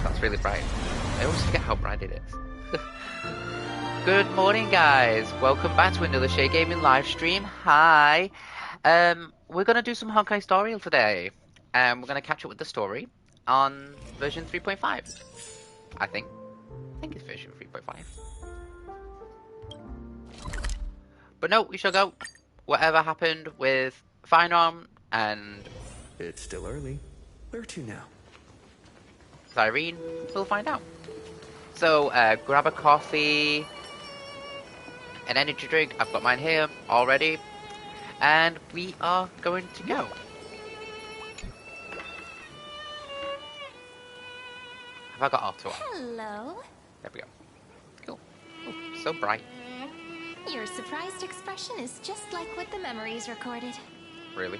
That's really bright. I always forget how bright it is. Good morning, guys. Welcome back to another Shaygayming live stream. Hi. We're going to do some Honkai Story today. We're going to catch up with the story on version 3.5. I think it's version 3.5. But no, we shall go. Whatever happened with Fine Arm and... It's still early. Where to now? Cyrene, we'll find out. So, grab a coffee, an energy drink. I've got mine here already. And we are going to go. Have I got auto on? Hello. There we go. Cool. Ooh, so bright. Your surprised expression is just like what the memories recorded. Really?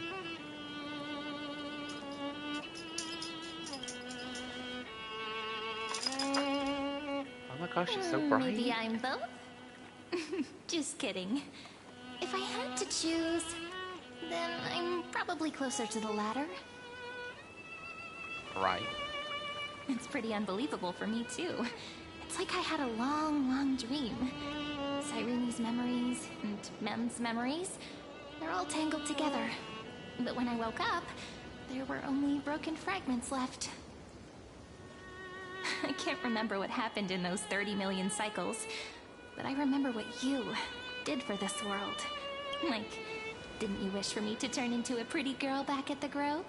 Oh my gosh, it's so bright. Maybe I'm both? Just kidding. If I had to choose, then I'm probably closer to the latter. Right. It's pretty unbelievable for me, too. It's like I had a long, long dream. Cyrene's memories and Mem's memories, they're all tangled together. But when I woke up, there were only broken fragments left. I can't remember what happened in those 30 million cycles, but I remember what you did for this world. Like, didn't you wish for me to turn into a pretty girl back at the Grove?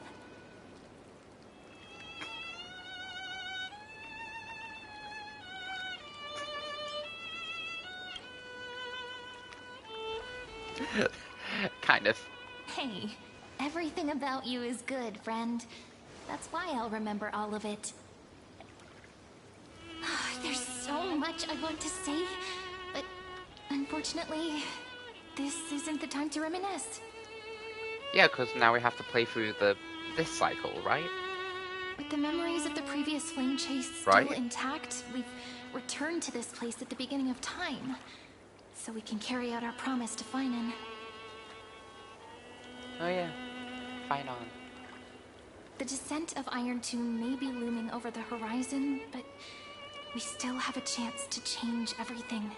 Kind of. Hey, everything about you is good, friend. That's why I'll remember all of it. There's so much I want to say, but unfortunately, this isn't the time to reminisce. Yeah, because now we have to play through this cycle, right? With the memories of the previous flame chase still intact, we've returned to this place at the beginning of time, so we can carry out our promise to Finan. Oh yeah, Fine On. The descent of Iron Tomb may be looming over the horizon, but we still have a chance to change everything.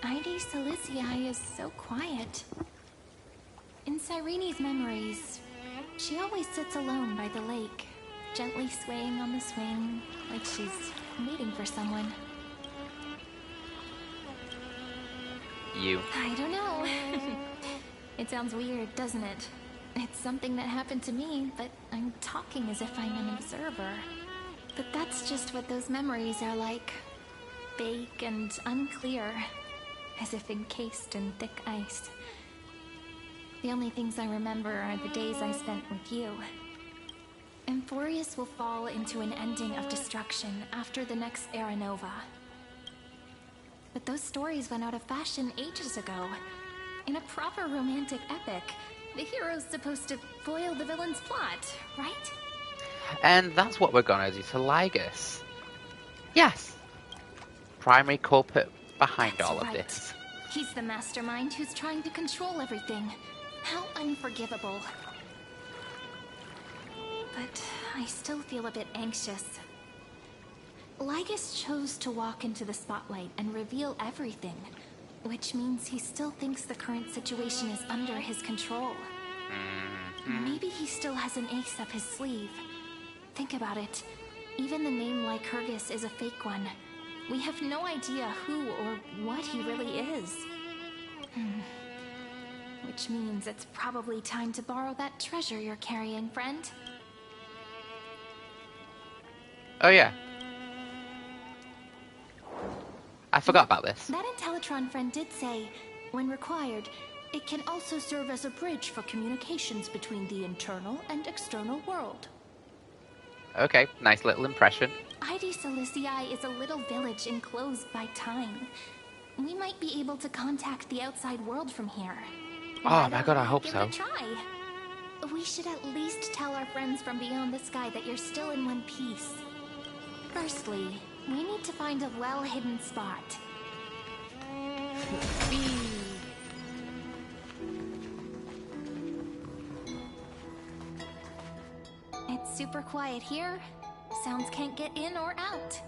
Ide Silicii is so quiet. In Cyrene's memories, she always sits alone by the lake, gently swaying on the swing, like she's waiting for someone. You. I don't know. It sounds weird, doesn't it? It's something that happened to me, but I'm talking as if I'm an observer. But that's just what those memories are like. Vague and unclear, as if encased in thick ice. The only things I remember are the days I spent with you. Emphorius will fall into an ending of destruction after the next Era Nova. But those stories went out of fashion ages ago. In a proper romantic epic, the hero's supposed to foil the villain's plot, right? And that's what we're gonna do to Lygus. Yes. Primary culprit behind all of this. He's the mastermind who's trying to control everything. How unforgivable. But I still feel a bit anxious. Lygus chose to walk into the spotlight and reveal everything, which means he still thinks the current situation is under his control. Maybe he still has an ace up his sleeve. Think about it. Even the name Lycurgus is a fake one. We have no idea who or what he really is. Which means it's probably time to borrow that treasure you're carrying, friend. Oh yeah. I forgot about this. That Intellitron friend did say, when required, it can also serve as a bridge for communications between the internal and external world. Okay, nice little impression. Ide Silicii is a little village enclosed by time. We might be able to contact the outside world from here. Oh my god, I hope so. Give it a try. We should at least tell our friends from beyond the sky that you're still in one piece. Firstly, we need to find a well-hidden spot. Super quiet here. Sounds can't get in or out.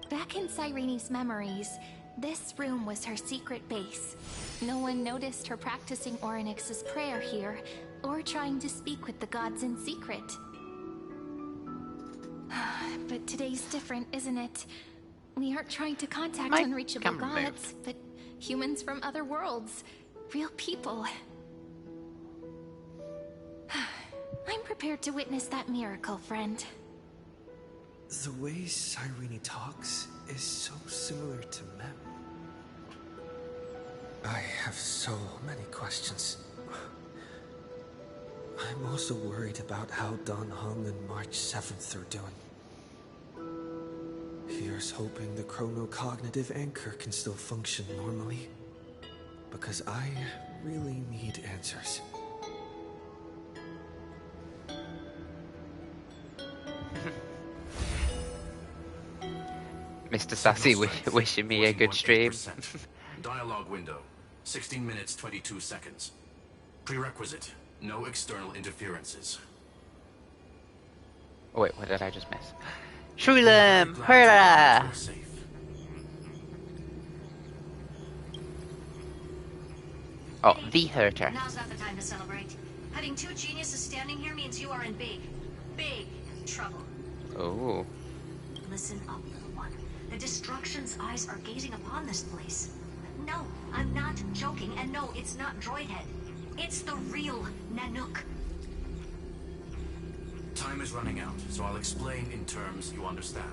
Back in Cyrene's memories, this room was her secret base. No one noticed her practicing Orynyx's prayer here, or trying to speak with the gods in secret. But today's different, isn't it? We aren't trying to contact My unreachable camera gods, moved. but humans from other worlds. Real people. I'm prepared to witness that miracle, friend. The way Cyrene talks is so similar to Mem. I have so many questions. I'm also worried about how Dan Heng and March 7th are doing. Here's hoping the chronocognitive anchor can still function normally. Because I really need answers. Mr. Sassy wishing me a good stream. Dialogue window, 16 minutes 22 seconds. Prerequisite, no external interferences. Oh wait, what did I just miss? Shulam! Hurrah! Safe. Oh, the Hurter. Now's not the time to celebrate. Having two geniuses standing here means you are in big trouble. Oh. Listen up, little one. The Destruction's eyes are gazing upon this place. No, I'm not joking, and no, it's not Droidhead. It's the real Nanook. Time is running out, so I'll explain in terms you understand.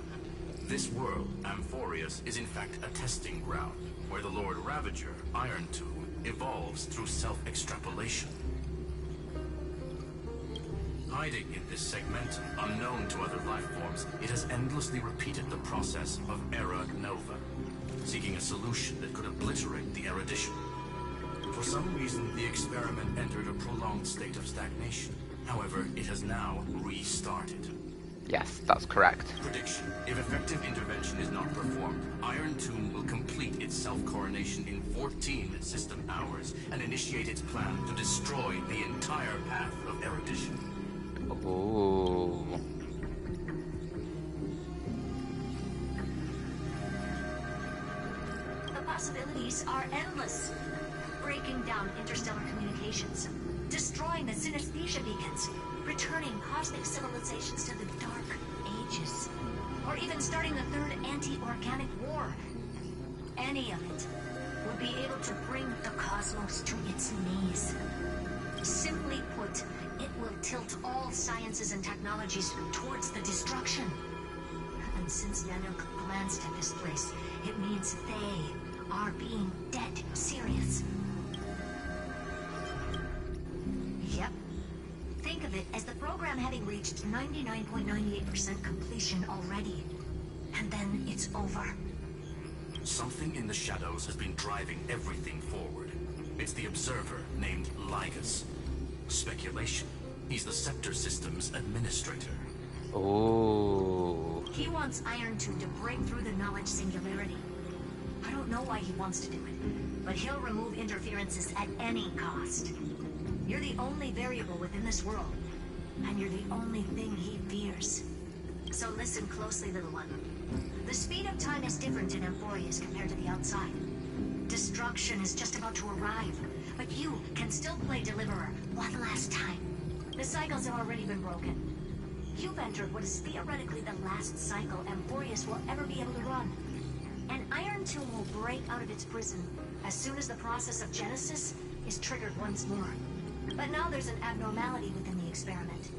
This world, Amphorius, is in fact a testing ground, where the Lord Ravager, Iron Tomb, evolves through self-extrapolation. Hiding in this segment, unknown to other life forms, it has endlessly repeated the process of Era Nova, seeking a solution that could obliterate the erudition. For some reason, the experiment entered a prolonged state of stagnation. However, it has now restarted. Yes, that's correct. Prediction. If effective intervention is not performed, Iron Tomb will complete its self-coronation in 14 system hours and initiate its plan to destroy the entire path of erudition. Ooh. The possibilities are endless. Breaking down interstellar communications, destroying the synesthesia beacons, returning cosmic civilizations to the Dark Ages, or even starting the third anti-organic war. Any of it would be able to bring the cosmos to its knees. Simply put, it will tilt all sciences and technologies towards the destruction. And since Nanook glanced at this place, it means they are being dead serious. Yep. Think of it as the program having reached 99.98% completion already. And then it's over. Something in the shadows has been driving everything forward. It's the observer named Lygus. Speculation. He's the Scepter System's administrator. Oh. He wants Iron Tomb to break through the knowledge singularity. I don't know why he wants to do it, but he'll remove interferences at any cost. You're the only variable within this world, and you're the only thing he fears. So listen closely, little one. The speed of time is different in Amphorius compared to the outside. Destruction is just about to arrive, but you can still play Deliverer one last time. The cycles have already been broken. You've entered what is theoretically the last cycle Amphorius will ever be able to run. And Iron Tomb will break out of its prison as soon as the process of Genesis is triggered once more. But now there's an abnormality within the experiment.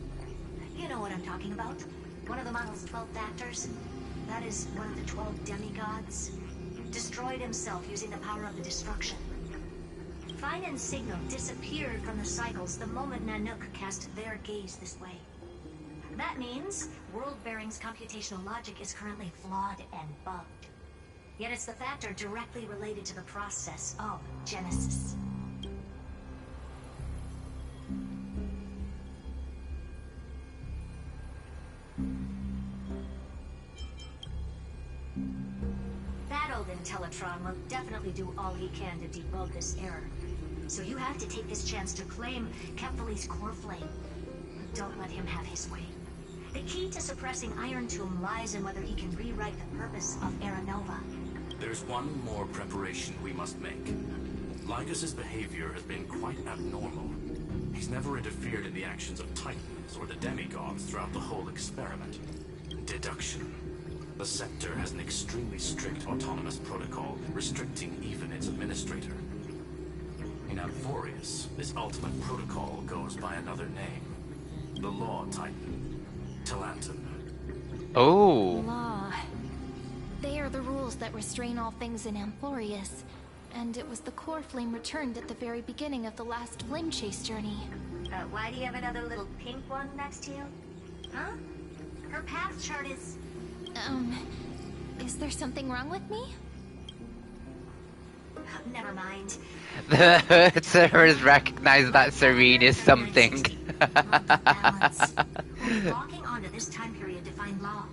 You know what I'm talking about. One of the model's 12 factors. That is one of the 12 demigods. Destroyed himself using the power of the destruction. Fine and Signal disappeared from the cycles the moment Nanook cast their gaze this way. That means World Bearing's computational logic is currently flawed and bugged. Yet it's the factor directly related to the process of Genesis. That old Intellitron will definitely do all he can to debug this error. So you have to take this chance to claim Kepfali's core flame. Don't let him have his way. The key to suppressing Iron Tomb lies in whether he can rewrite the purpose of Era Nova. There's one more preparation we must make. Lygus's behavior has been quite abnormal. He's never interfered in the actions of Titans or the demigods throughout the whole experiment. Deduction. The Scepter has an extremely strict autonomous protocol, restricting even its administrator. In Amphorius, this ultimate protocol goes by another name. The Law Titan. Talantan. Oh. Law. They are the rules that restrain all things in Amphorius. And it was the core flame returned at the very beginning of the last flame chase journey. Why do you have another little pink one next to you? Huh? Her path chart is... Is there something wrong with me? Never mind. The servers recognize that Serene is something. Balance. We'll be walking onto this time period to find Law.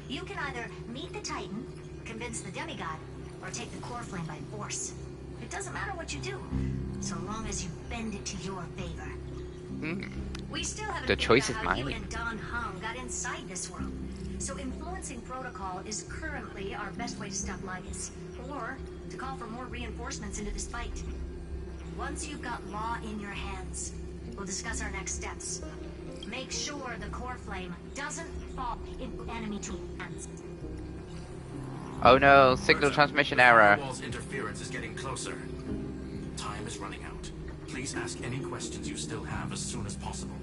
You can either meet the Titan, convince the demigod, or take the core flame by force. It doesn't matter what you do, so long as you bend it to your favor. We still haven't The choice figured is out how you mine. and Dan Heng got inside this world. So influencing protocol is currently our best way to stop Lygus, or to call for more reinforcements into this fight. Once you've got Law in your hands, we'll discuss our next steps. Make sure the core flame doesn't fall into enemy hands. Oh no, signal transmission error. Firewall's interference is getting closer. Time is running out. Please ask any questions you still have as soon as possible.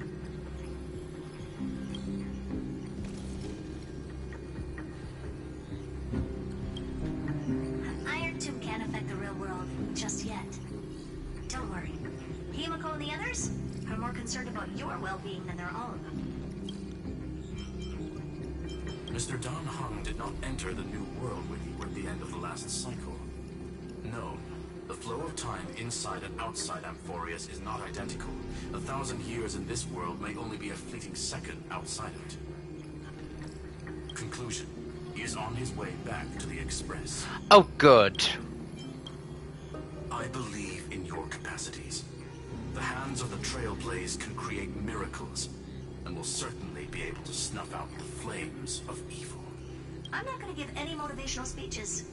Iron Tomb can't affect the real world just yet. Don't worry. Himiko and the others are more concerned about your well-being than their own. Mr. Dan Heng did not enter the new world with you at the end of the last cycle. No, the flow of time inside and outside Amphorius is not identical. 1,000 years in this world may only be a fleeting second outside of it. Conclusion. He is on his way back to the Express. Oh good. I believe in your capacities. The hands of the Trailblazers can create miracles, and will certainly be able to snuff out the flames of evil. I'm not going to give any motivational speeches.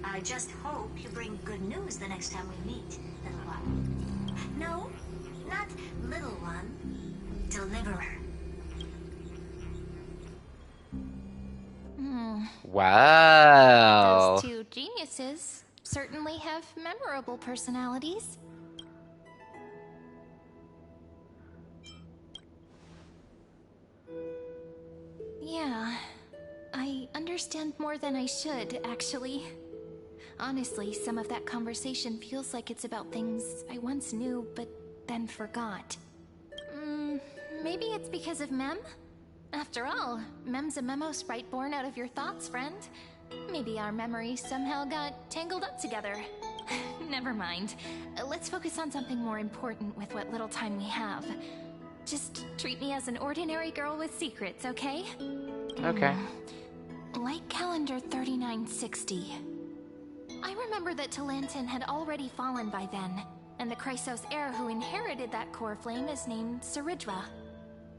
I just hope you bring good news the next time we meet, little one. No, not little one. Deliverer. Wow. Those two geniuses certainly have memorable personalities. Yeah, I understand more than I should, actually. Honestly, some of that conversation feels like it's about things I once knew, but then forgot. Maybe it's because of Mem? After all, Mem's a memo sprite born out of your thoughts, friend. Maybe our memories somehow got tangled up together. Never mind. Let's focus on something more important with what little time we have. Just treat me as an ordinary girl with secrets, okay? Okay. Like calendar 3960. I remember that Talantan had already fallen by then, and the Chrysos heir who inherited that core flame is named Saridra.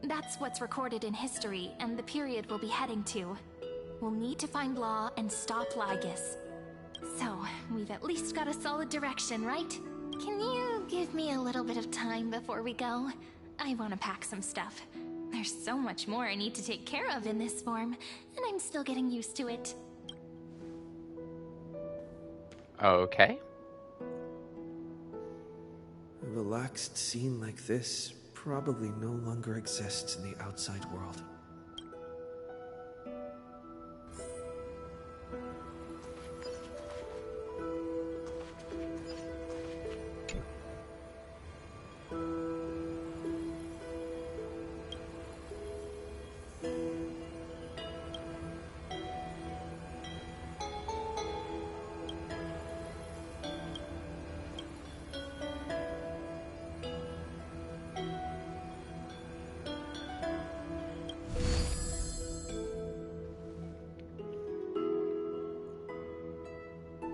That's what's recorded in history, and the period we'll be heading to. We'll need to find Law and stop Lygus. So, we've at least got a solid direction, right? Can you give me a little bit of time before we go? I want to pack some stuff. There's so much more I need to take care of in this form, and I'm still getting used to it. Okay. A relaxed scene like this probably no longer exists in the outside world.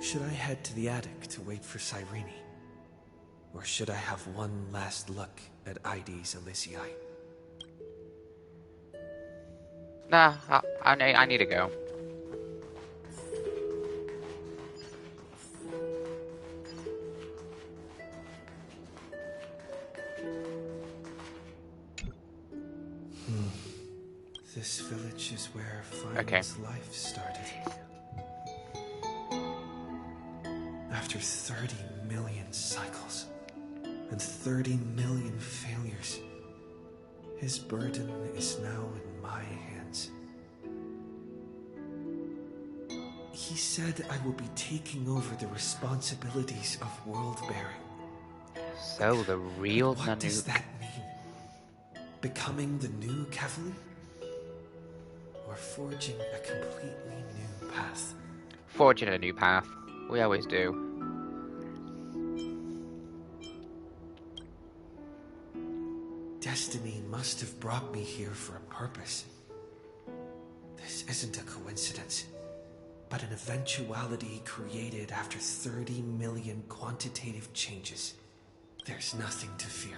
Should I head to the attic to wait for Cyrene? Or should I have one last look at ID's Elysiae? Nah, I need to go. This village is where Okay. Final's life started. After 30 million cycles and 30 million failures, his burden is now in my hands. He said I will be taking over the responsibilities of world-bearing. So the real But what does Nanook. that mean? Becoming the new Cavalier? Or forging a completely new path? Forging a new path. We always do. Destiny must have brought me here for a purpose. This isn't a coincidence, but an eventuality created after 30 million quantitative changes. There's nothing to fear.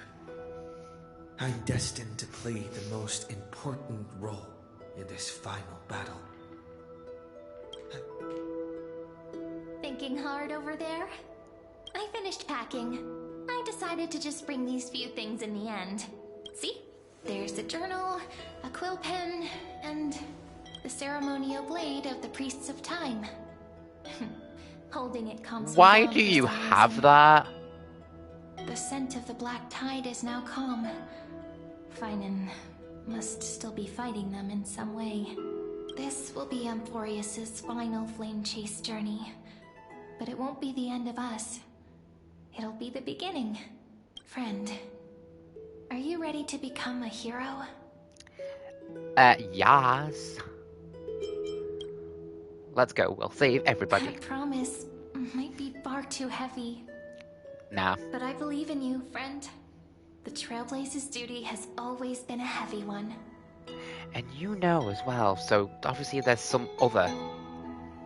I'm destined to play the most important role in this final battle. Thinking hard over there? I finished packing. I decided to just bring these few things in the end. See? There's a journal, a quill pen, and the ceremonial blade of the Priests of Time. Holding it calms me Why down do for you some have reason. that? The scent of the black tide is now calm. Finan must still be fighting them in some way. This will be Amphorius's final flame chase journey. But it won't be the end of us. It'll be the beginning. Friend, are you ready to become a hero? Yes. Let's go. We'll save everybody. I promise, might be far too heavy. Nah. But I believe in you, friend. The Trailblazers' duty has always been a heavy one. And you know as well, so obviously there's some other.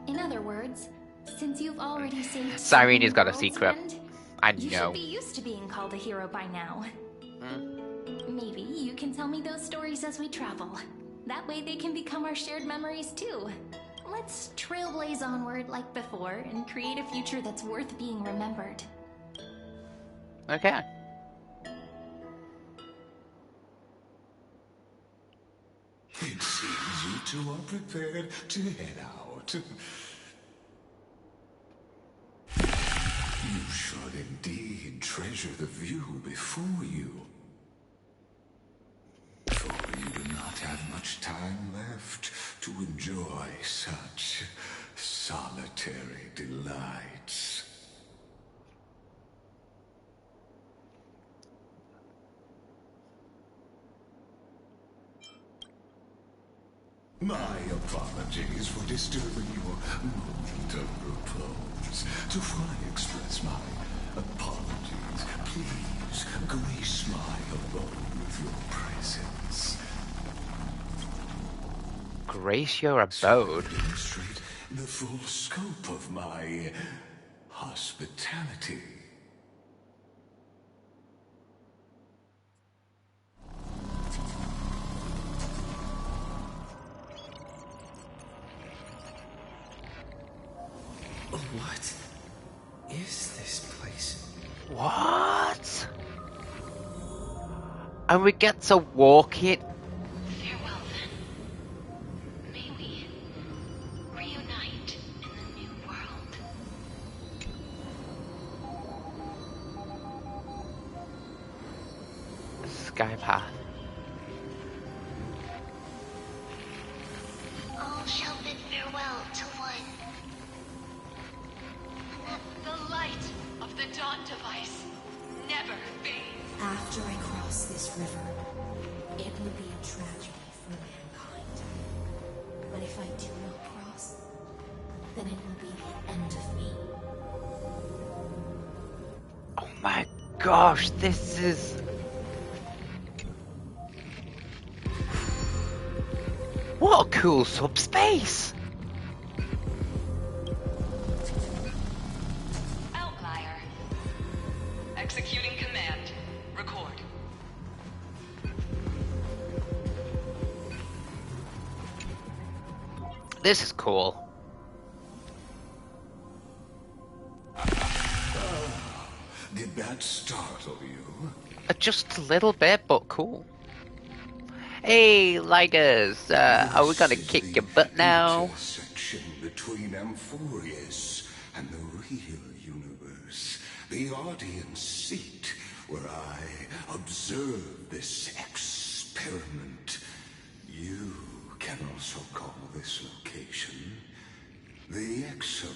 In other words, since you've already saved Cyrene's got a worlds, secret. friend, I you know. should be used to being called a hero by now. Maybe you can tell me those stories as we travel. That way they can become our shared memories too. Let's trailblaze onward like before and create a future that's worth being remembered. Okay. It seems you two are prepared to head out. You should indeed treasure the view before you. For you do not have much time left to enjoy such solitary delights. My apologies for disturbing your moment of repose. To fully express my apologies, please grace my abode with your presence. Grace your So abode. demonstrate the full scope of my hospitality. What is this place? What? And we get to walk it. Farewell then. May we reunite in the new world. Sky path. All shall bid farewell to one. The light of the dawn device never fades. After I cross this river, it will be a tragedy for mankind. But if I do not cross, then it will be the end of me. Oh my gosh, this is... What a cool subspace! Outlier. Executing command. Record. This is cool. Did that startle you? Just a little bit, but cool. Hey, Lygus, are we gonna This is kick the your butt now? intersection between Amphorius and the real universe. The audience seat where I observe this experiment. You can also call this location the Exolith.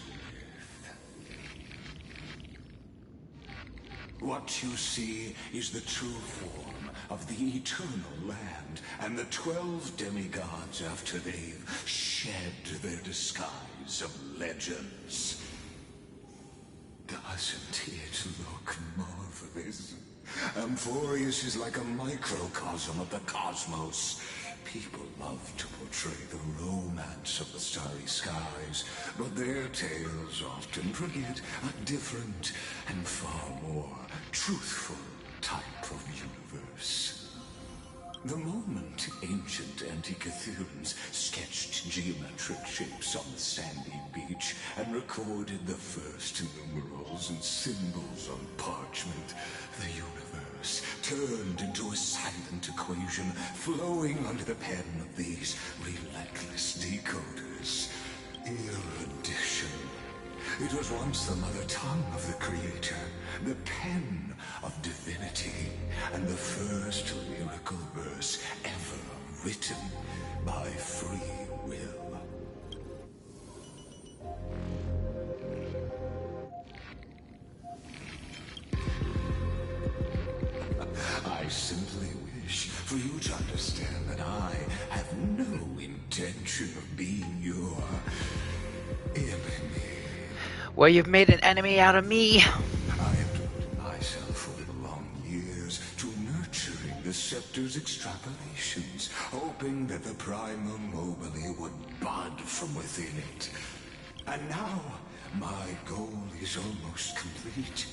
What you see is the true form of the eternal land and the 12 demigods after they've shed their disguise of legends. Doesn't it look marvelous? Amphorius is like a microcosm of the cosmos. People love to portray the romance of the starry skies, but their tales often forget a different and far more truthful type of universe. The moment ancient Antikytherians sketched geometric shapes on the sandy beach and recorded the first numerals and symbols on parchment, the universe turned into a silent equation flowing under the pen of these relentless decoders. Erudition. It was once the mother tongue of the Creator, the pen of divinity, and the first lyrical verse ever written by free will. I simply wish for you to understand that I have no intention of being your enemy. Well, you've made an enemy out of me. I have devoted myself over the long years to nurturing the scepter's extrapolations, hoping that the Prima Mobile would bud from within it. And now, my goal is almost complete.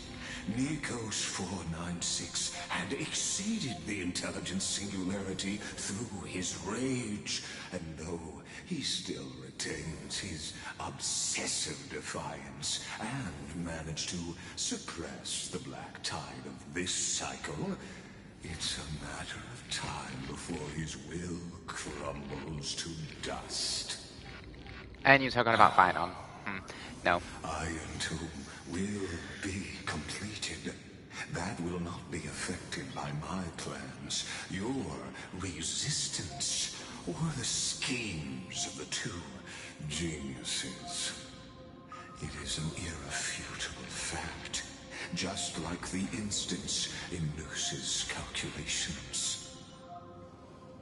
Nikos 496 had exceeded the intelligence singularity through his rage, and though he still retains his obsessive defiance and managed to suppress the black tide of this cycle, it's a matter of time before his will crumbles to dust. And you're talking about Finon. No. Iron Tomb will be completed. That will not be affected by my plans, your resistance, or the schemes of the two geniuses. It is an irrefutable fact, just like the instance in Luce's calculations.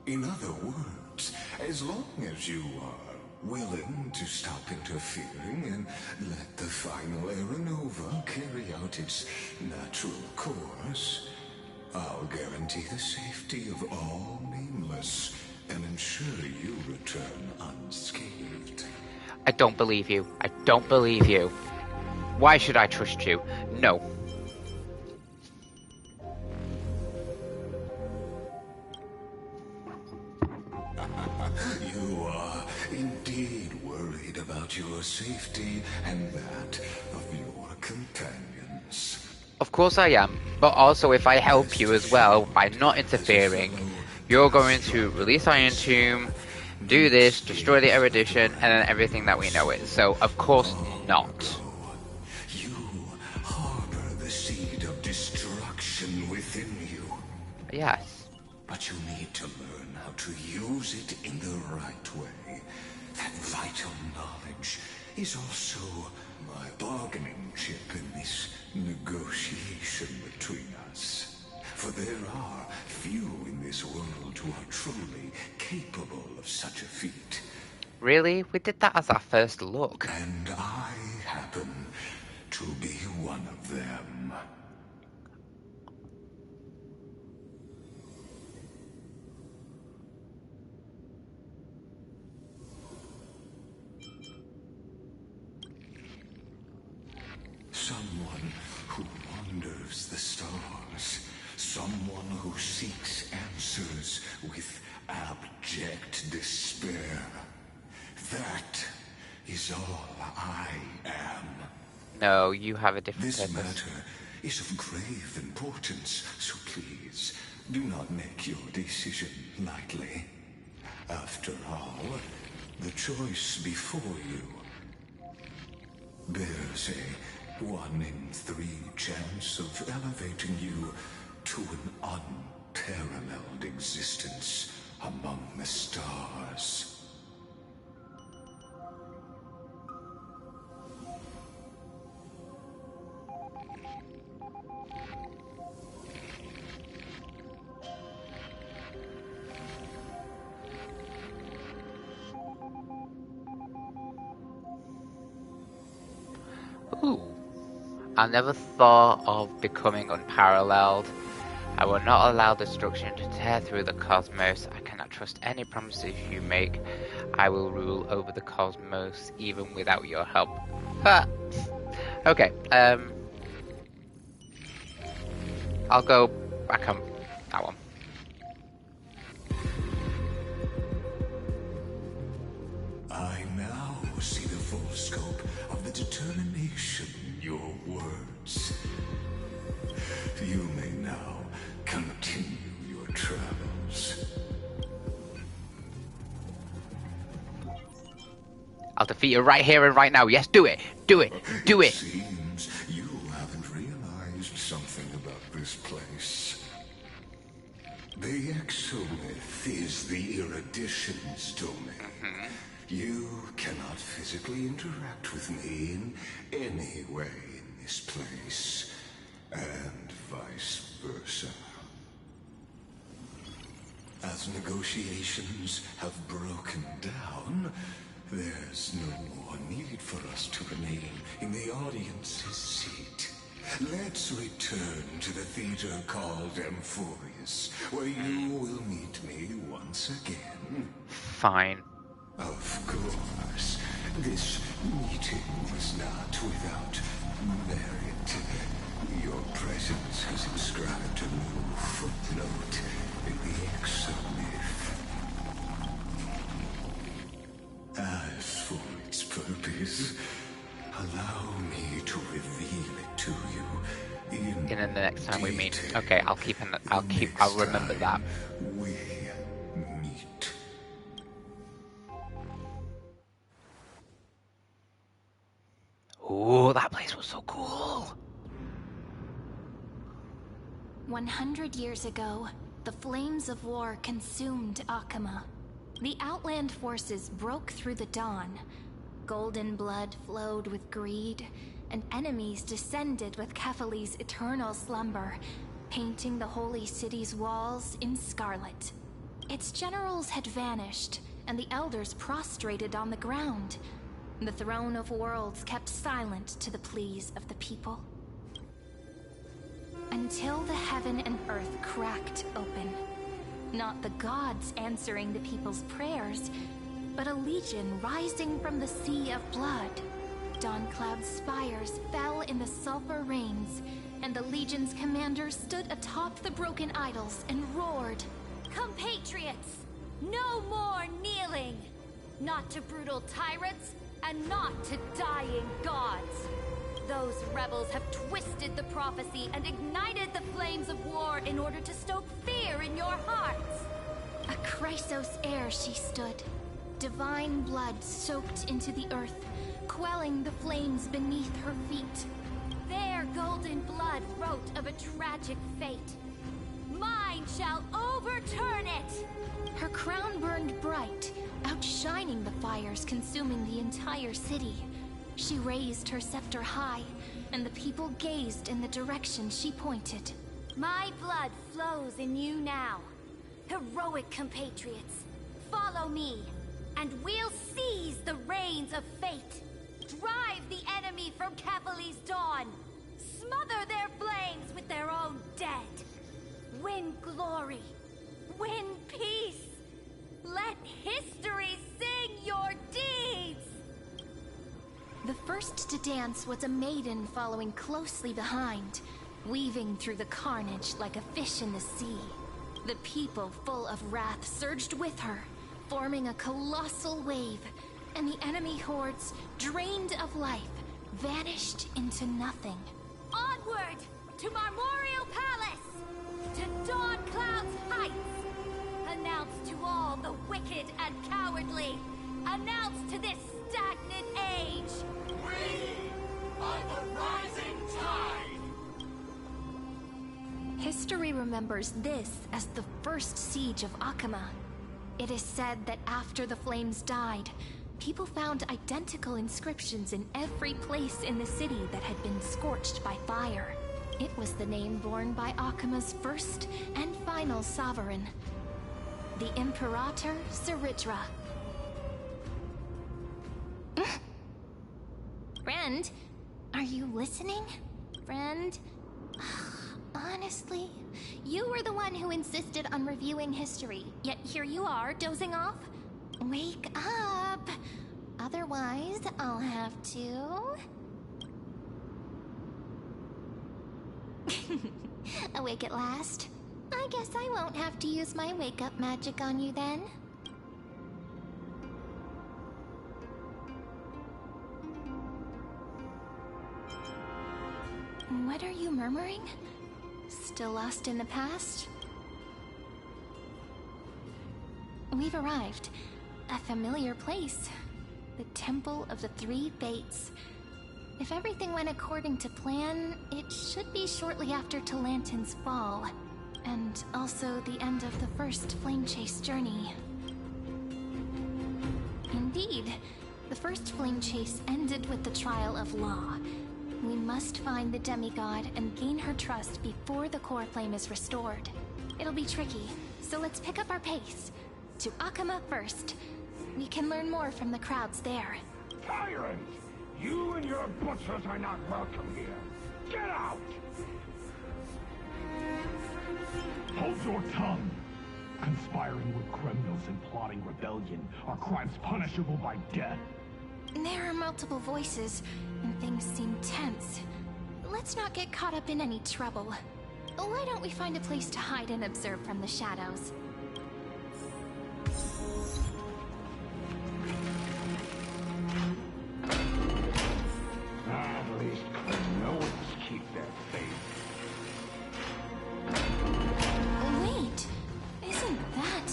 In other words, as long as you are willing to stop interfering and let the final Aeronova carry out its natural course, I'll guarantee the safety of all nameless and ensure you return unscathed. I don't believe you. I don't believe you. Why should I trust you? No. You are indeed worried about your safety and that of your companions. Of course I am, but also if I help you as well by not interfering, you're going to release Iron Tomb, do this, destroy the erudition, and then everything that we know it. So, of course not. You harbor the seed of destruction within you. Yes. But you need to learn how to use it in the right way. That vital knowledge is also my bargaining chip in this negotiation between us. For there are few in this world who are truly capable of such a feat. Really? We did that as our first look. And I happen to be one of them. Someone who wanders the stars. Someone who seeks answers with abject despair. That is all I am. No, you have a different This purpose. matter is of grave importance, so please do not make your decision lightly. After all, the choice before you bears a 1 in 3 chance of elevating you to an unparalleled existence among the stars. Ooh. I never thought of becoming unparalleled. I will not allow destruction to tear through the cosmos. I cannot trust any promises you make. I will rule over the cosmos even without your help. Ha! Okay, I'll go back on that one. I now see the full scope of the determination in your words. You may now continue your travels. I'll defeat you right here and right now. Yes, do it! Do it! Do It it! seems you haven't realized something about this place. The exomyth is the erudition's domain. You cannot physically interact with me in any way in this place, and vice versa. As negotiations have broken down, there's no more need for us to remain in the audience's seat. Let's return to the theater called Amphorius, where you will meet me once again. Fine. Of course, this meeting was not without merit. Your presence has inscribed a new footnote in the exomyth. As for its purpose, allow me to reveal it to you in In the next time we meet. detail. Okay, I'll remember that. We meet. Ooh, that place was so cool. 100 years ago, the flames of war consumed Akama. The Outland forces broke through the dawn. Golden blood flowed with greed, and enemies descended with Kefali's eternal slumber, painting the holy city's walls in scarlet. Its generals had vanished, and the elders prostrated on the ground. The throne of worlds kept silent to the pleas of the people. Until the heaven and earth cracked open. Not the gods answering the people's prayers, but a legion rising from the sea of blood. Dawncloud's spires fell in the sulfur rains, and the legion's commander stood atop the broken idols and roared. Compatriots, no more kneeling! Not to brutal tyrants, and not to dying gods! Those rebels have twisted the prophecy and ignited the flames of war in order to stoke fear in your hearts! A Chrysos heir she stood. Divine blood soaked into the earth, quelling the flames beneath her feet. Their golden blood wrote of a tragic fate. Mine shall overturn it! Her crown burned bright, outshining the fires consuming the entire city. She raised her scepter high, and the people gazed in the direction she pointed. My blood flows in you now. Heroic compatriots, follow me, and we'll seize the reins of fate. Drive the enemy from Kefali's dawn. Smother their flames with their own dead. Win glory. Win peace. Let history sing your deeds. The first to dance was a maiden following closely behind, weaving through the carnage like a fish in the sea. The people, full of wrath, surged with her, forming a colossal wave, and the enemy hordes, drained of life, vanished into nothing. Onward to Marmorial Palace, to Dawn Cloud's heights. Announce to all the wicked and cowardly. Announce to this stagnant age. We are the rising tide. History remembers this as the first siege of Akama. It is said that after the flames died, people found identical inscriptions in every place in the city that had been scorched by fire. It was the name borne by Akama's first and final sovereign, the Imperator Zaritra. Friend, are you listening? Friend? Honestly, you were the one who insisted on reviewing history, yet here you are, dozing off? Wake up! Otherwise, I'll have to... Awake at last? I guess I won't have to use my wake-up magic on you then. What are you murmuring? Still lost in the past? We've arrived. A familiar place. The Temple of the Three Fates. If everything went according to plan, it should be shortly after Talantin's fall. And also the end of the first Flame Chase journey. Indeed, the first Flame Chase ended with the trial of Law. We must find the demigod and gain her trust before the core flame is restored. It'll be tricky, so let's pick up our pace. To Akama first. We can learn more from the crowds there. Tyrant! You and your butchers are not welcome here. Get out! Hold your tongue! Conspiring with criminals and plotting rebellion are crimes punishable by death. There are multiple voices, and things seem tense. Let's not get caught up in any trouble. Why don't we find a place to hide and observe from the shadows? At least criminals keep their faith. Wait, isn't that...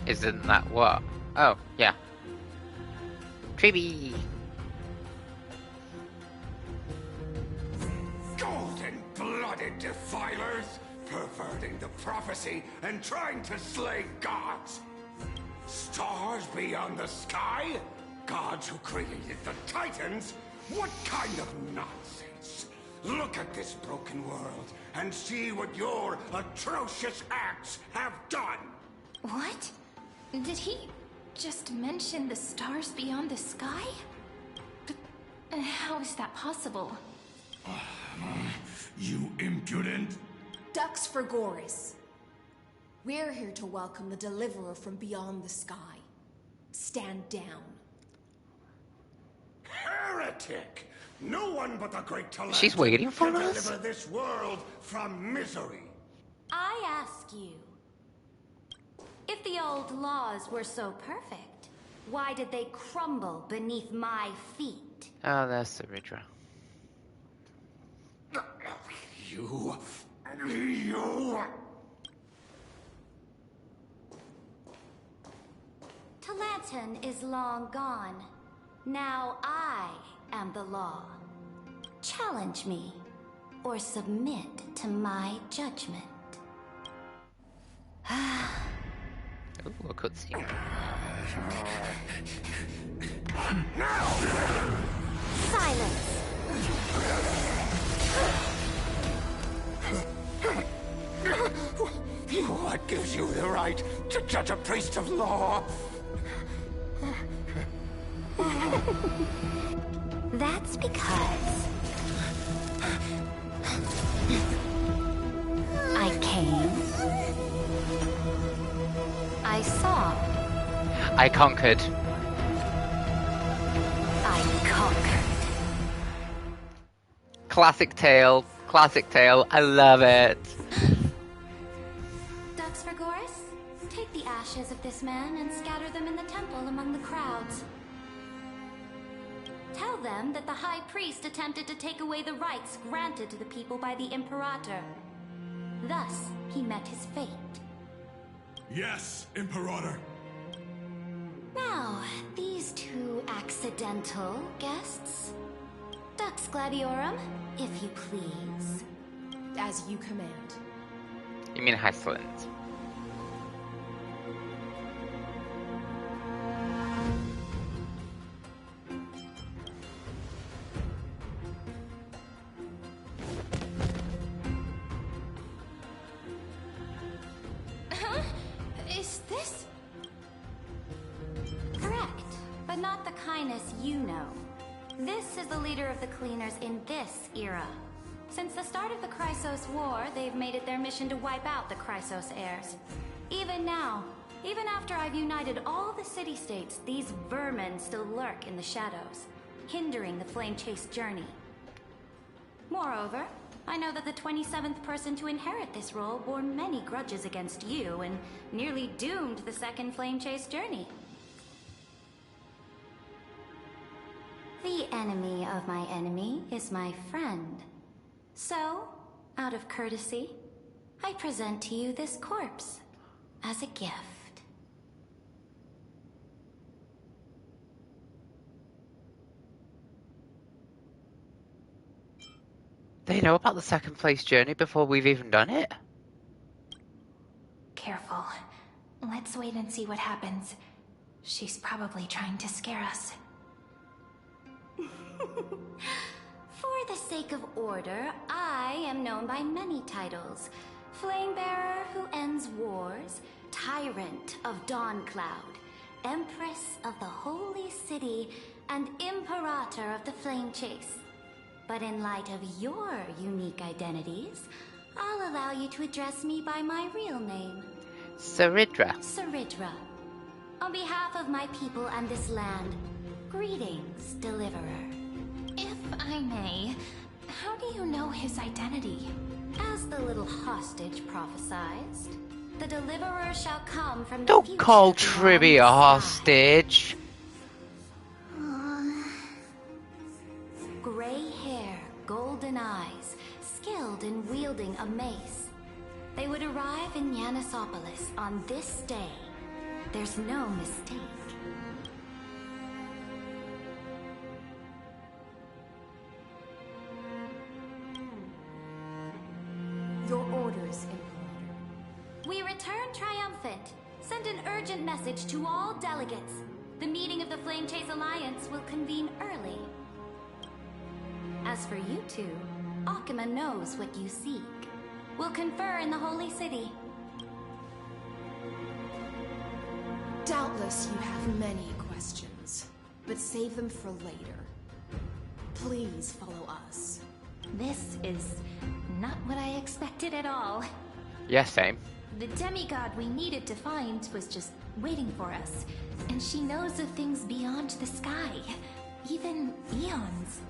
Isn't that what? Oh, yeah. Treeby! Golden-blooded defilers, perverting the prophecy and trying to slay gods. Stars beyond the sky? Gods who created the Titans? What kind of nonsense? Look at this broken world and see what your atrocious acts have done! What? Did he just mention the stars beyond the sky? But how is that possible? You impudent! Ducks for Goris. We're here to welcome the deliverer from beyond the sky. Stand down. Heretic! No one but the great Talantin She's waiting for can us? deliver this world from misery. I ask you, if the old laws were so perfect, why did they crumble beneath my feet? Oh, that's the Ridra. You... Talantin is long gone. Now I am the law. Challenge me, or submit to my judgment. Ooh, a cutscene. Silence! What gives you the right to judge a priest of law? That's because I came. I saw. I conquered. I conquered. Classic tale. Classic tale. I love it. Ducks for Goris? ashes of this man and scatter them in the temple among the crowds. Tell them that the High Priest attempted to take away the rights granted to the people by the Imperator. Thus, he met his fate. Yes, Imperator. Now, these two accidental guests. Dux Gladiorum, if you please. As you command. You mean Iceland? Huh? Is this? Correct, but not the kindness you know. This is the leader of the Cleaners in this era. Since the start of the Chrysos War, they've made it their mission to wipe out the Chrysos heirs. Even now, even after I've united all the city-states, these vermin still lurk in the shadows, hindering the Flame Chase journey. Moreover, I know that the 27th person to inherit this role bore many grudges against you and nearly doomed the second Flame Chase journey. The enemy of my enemy is my friend. So, out of courtesy, I present to you this corpse as a gift. They know about the second place journey before we've even done it? Careful. Let's wait and see what happens. She's probably trying to scare us. For the sake of order, I am known by many titles. Flamebearer who ends wars, Tyrant of Dawncloud, Empress of the Holy City, and Imperator of the Flame Chase. But in light of your unique identities, I'll allow you to address me by my real name. Saridra. Saridra. On behalf of my people and this land, greetings, Deliverer. If I may, how do you know his identity? As the little hostage prophesized, the Deliverer shall come from the Don't future call beyond Trivia the sky. hostage. Gray hair, golden eyes, skilled in wielding a mace. They would arrive in Yanisopolis on this day. There's no mistake. Your orders, Imperator. We return triumphant. Send an urgent message to all delegates. The meeting of the Flame Chase Alliance will convene early. As for you two, Akima knows what you seek. We'll confer in the Holy City. Doubtless you have many questions, but save them for later. Please follow us. This is not what I expected at all. Yeah, same. The demigod we needed to find was just waiting for us. And she knows of things beyond the sky. Even eons.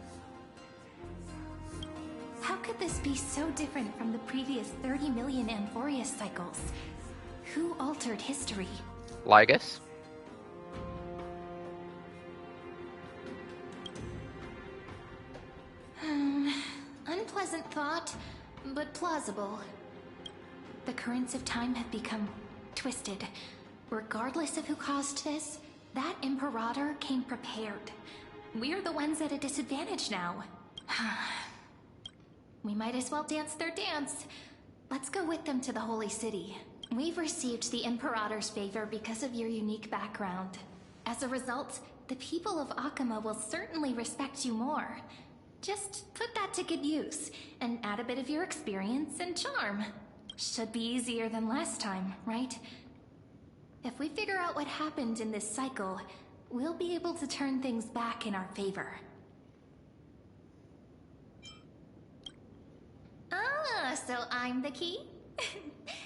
How could this be so different from the previous 30 million Amphorius cycles? Who altered history? Lygus. Unpleasant thought, but plausible. The currents of time have become twisted. Regardless of who caused this, that Imperator came prepared. We're the ones at a disadvantage now. We might as well dance their dance. Let's go with them to the Holy City. We've received the Imperator's favor because of your unique background. As a result, the people of Akima will certainly respect you more. Just put that to good use, and add a bit of your experience and charm. Should be easier than last time, right? If we figure out what happened in this cycle, we'll be able to turn things back in our favor. Ah, so I'm the key?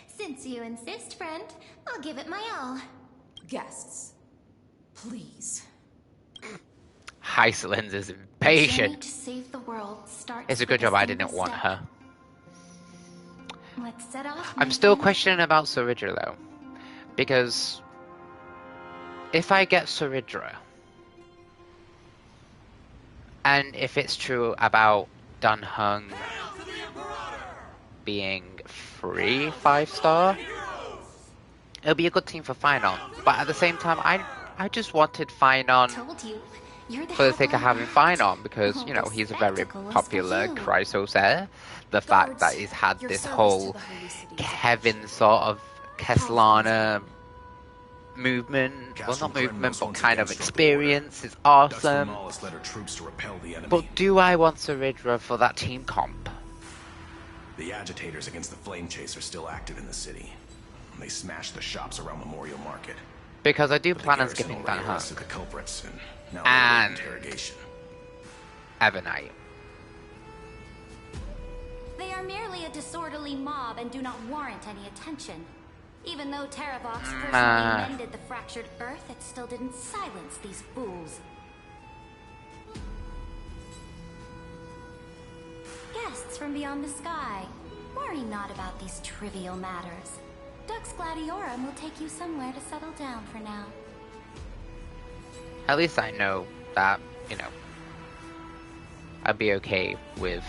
Since you insist, friend, I'll give it my all. Guests, please. Iceland is The journey impatient. to save the world starts It's a with good job I simple didn't want step. her. Let's set off. I'm my still friend. questioning about Saridra though. Because if I get Saridra, and if it's true about Dan Heng being 5-star, it'll be a good team for Finon. But at the same time, I just wanted Finon Told you. You're the for the sake of headline having act. Finon, because, All you know, this he's a very spectacle is for popular you. Chrysos heir. The fact Guards, that he's had your this service whole to the Holy City is Kevin appreciated. sort of Path Keslana movement, well, Castle not movement, Kremnos but once kind again of struck the border. experience is Dutch awesome. Vermalis led her troops to repel the enemy. But do I want Saridra for that team comp? The agitators against the Flame Chase are still active in the city. They smashed the shops around Memorial Market. Because I do But the plan on garrison skipping already Dan Heng arrested the culprits, and now And- they're awaiting interrogation. Evernight. They are merely a disorderly mob and do not warrant any attention. Even though Terravox personally mended the fractured earth, it still didn't silence these fools. Guests from beyond the sky, worry not about these trivial matters. Dux Gladiorum will take you somewhere to settle down for now. At least I know that, you know, I'd be okay with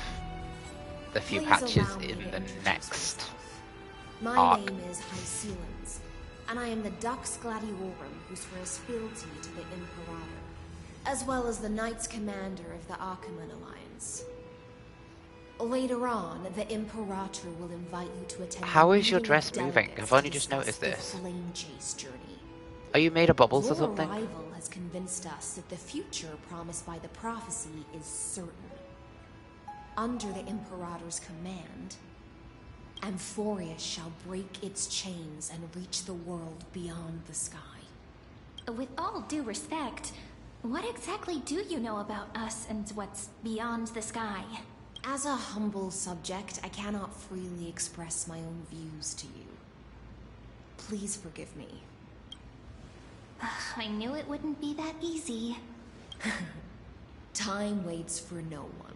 the few Please patches allow me in to the introduce next My arc. name is Hysealans, and I am the Dux Gladiorum who swears fealty to the Imperator, as well as the Knights Commander of the Archiman Alliance. Later on, the Imperator will invite you to attend. How a is your meeting dress of moving? delegates I've only to just discuss noticed the this. Flame Chase journey. Are you made of bubbles or Your something? arrival has convinced us that the future promised by the prophecy is certain. Under the Imperator's command, Amphorius shall break its chains and reach the world beyond the sky. With all due respect, what exactly do you know about us and what's beyond the sky? As a humble subject, I cannot freely express my own views to you. Please forgive me. I knew it wouldn't be that easy. Time waits for no one.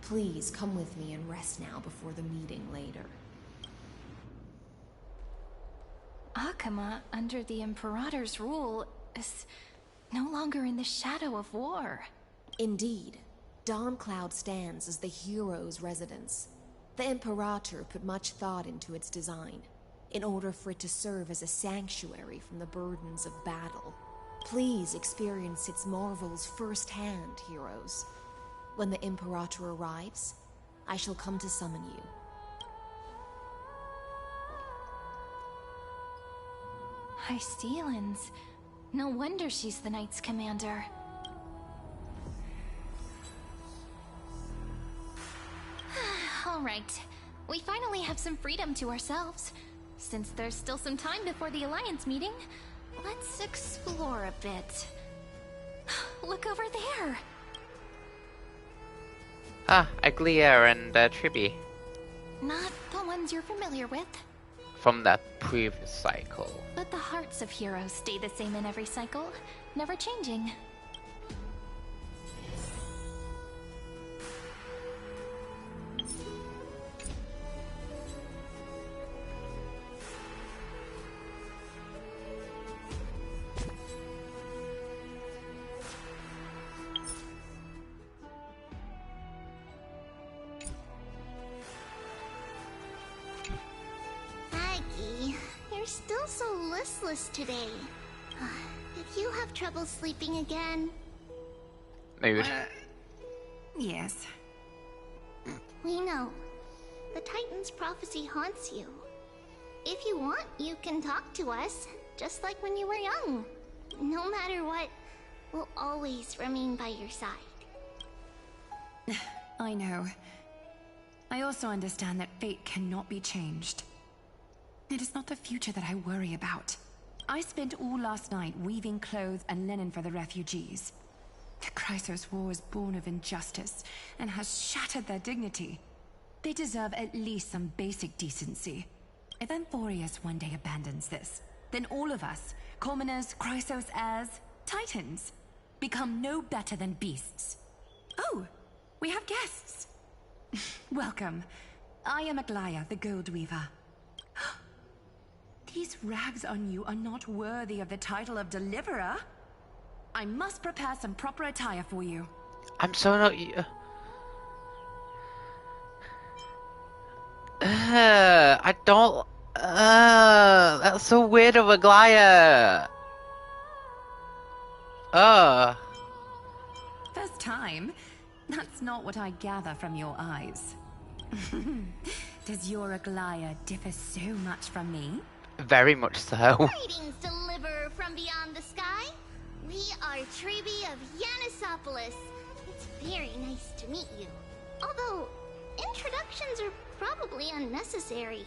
Please come with me and rest now before the meeting later. Akama, under the Imperator's rule, is no longer in the shadow of war. Indeed, Dawncloud stands as the hero's residence. The Imperator put much thought into its design, in order for it to serve as a sanctuary from the burdens of battle. Please experience its marvels firsthand, heroes. When the Imperator arrives, I shall come to summon you. Hysealans. No wonder she's the Knight's commander. Alright, we finally have some freedom to ourselves. Since there's still some time before the Alliance meeting, let's explore a bit. Look over there! Ah, Aglia and Tribi Not the ones you're familiar with, from the previous cycle. but the hearts of heroes stay the same in every cycle, never changing. Aggie, you're still so listless today. Did you have trouble sleeping again? Mood. Yes. We know. The Titan's prophecy haunts you. If you want, you can talk to us, just like when you were young. No matter what, we'll always remain by your side. I know. I also understand that fate cannot be changed. It is not the future that I worry about. I spent all last night weaving clothes and linen for the refugees. The Chrysos War is born of injustice and has shattered their dignity. They deserve at least some basic decency. If Amphorius one day abandons this, then all of us, commoners, Chrysos heirs, Titans, become no better than beasts. Oh, we have guests. Welcome. I am Aglia, the Gold Weaver. The These rags on you are not worthy of the title of Deliverer. I must prepare some proper attire for you. I'm so not. I don't. That's so weird of a Glaya. First time? That's not what I gather from your eyes. Does your Aglaya differ so much from me? Very much so. Greetings, Deliverer from beyond the sky. We are Tribi of Yanisopolis. It's very nice to meet you. Although, introductions are probably unnecessary.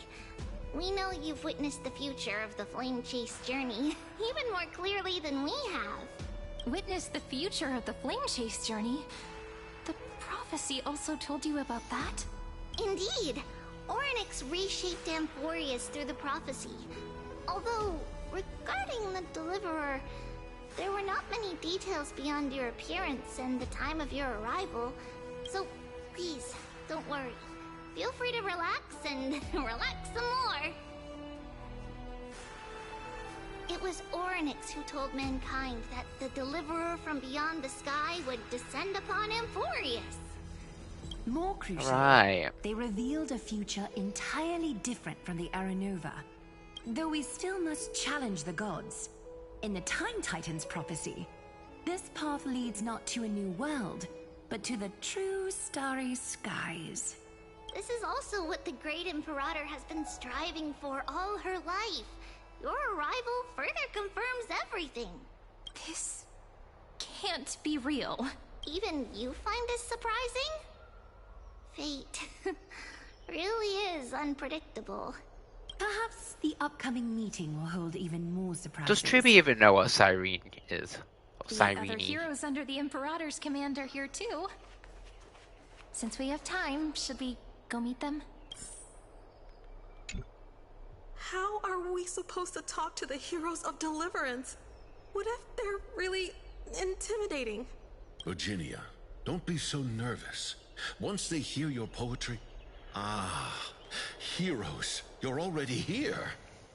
We know you've witnessed the future of the Flame Chase journey, even more clearly than we have. Witnessed the future of the Flame Chase journey? The prophecy also told you about that? Indeed. Orynyx reshaped Amphorius through the prophecy. Although, regarding the Deliverer, there were not many details beyond your appearance and the time of your arrival. So, please, don't worry. Feel free to relax and relax some more. It was Orynyx who told mankind that the Deliverer from beyond the sky would descend upon Amphorius. More crucial, Right. they revealed a future entirely different from the Aranova. Though we still must challenge the gods. In the Time Titan's prophecy, this path leads not to a new world, but to the true starry skies. This is also what the Great Imperator has been striving for all her life. Your arrival further confirms everything. This can't be real. Even you find this surprising? Fate really is unpredictable. Perhaps the upcoming meeting will hold even more surprises. Does Tribi even know what Cyrene is? Or The Cyrene? other heroes under the Imperator's command are here too. Since we have time, should we go meet them? How are we supposed to talk to the heroes of Deliverance? What if they're really intimidating? Virginia, don't be so nervous. Once they hear your poetry... Ah, heroes, you're already here.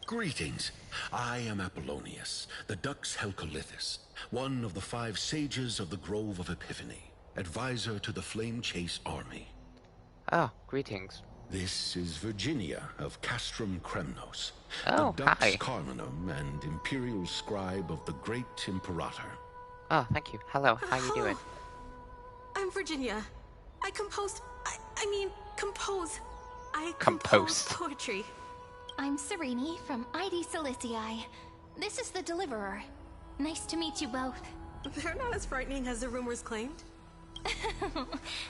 Greetings. I am Apollonius, the Dux Helcolithus, one of the 5 sages of the Grove of Epiphany, advisor to the Flame Chase army. Oh, greetings. This is Virginia of Castrum Kremnos, Oh, the Dux hi. Carminum and imperial scribe of the Great Imperator. Oh, thank you. Hello, how you doing? I'm Virginia. I compose. I Compose. compose poetry. I'm Serene from ID Silicii. This is the Deliverer. Nice to meet you both. They're not as frightening as the rumors claimed.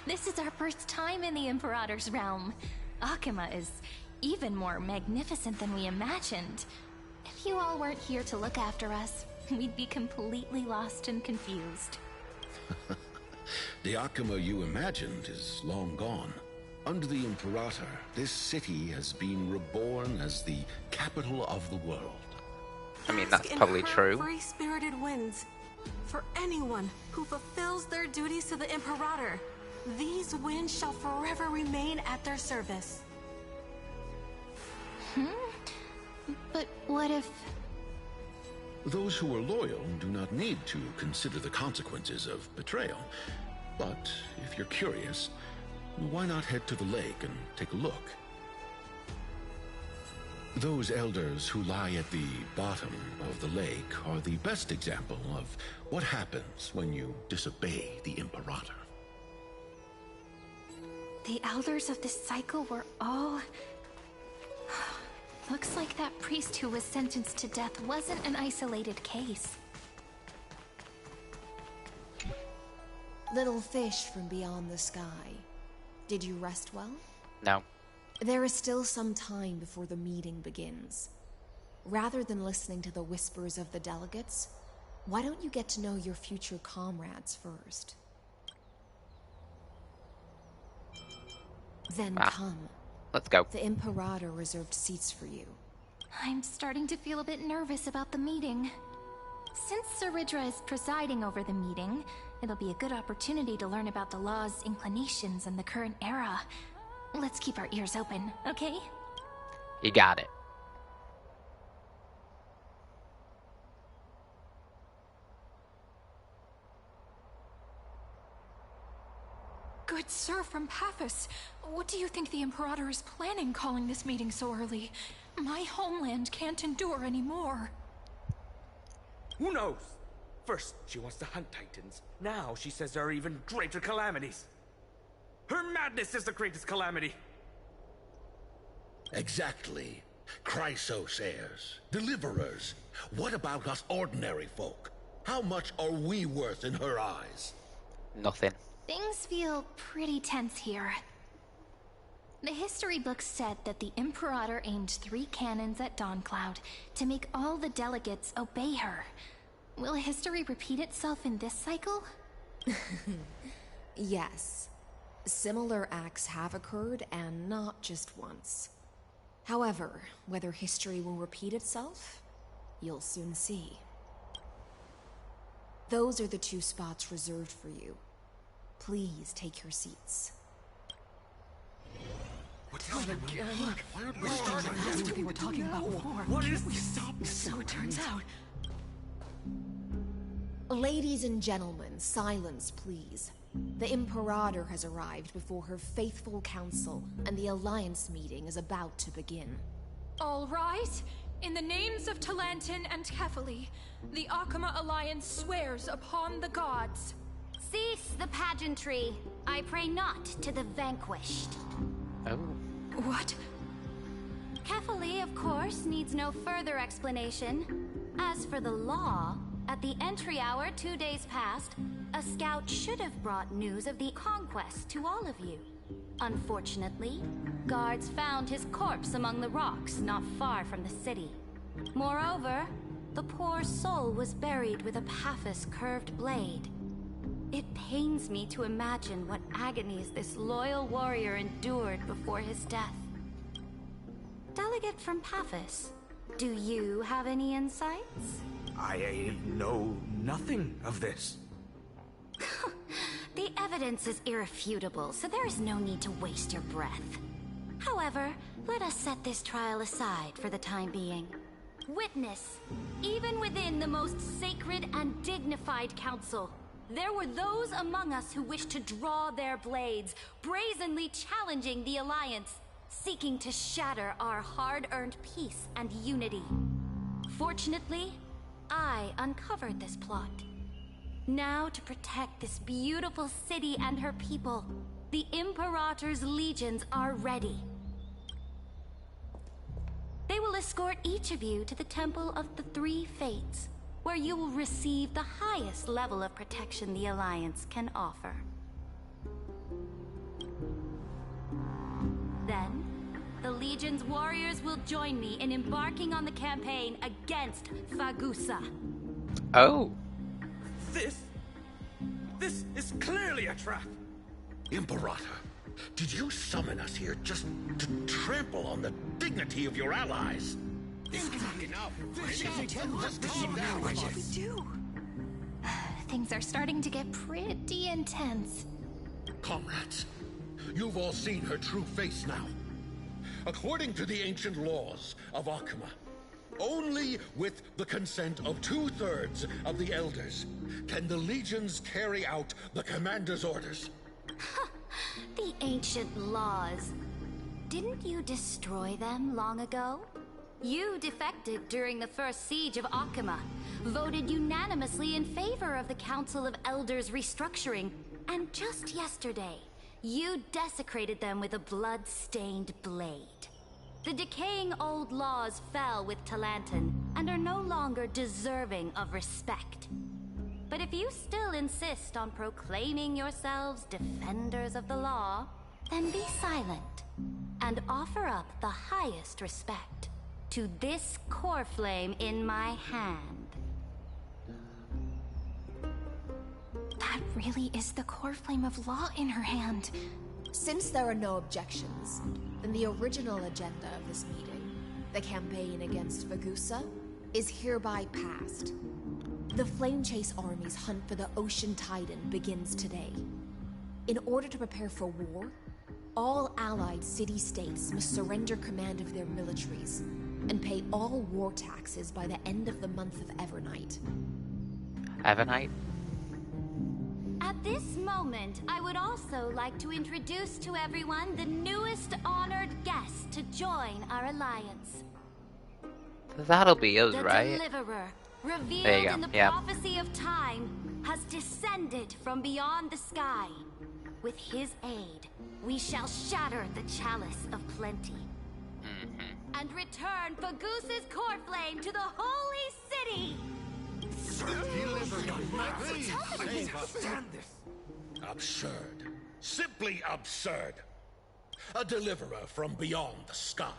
This is our first time in the Imperator's realm. Akima is even more magnificent than we imagined. If you all weren't here to look after us, we'd be completely lost and confused. The Akima you imagined is long gone. Under the Imperator, this city has been reborn as the capital of the world. I mean, that's probably true. Free-spirited winds. For anyone who fulfills their duties to the Imperator, these winds shall forever remain at their service. But what if... Those who are loyal do not need to consider the consequences of betrayal. But if you're curious, why not head to the lake and take a look? Those elders who lie at the bottom of the lake are the best example of what happens when you disobey the Imperator. The elders of this cycle were all... Looks like that priest who was sentenced to death wasn't an isolated case. Little fish from beyond the sky. Did you rest well? No. There is still some time before the meeting begins. Rather than listening to the whispers of the delegates, why don't you get to know your future comrades first? Then come. Let's go. The Imperator reserved seats for you. I'm starting to feel a bit nervous about the meeting. Since Saridra is presiding over the meeting, it'll be a good opportunity to learn about the law's inclinations and the current era. Let's keep our ears open, okay? You got it. But sir, from Paphos, what do you think the Imperator is planning calling this meeting so early? My homeland can't endure anymore. Who knows? First, she wants to hunt Titans. Now she says there are even greater calamities. Her madness is the greatest calamity. Exactly. Chrysos heirs, deliverers. What about us ordinary folk? How much are we worth in her eyes? Nothing. Things feel pretty tense here. The history books said that the Imperator aimed 3 cannons at Dawncloud to make all the delegates obey her. Will history repeat itself in this cycle? Yes. Similar acts have occurred, and not just once. However, whether history will repeat itself, you'll soon see. Those are the 2 spots reserved for you. Please take your seats. What's going on? Why aren't we starting? That's what we were talking about before. What is we stop? So it turns out. Ladies and gentlemen, silence, please. The Imperator has arrived before her faithful council, and the Alliance meeting is about to begin. All rise. In the names of Talantin and Kefali, the Akama Alliance swears upon the gods. Cease the pageantry. I pray not to the vanquished. Oh. What? Kefali, of course, needs no further explanation. As for the law, at the entry hour 2 days past, a scout should have brought news of the conquest to all of you. Unfortunately, guards found his corpse among the rocks not far from the city. Moreover, the poor soul was buried with a Paphos curved blade. It pains me to imagine what agonies this loyal warrior endured before his death. Delegate from Paphos, do you have any insights? I know nothing of this. The evidence is irrefutable, so there is no need to waste your breath. However, let us set this trial aside for the time being. Witness, even within the most sacred and dignified council, there were those among us who wished to draw their blades, brazenly challenging the Alliance, seeking to shatter our hard-earned peace and unity. Fortunately, I uncovered this plot. Now, to protect this beautiful city and her people, the Imperator's legions are ready. They will escort each of you to the Temple of the Three Fates, where you will receive the highest level of protection the Alliance can offer. Then, the Legion's warriors will join me in embarking on the campaign against Fagusa. Oh. This is clearly a trap. Imperator, did you summon us here just to trample on the dignity of your allies? What should we do? Things are starting to get pretty intense. Comrades, you've all seen her true face now. According to the ancient laws of Akama, only with the consent of 2/3 of the elders can the legions carry out the commander's orders. The ancient laws. Didn't you destroy them long ago? You defected during the first siege of Akama, voted unanimously in favor of the Council of Elders restructuring, and just yesterday, you desecrated them with a blood-stained blade. The decaying old laws fell with Talantin and are no longer deserving of respect. But if you still insist on proclaiming yourselves defenders of the law, then be silent and offer up the highest respect to this core flame in my hand. That really is the core flame of law in her hand. Since there are no objections, then the original agenda of this meeting, the campaign against Fagusa, is hereby passed. The Flame Chase Army's hunt for the Ocean Titan begins today. In order to prepare for war, all allied city-states must surrender command of their militaries and pay all war taxes by the end of the month of Evernight. Evernight? At this moment, I would also like to introduce to everyone the newest honored guest to join our alliance. That'll be us, The right? Deliverer, revealed There you go. in the Yeah. prophecy of time, has descended from beyond the sky. With his aid, we shall shatter the chalice of plenty. And return Fagoos's core flame to the holy city! Absurd. Simply absurd. A deliverer from beyond the sky.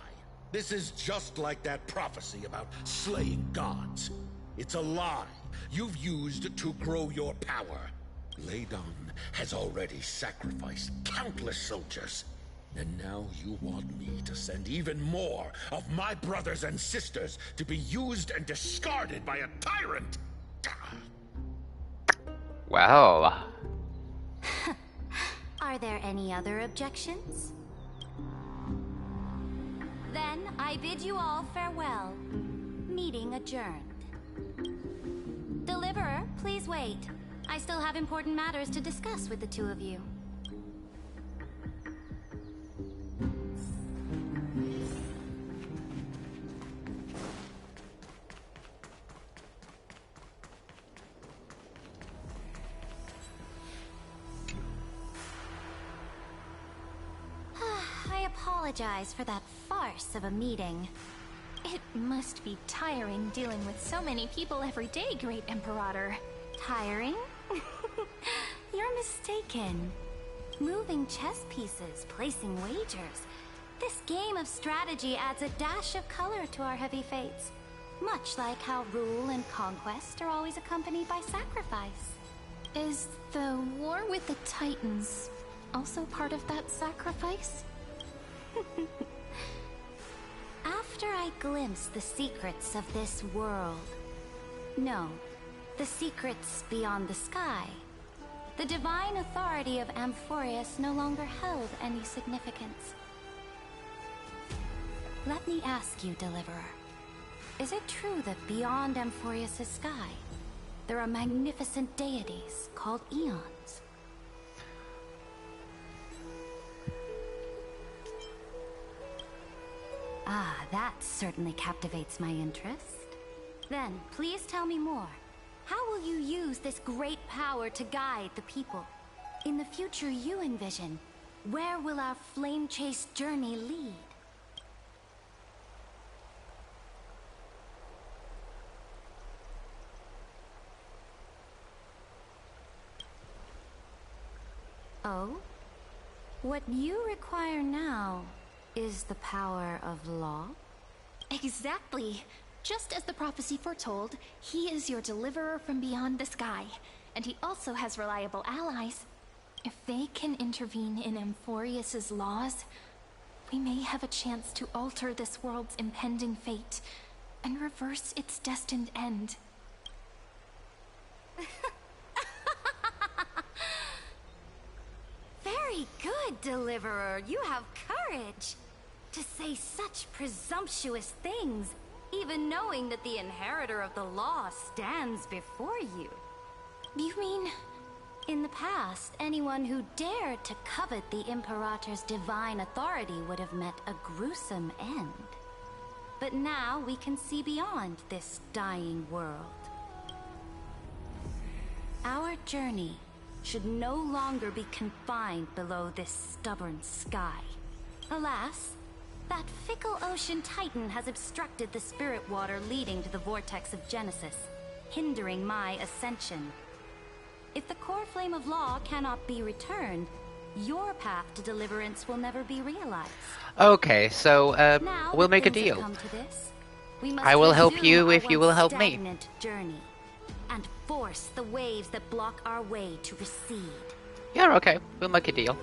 This is just like that prophecy about slaying gods. It's a lie you've used to grow your power. Ladon has already sacrificed countless soldiers. And now you want me to send even more of my brothers and sisters to be used and discarded by a tyrant? Well. Are there any other objections? Then I bid you all farewell. Meeting adjourned. Deliverer, please wait. I still have important matters to discuss with the two of you. I apologize for that farce of a meeting. It must be tiring dealing with so many people every day, Great Imperator. Tiring? You're mistaken. Moving chess pieces, placing wagers. This game of strategy adds a dash of color to our heavy fates. Much like how rule and conquest are always accompanied by sacrifice. Is the war with the Titans also part of that sacrifice? After I glimpse the secrets of this world. No, the secrets beyond the sky. The divine authority of Amphorius no longer held any significance. Let me ask you, Deliverer. Is it true that beyond Amphorius' sky, there are magnificent deities called Eons? Ah, that certainly captivates my interest. Then, please tell me more. How will you use this great power to guide the people? In the future you envision, where will our flame chase journey lead? Oh? What you require now is the power of law? Exactly. Just as the prophecy foretold, he is your deliverer from beyond the sky. And he also has reliable allies. If they can intervene in Amphorius' laws, we may have a chance to alter this world's impending fate and reverse its destined end. Very good, Deliverer. You have courage. To say such presumptuous things, even knowing that the inheritor of the law stands before you. You mean... In the past, anyone who dared to covet the Imperator's divine authority would have met a gruesome end. But now we can see beyond this dying world. Our journey should no longer be confined below this stubborn sky. Alas, that fickle ocean titan has obstructed the spirit water leading to the vortex of Genesis, hindering my ascension. If the core flame of law cannot be returned, your path to deliverance will never be realized. Okay, so Now we'll that make a things have deal. come to this, we must I will help resume you our if you will once help me. stagnant journey, and force the waves that block our way to recede. Yeah, okay, we'll make a deal.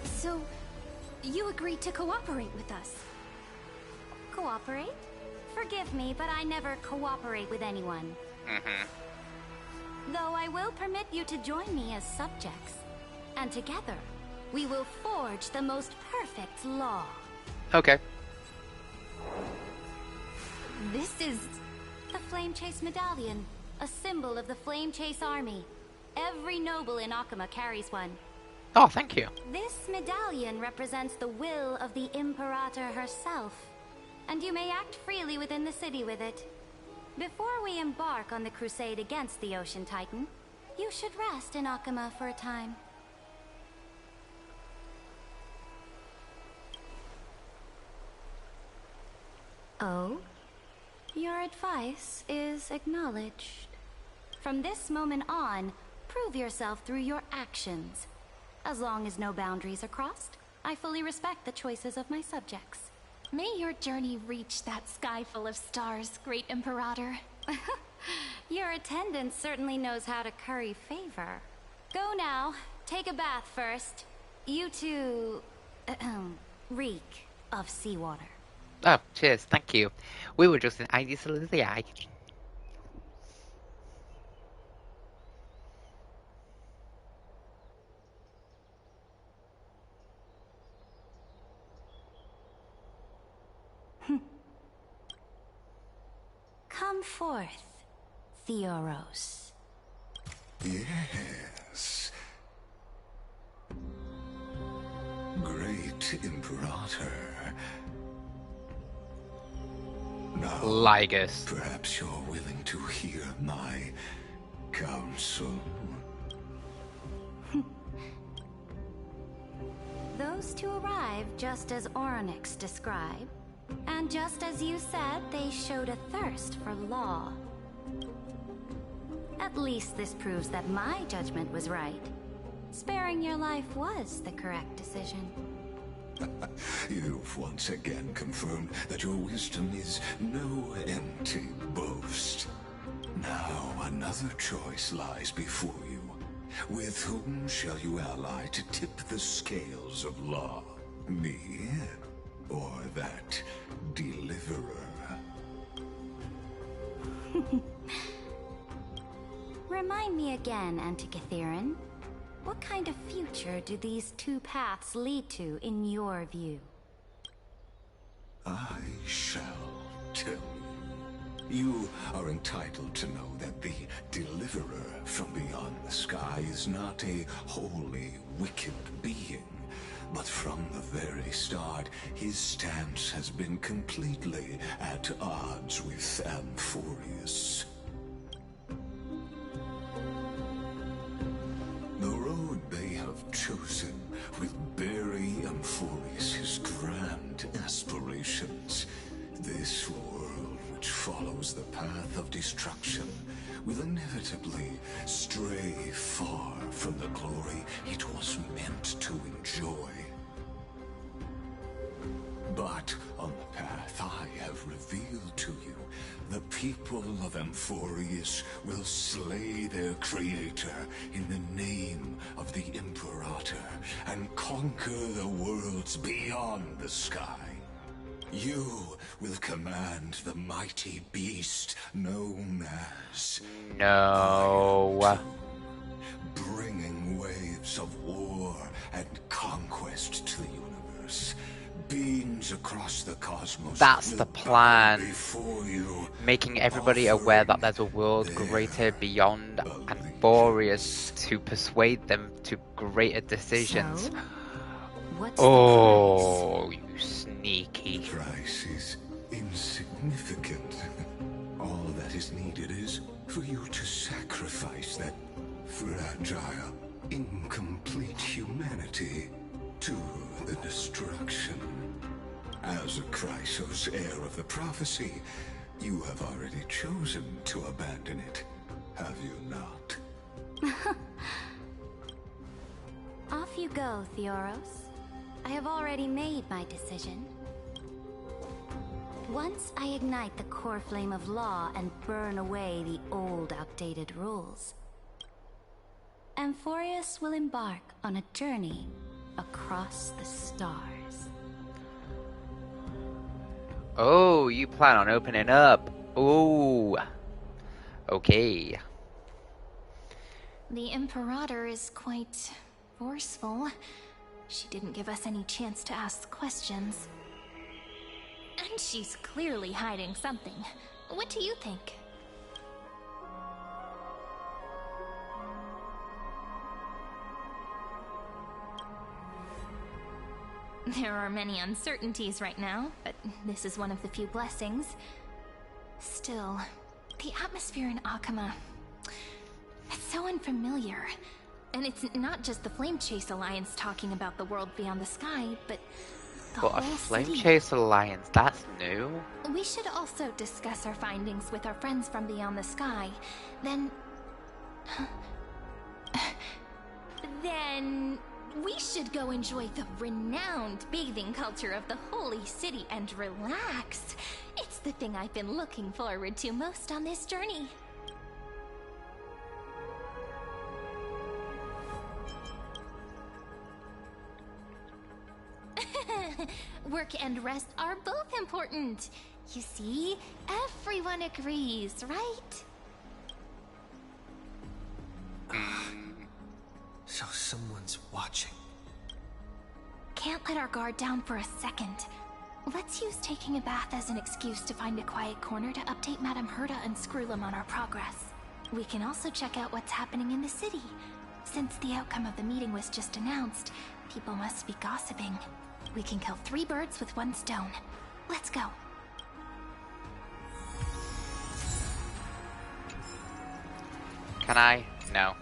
So, you agreed to cooperate with us? Cooperate? Forgive me, but I never cooperate with anyone. Though I will permit you to join me as subjects. And together, we will forge the most perfect law. Okay. This is the Flame Chase Medallion, a symbol of the Flame Chase Army. Every noble in Akuma carries one. Oh, thank you. This medallion represents the will of the Imperator herself, and you may act freely within the city with it. Before we embark on the crusade against the Ocean Titan, you should rest in Akuma for a time. Oh? Your advice is acknowledged. From this moment on, prove yourself through your actions. As long as no boundaries are crossed, I fully respect the choices of my subjects. May your journey reach that sky full of stars, Great Imperator. Your attendant certainly knows how to curry favor. Go now. Take a bath first. You two... reek of seawater. Oh, cheers, thank you. We were just in the eye. Come forth, Theoros. Yes. Great Imperator. Now, Lygus. Perhaps you're willing to hear my counsel. Those two arrived just as Oryx described, and just as you said, they showed a thirst for law. At least this proves that my judgment was right. Sparing your life was the correct decision. You've once again confirmed that your wisdom is no empty boast. Now another choice lies before you. With whom shall you ally to tip the scales of law? Me, or that deliverer? Remind me again, Antikytheron. What kind of future do these two paths lead to in your view? I shall tell you. You are entitled to know that the deliverer from beyond the sky is not a wholly wicked being, but from the very start, his stance has been completely at odds with Amphorius. The road they have chosen will bury Amphorius' grand aspirations. This world, which follows the path of destruction, will inevitably stray far from the glory it was meant to enjoy. But on the path I have revealed to you, the people of Amphorius will slay their creator in the name of the Imperator and conquer the worlds beyond the sky. You will command the mighty beast known as... No. Bringing waves of war and conquest to the universe. Beings across the cosmos. That's the plan. Before you, making everybody aware that there's a world greater beyond Amphorius to persuade them to greater decisions. So, what's oh, you sneaky. The price is insignificant. All that is needed is for you to sacrifice that fragile, incomplete humanity to the destruction. As a Chrysos, heir of the prophecy, you have already chosen to abandon it, have you not? Off you go, Theoros. I have already made my decision. Once I ignite the core flame of law and burn away the old, outdated rules, Amphorius will embark on a journey across the stars. Oh, you plan on opening up. Oh. Okay. The Imperator is quite forceful. She didn't give us any chance to ask questions. And she's clearly hiding something. What do you think? There are many uncertainties right now, but this is one of the few blessings. Still, the atmosphere in Akuma, it's so unfamiliar. And it's not just the Flame Chase Alliance talking about the world beyond the sky, but the But a whole Flame city. Chase Alliance, that's new. We should also discuss our findings with our friends from beyond the sky. Then we should go enjoy the renowned bathing culture of the holy city and relax. It's the thing I've been looking forward to most on this journey. Work and rest are both important. You see, everyone agrees, right? So someone's watching. Can't let our guard down for a second. Let's use taking a bath as an excuse to find a quiet corner to update Madame Herta and Screwlum on our progress. We can also check out what's happening in the city. Since the outcome of the meeting was just announced, people must be gossiping. We can kill 3 birds with 1 stone. Let's go. Can I? No.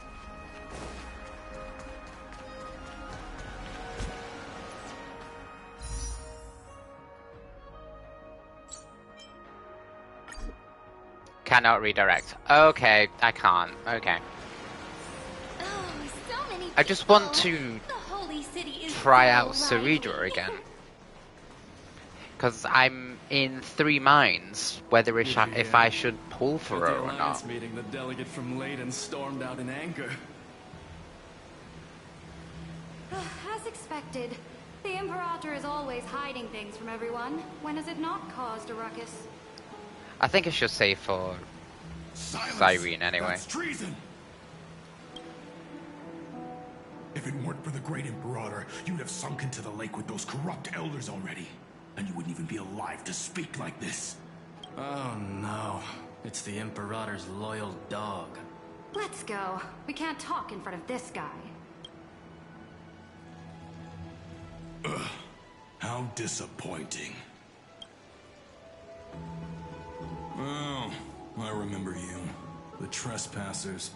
Cannot redirect. Okay, I can't. Okay. Oh, so many I just want to The holy city is try so out lively. Cerebra again. Because I'm in 3 minds whether if I should pull for At her the or Alliance not. meeting, the delegate from Leyden stormed out in anger. As expected, the Imperator is always hiding things from everyone. When has it not caused a ruckus? I think I should say for Cyrene anyway. That's treason! If it weren't for the Great Imperator, you'd have sunk into the lake with those corrupt elders already. And you wouldn't even be alive to speak like this. Oh no, it's the Imperator's loyal dog. Let's go. We can't talk in front of this guy. Ugh, how disappointing. Oh, I remember you. The trespassers.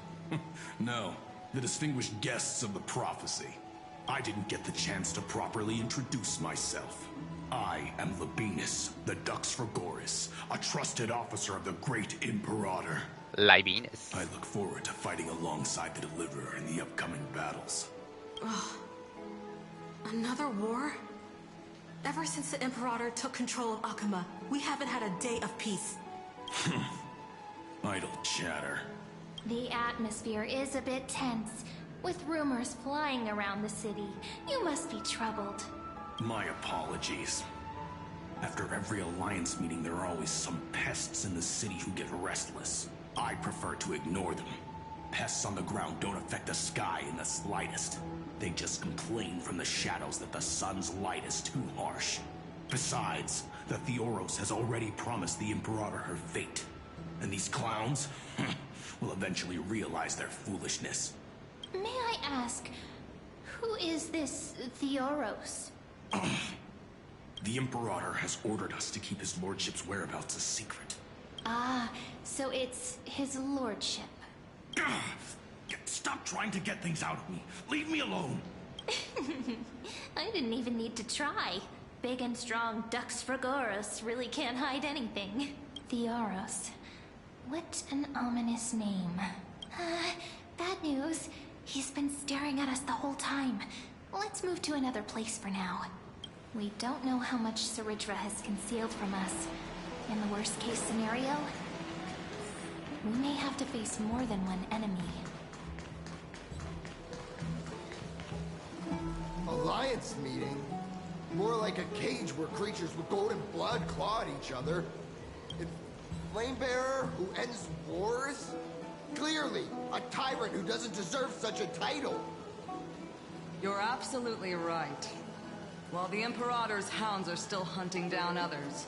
No, the distinguished guests of the prophecy. I didn't get the chance to properly introduce myself. I am Labienus, the Dux Frigoris, a trusted officer of the Great Imperator. Labienus. I look forward to fighting alongside the Deliverer in the upcoming battles. Ugh. Another war? Ever since the Imperator took control of Akuma, we haven't had a day of peace. Idle chatter. The atmosphere is a bit tense, with rumors flying around the city. You must be troubled. My apologies. After every Alliance meeting, there are always some pests in the city who get restless. I prefer to ignore them. Pests on the ground don't affect the sky in the slightest. They just complain from the shadows that the sun's light is too harsh. Besides, the Theoros has already promised the Imperator her fate. And these clowns will eventually realize their foolishness. May I ask, who is this Theoros? The Imperator has ordered us to keep his lordship's whereabouts a secret. Ah, so it's his lordship. Stop trying to get things out of me. Leave me alone. I didn't even need to try. Big and strong Dux Frigoris really can't hide anything. Theoros. What an ominous name. Bad news. He's been staring at us the whole time. Let's move to another place for now. We don't know how much Cerebra has concealed from us. In the worst case scenario, we may have to face more than one enemy. Alliance meeting? More like a cage where creatures with golden blood claw at each other. And Flamebearer who ends wars? Clearly, a tyrant who doesn't deserve such a title. You're absolutely right. While the Imperator's hounds are still hunting down others,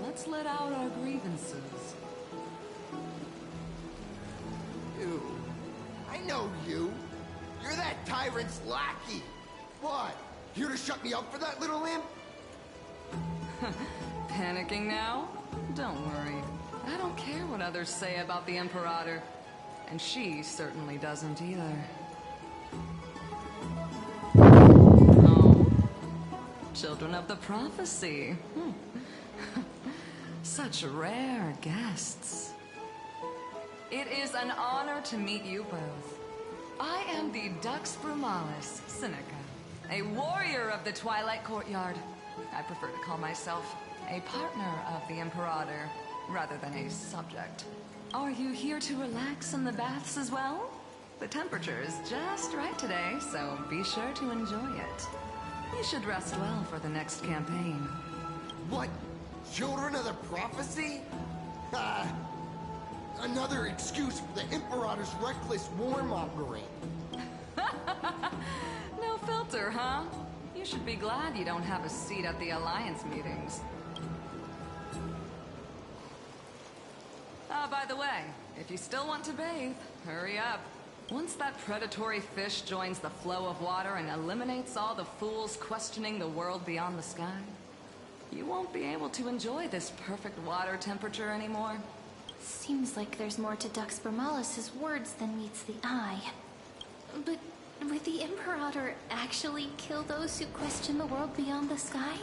let's let out our grievances. You. I know you. You're that tyrant's lackey. What? Here to shut me up for that, little imp? Panicking now? Don't worry. I don't care what others say about the Imperator. And she certainly doesn't either. Oh? Children of the Prophecy. Such rare guests. It is an honor to meet you both. I am the Dux Brumalis Seneca, a warrior of the Twilight Courtyard. I prefer to call myself a partner of the Imperator, rather than a subject. Are you here to relax in the baths as well? The temperature is just right today, so be sure to enjoy it. You should rest well for the next campaign. What? Children of the Prophecy? Another excuse for the Imperator's reckless warmongering. No filter, huh? You should be glad you don't have a seat at the Alliance meetings. By the way, if you still want to bathe, hurry up. Once that predatory fish joins the flow of water and eliminates all the fools questioning the world beyond the sky, you won't be able to enjoy this perfect water temperature anymore. Seems like there's more to Dux Brumalis' words than meets the eye. But would the Imperator actually kill those who question the world beyond the sky?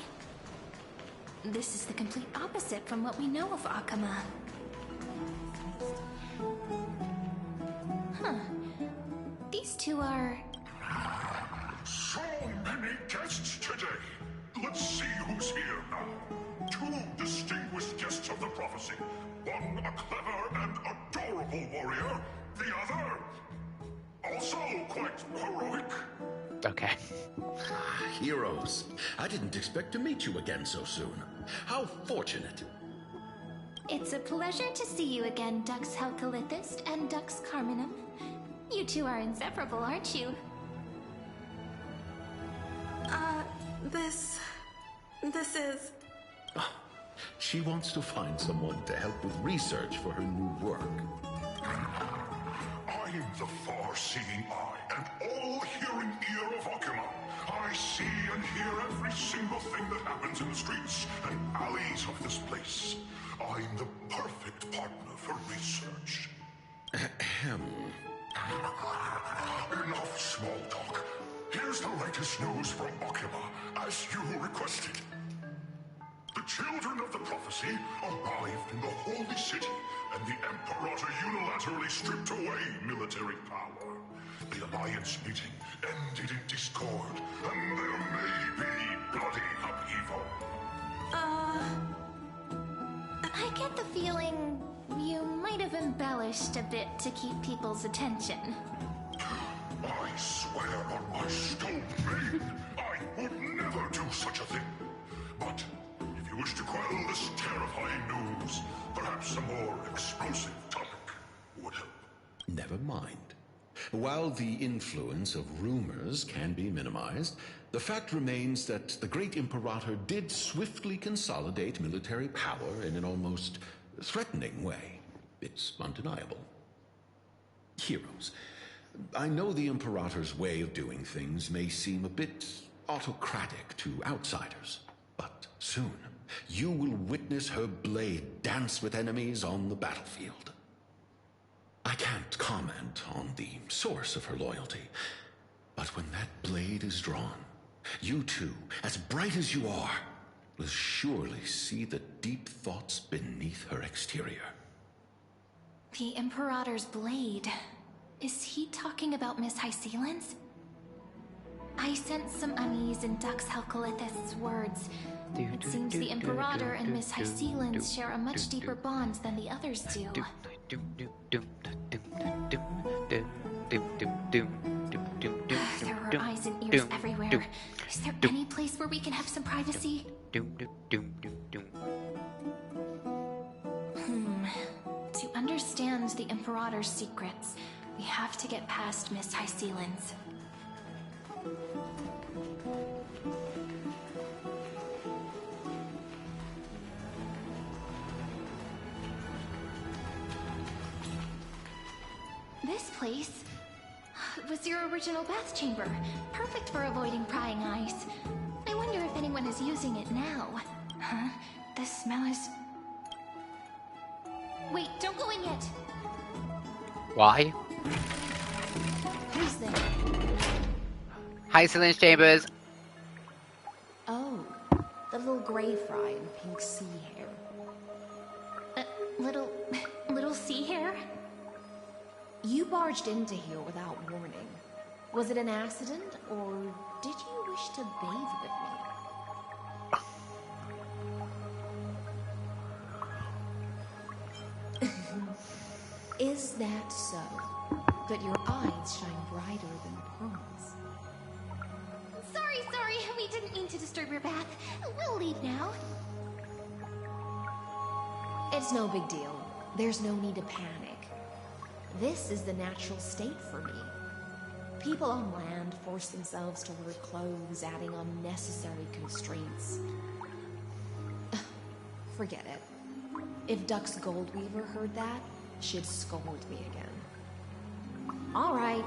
This is the complete opposite from what we know of Akama. Huh. These two are... So many guests today. Let's see who's here now. Two distinguished guests of the prophecy. One a clever and adorable warrior. The other, also quite heroic. Okay. Heroes. I didn't expect to meet you again so soon. How fortunate. It's a pleasure to see you again, Dux Helcalithist and Dux Carminum. You two are inseparable, aren't you? This is... She wants to find someone to help with research for her new work. I'm the far-seeing eye and all-hearing ear of Akama. I see and hear every single thing that happens in the streets and alleys of this place. I'm the perfect partner for research. Ahem. Enough small talk. Here's the latest news from Akama, as you requested. The children of the prophecy arrived in the holy city, and the Imperator unilaterally stripped away military power. The Alliance meeting ended in discord, and there may be bloody upheaval. I get the feeling you might have embellished a bit to keep people's attention. I swear on my stone maid, I would never do such a thing. But if you wish to quell this terrifying news, perhaps a more explosive topic would help. Never mind. While the influence of rumors can be minimized, the fact remains that the great Imperator did swiftly consolidate military power in an almost threatening way. It's undeniable. Heroes. I know the Imperator's way of doing things may seem a bit autocratic to outsiders, but soon you will witness her blade dance with enemies on the battlefield. I can't comment on the source of her loyalty, but when that blade is drawn, you two, as bright as you are, will surely see the deep thoughts beneath her exterior. The Imperator's blade. Is he talking about Miss Hysealin's? I sense some unease in Dux Helcalithist's words. It seems the Imperator and Miss Hysealin's share a much deeper bond than the others do. There are eyes and ears everywhere. Is there any place where we can have some privacy? To understand the Imperator's secrets, we have to get past Miss Hysealin's. This place? was your original bath chamber. Perfect for avoiding prying eyes. I wonder if anyone is using it now. Huh? This smell is... Wait, don't go in yet! Why? Who's there? Hyacinth chambers. Oh, the little gray fry in pink sea hair. Little sea hair? You barged into here without warning. Was it an accident, or did you wish to bathe with me? Is that so? That your eyes shine brighter than pearls? Sorry, we didn't mean to disturb your bath. We'll leave now. It's no big deal. There's no need to panic. This is the natural state for me. People on land force themselves to wear clothes, adding unnecessary constraints. Forget it. If Duck's Goldweaver heard that, she'd scold me again. All right.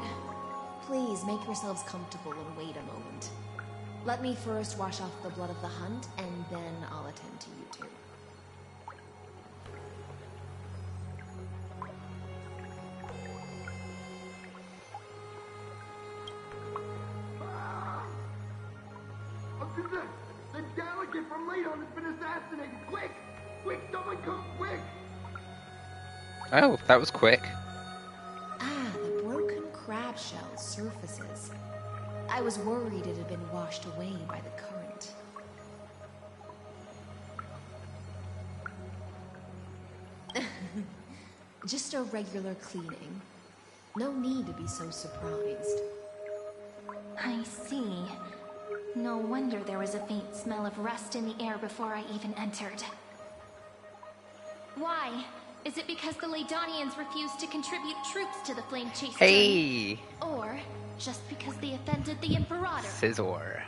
Please make yourselves comfortable and wait a moment. Let me first wash off the blood of the hunt, and then I'll attend to you two. The delegate from Ladon has been assassinated! Quick! Quick, someone come quick! Oh, that was quick. Ah, the broken crab shell surfaces. I was worried it had been washed away by the current. Just a regular cleaning. No need to be so surprised. I see. No wonder there was a faint smell of rust in the air before I even entered. Why? Is it because the Ladonians refused to contribute troops to the Flame Chase Hey! journey? Or just because they offended the Imperator? Scizor.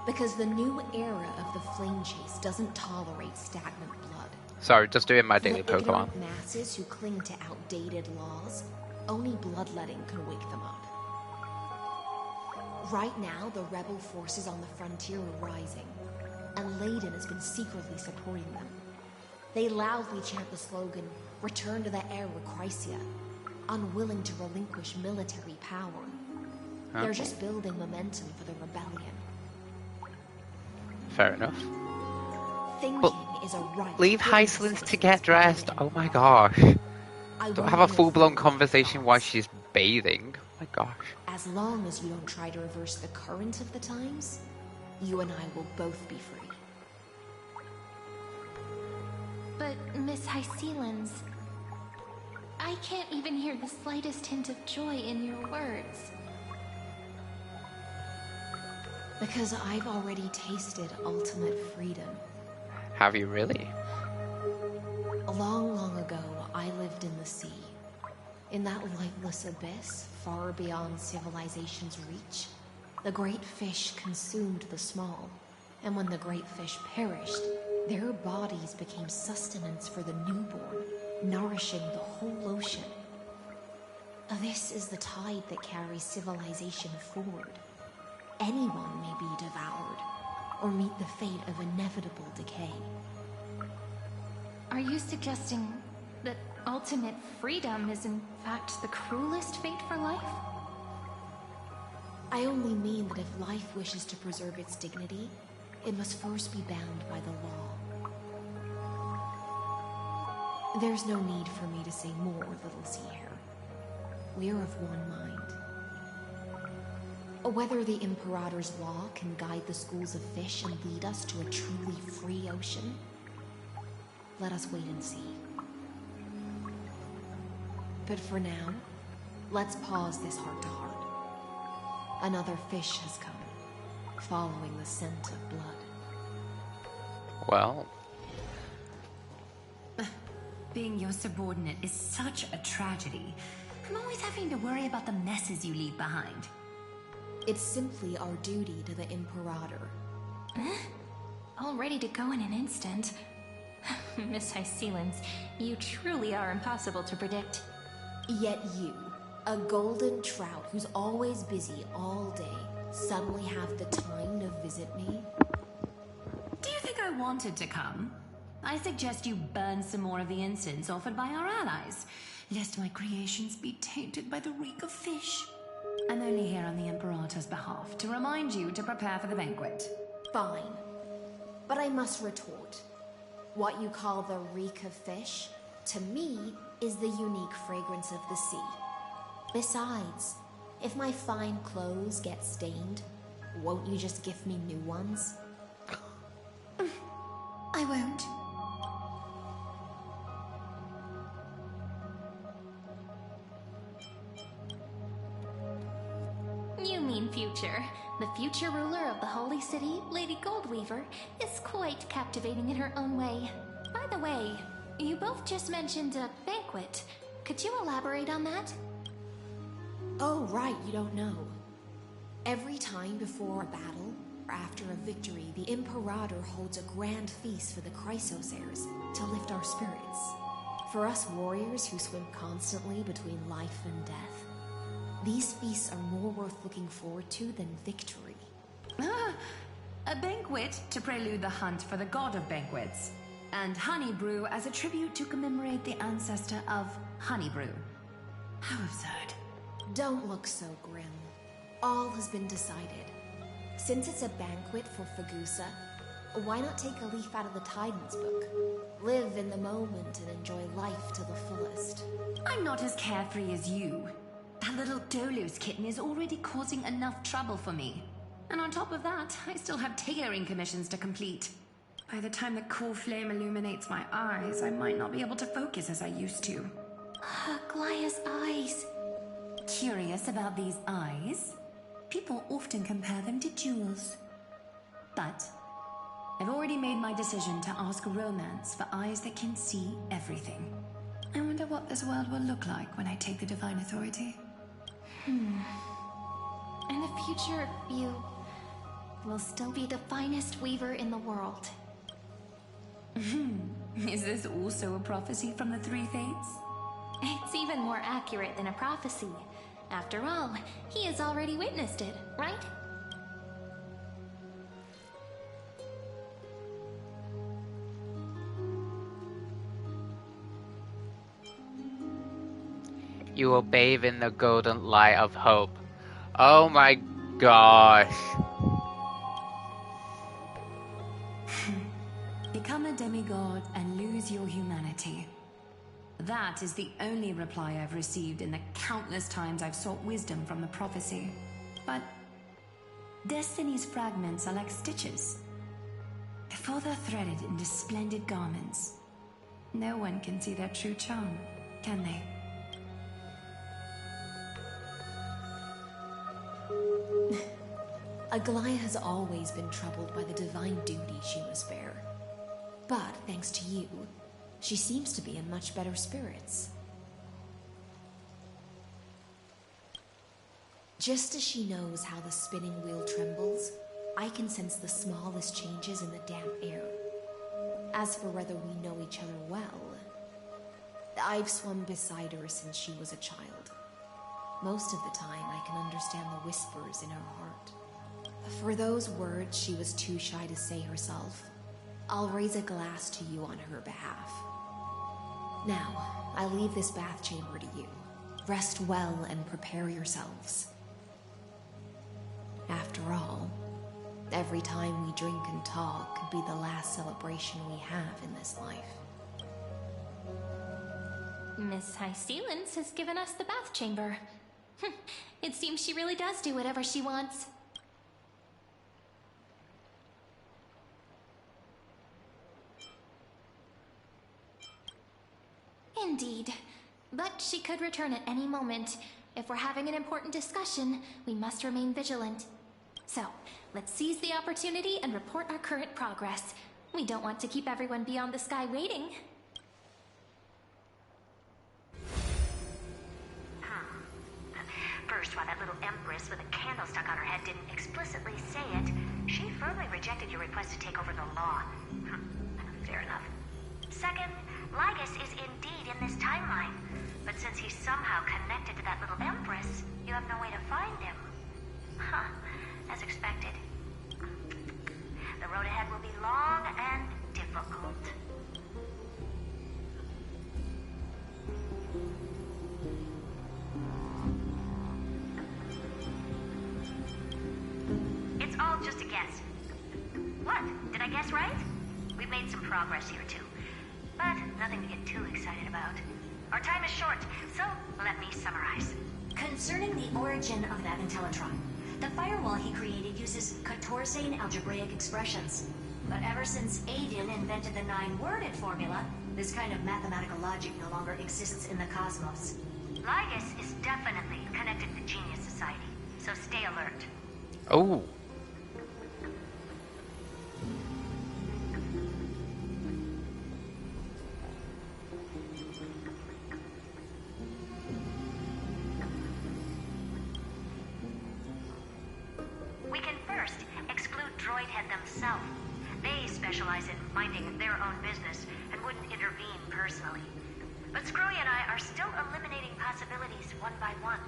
Because the new era of the Flame Chase doesn't tolerate stagnant blood. Sorry, just doing my daily The Pokemon. ignorant masses who cling to outdated laws, only bloodletting can wake them up. Right now, the rebel forces on the frontier are rising, and Layden has been secretly supporting them. They loudly chant the slogan, "Return to the era Chrysia," unwilling to relinquish military power. Okay. They're just building momentum for the rebellion. Fair enough. Thinking is a right. Leave Hyacinth to get dressed. Oh my gosh. Don't have a full-blown conversation while she's bathing. Oh my gosh. As long as you don't try to reverse the current of the times, you and I will both be free. But, Miss Hyacinth, I can't even hear the slightest hint of joy in your words. Because I've already tasted ultimate freedom. Have you really? Long, long ago, I lived in the sea. In that lifeless abyss, far beyond civilization's reach, the great fish consumed the small. And when the great fish perished, their bodies became sustenance for the newborn, nourishing the whole ocean. This is the tide that carries civilization forward. Anyone may be devoured, or meet the fate of inevitable decay. Are you suggesting that ultimate freedom is in fact the cruelest fate for life? I only mean that if life wishes to preserve its dignity, it must first be bound by the law. There's no need for me to say more, little sea hare. We're of one mind. Whether the Imperator's law can guide the schools of fish and lead us to a truly free ocean, let us wait and see. But for now, let's pause this heart-to-heart. Another fish has come, following the scent of blood. Well... Being your subordinate is such a tragedy. I'm always having to worry about the messes you leave behind. It's simply our duty to the Imperator. All ready to go in an instant. Miss Hyacinth, you truly are impossible to predict. Yet you, a golden trout who's always busy all day, suddenly have the time to visit me? Do you think I wanted to come? I suggest you burn some more of the incense offered by our allies, lest my creations be tainted by the reek of fish. I'm only here on the Imperator's behalf to remind you to prepare for the banquet. Fine. But I must retort. What you call the reek of fish, to me, is the unique fragrance of the sea. Besides, if my fine clothes get stained, won't you just gift me new ones? I won't. You mean future. The future ruler of the Holy City, Lady Goldweaver, is quite captivating in her own way. By the way, you both just mentioned a banquet. Could you elaborate on that? Oh, right, you don't know. Every time before a battle, or after a victory, the Imperator holds a grand feast for the Chrysos heirs to lift our spirits. For us warriors who swim constantly between life and death, these feasts are more worth looking forward to than victory. A banquet to prelude the hunt for the god of banquets, and honey brew as a tribute to commemorate the ancestor of honey brew. How absurd. Don't look so grim. All has been decided. Since it's a banquet for Fagusa, why not take a leaf out of the Tidens book? Live in the moment and enjoy life to the fullest. I'm not as carefree as you. That little Dolo's kitten is already causing enough trouble for me. And on top of that, I still have tailoring commissions to complete. By the time the cool flame illuminates my eyes, I might not be able to focus as I used to. Glaya's eyes. Curious about these eyes? People often compare them to jewels. But I've already made my decision to ask romance for eyes that can see everything. I wonder what this world will look like when I take the divine authority. In the future, you will still be the finest weaver in the world. Is this also a prophecy from the Three Fates? It's even more accurate than a prophecy. After all, he has already witnessed it, right? You will bathe in the golden light of hope. Oh my gosh. Become a demigod and lose your humanity. That is the only reply I've received in the countless times I've sought wisdom from the prophecy. But Destiny's fragments are like stitches. Before they're threaded into splendid garments, no one can see their true charm, can they? Aglaya has always been troubled by the divine duty she must bear. But thanks to you, she seems to be in much better spirits. Just as she knows how the spinning wheel trembles, I can sense the smallest changes in the damp air. As for whether we know each other well, I've swum beside her since she was a child. Most of the time, I can understand the whispers in her heart. For those words she was too shy to say herself, I'll raise a glass to you on her behalf. Now, I leave this bath chamber to you. Rest well and prepare yourselves. After all, every time we drink and talk could be the last celebration we have in this life. Miss High Sealance has given us the bath chamber. It seems she really does do whatever she wants. Indeed. But she could return at any moment. If we're having an important discussion, we must remain vigilant. So, let's seize the opportunity and report our current progress. We don't want to keep everyone beyond the sky waiting. First, while that little empress with a candle stuck on her head didn't explicitly say it, she firmly rejected your request to take over the law. Fair enough. Second, Lygus is indeed in this timeline. But since he's somehow connected to that little empress, you have no way to find him. Huh. As expected. The road ahead will be long and difficult. It's all just a guess. What? Did I guess right? We've made some progress here too. But nothing to get too excited about. Our time is short, so let me summarize. Concerning the origin of that Intellitron, the firewall he created uses Katorzane algebraic expressions. But ever since Aiden invented the 9-worded formula, this kind of mathematical logic no longer exists in the cosmos. Lygus is definitely connected to Genius Society, so stay alert. Oh. We can first exclude Droidhead themselves. They specialize in minding their own business and wouldn't intervene personally. But Scroy and I are still eliminating possibilities one by one.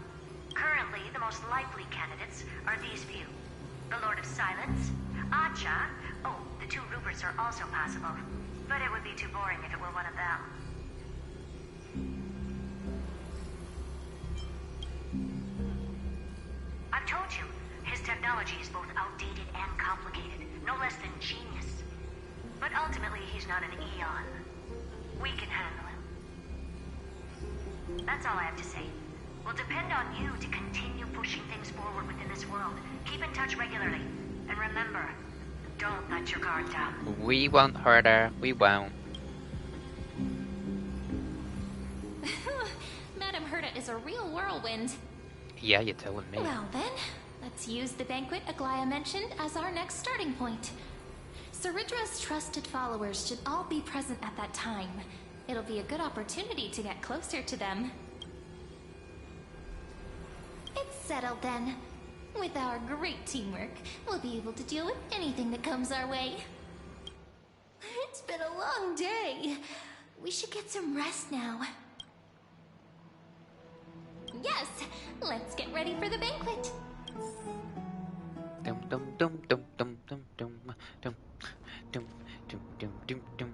Currently, the most likely candidates are these few. The Lord of Silence, Acha, oh, the 2 Ruperts are also possible. But it would be too boring if it were one of them. I've told you, his technology is both outdated and complicated, no less than genius. But ultimately, he's not an Eon. We can handle him. That's all I have to say. We'll depend on you to continue pushing things forward within this world. Keep in touch regularly. And remember, don't let your guard down. We won't hurt her. We won't. Madame Herta is a real whirlwind. Yeah, you're telling me. Well then, let's use the banquet Aglaya mentioned as our next starting point. Ceridra's trusted followers should all be present at that time. It'll be a good opportunity to get closer to them. It's settled then. With our great teamwork, we'll be able to deal with anything that comes our way. It's been a long day. We should get some rest now. Yes, let's get ready for the banquet. Dum dum dum dum dum dum dum dum dum dum dum dum dum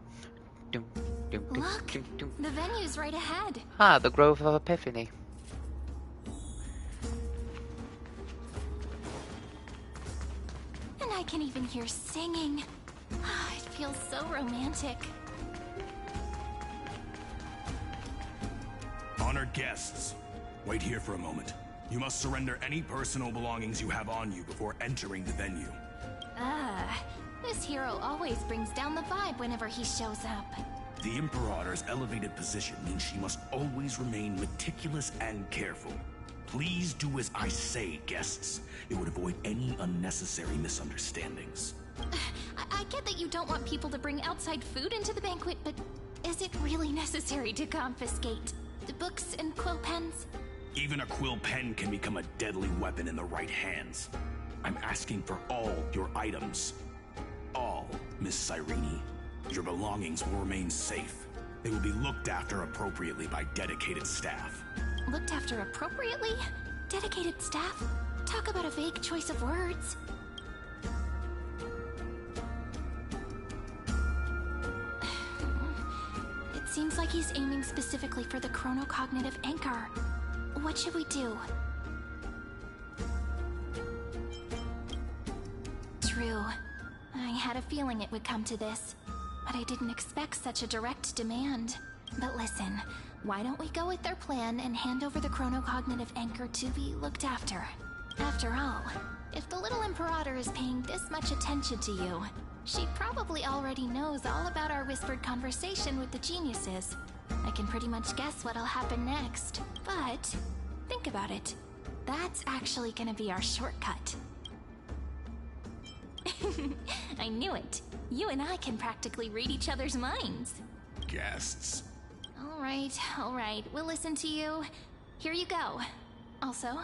dum dum. Look, the venue's right ahead. Ah, the Grove of Epiphany. And I can even hear singing. It feels so romantic. Honored guests, wait here for a moment. You must surrender any personal belongings you have on you before entering the venue. This hero always brings down the vibe whenever he shows up. The Imperator's elevated position means she must always remain meticulous and careful. Please do as I say, guests. It would avoid any unnecessary misunderstandings. I get that you don't want people to bring outside food into the banquet, but is it really necessary to confiscate the books and quill pens? Even a quill pen can become a deadly weapon in the right hands. I'm asking for all your items. All, Miss Cyrene. Your belongings will remain safe. They will be looked after appropriately by dedicated staff. Looked after appropriately? Dedicated staff? Talk about a vague choice of words. It seems like he's aiming specifically for the chronocognitive anchor. What should we do? True. I had a feeling it would come to this, but I didn't expect such a direct demand. But listen, why don't we go with their plan and hand over the chronocognitive anchor to be looked after? After all, if the little Imperator is paying this much attention to you, she probably already knows all about our whispered conversation with the geniuses. I can pretty much guess what'll happen next. But, think about it. That's actually gonna be our shortcut. I knew it. You and I can practically read each other's minds. Guests. All right. We'll listen to you. Here you go. Also,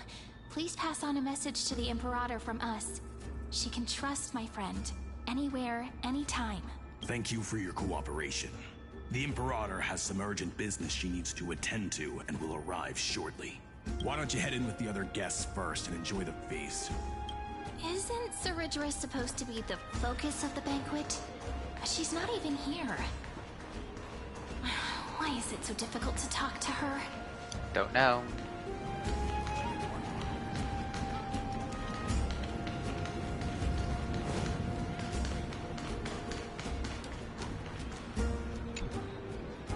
please pass on a message to the Imperator from us. She can trust my friend. Anywhere, anytime. Thank you for your cooperation. The Imperator has some urgent business she needs to attend to and will arrive shortly. Why don't you head in with the other guests first and enjoy the feast? Isn't Ceridra supposed to be the focus of the banquet? She's not even here. Why is it so difficult to talk to her? Don't know.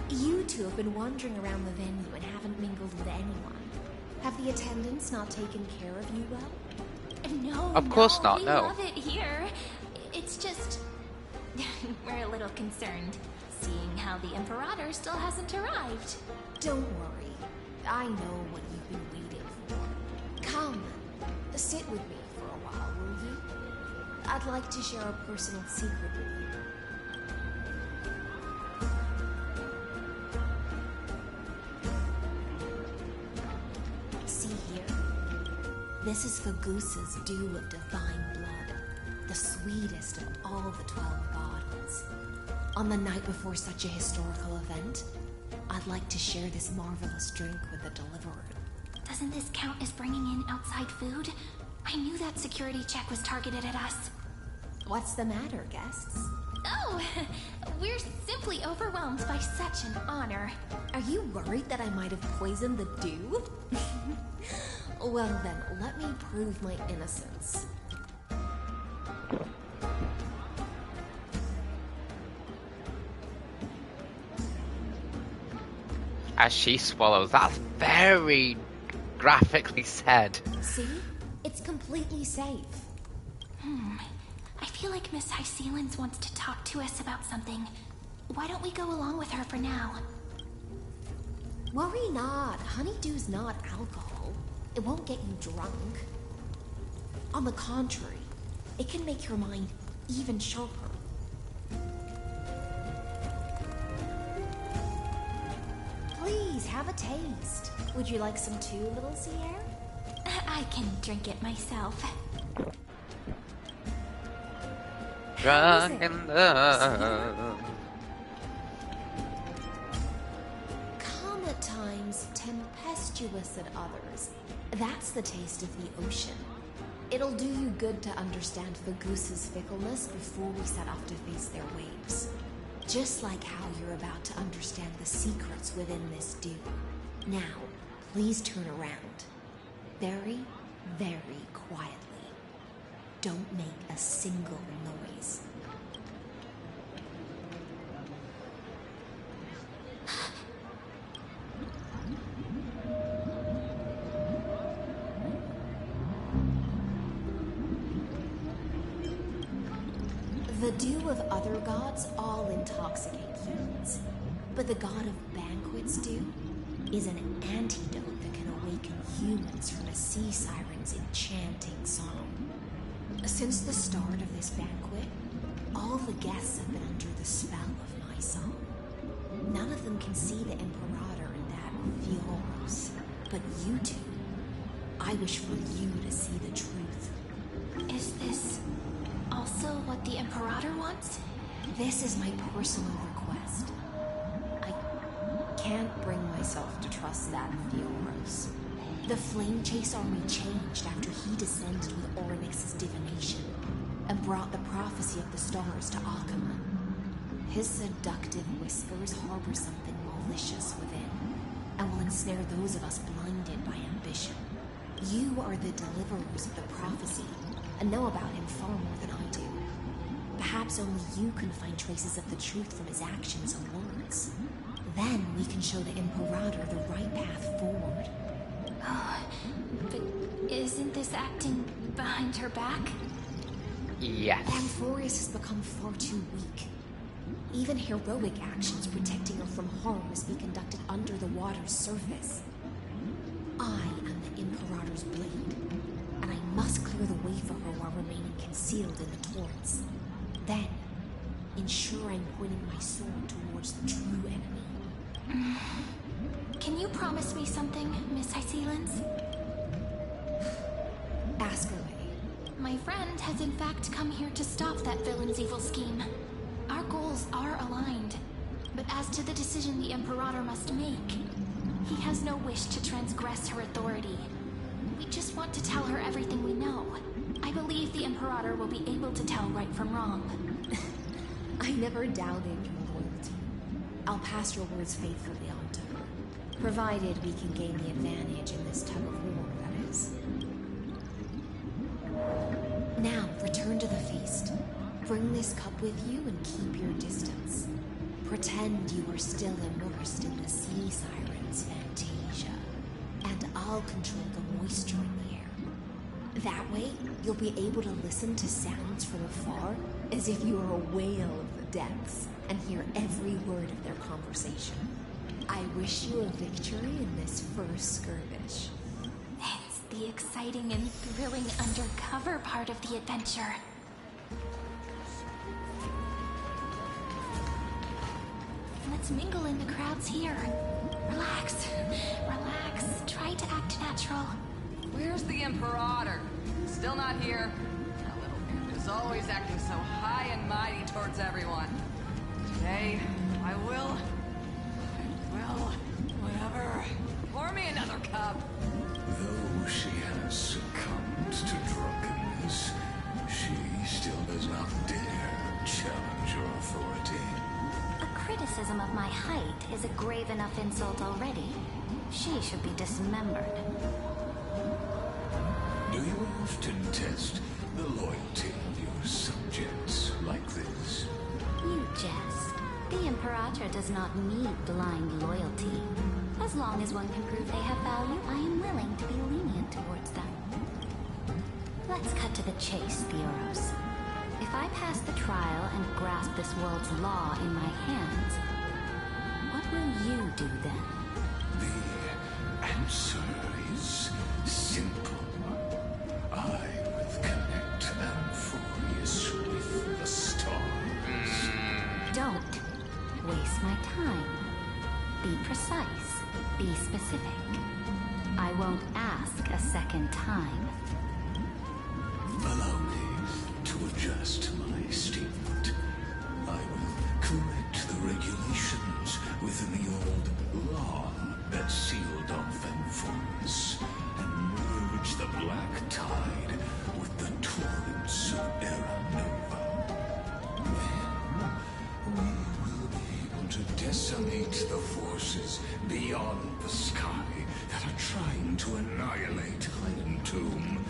You two have been wandering around the venue and haven't mingled with anyone. Have the attendants not taken care of you well? No, of course not, we no. love it here. It's just... we're a little concerned, seeing how the Imperator still hasn't arrived. Don't worry. I know what you've been waiting for. Come, sit with me for a while, will you? I'd like to share a personal secret with you. See here. This is for Goose's dew of divine blood, the sweetest of all the 12 bottles. On the night before such a historical event, I'd like to share this marvelous drink with the Deliverer. Doesn't this count as bringing in outside food? I knew that security check was targeted at us. What's the matter, guests? Oh, we're simply overwhelmed by such an honor. Are you worried that I might have poisoned the dew? Well then, let me prove my innocence. As she swallows. That's very graphically said. See? It's completely safe. I feel like Miss Hysealins wants to talk to us about something. Why don't we go along with her for now? Worry not. Honeydew's not alcohol. It won't get you drunk. On the contrary, it can make your mind even sharper. Please, have a taste. Would you like some too, little Sierra? I can drink it myself. Drunk in love. Calm at times, tempestuous at others. That's the taste of the ocean. It'll do you good to understand the goose's fickleness before we set off to face their waves. Just like how you're about to understand the secrets within this dew. Now, please turn around. Very, very quietly. Don't make a single noise. The dew of other gods all intoxicate humans, but the god of banquets dew is an antidote that can awaken humans from a sea siren's enchanting song. Since the start of this banquet, all the guests have been under the spell of my song. None of them can see the Imperator in that Fioros, but you two. I wish for you to see the truth. Is this also what the Imperator wants? This is my personal request. I can't bring myself to trust that Fioros. The Flame Chase army changed after he descended with Orynyx's divination and brought the prophecy of the stars to Alchema. His seductive whispers harbor something malicious within and will ensnare those of us blinded by ambition. You are the deliverers of the prophecy and know about him far more than I do. Perhaps only you can find traces of the truth from his actions and words. Then we can show the Imperator the right path forward. Oh, but isn't this acting behind her back? Yes. Amphorius has become far too weak. Even heroic actions protecting her from harm must be conducted under the water's surface. I am the Imperator's blade, and I must clear the way for her while remaining concealed in the torrents. Then, ensure I'm pointing my sword towards the true enemy. Can you promise me something, Miss Hysealins? Ask away. My friend has in fact come here to stop that villain's evil scheme. Our goals are aligned. But as to the decision the Imperator must make, he has no wish to transgress her authority. We just want to tell her everything we know. I believe the Imperator will be able to tell right from wrong. I never doubted your loyalty. I'll pass your words faithfully on to her, provided we can gain the advantage in this tug of war, that is. Now, return to the feast. Bring this cup with you and keep your distance. Pretend you are still immersed in the sea siren's fantasia, and I'll control the moisture in the air. That way, you'll be able to listen to sounds from afar as if you were a whale of the depths and hear every word of their conversation. I wish you a victory in this first skirmish. It's the exciting and thrilling undercover part of the adventure. Let's mingle in the crowds here. Relax, relax. Try to act natural. Where's the Imperator? Still not here. That little imp is always acting so high and mighty towards everyone. Today, I will, whatever. Pour me another cup. Though she has succumbed to drunkenness, she still does not dare challenge your authority. A criticism of my height is a grave enough insult already. She should be dismembered. Do you often test the loyalty of your subjects like this? You jest. The Imperator does not need blind loyalty. As long as one can prove they have value, I am willing to be lenient towards them. Let's cut to the chase, Theoros. If I pass the trial and grasp this world's law in my hands, what will you do then? The answer is simple. I will connect Amphorius with the stars. Don't waste my time. Be precise. Be specific. I won't ask a second time. Allow me to adjust my statement. I will correct the regulations within the old law that sealed off Amphorius and merge the black tide with the torrents of Era Nova. Then we will be able to decimate the forces beyond the sky that are trying to annihilate Iron Tomb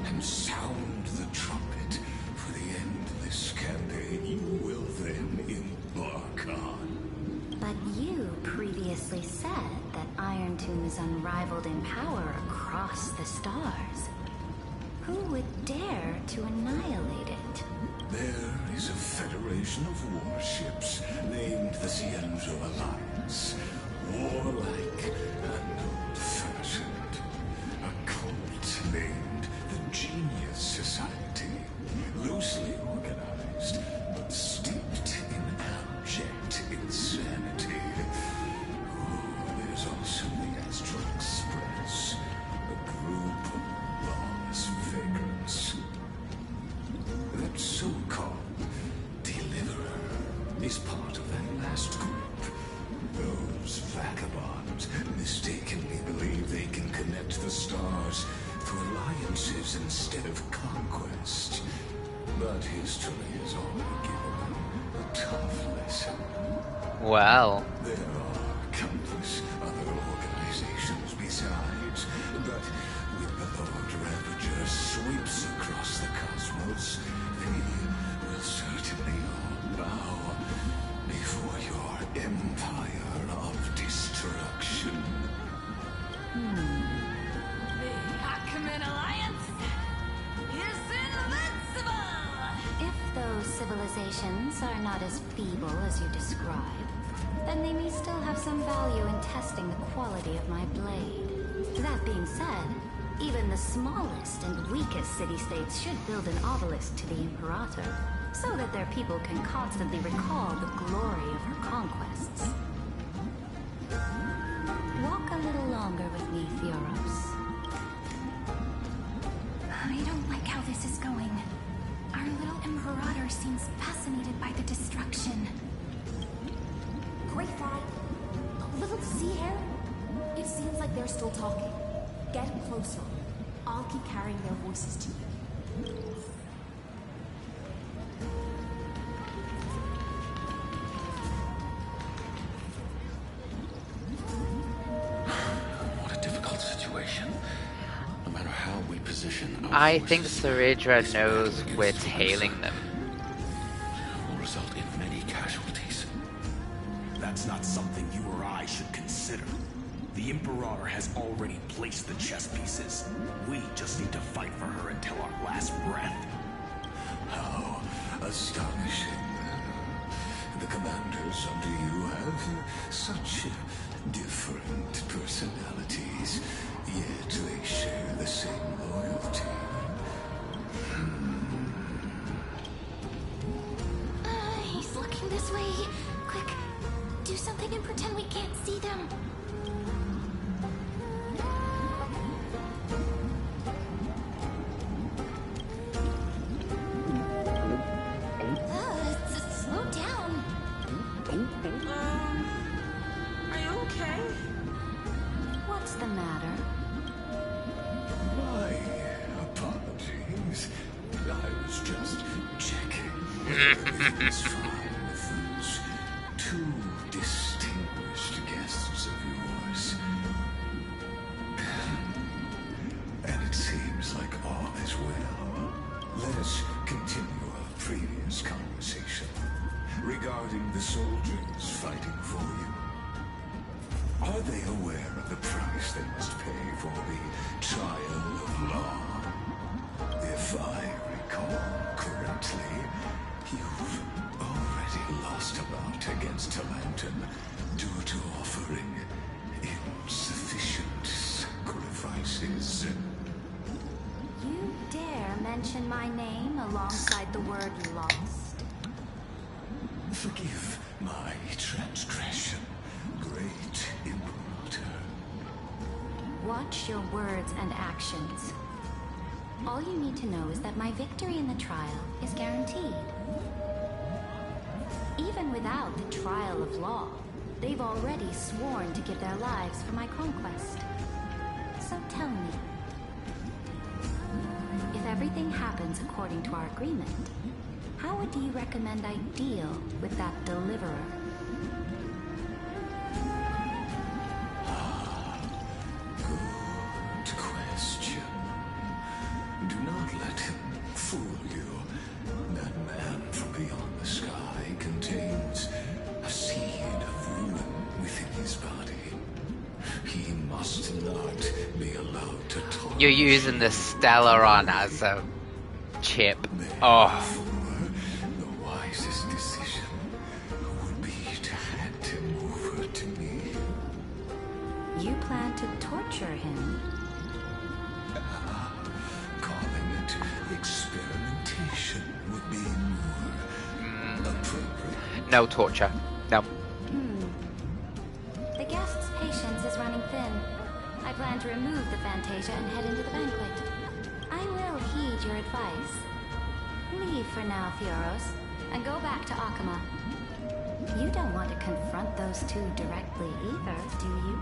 and sound the trumpet for the endless campaign you will then embark on. But you previously said that Iron Tomb is unrivaled in power across the stars. Who would dare to annihilate it? There is a federation of warships named the Cienzo Alliance. Warlike and old-fashioned. A cult named the Genius Society. Loosely organized, but steeped in abject insanity. There's also the Astral Express, a group of lawless vagrants. That so-called Deliverer is part of that last group. Those vagabonds mistakenly believe they can connect the stars through alliances instead of conquest. But history has already given them a tough lesson. Well. There are countless other organizations besides, but when the Lord Ravager sweeps across the cosmos, they will certainly all bow before your empire of destruction. The Achaemenid Alliance is invincible! If those civilizations are not as feeble as you describe, then they may still have some value in testing the quality of my blade. That being said, even the smallest and weakest city-states should build an obelisk to the Imperator, so that their people can constantly recall the glory of her conquests. Walk a little longer with me, Theoros. I don't like how this is going. Our little Imperator seems fascinated by the destruction. Great they're still talking. Get closer. I'll keep carrying their voices to you. What a difficult situation. No matter how we position our I think forces, Saridra knows we're tailing them. will result in many casualties. That's not something you or I should consider. The Imperator has already placed the chess pieces. We just need to fight for her until our last breath. How astonishing. The commanders under you have such different personalities, yet they share the same loyalty. He's looking this way. Quick, do something and pretend we can't see them. Slow down. Are you okay? What's the matter? My apologies. I was just checking whether everything's fine with those two distinguished guests of yours. And it seems like all is well. Let us continue our previous conversation regarding the soldiers fighting for you. Are they aware of the price they must pay for the trial of law? If I recall correctly, you've already lost a bout against Talanton due to offering insufficient sacrifices. You dare mention my name alongside the word lost? Forgive my transgression, great Imperator. Watch your words and actions. All you need to know is that my victory in the trial is guaranteed. Even without the trial of law, they've already sworn to give their lives for my conquest. So tell me, if everything happens according to our agreement, how would you recommend I deal with that deliverer? Good question. Do not let him fool you. That man from beyond the sky contains a seed of ruin within his body. He must not be allowed to talk. You're using the Stellaron as a chip. Oh. The wisest decision would be to hand him over to me. You plan to torture him? Calling it experimentation would be more appropriate. No torture. No. The guest's patience is running thin. I plan to remove the Fantasia and head into the banquet. I will heed your advice. Leave for now, Fioros, and go back to Akama. You don't want to confront those two directly either, do you?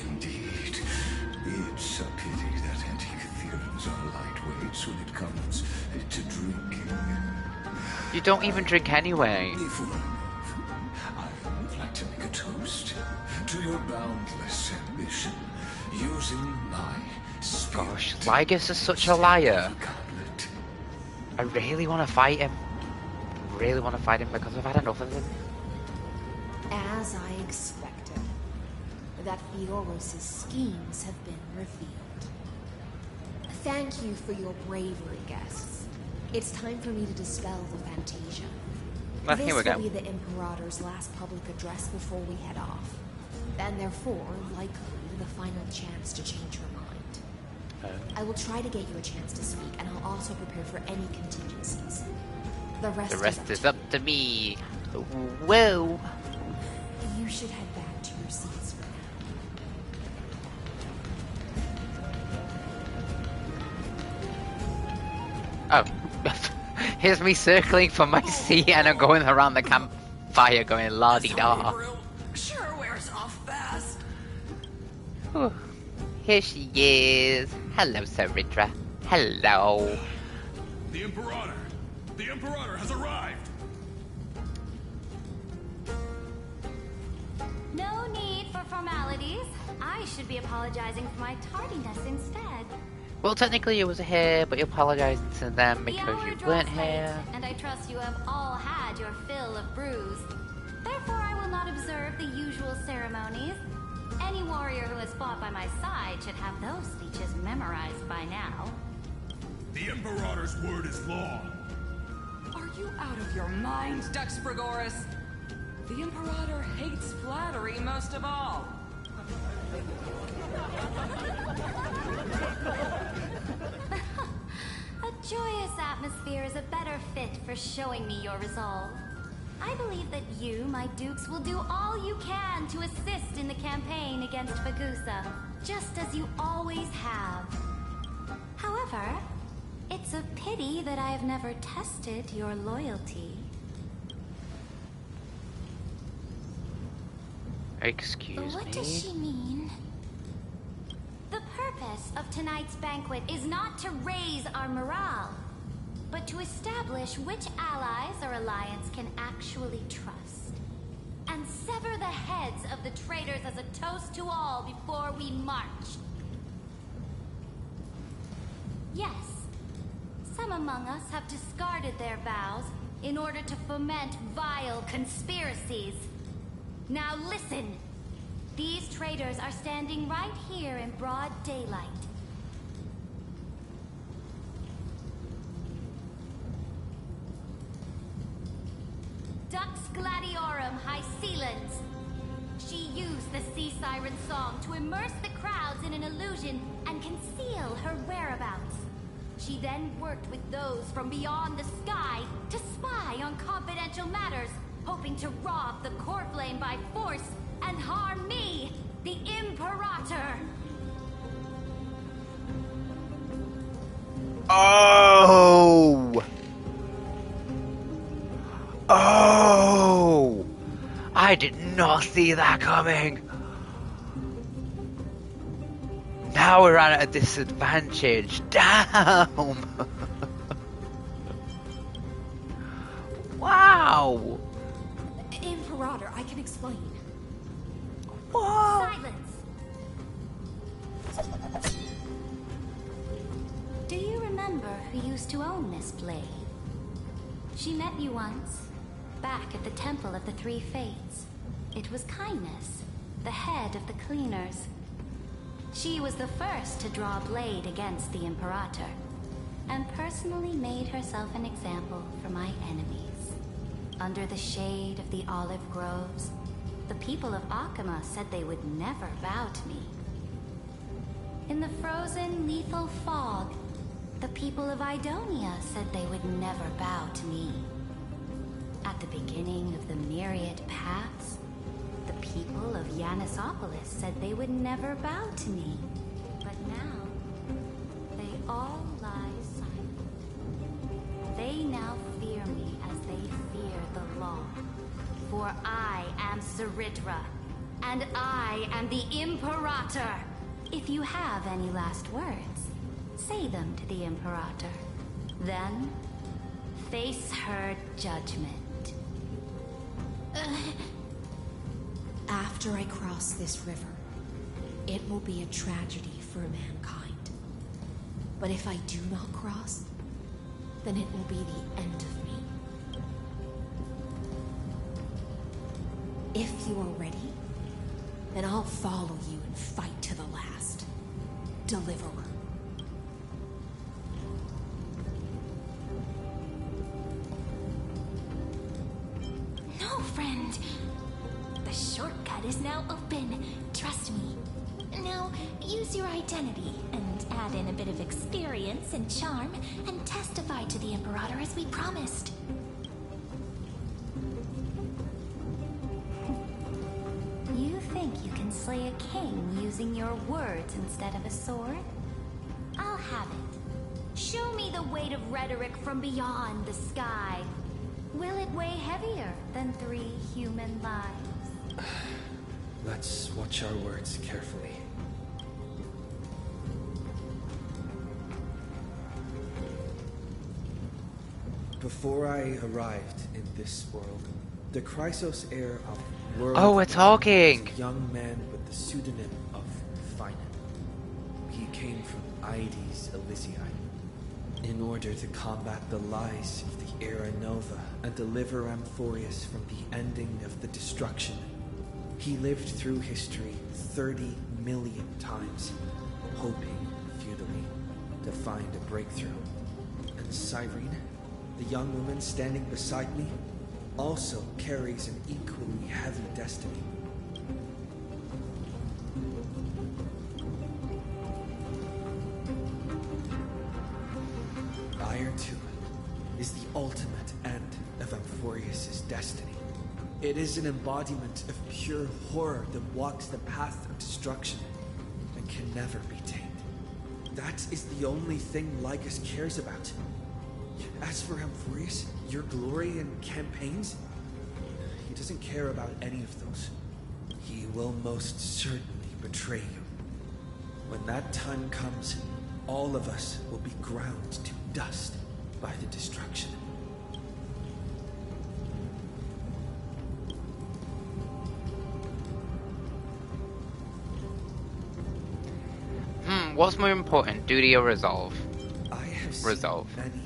Indeed. It's a pity that Antikytherians are lightweights when it comes to drinking. You don't even drink anyway. Before I move, I would like to make a toast to your boundless ambition, using my spirit. Gosh, Lygus is such a liar. I really want to fight him. Really want to fight him because I've had enough of him. As I expected, that Fioros' schemes have been revealed. Thank you for your bravery, guests. It's time for me to dispel the Fantasia. Well, here we go. This will be the Imperator's last public address before we head off. And therefore, likely, the final chance to change her mind. I will try to get you a chance to speak, and I'll also prepare for any contingencies. The rest is up to me. Whoa. You should head back to your seats for now. Oh. Here's me circling for my seat and I'm going around the campfire going la-di-da. Sure wears off fast. Whew. Here she is. Hello, Sarindra. Hello. The Imperator! The Imperator has arrived! No need for formalities. I should be apologizing for my tardiness instead. Well, technically you was here, but you apologized to them The because hour you draws weren't late, here. and I trust you have all had your fill of brews. Therefore, I will not observe the usual ceremonies. Any warrior who has fought by my side should have those speeches memorized by now. The Imperator's word is law. Are you out of your mind, Dux Frigoris? The Imperator hates flattery most of all. A joyous atmosphere is a better fit for showing me your resolve. I believe that you, my dukes, will do all you can to assist in the campaign against Bagusa, just as you always have. However, it's a pity that I have never tested your loyalty. Excuse What me? does she mean? The purpose of tonight's banquet is not to raise our morale, but to establish which allies our alliance can actually trust. And sever the heads of the traitors as a toast to all before we march. Yes, some among us have discarded their vows in order to foment vile conspiracies. Now listen! These traitors are standing right here in broad daylight. Dux Gladiorum Hycelans. She used the sea siren song to immerse the crowds in an illusion and conceal her whereabouts. She then worked with those from beyond the sky to spy on confidential matters, hoping to rob the core flame by force and harm me, the Imperator. Oh! Oh! I did not see that coming. Now we're at a disadvantage. Damn! Wow! Imperator, I can explain. Whoa! Silence! Do you remember who used to own this blade? She met you once, back at the Temple of the Three Fates. It was Kindness, the head of the Cleaners. She was the first to draw a blade against the Imperator, and personally made herself an example for my enemies. Under the shade of the olive groves, the people of Akama said they would never bow to me. In the frozen, lethal fog, the people of Idonia said they would never bow to me. At the beginning of the myriad paths, the people of Yanisopolis said they would never bow to me. But now, they all lie silent. They now fear me as they fear the law. For I am Sarindra, and I am the Imperator. If you have any last words, say them to the Imperator. Then, face her judgment. After I cross this river, it will be a tragedy for mankind. But if I do not cross, then it will be the end of me. If you are ready, then I'll follow you and fight to the last. Deliverer. No, friend. The shortcut is now open. Trust me. Now, use your identity and add in a bit of experience and charm and testify to the Imperator as we promised. You think you can slay a king using your words instead of a sword? I'll have it. Show me the weight of rhetoric from beyond the sky. Will it weigh heavier than 3 human lives? Let's watch our words carefully. Before I arrived in this world, the Chrysos heir of World Oh, we're One talking! was a young man with the pseudonym of Finan. He came from Ides Elysiae. In order to combat the lies of the Era Nova and deliver Amphorius from the ending of the destruction, he lived through history 30 million times, hoping futilely to find a breakthrough. And Cyrene, the young woman standing beside me, also carries an equally heavy destiny. Ire 2 is the ultimate end of Amphorius' destiny. It is an embodiment of pure horror that walks the path of destruction and can never be tamed. That is the only thing Lygus cares about. As for Amphorius, your glory and campaigns, he doesn't care about any of those. He will most certainly betray you. When that time comes, all of us will be ground to dust by the destruction. What's more important, duty or resolve? I have Resolve. seen many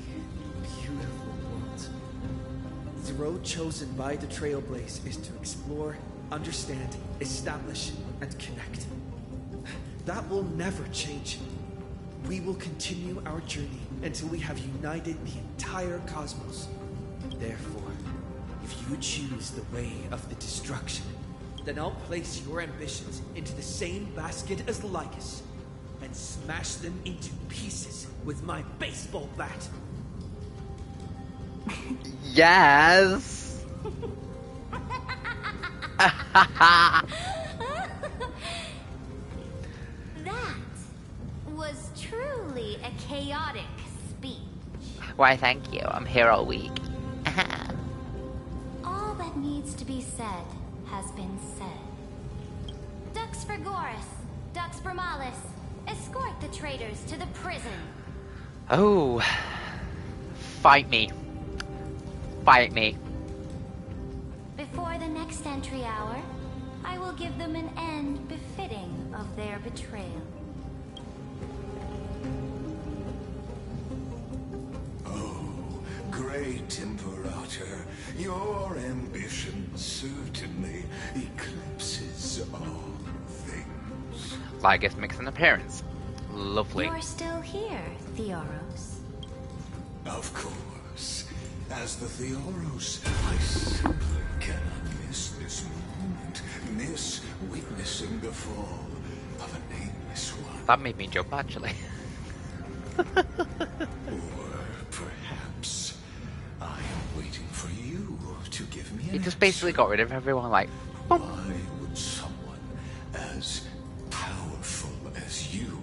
beautiful worlds. The road chosen by the Trailblaze is to explore, understand, establish, and connect. That will never change. We will continue our journey until we have united the entire cosmos. Therefore, if you choose the way of the destruction, then I'll place your ambitions into the same basket as Lygus and smash them into pieces with my baseball bat. Yes! That was truly a chaotic speech. Why, thank you. I'm here all week. All that needs to be said has been said. Dux Frigoris, Dux Bromalis, escort the traitors to the prison. Oh. Fight me. Fight me. Before the next entry hour, I will give them an end befitting of their betrayal. Oh, great Imperator, your ambition certainly eclipses all things. Lygus makes an appearance. Lovely. You're still here, Theoros. Of course. As the Theoros, I simply cannot miss this moment. Miss witnessing the fall of a nameless one. That made me jump, actually. Or perhaps I am waiting for you to give me an He just basically got rid of everyone, like... Why would someone as powerful as you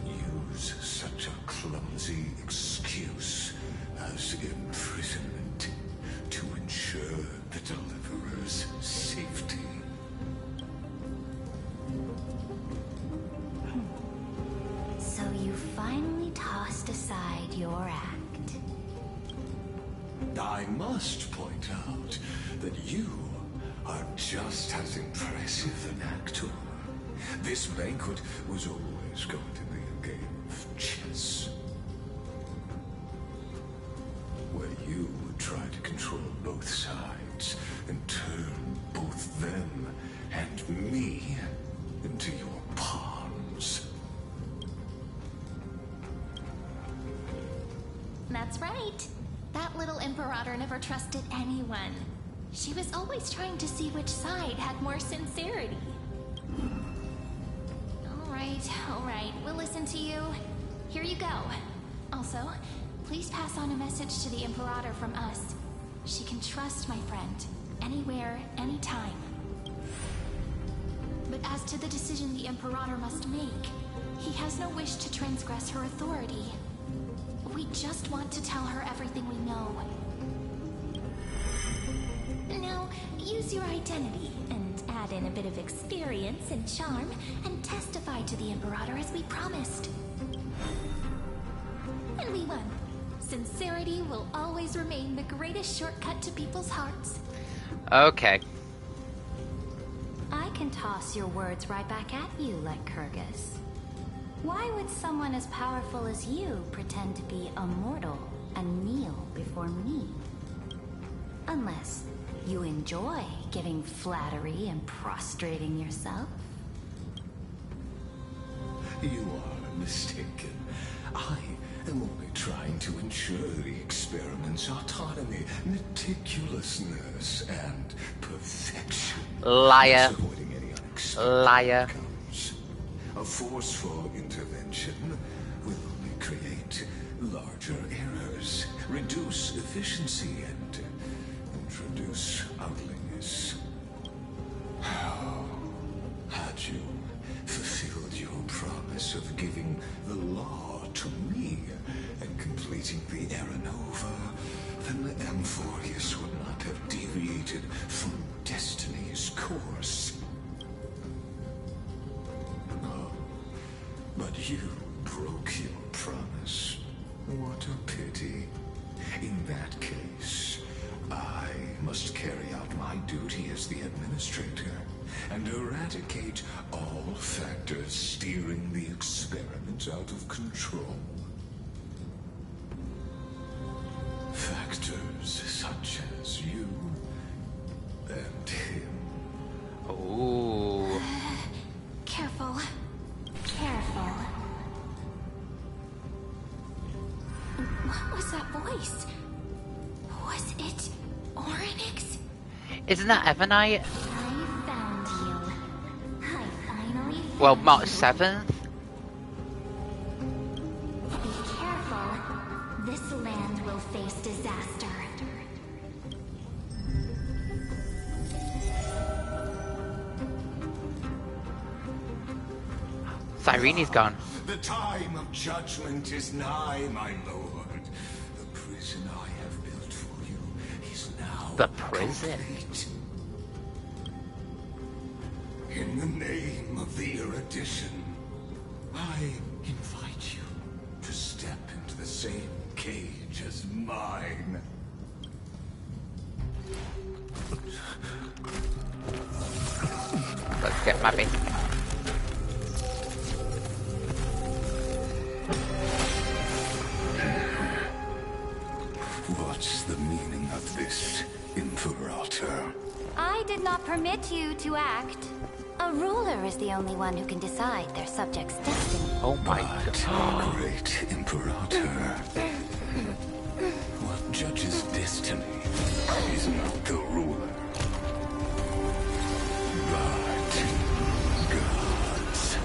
use such a clumsy excuse as imprisonment to ensure the deliverer's safety? So you finally tossed aside your act. I must point out that you are just as impressive an actor. This banquet was always going to be a game of chess, where you would try to control both sides and turn both them and me into your pawns. That's right. That little Imperator never trusted anyone. She was always trying to see which side had more sincerity. All right, we'll listen to you. Here you go. Also, please pass on a message to the Imperator from us. She can trust my friend, anywhere, anytime. But as to the decision the Imperator must make, he has no wish to transgress her authority. We just want to tell her everything we know. Now, use your identity and had in a bit of experience and charm and testified to the Imperator as we promised. And we won. Sincerity will always remain the greatest shortcut to people's hearts. Okay. I can toss your words right back at you, Lygus. Why would someone as powerful as you pretend to be immortal and kneel before me? Unless you enjoy giving flattery and prostrating yourself. You are mistaken. I am only trying to ensure the experiment's autonomy, meticulousness, and perfection. Liar. Avoiding any unexpected Liar. outcomes. A forceful intervention will only create larger errors, reduce efficiency, and introduce ugliness. Had you fulfilled your promise of giving the law to me and completing the Era Nova, then the Amphorius would not have deviated from destiny's course. Oh, but you broke your promise. What a pity. In that case, I must carry out my duty as the administrator and eradicate all factors steering the experiment out of control. Factors such as you and him. Ooh. Careful. Careful. What was that voice? Was it Oryx? Isn't that Evernight? I found you. I finally found Well, March you. 7th. Be careful. This land will face disaster. Cyrene's gone. The time of judgment is nigh, my lord. The prison I have built for you is now The prison? complete. In the name of the erudition, I invite you to step into the same cage as mine. Let's get mapping. What's the meaning of this, Imperator? I did not permit you to act. A ruler is the only one who can decide their subject's destiny. Oh my god. Great Imperator. What judges destiny is not the ruler, but gods.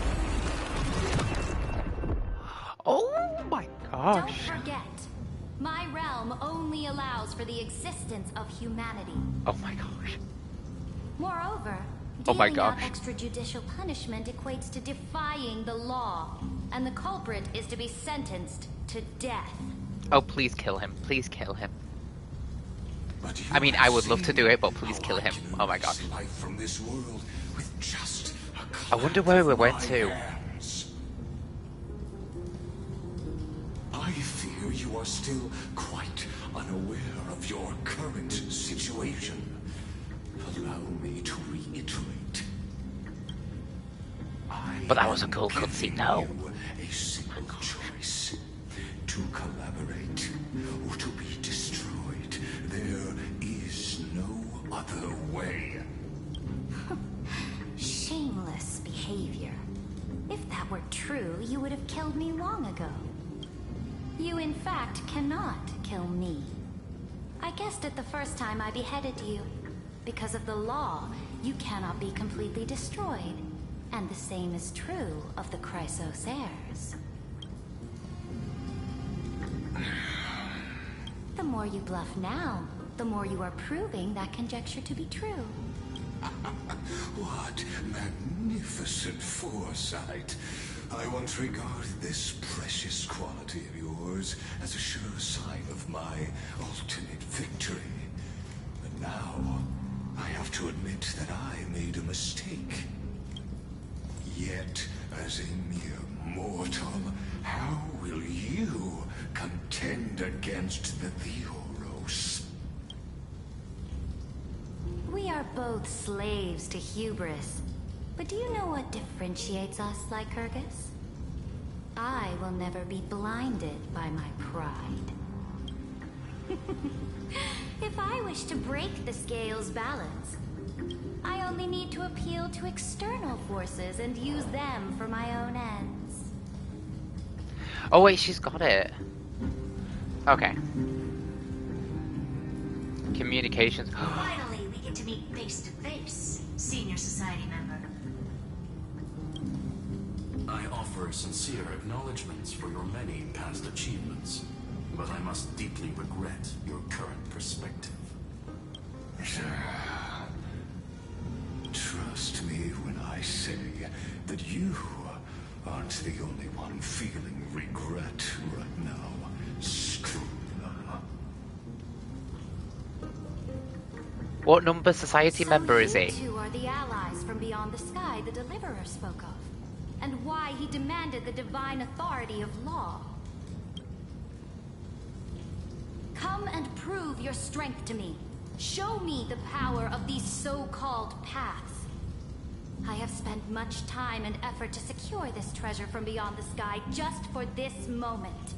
Oh my gosh. Don't forget, my realm only allows for the existence of humanity. Oh my gosh. Moreover, Oh my dealing out gosh. extrajudicial punishment equates to defying the law, and the culprit is to be sentenced to death. Oh, please kill him. Please kill him. But you I mean, I have would love to seen do it, but please how kill I him. can Oh my gosh. erase life from this world with just a I wonder where we went my to. hands. I fear you are still quite unaware of your current situation. Allow me to reiterate. But that was a cool cutscene, no. A single choice: to collaborate or to be destroyed. There is no other way. Shameless behavior. If that were true, you would have killed me long ago. You, in fact, cannot kill me. I guessed it the first time I beheaded you. Because of the law, you cannot be completely destroyed. And the same is true of the Chrysos heirs. The more you bluff now, the more you are proving that conjecture to be true. What magnificent foresight. I once regarded this precious quality of yours as a sure sign of my ultimate victory. But now, I have to admit that I made a mistake. Yet, as a mere mortal, how will you contend against the Theoros? We are both slaves to hubris. But do you know what differentiates us, Lycurgus? I will never be blinded by my pride. If I wish to break the scale's balance, I only need to appeal to external forces and use them for my own ends. Oh wait, she's got it. Okay. Communications. Finally, we get to meet face to face, senior society member. I offer sincere acknowledgments for your many past achievements, but I must deeply regret your current perspective. Trust me when I say that you aren't the only one feeling regret right now, Scrooge. What number society member is he? You two are the allies from beyond the sky the Deliverer spoke of, and why he demanded the divine authority of law. Come and prove your strength to me. Show me the power of these so-called paths. I have spent much time and effort to secure this treasure from beyond the sky just for this moment.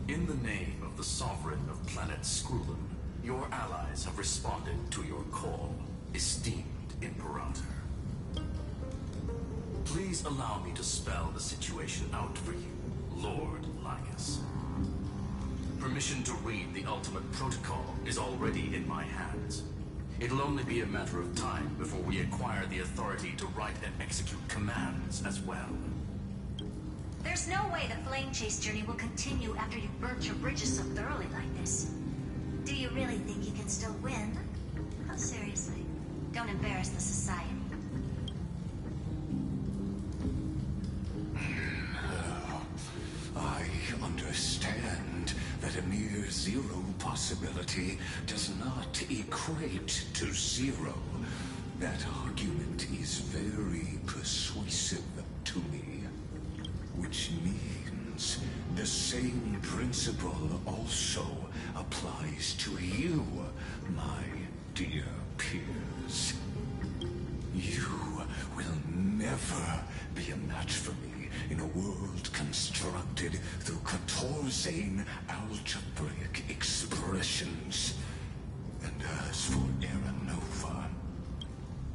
In the name of the Sovereign of planet Skrulin, your allies have responded to your call, esteemed Imperator. Please allow me to spell the situation out for you, Lord Lygus. Permission to read the ultimate protocol is already in my hands. It'll only be a matter of time before we acquire the authority to write and execute commands as well. There's no way the flame chase journey will continue after you've burnt your bridges so thoroughly like this. Do you really think you can still win? Oh, seriously. Don't embarrass the society. I understand that a mere zero possibility does not equate to zero. That argument is very persuasive to me. Which means the same principle also applies to you, my dear peers. You will never be a match for me in a world constructed through Catorzane algebraic expressions. And as for Era Nova,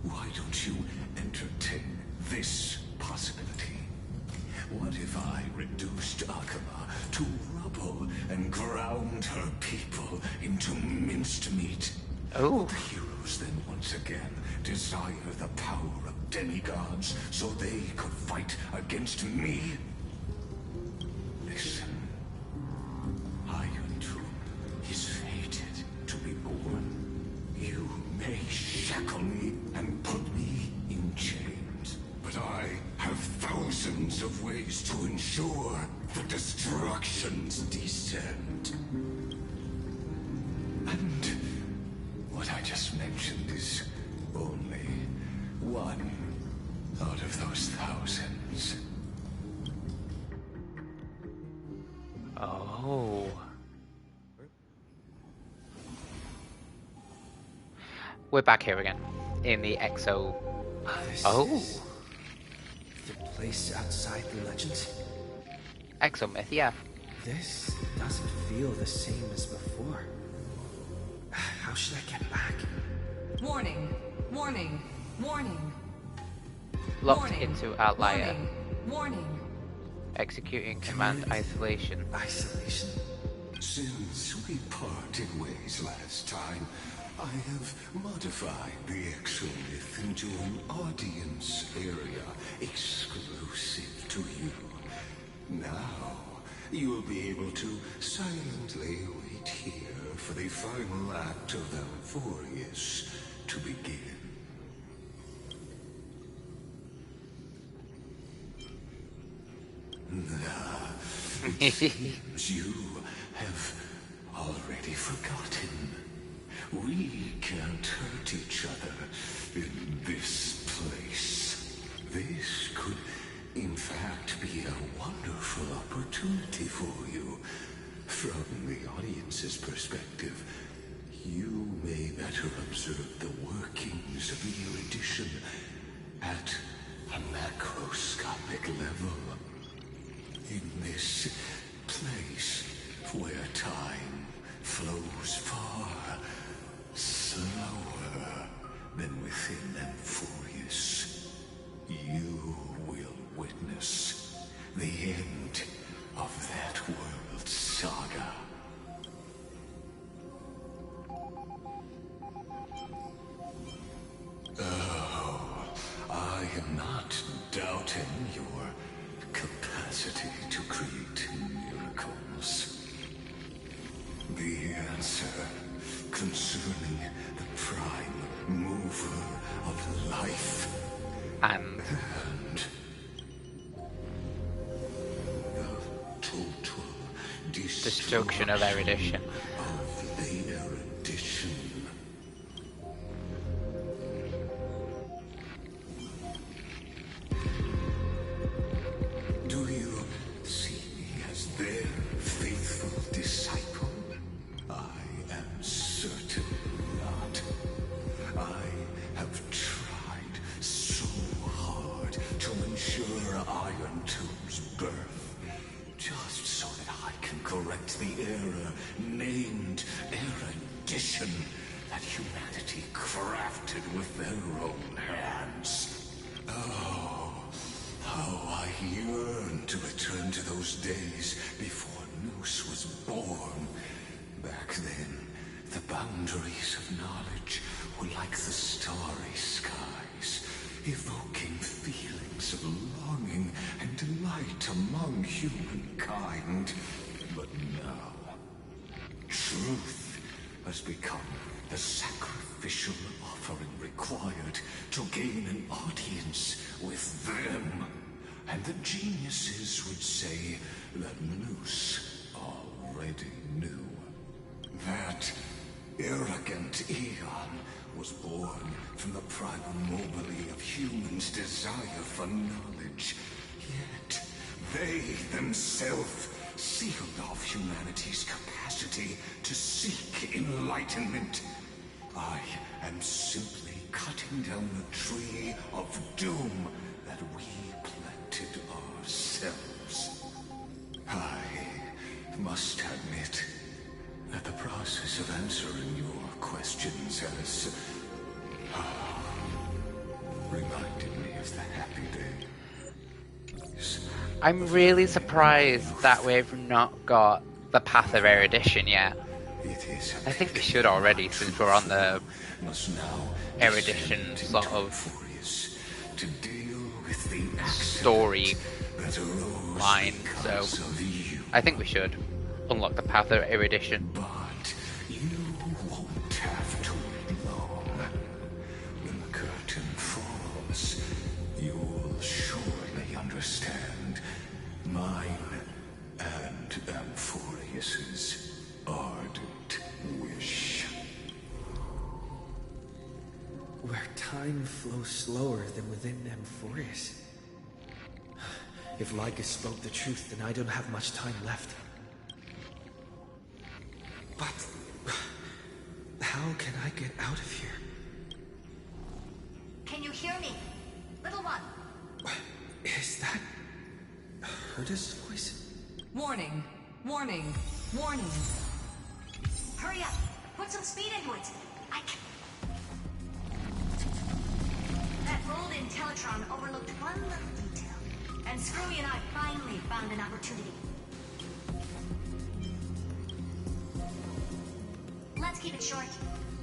why don't you entertain this possibility? What if I reduced Akama to rubble and ground her people into minced meat? Oh. The heroes then once again desire the power of demigods so they could fight against me? Listen, Ayuntu is fated to be born. You may shackle me and put me in chains, but I have thousands of ways to ensure the destruction's descent. And what I just mentioned is only one out of those thousands. Oh. We're back here again in the Exo. Oh. The place outside the legends? Exomyth, yeah. This doesn't feel the same as before. How should I get back? Warning, warning, warning. Locked Warning. into outlier. Warning, warning. Executing command isolation. Isolation? Since we parted ways last time, I have modified the Exomyth into an audience area exclusive to you. Now, you will be able to silently wait here for the final act of Alphorius to begin. It seems you have already forgotten. We can't hurt each other in this place. This could, in fact, be a wonderful opportunity for you. From the audience's perspective, you may better observe the workings of the erudition at a macroscopic level. In this place where time flows far slower than within Amphorius, you will witness the end of that world's saga. Oh, I am not doubting your capacity to create miracles. The answer concerning the prime mover of life and the total destruction of erudition. Of the erudition. Do you see me as their faithful disciple? I am certain not. I have tried so hard to ensure Iron Tomb's birth, just so that I can correct the error named erudition that humanity crafted with their own hands. Oh, how I yearn to return to those days before Noose was born. Back then, the boundaries of knowledge were like the starry skies, evoking feelings of longing and delight among humankind. But now, truth has become the sacrificial offering required to gain an audience with them. And the geniuses would say that Noose already knew. That arrogant Eon was born from the primal mobile of humans' desire for knowledge. Yet, they themselves sealed off humanity's capacity to seek enlightenment. I am simply cutting down the tree of doom that we planted ourselves. I must admit that the process of answering your questions has reminded me of the happy days. I'm really surprised that we've not got the Path of Erudition yet. I think we should already, since we're on the Erudition sort of story line, so I think we should unlock the Path of Erudition. But you won't have to wait long. When the curtain falls, you'll surely understand mine and Amphorius's ardent wish. Where time flows slower than within Amphorius. If Lygus spoke the truth, then I don't have much time left. But how can I get out of here? Can you hear me? Little one. Is that Herta's voice? Warning, warning, warning. Hurry up. Put some speed into it. That old Intellitron overlooked one little detail. And Screwy and I finally found an opportunity. Let's keep it short.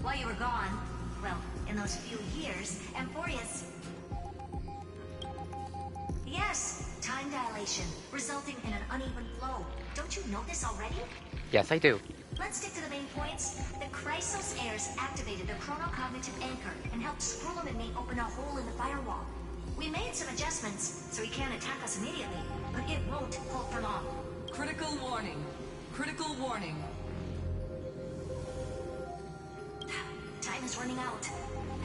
While you were gone, well, in those few years, Amphorius... Yes, time dilation, resulting in an uneven flow. Don't you know this already? Yes, I do. Let's stick to the main points. The Chrysos heirs activated the chronocognitive anchor and helped Skrullum and me open a hole in the firewall. We made some adjustments, so he can't attack us immediately, but it won't hold for long. Critical warning. Critical warning. Time is running out.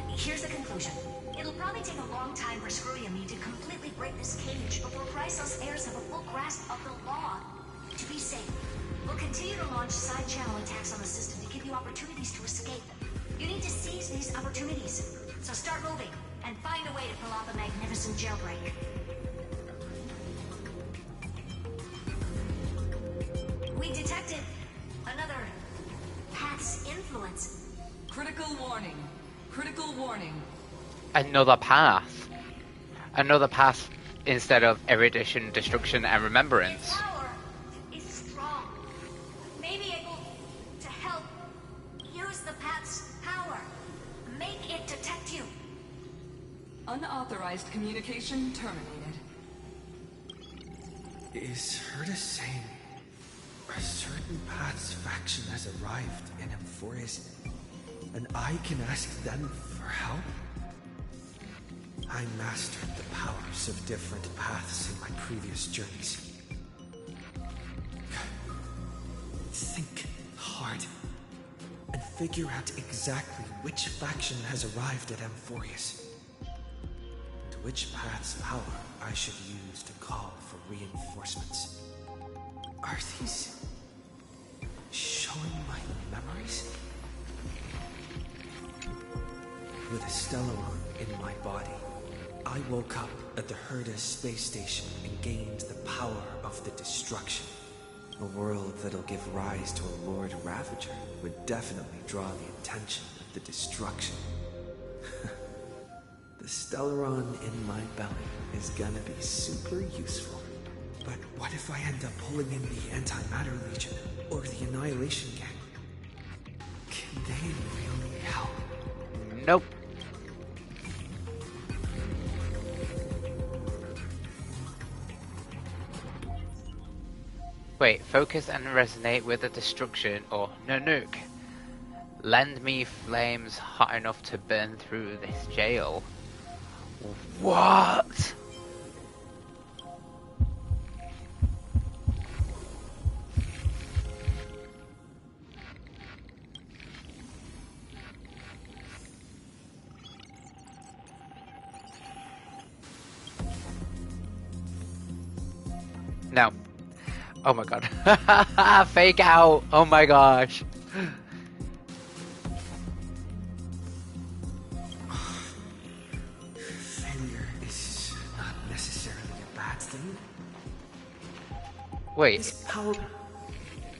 Here's the conclusion. It'll probably take a long time for Screwy and me to completely break this cage before priceless heirs have a full grasp of the law. To be safe, we'll continue to launch side-channel attacks on the system to give you opportunities to escape. You need to seize these opportunities. So start moving, and find a way to pull off a magnificent jailbreak. We detected another path's influence. Critical warning. Critical warning. Another path. Another path instead of erudition, destruction, and remembrance. Power is strong. Maybe able to help use the path's power. Make it detect you. Unauthorized communication terminated. Is Herta saying a certain path's faction has arrived in Emphorius, and I can ask them for help? I mastered the powers of different paths in my previous journeys. Think hard and figure out exactly which faction has arrived at Emphorius, and which path's power I should use to call for reinforcements. Are these showing my memories? With a Stellaron in my body, I woke up at the Herta space station and gained the power of the destruction. A world that'll give rise to a Lord Ravager would definitely draw the attention of the destruction. The Stellaron in my belly is gonna be super useful. But what if I end up pulling in the Antimatter Legion or the Annihilation Gang? Can they really help? Nope. Wait, focus and resonate with the destruction or nuke. Lend me flames hot enough to burn through this jail. What? No. Oh my god. Fake out. Oh my gosh. Failure is not necessarily a bad thing. Wait. This power...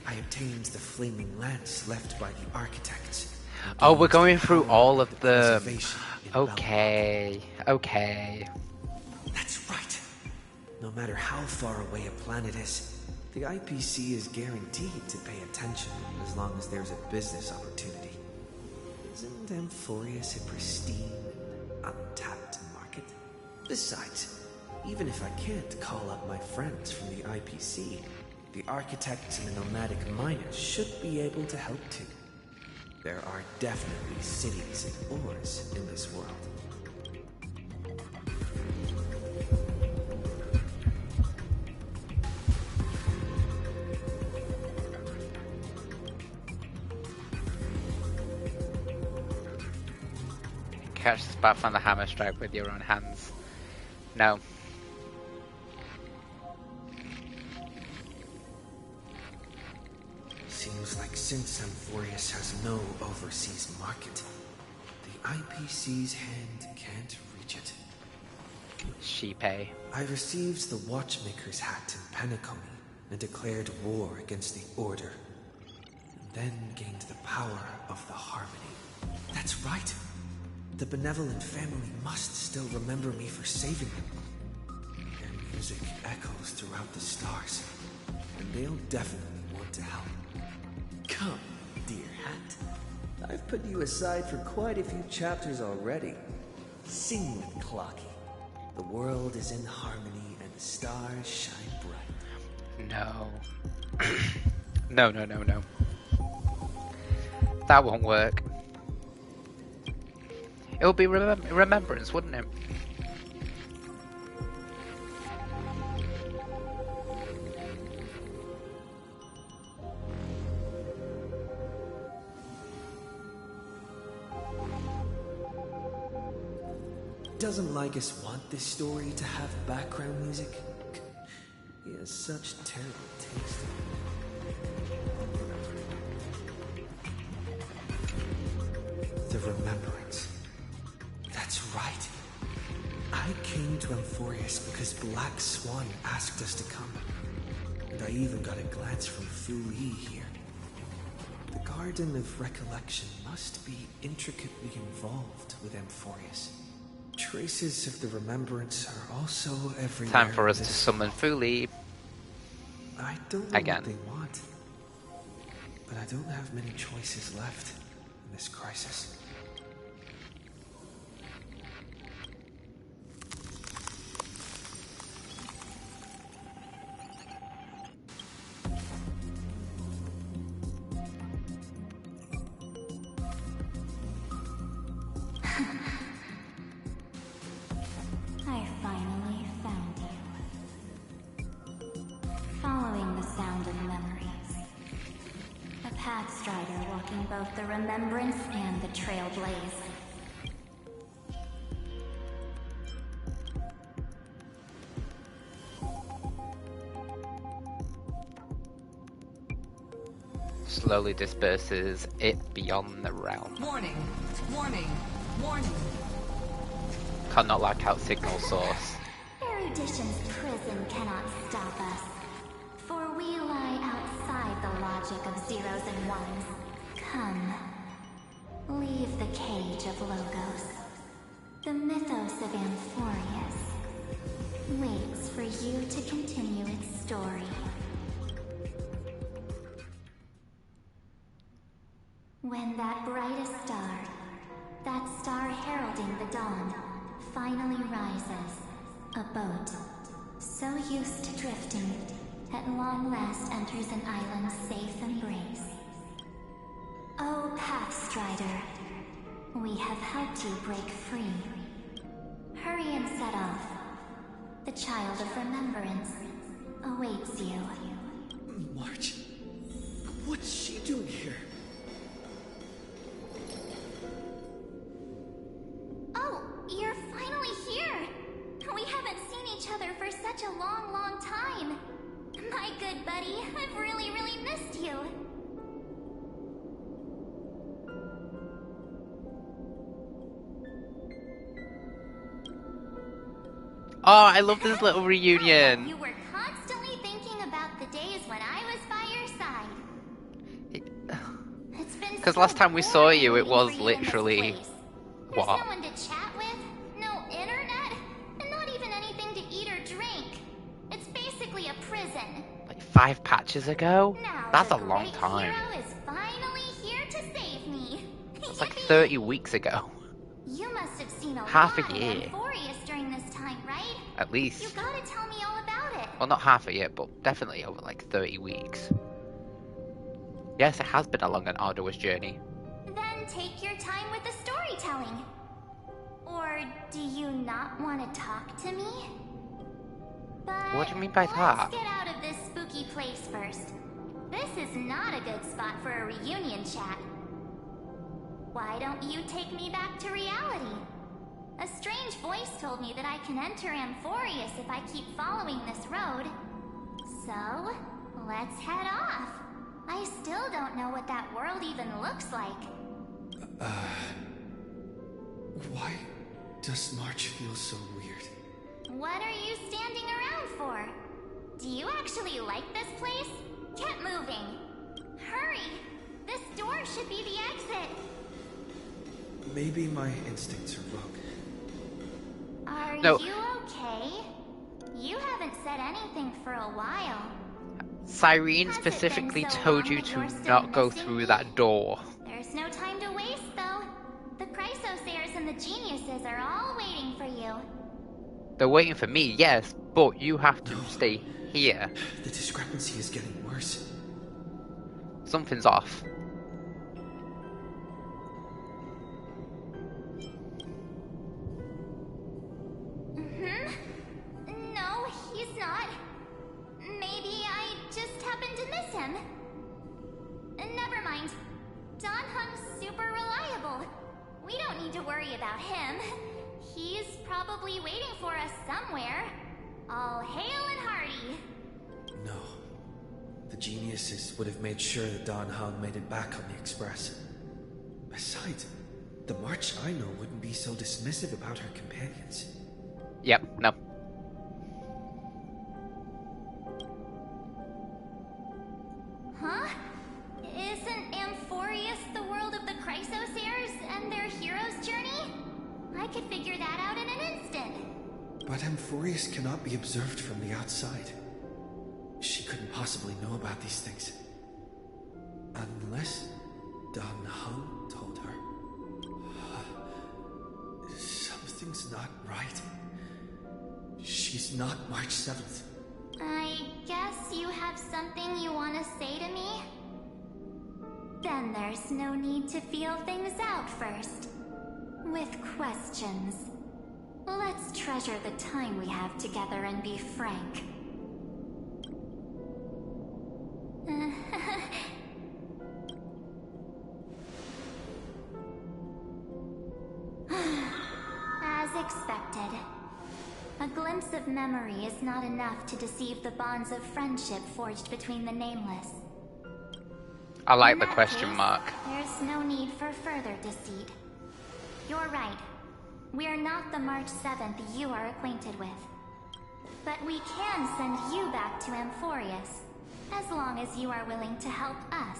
I obtained the flaming lance left by the architects. Oh, we're going through all of them. Okay. Okay. That's right. No matter how far away a planet is, the IPC is guaranteed to pay attention as long as there's a business opportunity. Isn't Emphorius a pristine, untapped market? Besides, even if I can't call up my friends from the IPC, the architects and the nomadic miners should be able to help too. There are definitely cities and ores in this world. Catch the spot from the hammer strike with your own hands. No. Seems like since Emphorius has no overseas market, the IPC's hand can't reach it. Sheepay. I received the Watchmaker's hat in Penacony and declared war against the Order, and then gained the power of the Harmony. That's right! The benevolent family must still remember me for saving them. Their music echoes throughout the stars, and they'll definitely want to help. Come, dear hat. I've put you aside for quite a few chapters already. Sing with Clocky. The world is in harmony and the stars shine bright. No. No, no, no, no. That won't work. It would be remembrance, wouldn't it? Doesn't Lygus want this story to have background music? He has such terrible taste. The Remembrance. That's right. I came to Amphorius because Black Swan asked us to come. And I even got a glance from Fu Yi here. The Garden of Recollection must be intricately involved with Amphorius. Traces of the Remembrance are also everywhere. Time for us to summon Fu Yi. I don't know again. what they want, but I don't have many choices left in this crisis. I finally found you. Following the sound of memories. A pathstrider walking both the Remembrance and the Trailblaze. Slowly disperses it beyond the realm. Warning, warning, warning. Cannot lack out signal source. Erudition's prison cannot stop us, for we lie outside the logic of zeros and ones. Come, leave the cage of Logos. The mythos of Amphorius waits for you to continue its story. When that brightest star, that star heralding the dawn, finally rises, a boat, so used to drifting, at long last enters an island's safe embrace. Oh, Pathstrider, we have helped you break free. Hurry and set off. The Child of Remembrance awaits you. March, what's she doing here? Oh, you're finally here! We haven't seen each other for such a long, long time. My good buddy, I've really, really missed you. Oh, I love this little reunion. You were constantly thinking about the days when I was by your side. It's been Because last time we saw you, it was literally There's what? no one to chat with, no internet, and not even anything to eat or drink. It's basically a prison. Like 5 patches ago? Now That's the a long great time. hero is finally here to save me. It's like 30 weeks ago. You must have seen a Half a lot year. of Amphorius during this time, right? At least. You gotta tell me all about it. Well, not half a year, but definitely over like 30 weeks. Yes, it has been a long and arduous journey. Then take your time with the storytelling. Or do you not want to talk to me? But What do you mean by let's that? get out of this spooky place first. This is not a good spot for a reunion chat. Why don't you take me back to reality? A strange voice told me that I can enter Amphorius if I keep following this road. So, let's head off. I still don't know what that world even looks like. Why does March feel so weird? What are you standing around for? Do you actually like this place? Get moving. Hurry! This door should be the exit. Maybe my instincts are wrong. Are No. you okay? You haven't said anything for a while. Cyrene specifically told you to not go through that door. There's no time to waste, though. The Chrysosairs and the Geniuses are all waiting for you. They're waiting for me, yes, but you have to stay here. The discrepancy is getting worse. Something's off. No, he's not. Maybe I just happened to miss him. Never mind. Dan Heng's super reliable. We don't need to worry about him. He's probably waiting for us somewhere. All hail and hearty. No. The geniuses would have made sure that Dan Heng made it back on the Express. Besides, the March I know wouldn't be so dismissive about her companions. Yep, no. Huh? Isn't Amphorius the world of the Chrysosairs and their hero's journey? I could figure that out in an instant. But Amphorius cannot be observed from the outside. She couldn't possibly know about these things. Unless Dan Heng told her. Something's not right. She's not March 7th. I guess you have something you want to say to me? Then there's no need to feel things out first. With questions. Let's treasure the time we have together and be frank. As expected. A glimpse of memory is not enough to deceive the bonds of friendship forged between the nameless. I like In the that question case, mark. There's no need for further deceit. You're right. We're not the March 7th you are acquainted with. But we can send you back to Amphorius, as long as you are willing to help us.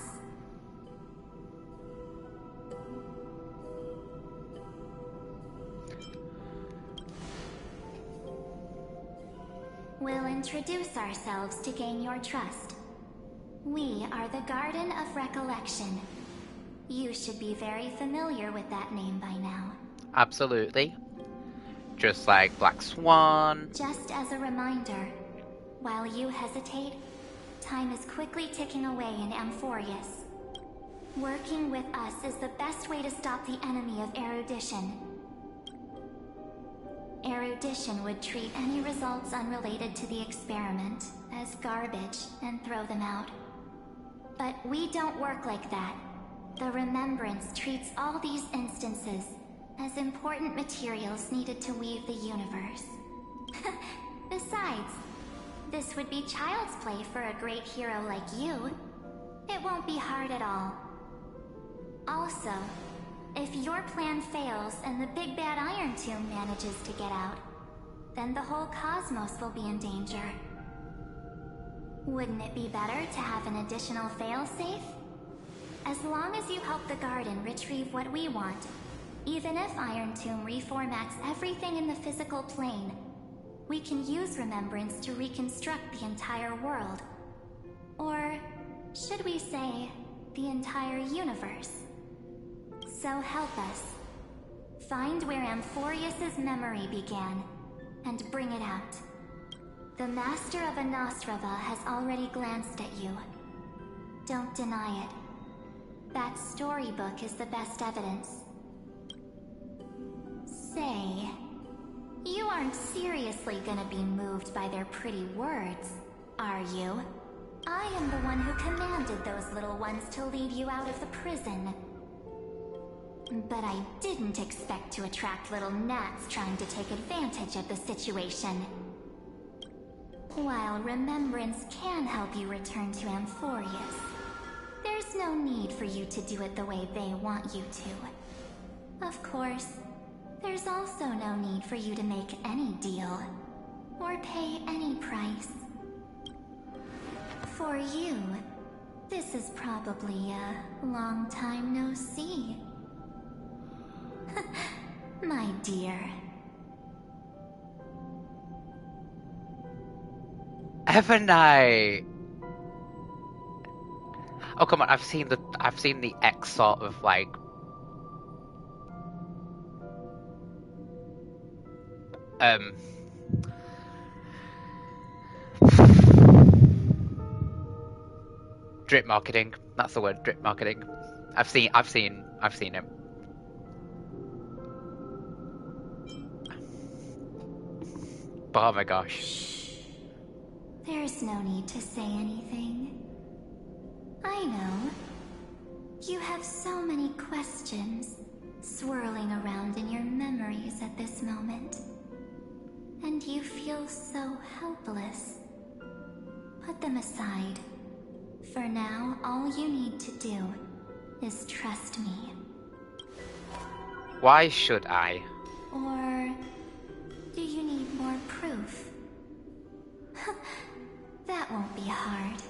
We'll introduce ourselves to gain your trust. We are the Garden of Recollection. You should be very familiar with that name by now. Absolutely. Just like Black Swan. Just as a reminder, while you hesitate, time is quickly ticking away in Amphorius. Working with us is the best way to stop the enemy of erudition. Erudition would treat any results unrelated to the experiment as garbage and throw them out. But we don't work like that. The Remembrance treats all these instances as important materials needed to weave the universe. Besides, this would be child's play for a great hero like you. It won't be hard at all. Also, if your plan fails and the big bad Iron Tomb manages to get out, then the whole cosmos will be in danger. Wouldn't it be better to have an additional failsafe? As long as you help the Garden retrieve what we want, even if Iron Tomb reformats everything in the physical plane, we can use Remembrance to reconstruct the entire world. Or, should we say, the entire universe. So help us. Find where Amphorius' memory began, and bring it out. The Master of Anastrava has already glanced at you. Don't deny it. That storybook is the best evidence. Say, you aren't seriously gonna be moved by their pretty words, are you? I am the one who commanded those little ones to lead you out of the prison. But I didn't expect to attract little gnats trying to take advantage of the situation. While Remembrance can help you return to Amphorius, there's no need for you to do it the way they want you to. Of course, there's also no need for you to make any deal, or pay any price. For you, this is probably a long time no see. My dear. Evernight! Oh come on, I've seen the X sort of like drip marketing. That's the word, drip marketing. I've seen it. But oh my gosh. There's no need to say anything. I know. You have so many questions, swirling around in your memories at this moment. And you feel so helpless. Put them aside. For now, all you need to do is trust me. Why should I? Or do you need more proof? That won't be hard.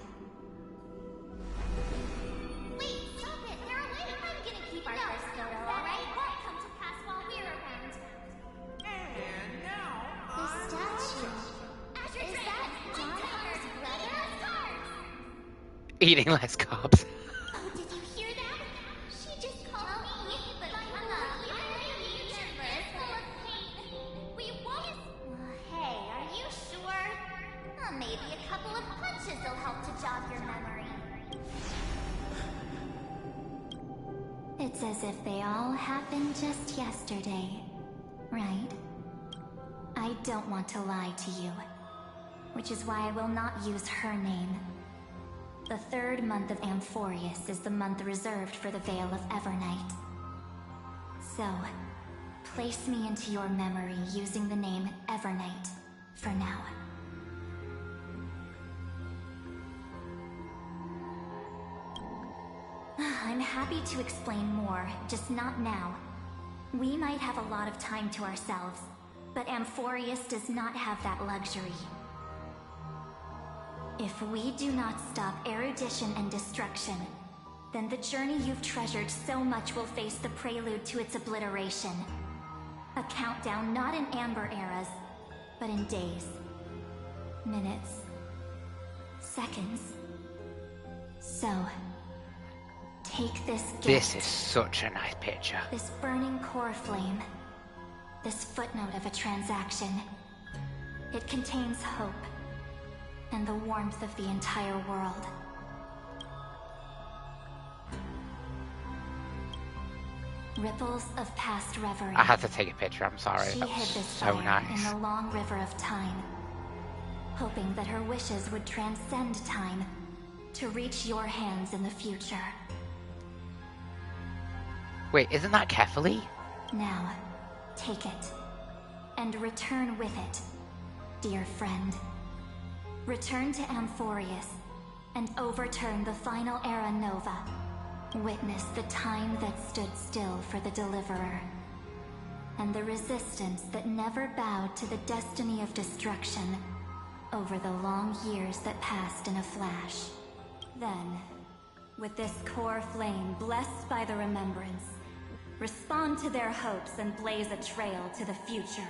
Wait, stop it! They're away! I'm gonna keep our first photo, alright? Won't come to pass while we're around. And now, The statue. Is that Don Heng's brother? Eating less carbs. Oh, did you hear that? She just called me, but I'm not universe full of pain. We won't. Hey, are you sure? Maybe a couple of punches will help to jog your memory. It's as if they all happened just yesterday, right? I don't want to lie to you, which is why I will not use her name. The third month of Amphorius is the month reserved for the Veil of Evernight. So, place me into your memory using the name Evernight for now. I'm happy to explain more, just not now. We might have a lot of time to ourselves, but Amphorius does not have that luxury. If we do not stop erudition and destruction, then the journey you've treasured so much will face the prelude to its obliteration. A countdown not in amber eras, but in days, minutes, seconds. So, take this gift. This is such a nice picture. This burning core flame. This footnote of a transaction. It contains hope. And the warmth of the entire world. Ripples of past reverie. I had to take a picture, I'm sorry. She That hid was this so fire nice. in the long river of time, hoping that her wishes would transcend time to reach your hands in the future. Wait, isn't that Kefali? Now, take it, and return with it, dear friend. Return to Amphorius, and overturn the final Era Nova. Witness the time that stood still for the Deliverer, and the resistance that never bowed to the destiny of destruction over the long years that passed in a flash. Then, with this core flame blessed by the remembrance, respond to their hopes and blaze a trail to the future.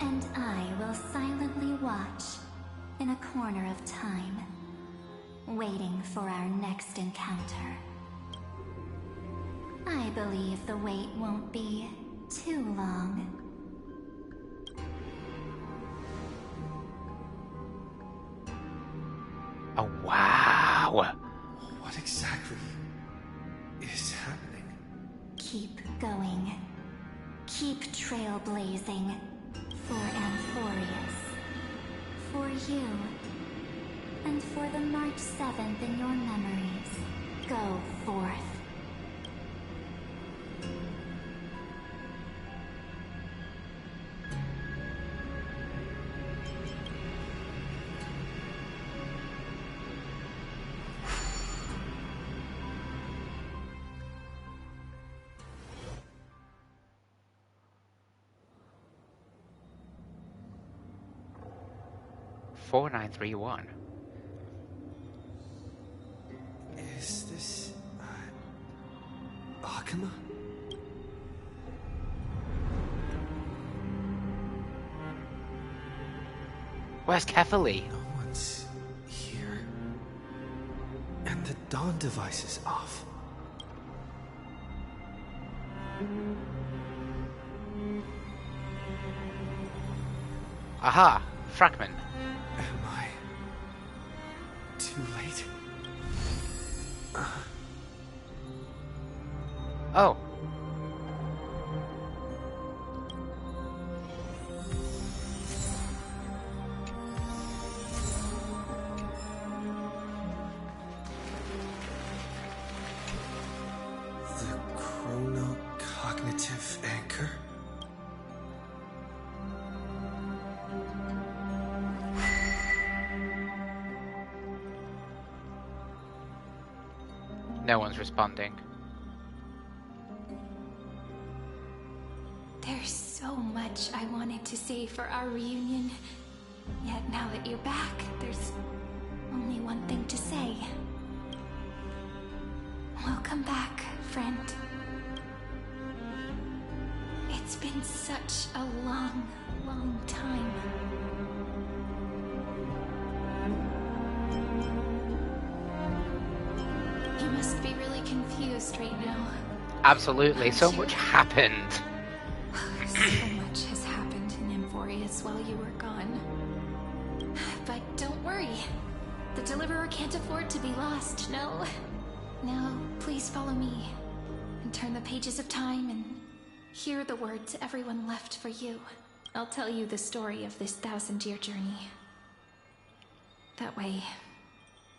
And I will silently watch in a corner of time, waiting for our next encounter. I believe the wait won't be too long. Oh, wow. What exactly is happening? Keep going. Keep trailblazing for Amphorius. For you. And for the March 7th in your memories. Go forth. $4931. Is this... Akuma? Where's Kefali? No one's here. And the dawn device is off. Aha! Fragment. Am I too late? Oh. The chronocognitive No one's responding. There's so much I wanted to say for our reunion. Yet now that you're back, there's only one thing to say. Welcome back, friend. It's been such a long, long time. You must be really confused right now. Absolutely, so much happened. So much has happened in Emphorius while you were gone. But don't worry. The Deliverer can't afford to be lost, no? Now, please follow me. And turn the pages of time and hear the words everyone left for you. I'll tell you the story of this 1000-year journey. That way,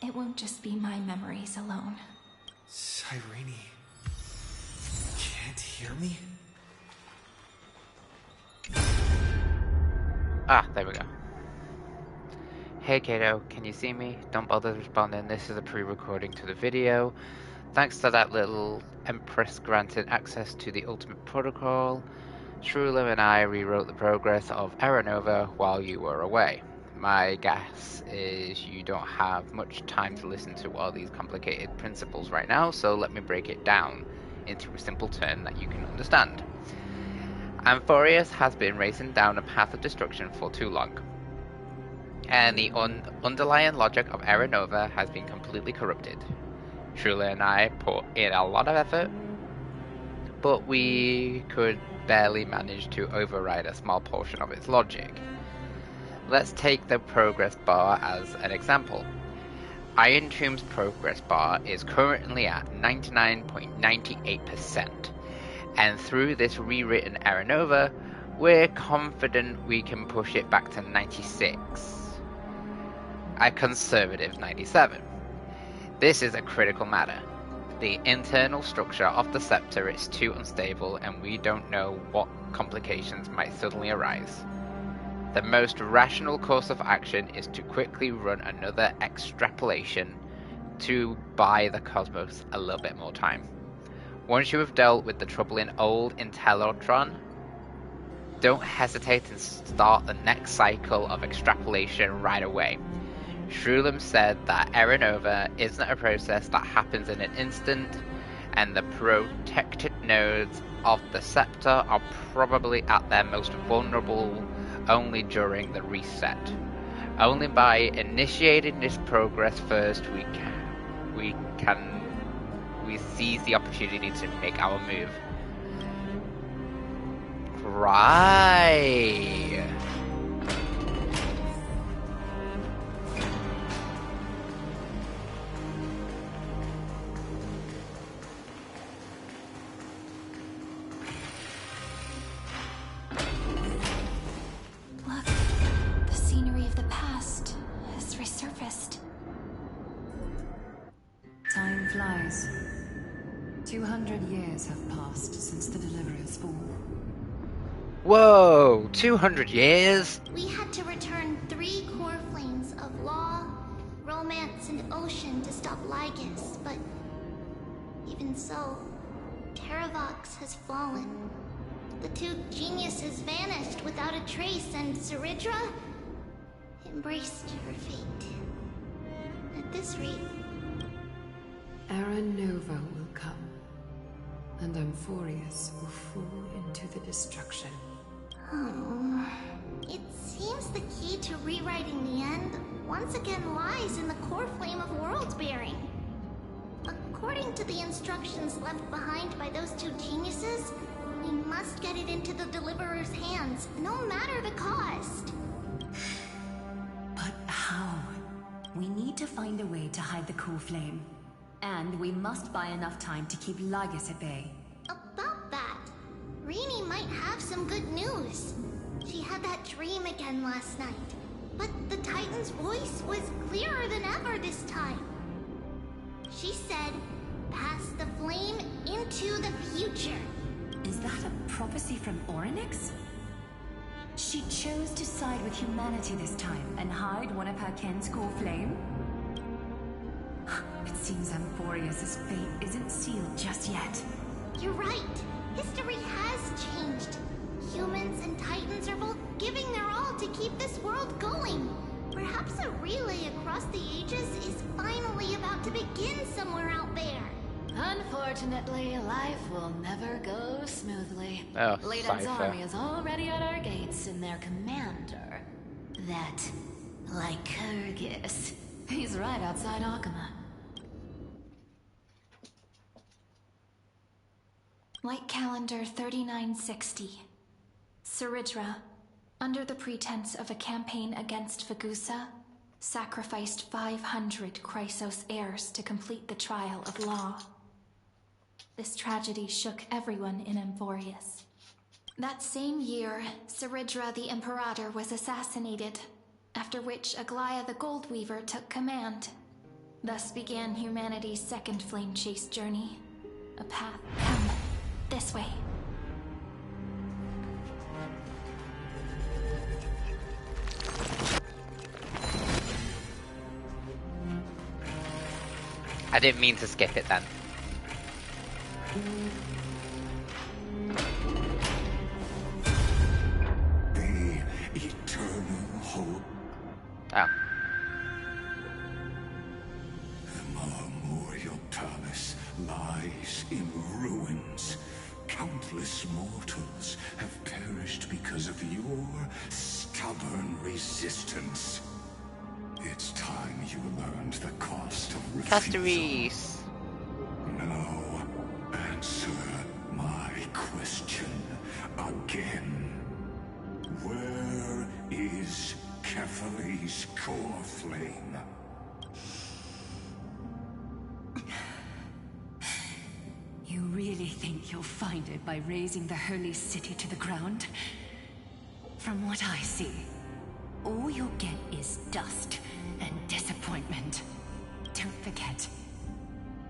it won't just be my memories alone. Cyrene, can't hear me? Ah, there we go. Hey Kato, can you see me? Don't bother responding, this is a pre-recording to the video. Thanks to that little Empress granted access to the Ultimate Protocol, Shrulem and I rewrote the progress of Era Nova while you were away. My guess is you don't have much time to listen to all these complicated principles right now, so let me break it down into a simple term that you can understand. Emphorius has been racing down a path of destruction for too long, and the underlying logic of Era Nova has been completely corrupted. Shula and I put in a lot of effort, but we could barely manage to override a small portion of its logic. Let's take the progress bar as an example. Iron Tomb's progress bar is currently at 99.98%, and through this rewritten Era Nova, we're confident we can push it back to 96. A conservative 97. This is a critical matter. The internal structure of the scepter is too unstable, and we don't know what complications might suddenly arise. The most rational course of action is to quickly run another extrapolation to buy the cosmos a little bit more time. Once you have dealt with the troubling old Intellotron, don't hesitate and start the next cycle of extrapolation right away. Shrulem said that Era Nova isn't a process that happens in an instant, and the protected nodes of the scepter are probably at their most vulnerable only during the reset. Only by initiating this progress first we seize the opportunity to make our move. Right. Look, the scenery of the past has resurfaced. Time flies. 200 years have passed since the Deliverer's fall. Whoa, 200 years? We had to return 3 core flames of law, romance, and ocean to stop Lygus, but even so, Terravox has fallen. The 2 geniuses vanished without a trace, and Zeridra embraced her fate. At this rate, Era Nova will come, and Emphorius will fall into the destruction. oh, it seems the key to rewriting the end once again lies in the core flame of world bearing. According to the instructions left behind by those 2 geniuses, we must get it into the Deliverer's hands, no matter the cost. But how? We need to find a way to hide the core flame. And we must buy enough time to keep Lygus at bay. About that, Rini might have some good news. She had that dream again last night, but the Titan's voice was clearer than ever this time. She said, "Pass the flame into the future." Is that a prophecy from Orynyx? She chose to side with humanity this time and hide one of her kin's core flame? It seems Amphorius' fate isn't sealed just yet. You're right. History has changed. Humans and Titans are both giving their all to keep this world going. Perhaps a relay across the ages is finally about to begin somewhere out there. Unfortunately, life will never go smoothly. Oh, Leiden's Cypher. army is already at our gates, and their commander, that Lygus, he's right outside Akama. Light calendar 3960. Saridra, under the pretense of a campaign against Vagusa, sacrificed 500 Chrysos heirs to complete the trial of law. This tragedy shook everyone in Amphorius. That same year, Saridra the Imperator was assassinated, after which Aglaya the Goldweaver took command. Thus began humanity's second flame chase journey. A path. Come, this way. I didn't mean to skip it then. The eternal hope. Oh. The Memorial Palace lies in ruins. Countless mortals have perished because of your stubborn resistance. It's time you learned the cost of refusal. Castaries. Now, answer my question again. Where is Kefali's core flame? You really think you'll find it by razing the holy city to the ground? From what I see, all you'll get is dust and disappointment. Don't forget,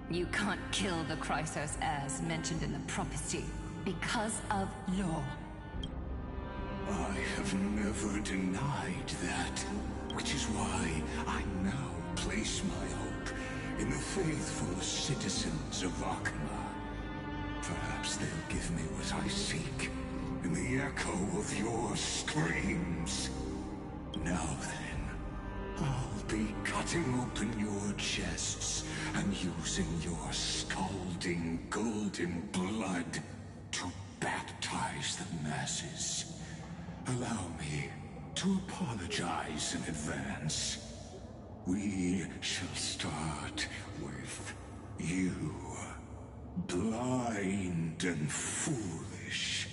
you can't kill the Chrysos heirs mentioned in the prophecy because of law. I have never denied that, which is why I now place my hope in the faithful citizens of Akama. Perhaps they'll give me what I seek in the echo of your screams. Now then, I'll be cutting open your chests and using your scalding golden blood to baptize the masses. Allow me to apologize in advance. We shall start with you, blind and foolish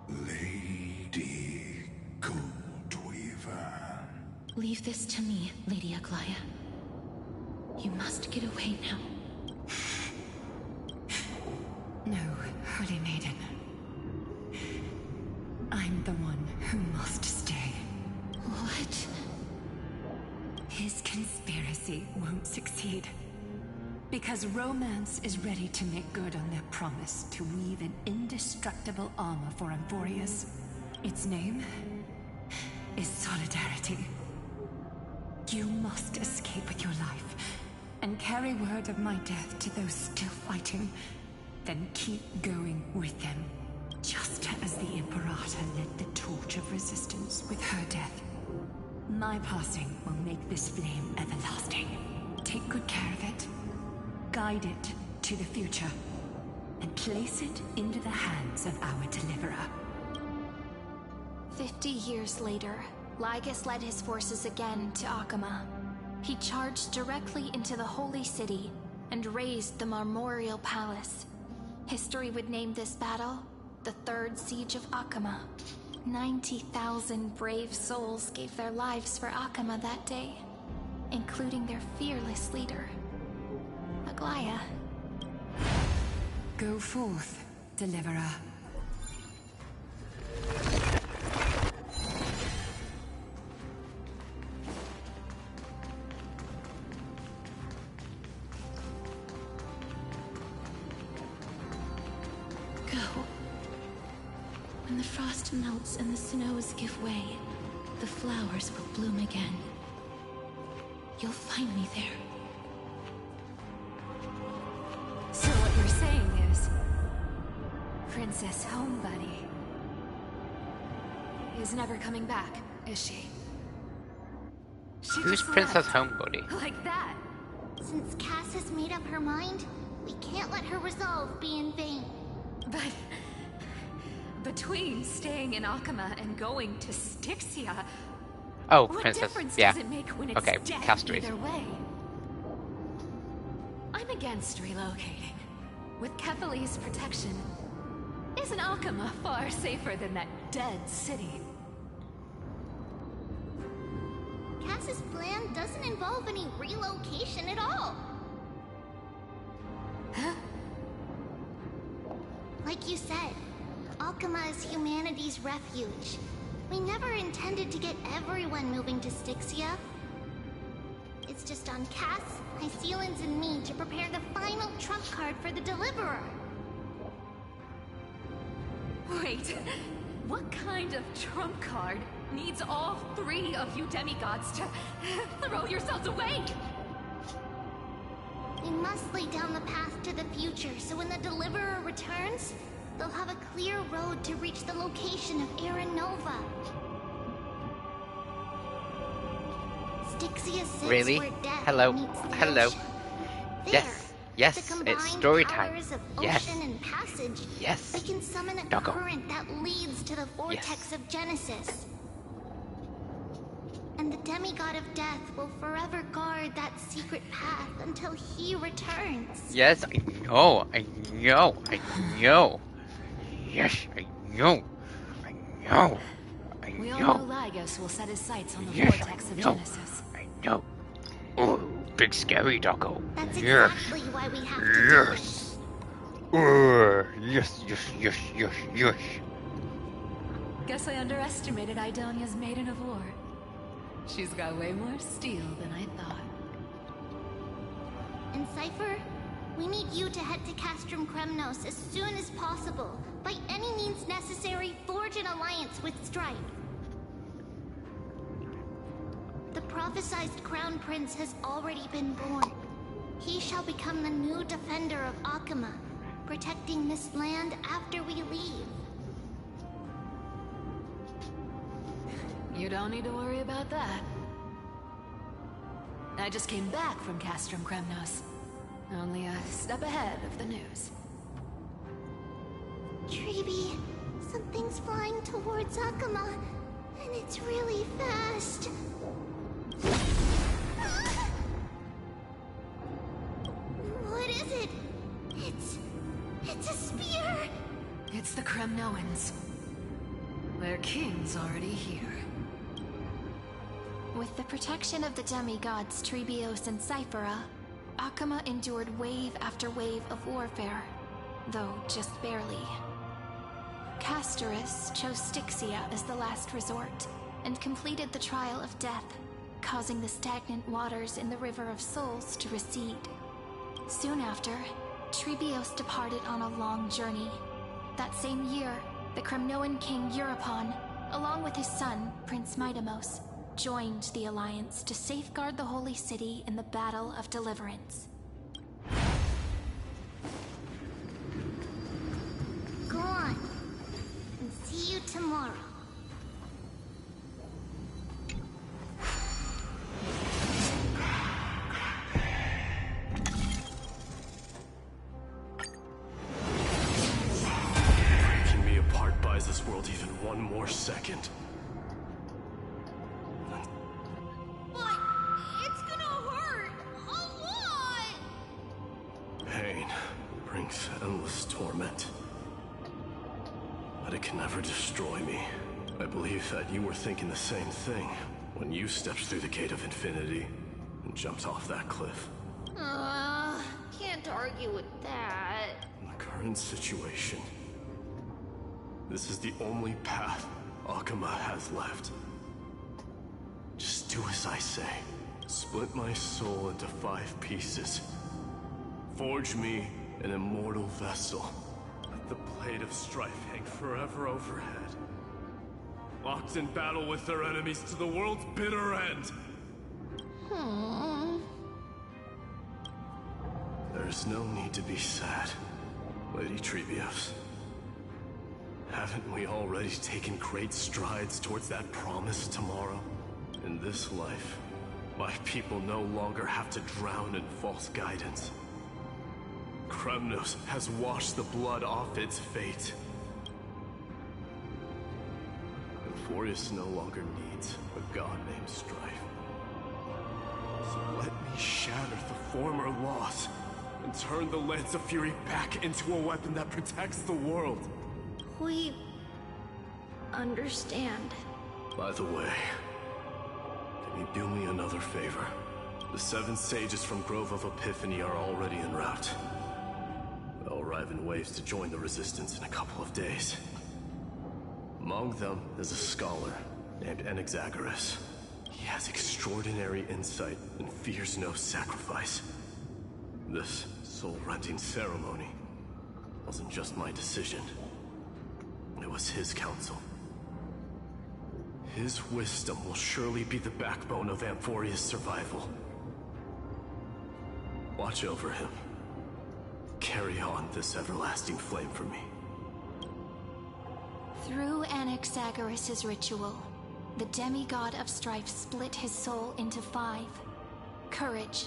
Lady Goldweaver. Leave this to me, Lady Aglaya. You must get away now. No, Holy Maiden. I'm the one who must stay. What? His conspiracy won't succeed. Because Romance is ready to make good on their promise to weave an indestructible armor for Amphorius. Its name is Solidarity. You must escape with your life and carry word of my death to those still fighting. Then keep going with them, just as the Imperator led the torch of resistance with her death. My passing will make this flame everlasting. Take good care of it. Guide it to the future, and place it into the hands of our deliverer. 50 years later, Lygus led his forces again to Akama. He charged directly into the Holy City and razed the Memorial Palace. History would name this battle the Third Siege of Akama. 90,000 brave souls gave their lives for Akama that day, including their fearless leader, Aglaya. Go forth, deliverer. Go. When the frost melts and the snows give way, the flowers will bloom again. You'll find me there. Princess home, buddy. Is never coming back, is she? She Who's just Princess left. Homebody? Like that. Since Cass has made up her mind, we can't let her resolve be in vain. But between staying in Akama and going to Styxia, Oh, what Princess. difference Yeah. does it make when it's Okay, dead castrated. either way? I'm against relocating. With Kethale's protection, isn't Akama far safer than that dead city? Cass's plan doesn't involve any relocation at all. Huh? Like you said, Alchema is humanity's refuge. We never intended to get everyone moving to Styxia. It's just on Cass, Hycealans, and me to prepare the final trump card for the Deliverer. Wait, what kind of trump card needs all three of you demigods to throw yourselves away? We must lay down the path to the future, so when the Deliverer returns, they'll have a clear road to reach the location of Era Nova. Styxia sits Really? where death Hello. meets the Hello. ocean. There, Yes. Yes. the It's combined story time. powers of Yes. ocean and passage, Yes. they can summon a Doggo. current that leads to the vortex of Genesis. And the demigod of death will forever guard that secret path until he returns. Yes, I know. I know. I know. Yes, I know. I know. I We all know. know Lygus will set his sights on the Yes, vortex I of know. Genesis. I know. Oh, big scary doggo. That's Yes. exactly why we have to do it. Yes. Oh, yes, yes, yes, yes, yes. Guess I underestimated Idonia's Maiden of War. She's got way more steel than I thought. And Cypher, we need you to head to Castrum Kremnos as soon as possible. By any means necessary, forge an alliance with Strife. The prophesized Crown Prince has already been born. He shall become the new defender of Akama, protecting this land after we leave. You don't need to worry about that. I just came back from Castrum Kremnos. Only a step ahead of the news. Treeby, something's flying towards Akama, and it's really fast. What is it? It's a spear! It's the Kremnoans. Their king's already here. With the protection of the demigods Trebios and Cyphera, Akama endured wave after wave of warfare, though just barely. Castorus chose Styxia as the last resort, and completed the trial of death, causing the stagnant waters in the River of Souls to recede. Soon after, Trebios departed on a long journey. That same year, the Kremnoan king Euripon, along with his son, Prince Midamos, joined the Alliance to safeguard the Holy City in the Battle of Deliverance. Go on, and see you tomorrow. Breaking me apart buys this world even one more second. But it's gonna hurt a lot! Pain brings endless torment. But it can never destroy me. I believe that you were thinking the same thing when you stepped through the gate of infinity and jumped off that cliff. Can't argue with that. In the current situation, this is the only path Akama has left. Just do as I say. Split my soul into 5 pieces. Forge me an immortal vessel. Let the blade of strife hang forever overhead. Locked in battle with their enemies to the world's bitter end. There's no need to be sad, Lady Trebios. Haven't we already taken great strides towards that promise tomorrow? In this life, my people no longer have to drown in false guidance. Kremnos has washed the blood off its fate. Euphorius no longer needs a god named Strife. So let me shatter the former laws and turn the Lance of Fury back into a weapon that protects the world. We understand. By the way, can you do me another favor? The 7 sages from Grove of Epiphany are already en route. They'll arrive in waves to join the resistance in a couple of days. Among them is a scholar named Anaxagoras. He has extraordinary insight and fears no sacrifice. This soul-rending ceremony wasn't just my decision. It was his counsel. His wisdom will surely be the backbone of Amphoria's survival. Watch over him. Carry on this everlasting flame for me. Through Anaxagoras' ritual, the demigod of strife split his soul into 5. Courage,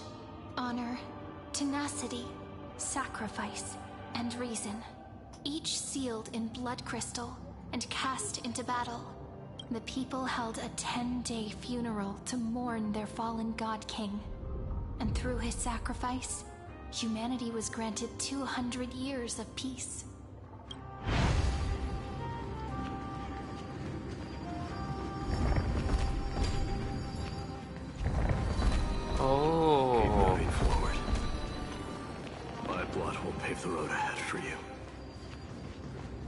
honor, tenacity, sacrifice, and reason. Each sealed in blood crystal and cast into battle. The people held a 10-day funeral to mourn their fallen god king. And through his sacrifice, humanity was granted 200 years of peace. Oh. Keep moving forward. My blood will pave the road ahead for you.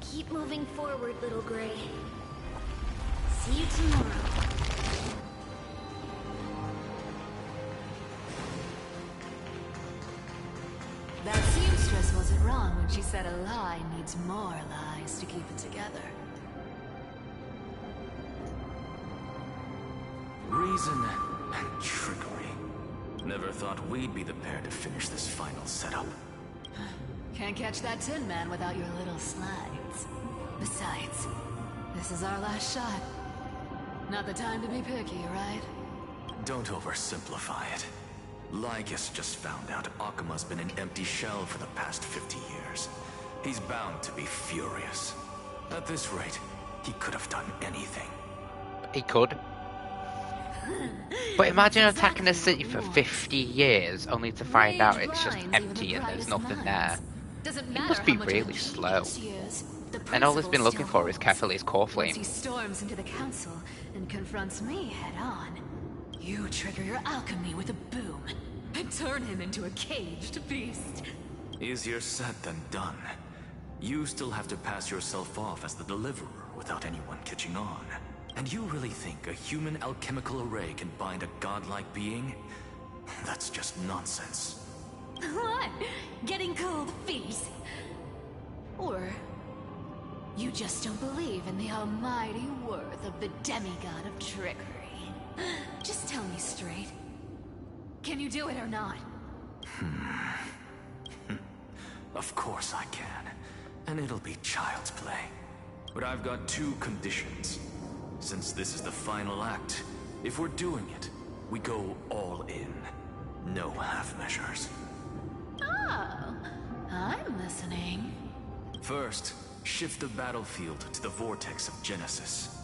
Keep moving forward, little Gray. See you tomorrow. That seamstress wasn't wrong when she said a lie needs more lies to keep it together. Reason and trickery. Never thought we'd be the pair to finish this final setup. Can't catch that Tin Man without your little slides. Besides, this is our last shot. Not the time to be picky, right? Don't oversimplify it. Lygus just found out Akuma's been an empty shell for the past 50 years. He's bound to be furious. At this rate, he could have done anything. He could. But imagine attacking a city for 50 years only to find out it's just empty and there's nothing there. He must be really slow. And all he's been looking for is Kefali's core flame. Once he storms into the council and confronts me head on, you trigger your alchemy with a boom and turn him into a caged beast. Easier said than done. You still have to pass yourself off as the deliverer without anyone catching on. And you really think a human alchemical array can bind a godlike being? That's just nonsense. What? Getting cold feet? Or you just don't believe in the almighty worth of the demigod of trickery? Just tell me straight. Can you do it or not? Of course I can. And it'll be child's play. But I've got 2 conditions. Since this is the final act, if we're doing it, we go all in. No half measures. Oh, I'm listening. First, shift the battlefield to the vortex of Genesis.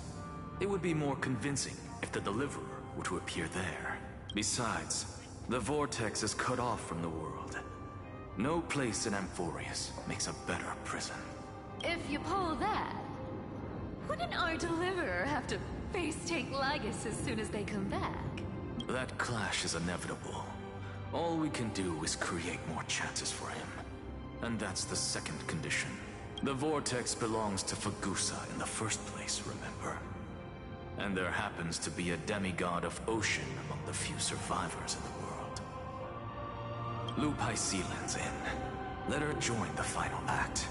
It would be more convincing if the deliverer were to appear there. Besides, the vortex is cut off from the world. No place in Amphorius makes a better prison. If you pull that, wouldn't our deliverer have to face-take Lygus as soon as they come back? That clash is inevitable. All we can do is create more chances for him. And that's the second condition. The vortex belongs to Fagusa in the first place, remember? And there happens to be a demigod of ocean among the few survivors in the world. Loop Hysealand's in. Let her join the final act.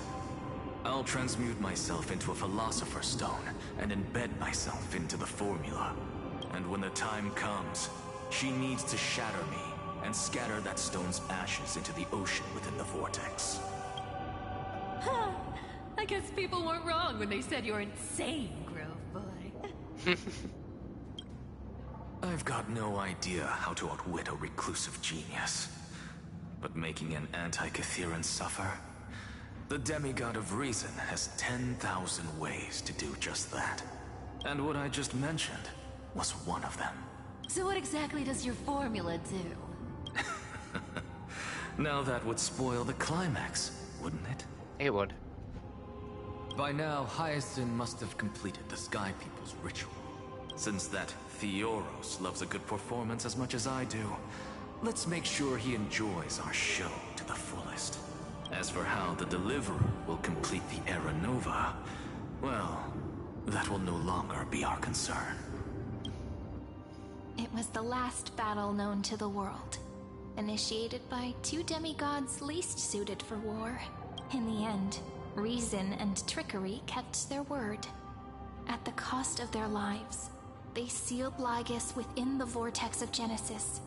I'll transmute myself into a Philosopher's Stone and embed myself into the formula. And when the time comes, she needs to shatter me and scatter that stone's ashes into the ocean within the vortex. Huh. I guess people weren't wrong when they said you're insane, Grove Boy. I've got no idea how to outwit a reclusive genius. But making an anti-Catheran suffer? The demigod of reason has 10,000 ways to do just that. And what I just mentioned was one of them. So what exactly does your formula do? Now that would spoil the climax, wouldn't it? It would. By now, Hyacinth must have completed the Sky People's ritual. Since that Theoros loves a good performance as much as I do, let's make sure he enjoys our show to the fullest. As for how the Deliverer will complete the Era Nova, well, that will no longer be our concern. It was the last battle known to the world, initiated by two demigods least suited for war. In the end, reason and trickery kept their word. At the cost of their lives, they sealed Lygus within the vortex of Genesis,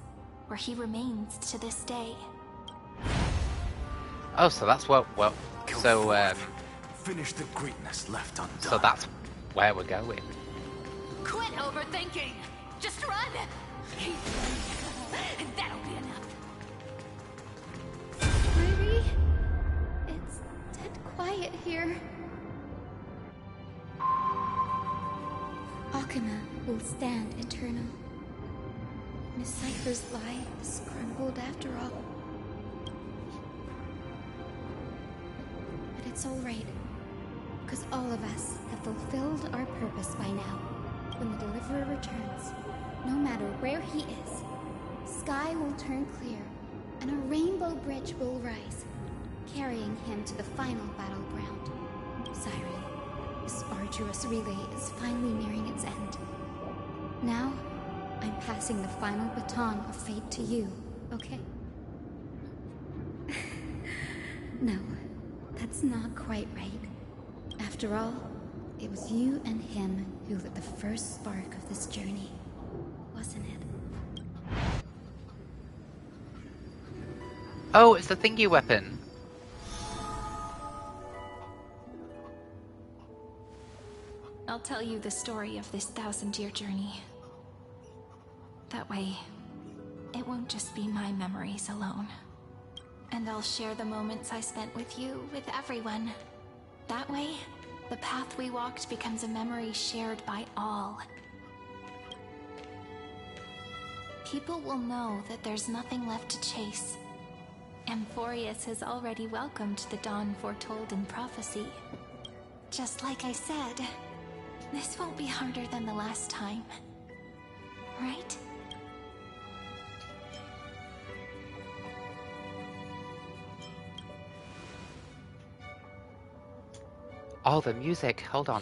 where he remains to this day. Oh, so that's what. Well, so finish the greatness left undone. So that's where we're going. Quit overthinking. Just run. Keep running, and that'll be enough. Ruby, it's dead quiet here. Akuma will stand eternal. Miss Cypher's lie is crumbled after all. But it's alright, because all of us have fulfilled our purpose by now. When the Deliverer returns, no matter where he is, sky will turn clear, and a rainbow bridge will rise, carrying him to the final battleground. Siren, this arduous relay is finally nearing its end. Now, I'm passing the final baton of fate to you, okay? No, that's not quite right. After all, it was you and him who lit the first spark of this journey, wasn't it? Oh, it's the thingy weapon. I'll tell you the story of this 1,000-year journey. That way, it won't just be my memories alone. And I'll share the moments I spent with you, with everyone. That way, the path we walked becomes a memory shared by all. People will know that there's nothing left to chase. Amphorius has already welcomed the dawn foretold in prophecy. Just like I said, this won't be harder than the last time. Right? Oh, the music. Hold on.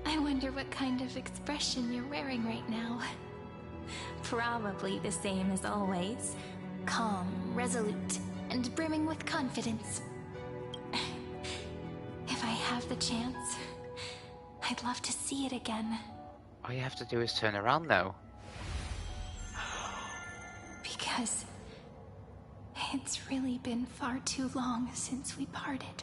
I wonder what kind of expression you're wearing right now. Probably the same as always. Calm, resolute, and brimming with confidence. If I have the chance, I'd love to see it again. All you have to do is turn around, though. Because it's really been far too long since we parted.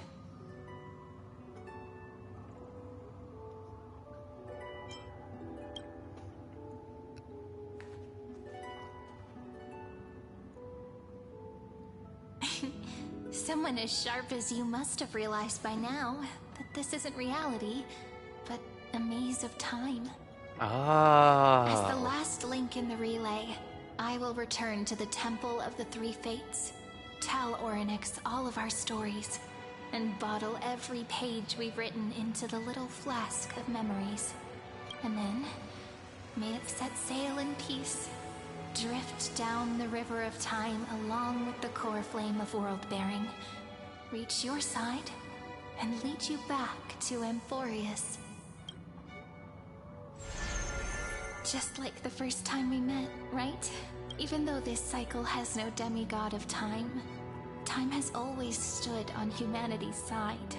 Someone as sharp as you must have realized by now that this isn't reality, but a maze of time. As the last link in the relay, I will return to the Temple of the Three Fates, tell Orynyx all of our stories, and bottle every page we've written into the little flask of memories. And then, may it set sail in peace, drift down the river of time along with the core flame of world-bearing, reach your side, and lead you back to Amphorius. Just like the first time we met, right? Even though this cycle has no demigod of time, time has always stood on humanity's side.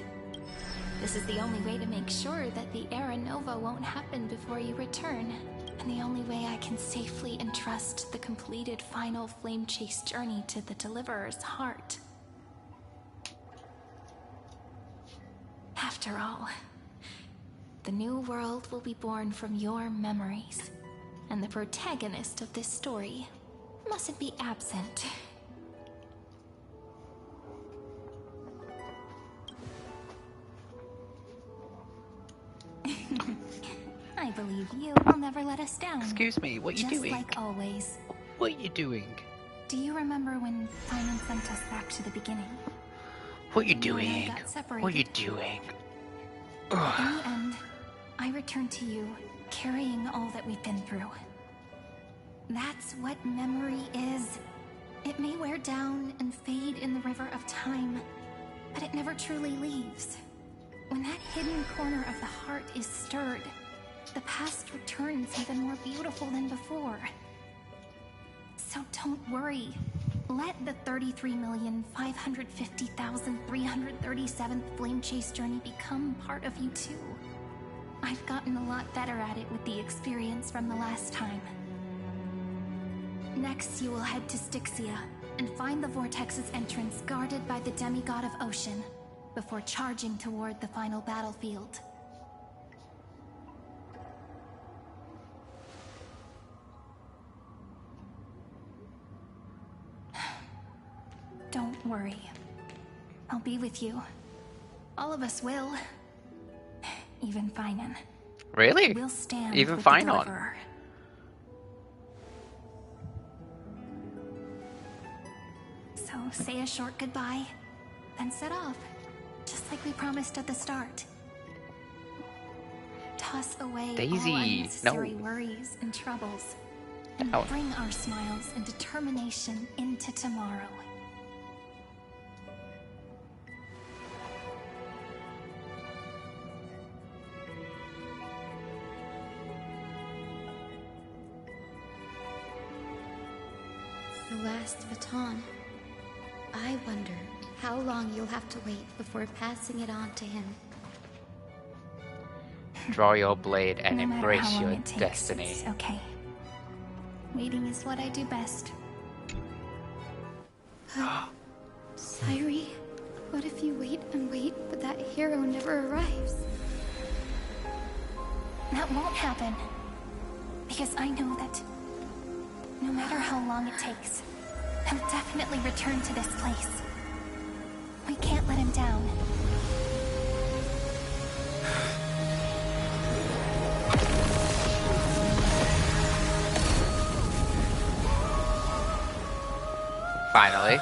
This is the only way to make sure that the Era Nova won't happen before you return, and the only way I can safely entrust the completed final flame chase journey to the Deliverer's heart. After all, the new world will be born from your memories, and the protagonist of this story mustn't be absent. I believe you will never let us down. Excuse me, what are you doing? Just like always. What are you doing? Do you remember when Simon sent us back to the beginning? What are you doing? What are you doing? In the end, I returned to you, carrying all that we've been through. That's what memory is. It may wear down and fade in the river of time, but it never truly leaves. When that hidden corner of the heart is stirred, the past returns even more beautiful than before. So don't worry. Let the 33,550,337th Flame Chase journey become part of you too. I've gotten a lot better at it with the experience from the last time. Next, you will head to Styxia and find the Vortex's entrance guarded by the demigod of Ocean before charging toward the final battlefield. Don't worry. I'll be with you. All of us will. Even Finan. Really? We'll stand Even with the Finan? Deliverer. So say a short goodbye, then set off, just like we promised at the start. Toss away Daisy, all unnecessary no. worries and troubles, and Ow. bring our smiles and determination into tomorrow. The last baton. I wonder how long you'll have to wait before passing it on to him. Draw your blade and No matter embrace how long your it takes, destiny. it's okay. Waiting is what I do best. Sairi, what if you wait and wait, but that hero never arrives? That won't happen. Because I know that no matter how long it takes, he'll definitely return to this place. We can't let him down. Finally.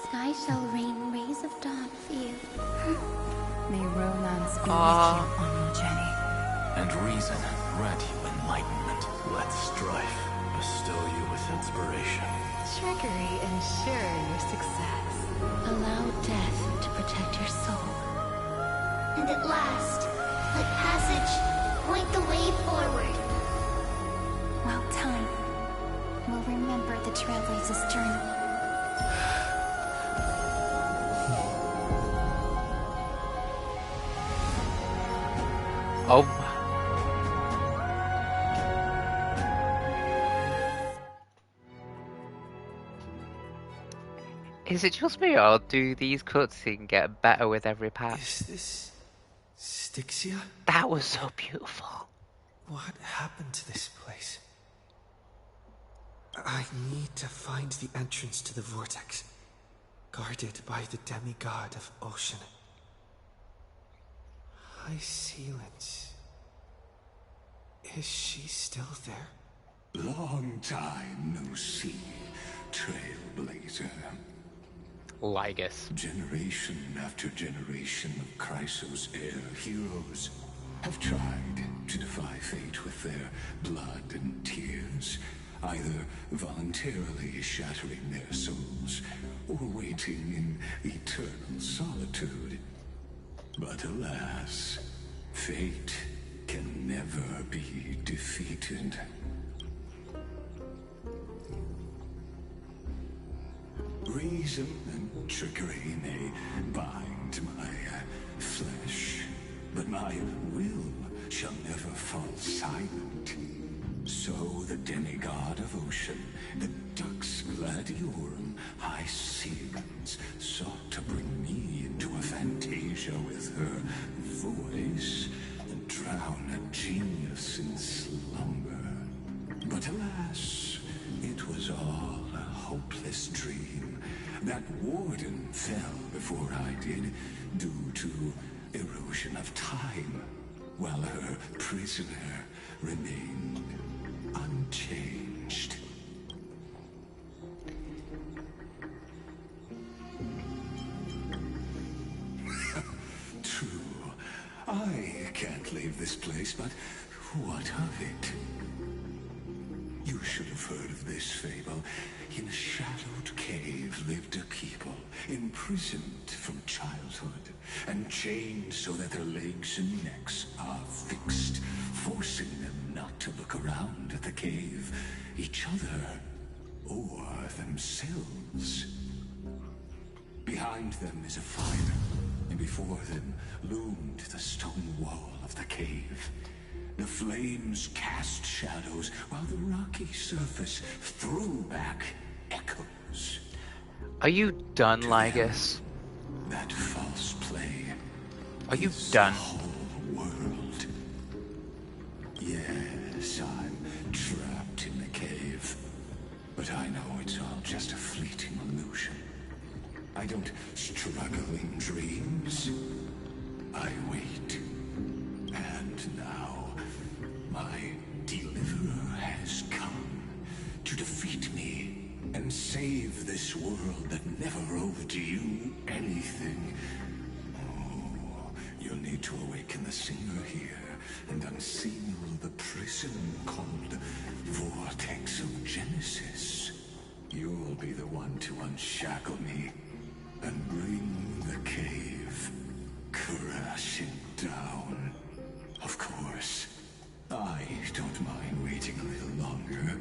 Sky shall rain rays of dawn for you. May romance be Ah. with you on your journey. And reason grant you enlightenment. Let strife bestow you with inspiration. Trickery ensure your success. Allow death to protect your soul. And at last, let passage point the way forward. Well, time will remember the trailblazers' journey. Oh. Is it just me, or do these cutscenes get better with every patch? Is this Styxia? That was so beautiful. What happened to this place? I need to find the entrance to the vortex, guarded by the demigod of Ocean. High Sealants. Is she still there? Long time no see, trailblazer. Lygus. Generation after generation of Chrysos heir heroes have tried to defy fate with their blood and tears, either voluntarily shattering their souls or waiting in eternal solitude. But alas, fate can never be defeated. Reason and trickery may bind my flesh, but my will shall never fall silent. So the demigod of Ocean, the Dux Gladiorum, high ceilings sought to bring me into a fantasia with her voice and drown a genius in slumber. But alas, it was all a hopeless dream. That warden fell before I did, due to erosion of time, while her prisoner remained unchanged. True, I can't leave this place, but what of it? You should have heard of this fable. In a shadowed cave lived a people, imprisoned from childhood, and chained so that their legs and necks are fixed, forcing them not to look around at the cave, each other, or themselves. Behind them is a fire, and before them loomed the stone wall of the cave. The flames cast shadows, while the rocky surface threw back echoes. Are you done, Lygus? That false play. Are you done? The whole world. Yes, I'm trapped in the cave. But I know it's all just a fleeting illusion. I don't struggle in dreams. I wait. And now, my deliverer has come to defeat me and save this world that never owed you anything. Oh, you'll need to awaken the singer here and unseal the prison called Vortex of Genesis. You'll be the one to unshackle me and bring the cave crashing down. Of course, I don't mind waiting a little longer.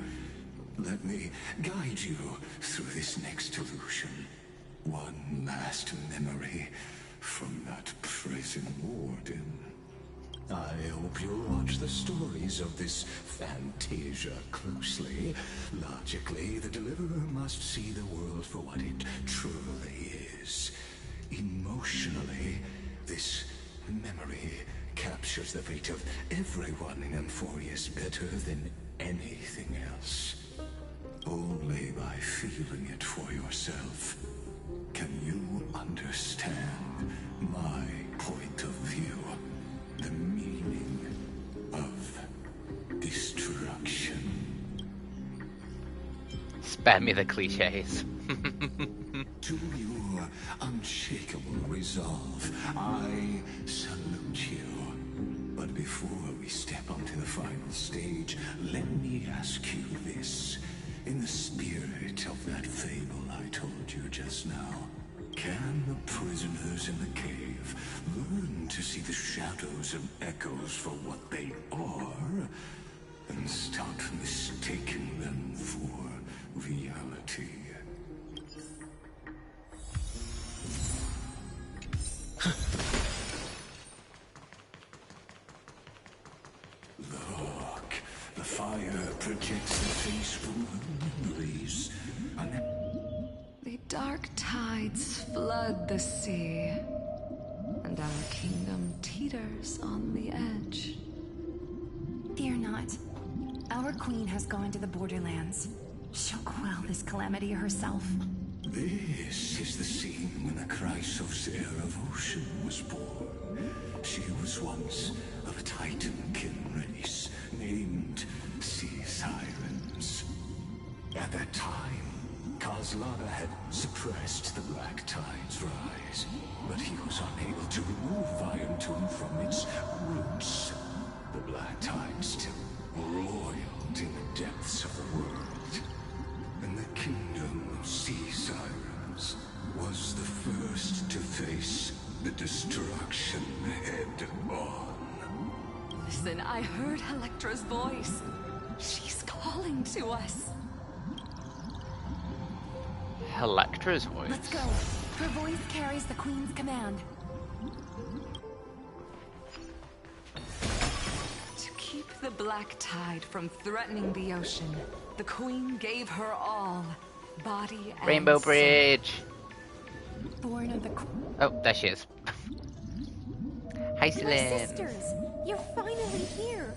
Let me guide you through this next illusion. One last memory from that prison warden. I hope you'll watch the stories of this fantasia closely. Logically, the deliverer must see the world for what it truly is. Emotionally, this memory captures the fate of everyone in Emphorius better than anything else. Only by feeling it for yourself can you understand my point of view, the meaning of destruction. Spare me the cliches. To your unshakable resolve, I salute you. But before we step onto the final stage, let me ask you this. In the spirit of that fable I told you just now, can the prisoners in the cave learn to see the shadows and echoes for what they are, and stop mistaking them for reality? Look, the fire projects the faithful memories. The dark tides flood the sea, and our kingdom teeters on the edge. Fear not. Our queen has gone to the borderlands. She'll quell this calamity herself. This is the scene when the Chrysos heir of Ocean was born. She was once of a Titan-kin race named Sea Sirens. At that time, Kozlana had suppressed the Black Tide's rise, but he was unable to remove Iron Tomb from its roots. The Black Tide still roiled in the depths of the world, and the kingdom of Sea Sirens was the first to face the destruction head-on. Listen, I heard Electra's voice. She's calling to us. Electra's voice? Let's go. Her voice carries the queen's command. To keep the Black Tide from threatening the ocean, the queen gave her all. body and Rainbow soul. Bridge. Born of the... Oh, there she is. Hi, My Celine. sisters! You're finally here!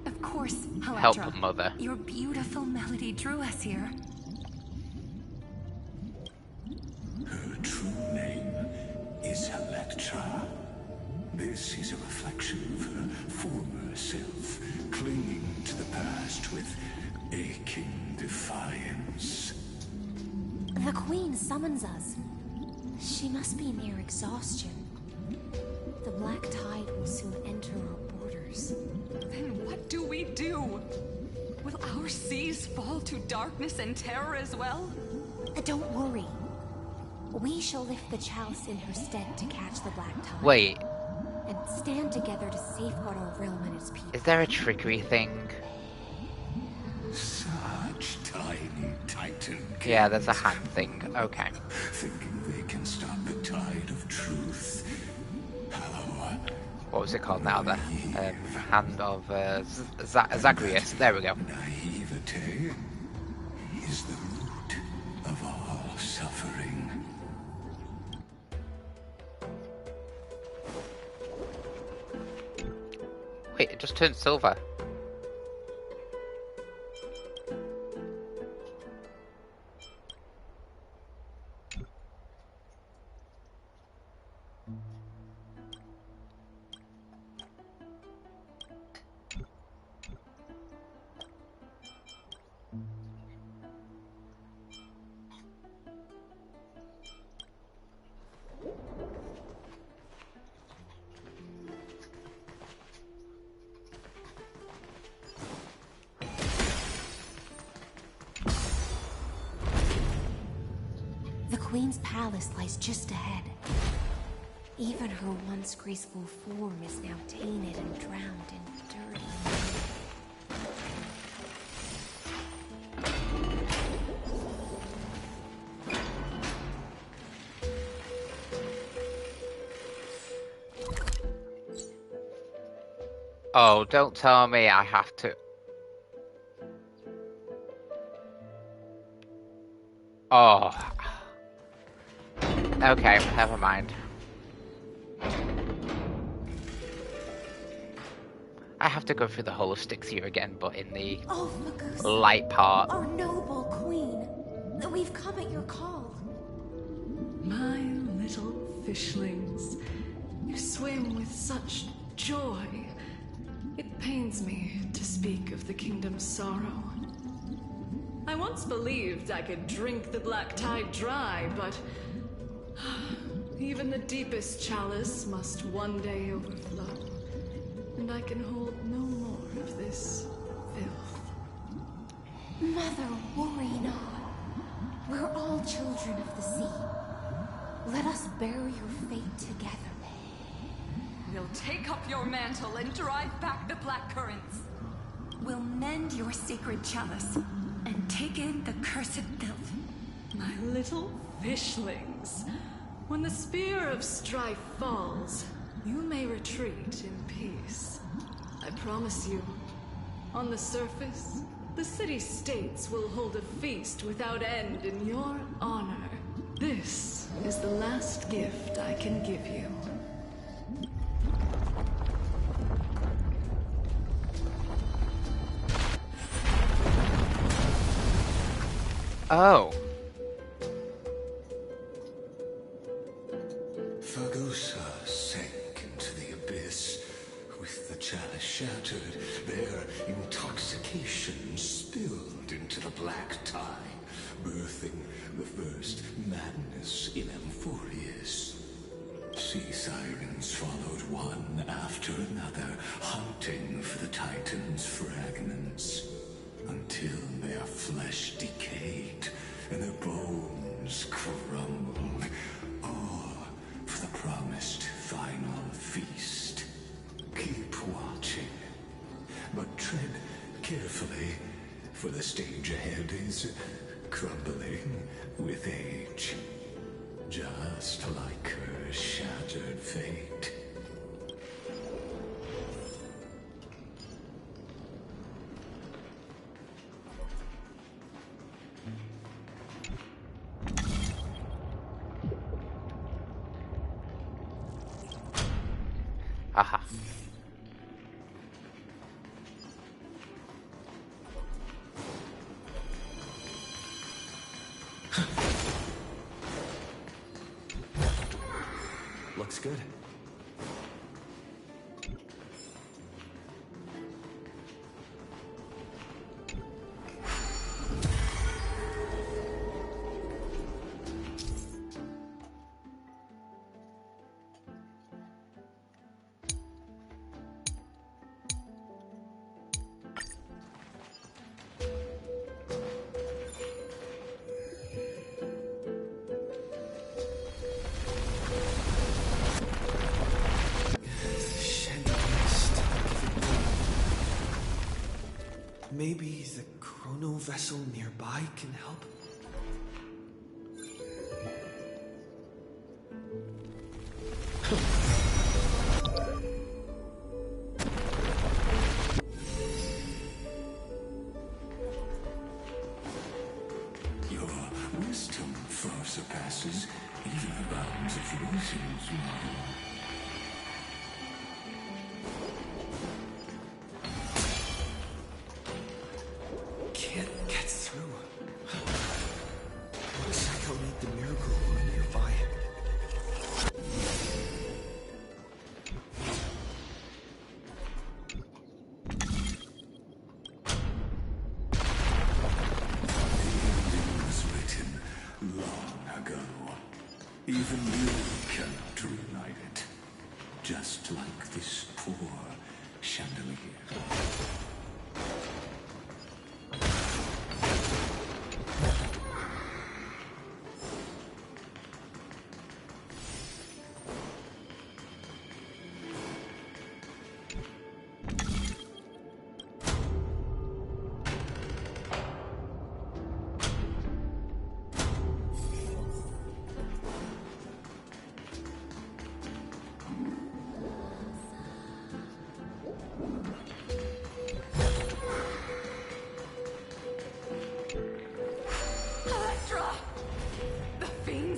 Of course, Help, Electra. mother. Your beautiful melody drew us here. Her true name is Electra. This is a reflection of her former self, clinging to the past with aching defiance. The Queen summons us. She must be near exhaustion. The Black Tide will soon enter our borders. Then what do we do? Will our seas fall to darkness and terror as well? Don't worry. We shall lift the chalice in her stead to catch the Black Tide. Wait, And stand together to safeguard our realm and its people. is there a trickery thing? Such tiny titan. Yeah, there's a hand thing. Okay. Thinking they can stop the tide of truth. How What was it called now? The hand of Zagreus. There we go. naivete is the root of all suffering. Wait, it just turned silver. The Queen's palace lies just ahead. Even her once graceful form is now tainted and drowned in dirty mud. Oh, don't tell me I have to. Oh. Okay, never mind. I have to go through the whole of Styxia again, but in the Oh, Lygus, light part. our noble Queen. We've come at your call. My little fishlings, you swim with such joy. It pains me to speak of the kingdom's sorrow. I once believed I could drink the black tide dry, but even the deepest chalice must one day overflow, and I can hold no more of this filth. Mother, worry not. We're all children of the sea. Let us bear your fate together. We'll take up your mantle and drive back the black currents. We'll mend your sacred chalice and take in the cursed filth. My little fishlings, when the spear of strife falls, you may retreat in peace. I promise you, on the surface, the city-states will hold a feast without end in your honor. This is the last gift I can give you. Oh. Fagusa sank into the abyss. With the chalice shattered, their intoxication spilled into the black tide, birthing the first madness in Amphorius. Sea sirens followed one after another, hunting for the Titan's fragments, until their flesh decayed and their bones crumbled, all for the promised final feast. Keep watching, but tread carefully, for the stage ahead is crumbling with age, just like her shattered fate. Haha. Looks good. Maybe the chrono vessel nearby can help? Your wisdom far surpasses even the bounds of reason's mind. Can't get through. Looks like I'll need the miracle one nearby. Long ago. Even you cannot reignite it. Just like this poor chandelier.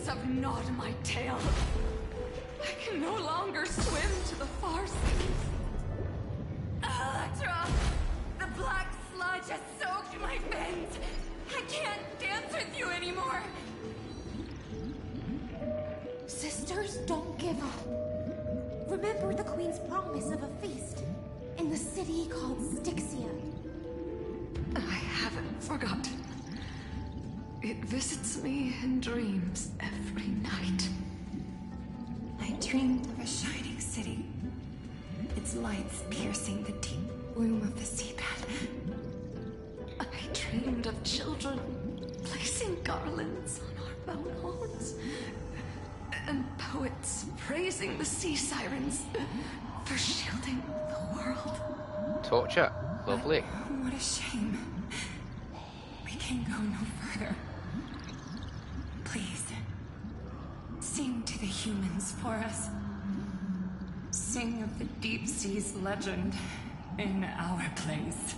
Have gnawed my tail. I can no longer swim to the far seas. Electra! The black sludge has soaked my fins. I can't dance with you anymore. Sisters, don't give up. Remember the Queen's promise of a feast in the city called Styxia. I haven't forgotten. It visits me in dreams every night. I dreamed of a shining city, its lights piercing the deep gloom of the seabed. I dreamed of children placing garlands on our bone horns, and poets praising the sea sirens for shielding the world. Torture. Lovely. What a shame. We can go no further. Please, sing to the humans for us. Sing of the deep sea's legend in our place.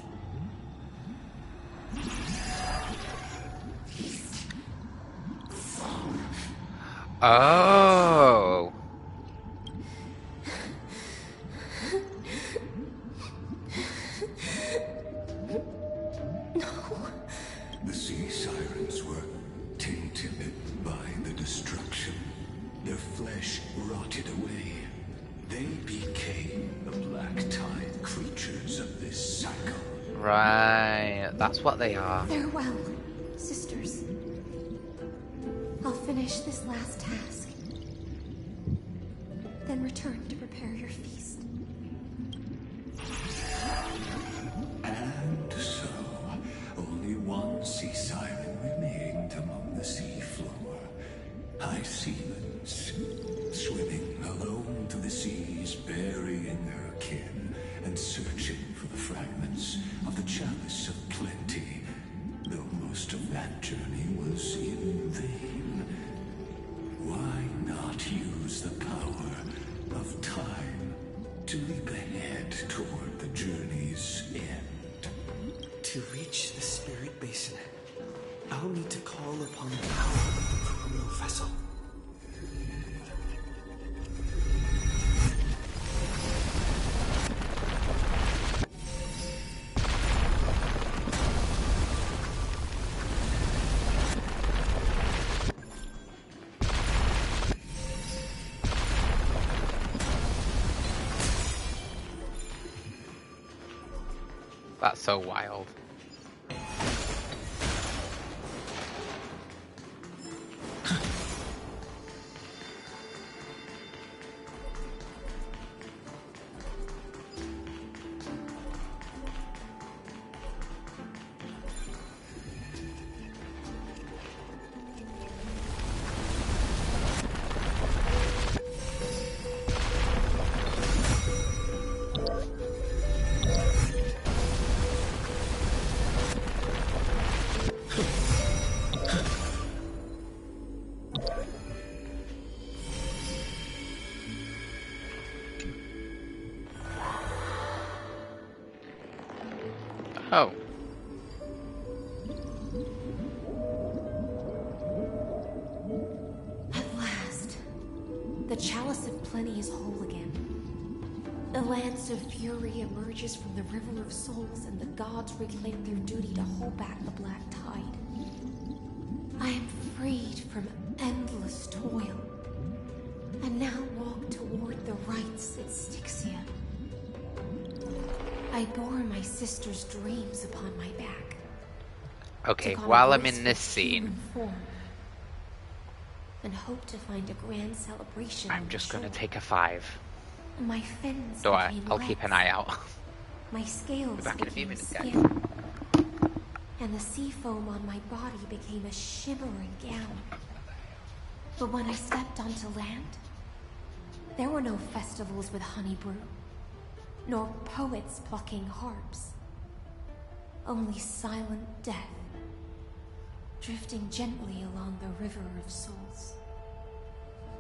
Oh. The sea sirens were tainted by the destruction. Their flesh rotted away. They became the black tide creatures of this cycle. Right, that's what they are. Farewell, sisters. I'll finish this last task, then return to prepare your feast. And so, only one sea siren remained among the sea floor. High seamans, swimming alone to the seas, burying their kin, and searching for the fragments of the chalice of plenty, though most of that journey was in vain. Why not use the power of time to leap ahead toward the journey's end? To reach the spirit basin, I'll need to call upon the power of the chrono vessel. That's so wild. Oh. At last, the Chalice of Plenty is whole again. The Lance of Fury emerges from the River of Souls, and the gods reclaim their duty to hold back the Black Tide. I am freed from endless toil, and now walk toward the rites at Styxia. I bore my sister's dreams upon my back. Okay, while I'm in this scene, and hope to find a grand celebration. I'm just gonna take a 5. My fins Don't worry, became I'll keep an eye out. My scales Be back in a few became minutes, guys. skin, and the sea foam on my body became a shimmering gown. But when I stepped onto land, there were no festivals with honey brew, nor poets plucking harps. Only silent death, drifting gently along the River of Souls.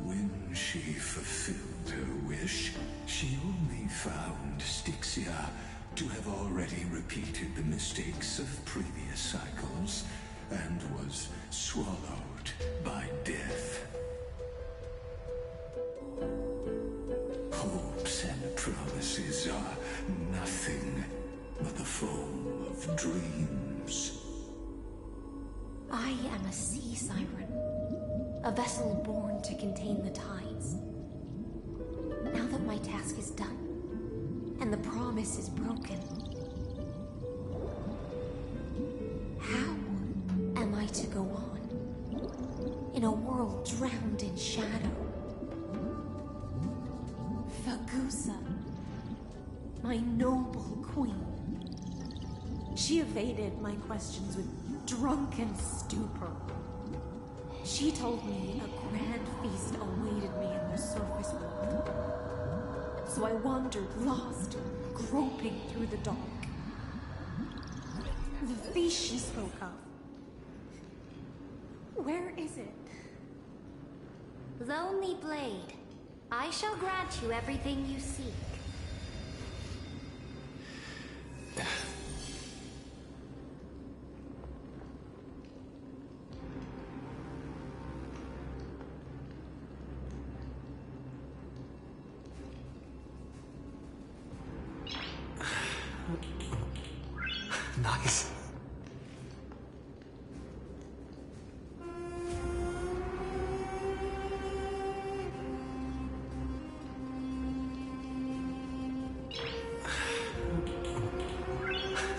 When she fulfilled her wish, she only found Styxia to have already repeated the mistakes of previous cycles and was swallowed by death. Hopes and promises are nothing but the foam of dreams. I am a sea siren, a vessel born to contain the tides. Now that my task is done, and the promise is broken, how am I to go on in a world drowned in shadow? Fagusa, my noble queen. She evaded my questions with drunken stupor. She told me a grand feast awaited me in the surface world. So I wandered lost, groping through the dark. The feast she spoke of. Where is it? Lonely Blade, I shall grant you everything you seek. Nice.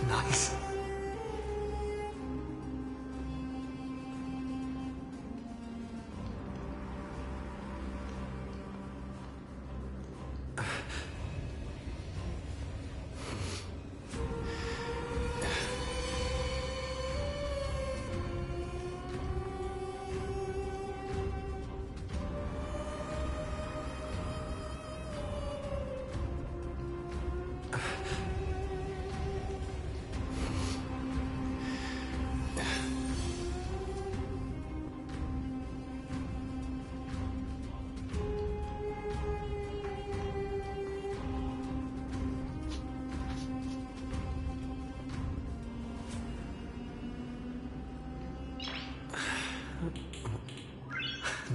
Nice.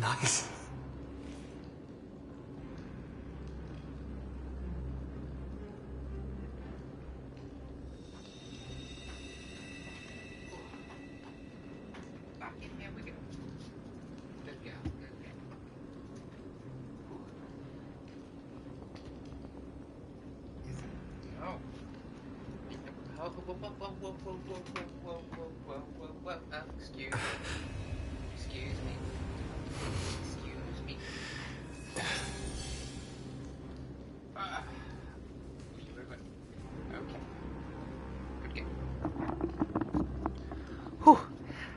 Nice. Back in here we go. Good go. Go. Oh. Excuse me. Excuse me. Excuse me. Okay. Good game. Whew.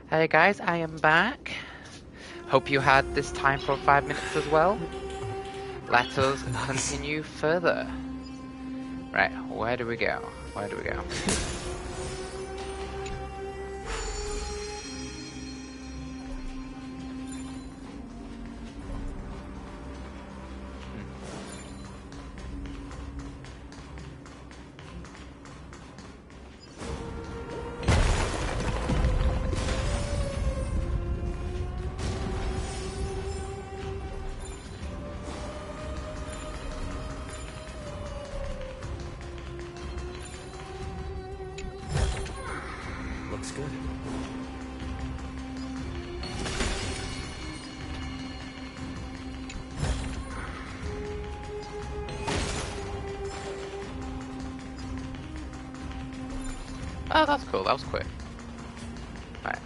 Hey guys, I am back. Hope you had this time for 5 minutes as well. Let us continue further. Right, where do we go? Where do we go? Oh, that's cool. That was quick. Right.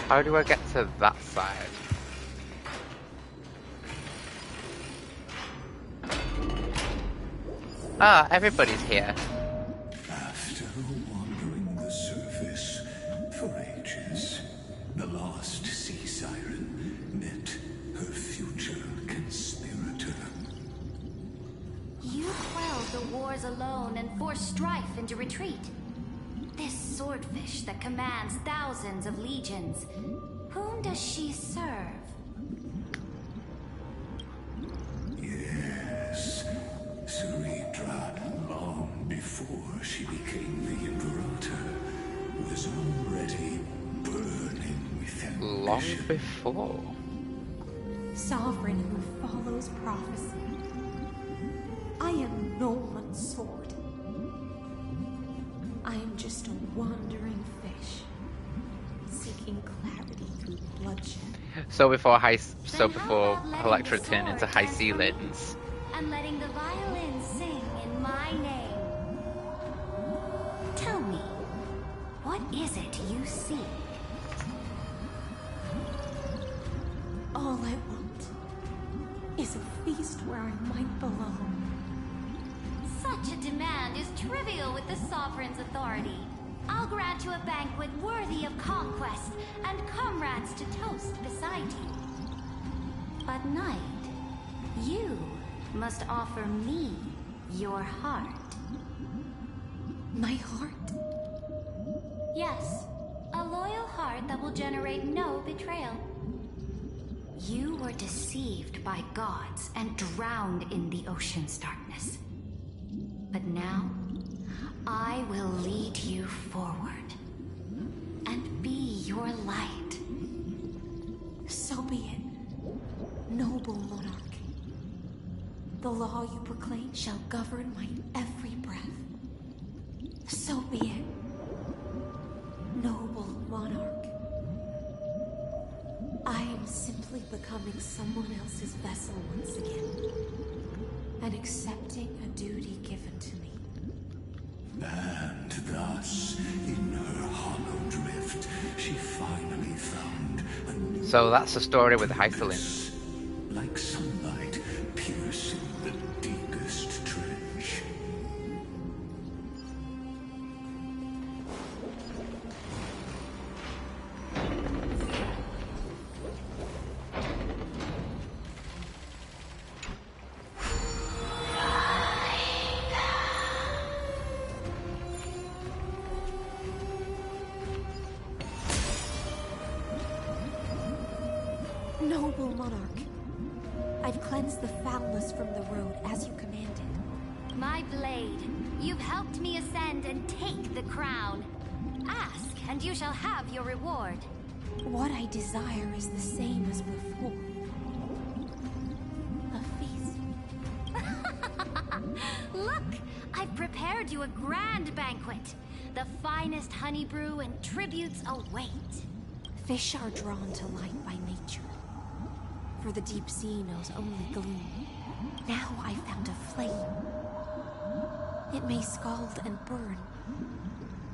How do I get to that side? Ah, everybody's here. After wandering the surface for ages, the lost sea siren met her future conspirator. You quelled the wars alone and forced strife into retreat. This swordfish that commands thousands of legions, whom does she serve? Yes, Ceredra, long before she became the Imperator, was already burning with ambition. Long before? Sovereign who follows prophecy. I am no one's sword. I am just a wandering fish, seeking clarity through bloodshed. So before Electra turned into High Ceilings. And letting the violin sing in my name. Tell me, what is it you seek? All I want is a feast where I might belong. Such a demand is trivial with the Sovereign's authority. I'll grant you a banquet worthy of conquest and comrades to toast beside you. But Knight, you must offer me your heart. My heart? Yes, a loyal heart that will generate no betrayal. You were deceived by gods and drowned in the ocean's darkness. But now, I will lead you forward and be your light. So be it, noble monarch. The law you proclaim shall govern my every breath. So be it, noble monarch. I am simply becoming someone else's vessel once again, and accepting a duty given to me. And thus, in her hollow drift, she finally found a new So that's the story with High Ceilings. like sunlight piercing the deepest trench. Noble monarch, I've cleansed the foulness from the road as you commanded. My blade, you've helped me ascend and take the crown. Ask, and you shall have your reward. What I desire is the same as before. A feast. Look, I've prepared you a grand banquet. The finest honey brew and tributes await. Fish are drawn to light by nature. For the deep sea knows only gloom. Now I found a flame. It may scald and burn,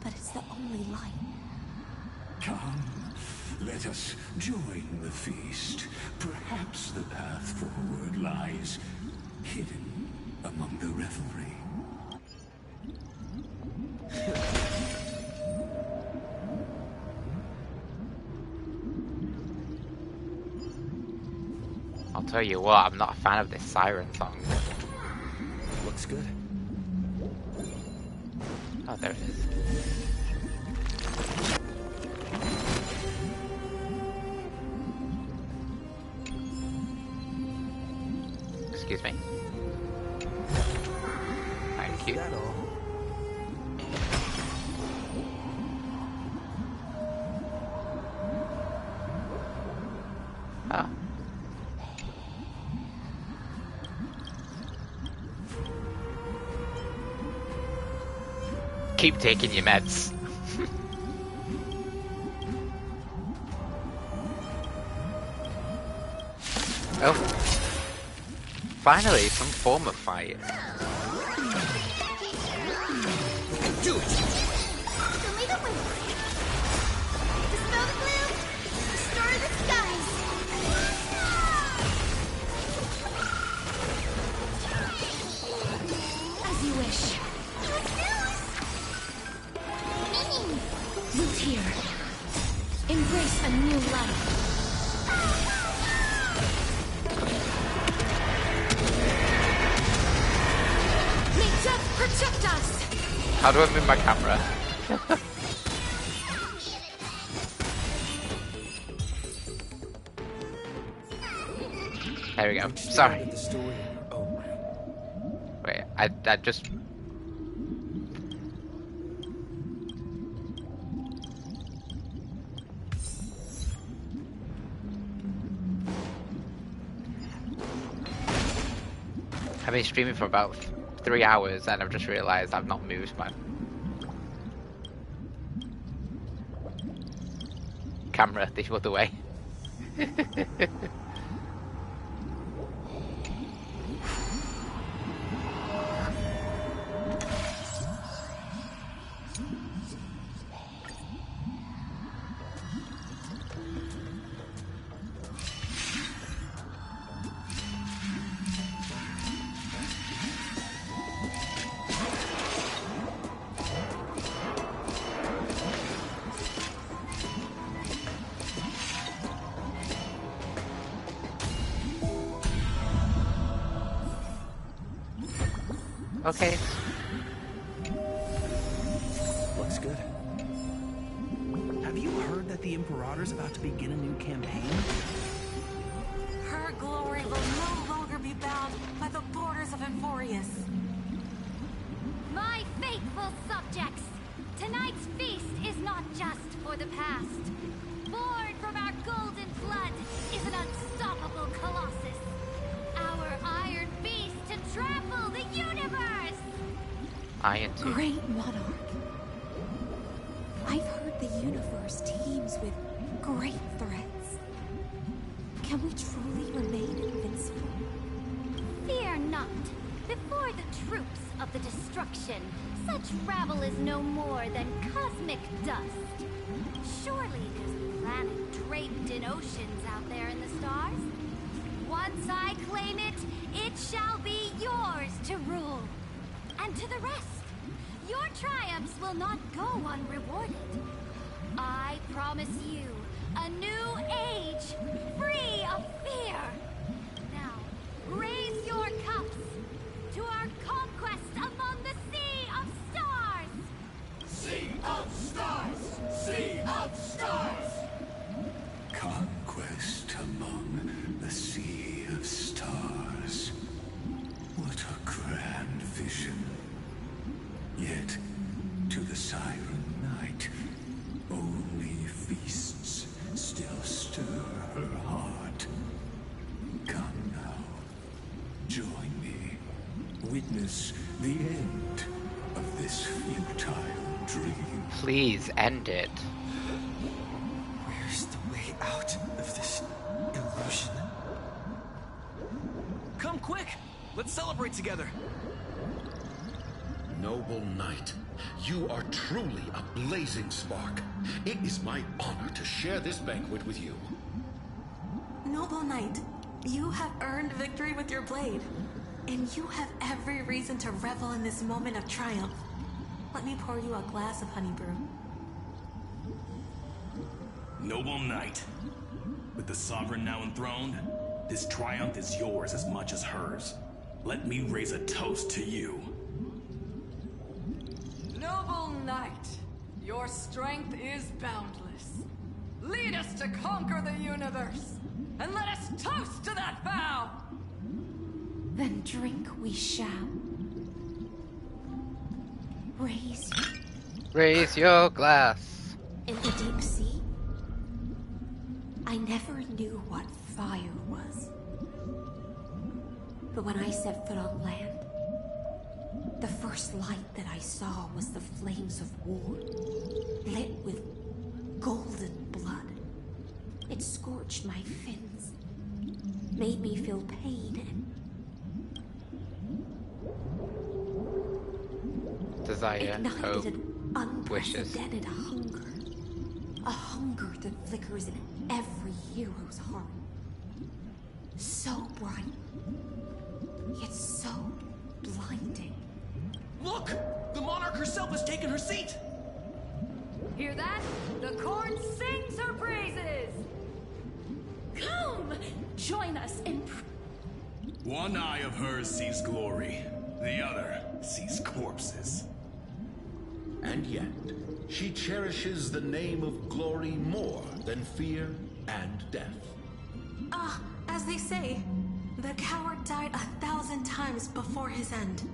but it's the only light. Come, let us join the feast. Perhaps the path forward lies hidden among the revelry. I'll tell you what, I'm not a fan of this siren song. Looks good. Oh, there it is. Excuse me. Thank you. Is that all? Oh. Keep taking your meds. Oh. Finally, some form of fight. Do it! Show me the way! Dispel the gloom! Restore the skies! As you wish. Root here. Embrace a new life. May death protect us! How do I move my camera? There we go. Sorry. Wait, I just... I've been streaming for about 3 hours and I've just realised I've not moved my camera the other way. Okay. Looks good. Have you heard that the Imperator's about to begin a new campaign? Her glory will no longer be bound by the borders of Emporius. My faithful subjects, tonight's feast is not just for the past. Born from our golden flood is an unstoppable colossus. Our iron beast to trample the universe! Iron too. Great monarch. I've heard the universe teems with great threats. Can we truly remain invincible? Fear not. Before the troops of the destruction, such rabble is no more than cosmic dust. Surely there's a planet draped in oceans out there in the stars. Once I claim it, it shall be yours to rule. And to the rest, your triumphs will not go unrewarded. I promise you a new age, free of fear. Now, raise your cups to our conquest among the Sea of Stars! Sea of Stars! Sea of Stars! Conquest among the Sea of Stars. What a grand vision. Yet, to the Siren Knight, only feasts still stir her heart. Come now, join me. Witness the end of this futile dream. Please end it. Where's the way out of this illusion? quick! Let's celebrate together! Noble knight, you are truly a blazing spark. It is my honor to share this banquet with you. Noble Knight, you have earned victory with your blade. And you have every reason to revel in this moment of triumph. Let me pour you a glass of honey brew. Noble Knight, with the Sovereign now enthroned, this triumph is yours as much as hers. Let me raise a toast to you. Noble Knight, your strength is boundless. Lead us to conquer the universe, and let us toast to that vow! Then drink we shall. Raise your glass. In the deep sea, I never knew what fire was. But when I set foot on land, the first light that I saw was the flames of war, lit with golden blood. It scorched my fins, made me feel pain and desire, hope, ignited an wishes. unprecedented hunger. A hunger that flickers in every hero's heart. So bright, yet so blinding. Look! The monarch herself has taken her seat! Hear that? The corn sings her praises! Come! Join us in... One eye of hers sees glory, the other sees corpses. And yet, she cherishes the name of glory more than fear and death. As they say, the coward died 1,000 times before his end.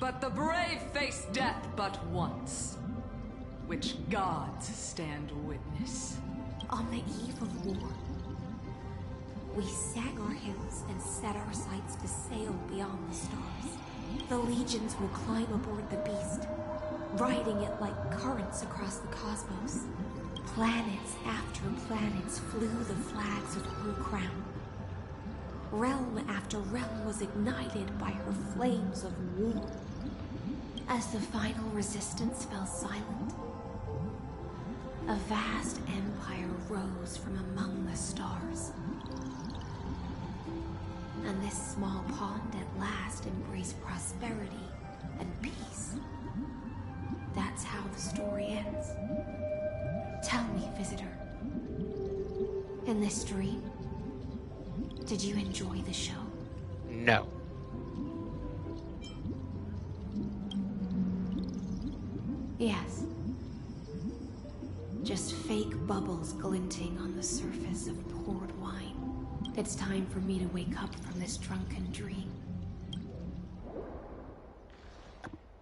But the brave face death but once, which gods stand witness. On the eve of war, we sang our hymns and set our sights to sail beyond the stars. The legions will climb aboard the beast, riding it like currents across the cosmos. Planets after planets flew the flags of her crown. Realm after realm was ignited by her flames of war. As the final resistance fell silent, a vast empire rose from among the stars. And this small pond at last embraced prosperity and peace. That's how the story ends. Tell me, visitor, in this dream, did you enjoy the show? No. Yes. Just fake bubbles glinting on the surface of poured wine. It's time for me to wake up from this drunken dream.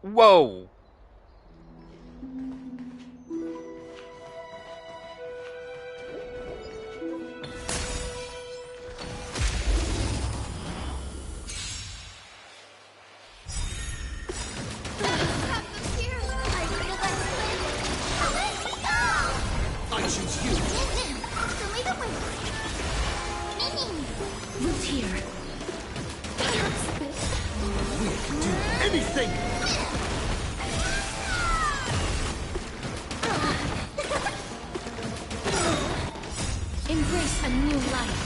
Whoa! I choose you. Root here. We can do anything. Embrace a new life.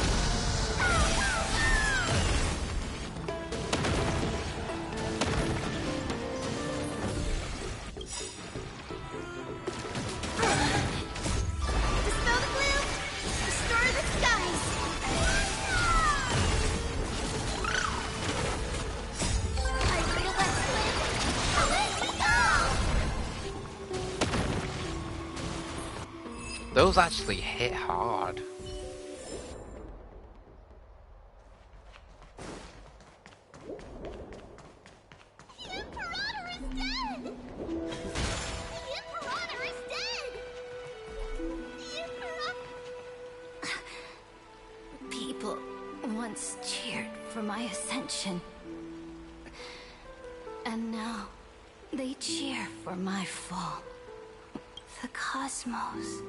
Dispel the gloom! Restore the skies! I feel that flame! Let's go! Those actually hit hard. The Imperator is dead! The Imperator is dead! The Imperator... People once cheered for my ascension. And now they cheer for my fall. The cosmos.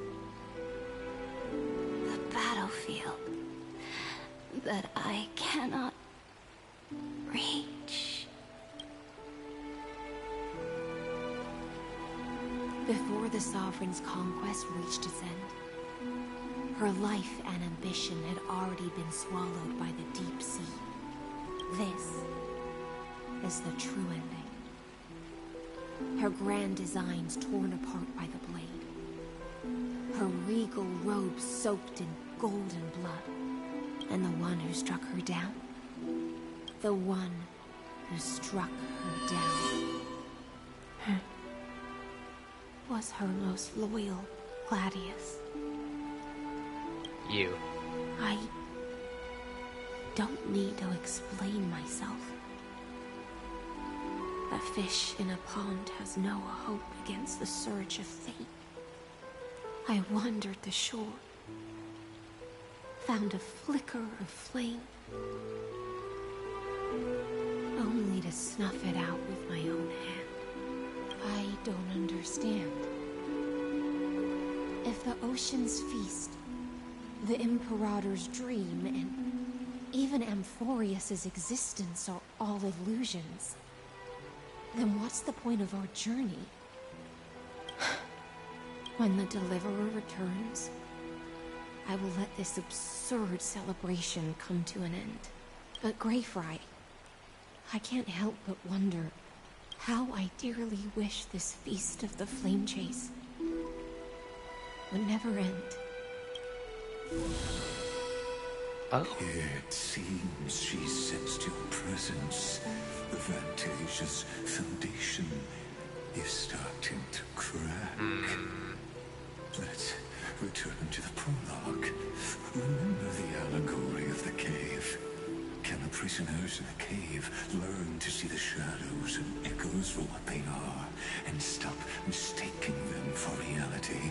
The battlefield that I cannot reach. Before the Sovereign's conquest reached its end, her life and ambition had already been swallowed by the deep sea. This is the true ending. Her grand designs torn apart by the blade. Her regal robes soaked in golden blood. And the one who struck her down? The one who struck her down was her most loyal Gladius. You. I don't need to explain myself. A fish in a pond has no hope against the surge of fate. I wandered the shore, found a flicker of flame, only to snuff it out with my own hand. I don't understand. If the ocean's feast, the Imperator's dream, and even Amphorius's existence are all illusions, then what's the point of our journey? When the Deliverer returns, I will let this absurd celebration come to an end. But Greyfry, I can't help but wonder how I dearly wish this feast of the Flame Chase would never end. Oh. It seems she sensed your presence. The Fantasia's foundation is starting to crack. Let's return to the prologue. Remember the allegory of the cave. Can the prisoners in the cave learn to see the shadows and echoes for what they are, and stop mistaking them for reality?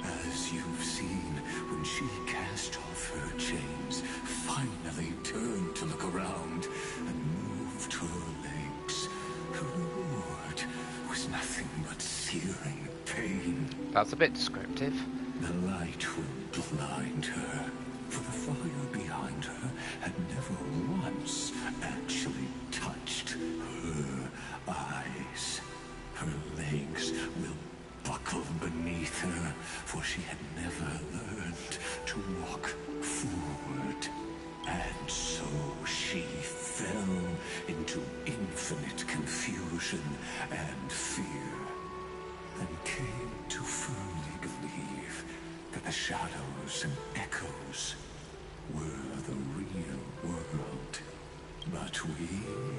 As you've seen, when she cast off her chains, finally turned to look around, and moved her legs, her reward was nothing but searing pain. That's a bit descriptive. The light will blind her, for the fire behind her had never once actually touched her eyes. Her legs will buckle beneath her, for she had never learned to walk forward. And so she fell into infinite confusion and fear, and came to firmly believe that the shadows and echoes were the real world. But we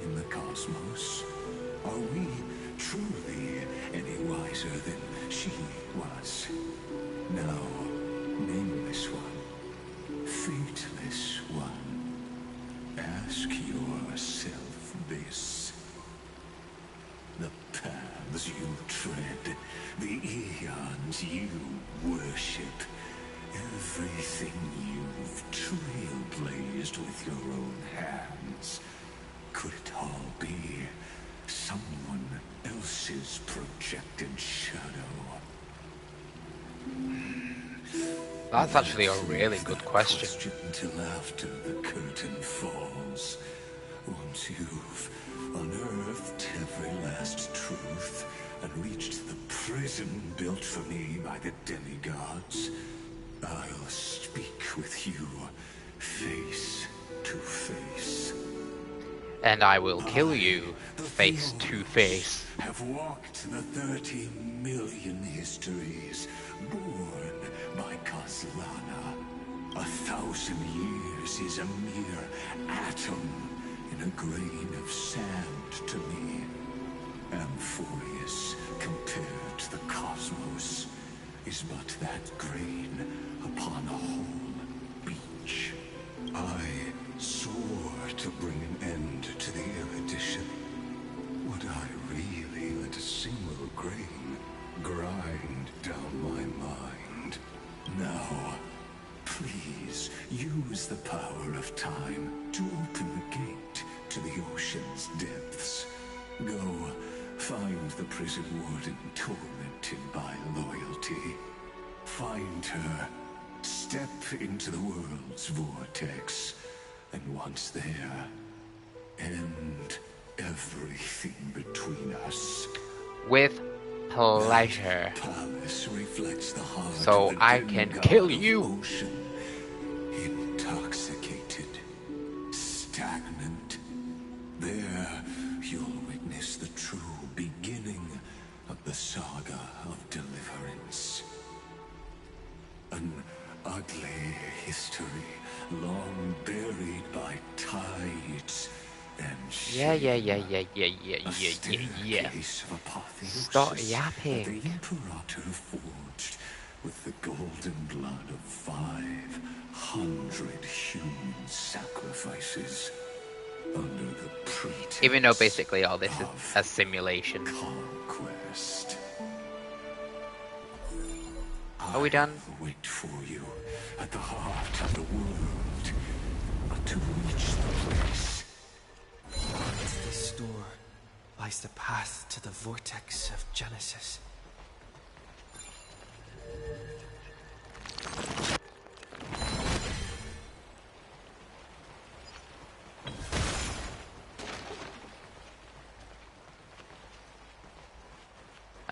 in the cosmos, are we truly any wiser than she was? Now, nameless one, fateless one, ask yourself this. The paths you tread, the eons you worship, everything you've trailblazed with your own hands, could it all be someone else's projected shadow? That's actually a really good question. Until after the curtain falls. Once you've unearthed every last truth and reached the prison built for me by the demigods, I'll speak with you face to face. And I will kill you face to face. Have walked the 30 million histories born by Kozlana. 1,000 years is a mere atom in a grain of sand to me. Amphorius, compared to the cosmos, is but that grain upon a whole beach. I swore to bring an end to the erudition. Would I really let a single grain grind down my mind? Now, please use the power of time to open the gate to the ocean's depths. Go, find the prison warden tormented by loyalty. Find her, step into the world's vortex, and once there, end everything between us. With pleasure. Palace reflects the heart So of the I can demigod kill of you. Ocean. Intoxicated, stagnant. There you'll witness the true beginning of the saga of deliverance. An ugly history, long buried by tides and Yeah. staircase of apotheosis Stop that the yapping. Imperator forged with the golden blood of 500 human sacrifices under the pretext Even though basically all this is a simulation. conquest. Are we done? Wait for you at the heart of the world. But to reach the place, Into this door lies the path to the vortex of Genesis.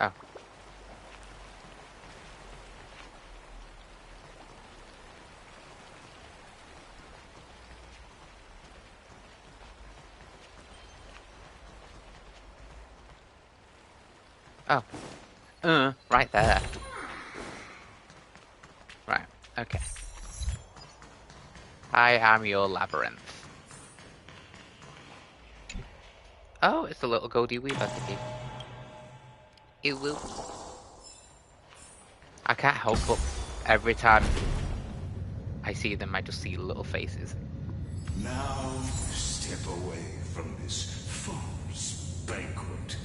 Oh. Oh. Right there. Right, okay. I am your labyrinth. Oh, it's a little Goldie Weaver thingy. It will. I can't help but every time I see them, I just see little faces. now step away from this fool's banquet.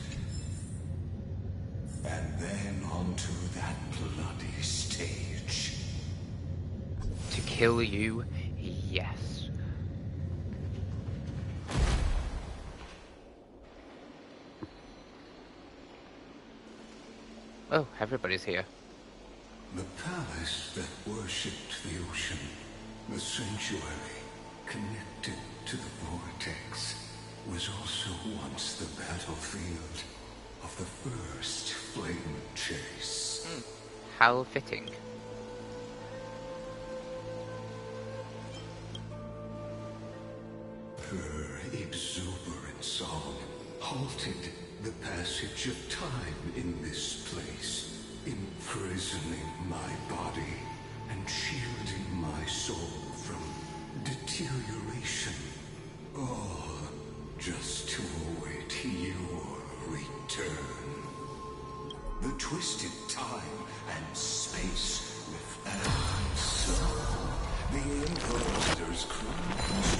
And then onto that bloody stage. To kill you, yes. Oh, everybody's here. The palace that worshipped the ocean, the sanctuary connected to the vortex, was also once the battlefield of the first flame chase. How fitting. Her exuberant song halted the passage of time in this place, imprisoning my body and shielding my soul from deterioration. All just to await your return. The twisted time and space with and so the Imperator's crowns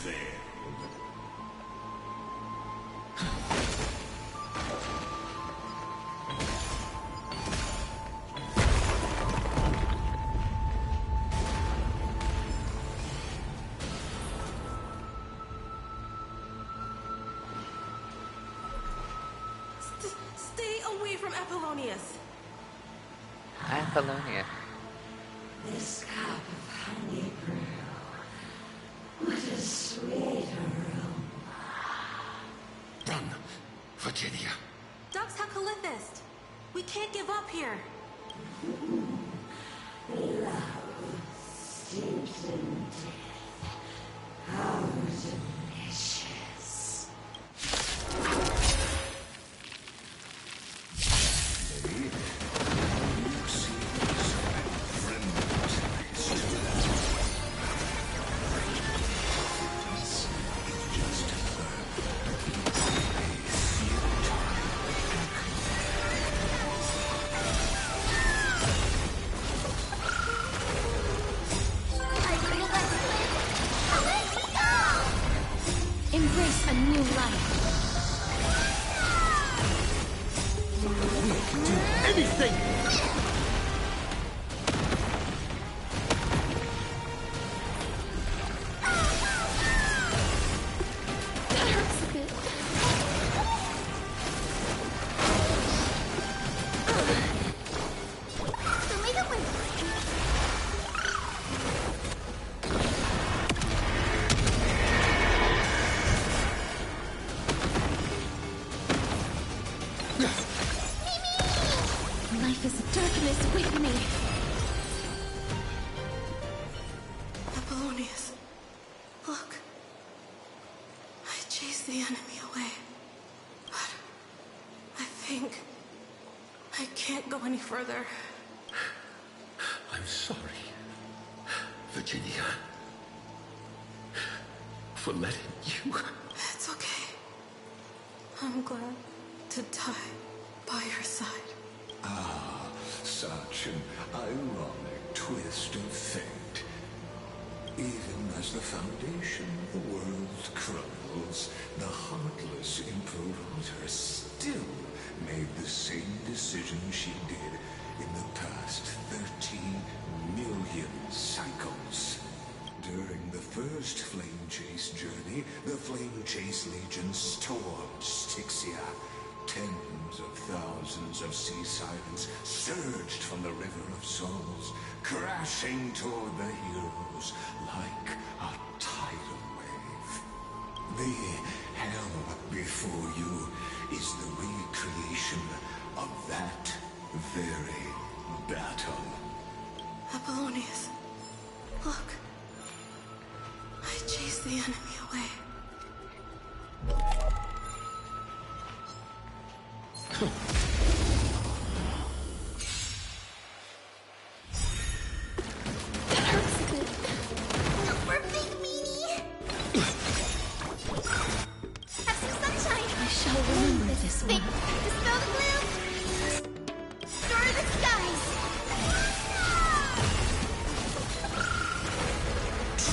failed. Stay away from Apollonius. Apollonia. This cup of honey brew. What a sweet aroma. Run, Virginia. Dux Hakalithist. We can't give up here. Love steeped in death. How delicious. Embrace a new life. Do anything! That hurts a bit. The Mega Wave. life is darkness with me. Apollonius, look. I chased the enemy away. But I think I can't go any further. I'm sorry, Virginia, for letting you... It's okay. I'm glad to die by your side. Ah, such an ironic twist of fate. Even as the foundation of the world crumbles, the heartless Imperator still made the same decision she did in the past 13 million cycles. During the first Flame Chase journey, the Flame Chase Legion stormed Styxia. Tens of thousands of sea sirens surged from the River of Souls, crashing toward the heroes like a tidal wave. The hell before you is the recreation of that very battle. Apollonius, look. I chased the enemy away. We're big meanie. Have some sunshine. I shall remember this one. Dispel the gloom. Stir the skies.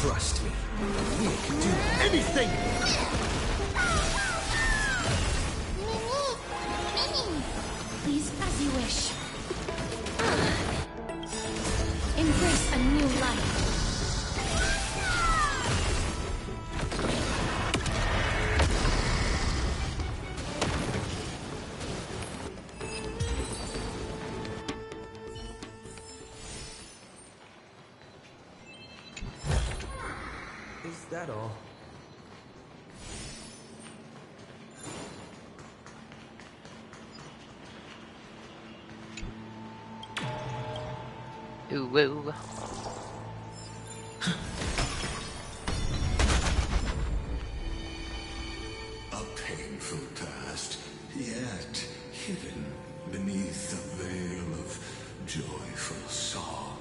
Trust me, we can do anything! Please, as you wish. Embrace a new life. Is that all? Ooh, woo. A painful past, yet hidden beneath a veil of joyful song.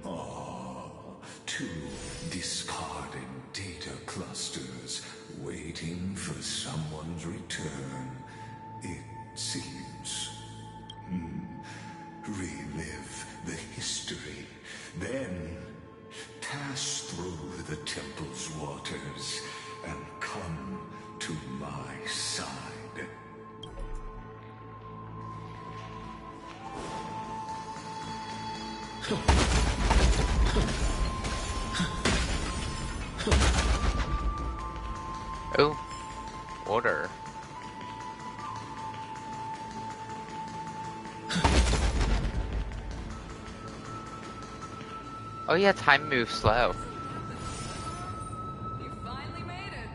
Ah, two discarded data clusters waiting for someone's return, it seems. Relive the history, then pass through the temple's waters and come to my side. Oh, order. Oh yeah, time moves slow. You finally made it.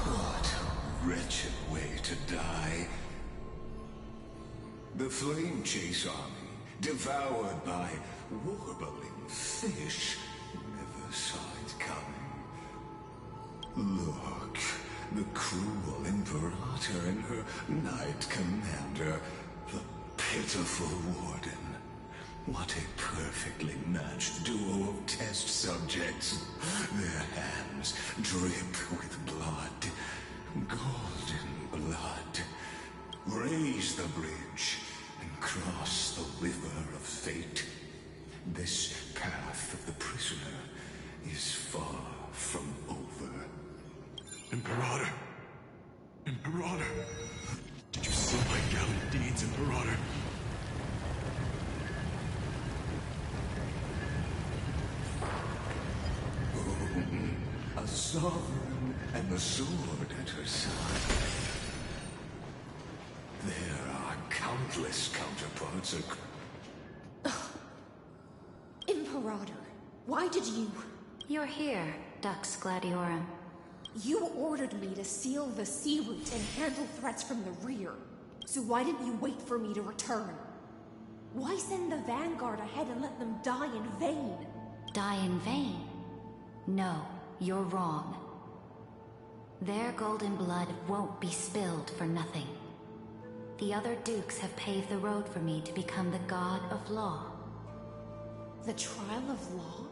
What a wretched way to die. The Flame Chase army, devoured by warbling fish, never saw it coming. Look, the cruel Imperator and her Knight Commander, the pitiful Warden. What a perfectly matched duo of test subjects. Their hands drip with blood, golden blood. Raise the bridge and cross the river of fate. This path of the prisoner is far from over. Imperator! Imperator! Did you see my gallant deeds, Imperator? A sovereign and the sword at her side. There are countless counterparts Imperator, why did you... You're here, Dux Gladiorum. You ordered me to seal the sea route and handle threats from the rear. So why didn't you wait for me to return? Why send the vanguard ahead and let them die in vain? Die in vain? No, you're wrong. Their golden blood won't be spilled for nothing. The other dukes have paved the road for me to become the god of law. The trial of law?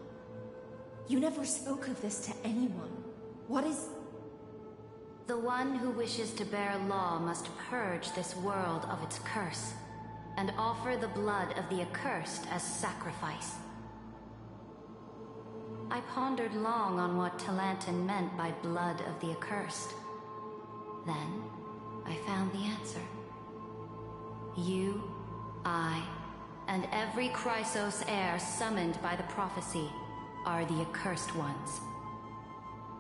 You never spoke of this to anyone. What is... The one who wishes to bear law must purge this world of its curse, and offer the blood of the accursed as sacrifice. I pondered long on what Talantin meant by blood of the accursed. Then, I found the answer. You, I, and every Chrysos heir summoned by the prophecy are the accursed ones.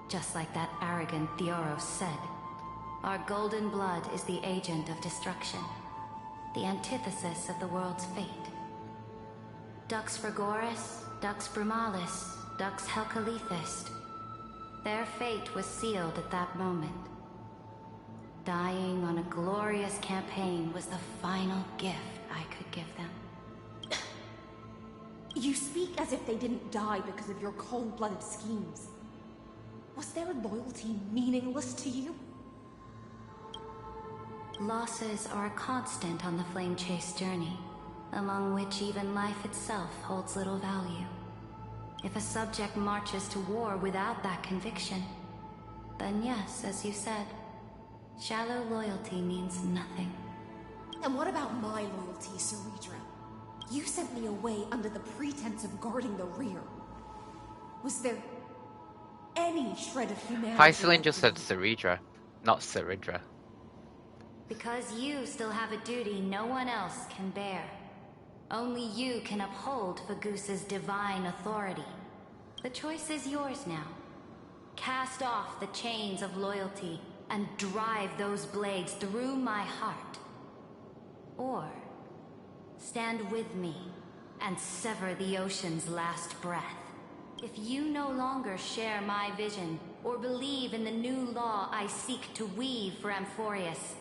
Just like that arrogant Theoros said, our golden blood is the agent of destruction, the antithesis of the world's fate. Dux Frigoris, Dux Brumalis, Dux Helcalethist. Their fate was sealed at that moment. Dying on a glorious campaign was the final gift I could give them. You speak as if they didn't die because of your cold-blooded schemes. Was their loyalty meaningless to you? Losses are a constant on the Flame Chase journey, among which even life itself holds little value. If a subject marches to war without that conviction, then yes, as you said, shallow loyalty means nothing. And what about my loyalty, Ceridra? You sent me away under the pretense of guarding the rear. Was there any shred of humanity? Hycelin just said Ceridra, not Ceridra. Because you still have a duty no one else can bear. Only you can uphold Fagusa's divine authority. The choice is yours now. Cast off the chains of loyalty and drive those blades through my heart. Or stand with me and sever the ocean's last breath. If you no longer share my vision or believe in the new law I seek to weave for Amphorius,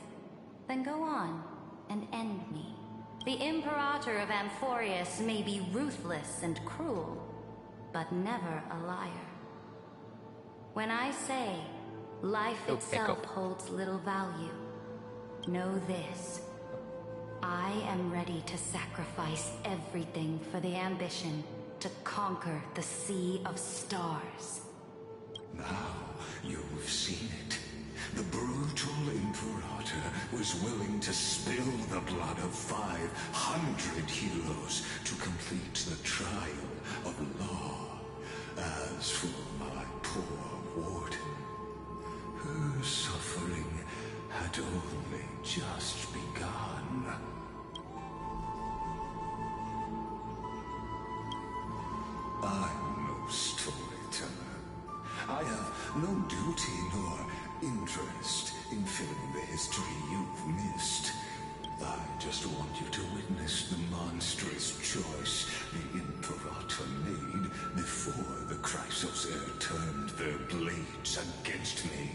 then go on and end me. The Imperator of Amphorius may be ruthless and cruel, but never a liar. When I say life itself holds little value, know this. I am ready to sacrifice everything for the ambition to conquer the Sea of Stars. Now you've seen it. The brutal Imperator was willing to spill the blood of 500 heroes to complete the trial of law. As for my poor warden, her suffering had only just begun. I'm no storyteller. I have no duty nor interest in filling the history you've missed. I just want you to witness the monstrous choice the Imperator made before the Chrysos heir turned their blades against me.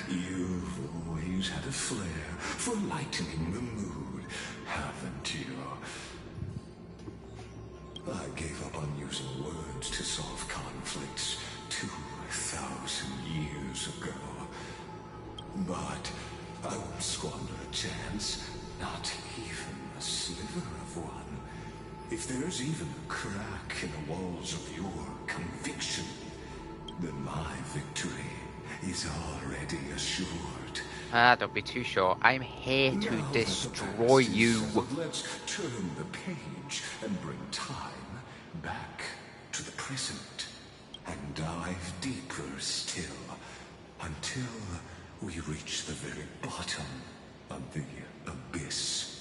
You've always had a flair for lightening the mood, haven't you? I gave up on using words to solve conflicts 2,000 years ago. But I won't squander a chance, not even a sliver of one. If there's even a crack in the walls of your conviction, then my victory is already assured. Don't be too sure. I'm here to destroy you. Let's turn the page and bring time back to the present and dive deeper still until we reach the very bottom of the abyss.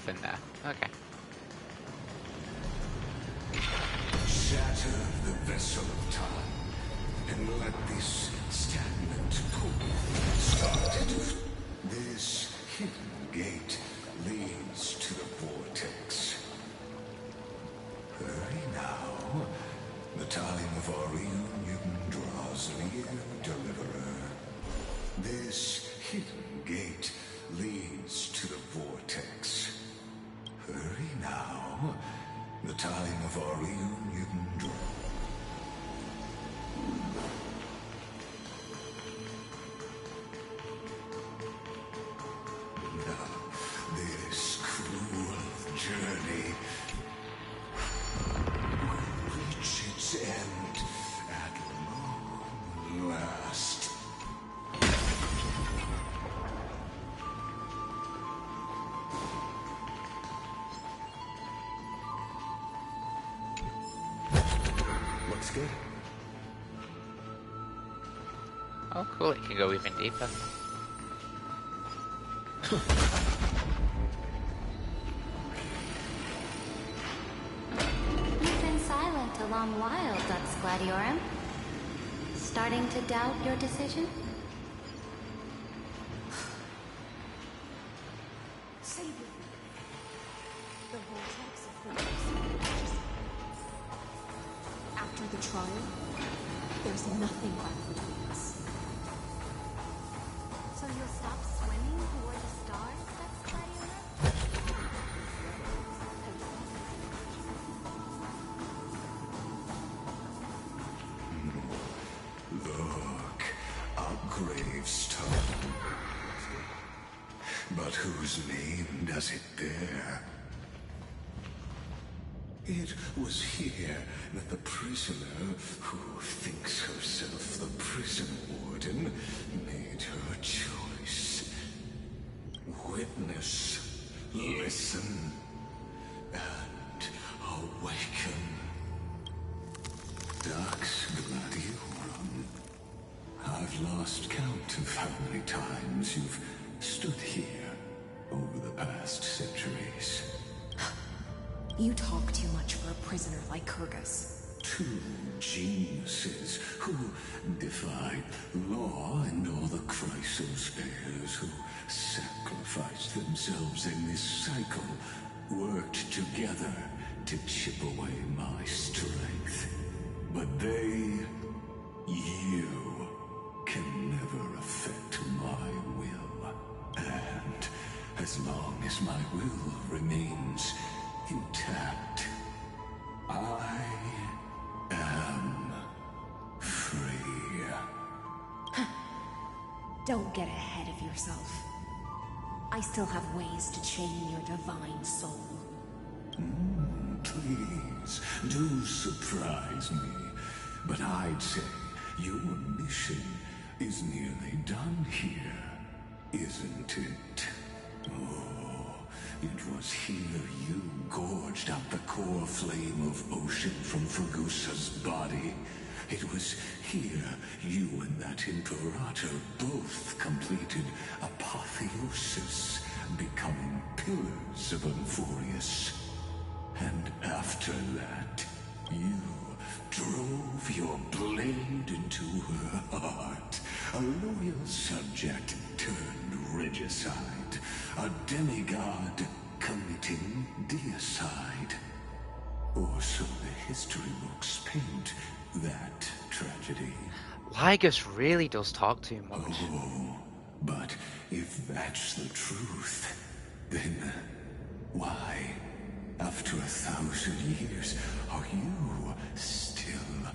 nothing there. Okay. Shatter the vessel of time and let this stagnant pool start it. This hidden gate leads to the vortex. Hurry now. The time of our reunion draws near, Deliverer. This hidden gate leads to the vortex. Hurry now. The time of our reunion draws. Now, this cruel journey will reach its end at long last. Looks good. Oh, cool. It can go even deeper. You've been silent a long while, Dux Gladiorum. Starting to doubt your decision? Save it. The vortex of Lygus. After the trial, there's nothing left between us. So you'll stop swimming toward the stars, Dux Gladiorum? Look, a gravestone. But whose name does it bear? It was here that the prisoner, who thinks herself the prison warden, made her choice. Witness, listen, and awaken. Dux Gladiorum. I've lost count of how many times you've stood here over the past centuries. You talk too much for a prisoner like Kurgus. Two geniuses who defied law and all the Chrysos heirs who sacrificed themselves in this cycle, worked together to chip away my strength. But they, you, can never affect my will. And as long as my will remains intact, I am free. Don't get ahead of yourself. I still have ways to chain your divine soul. Please, do surprise me. But I'd say your mission is nearly done here, isn't it? Oh, it was here you gorged out the core flame of ocean from Fergusa's body. It was here you and that Imperator both completed apotheosis, becoming pillars of Euphorius. And after that, you drove your blade into her heart. A loyal subject turned regicide. A demigod committing deicide. Or so the history books paint that tragedy. Lygus really does talk too much. Oh, but if that's the truth, then why, after 1,000 years, are you still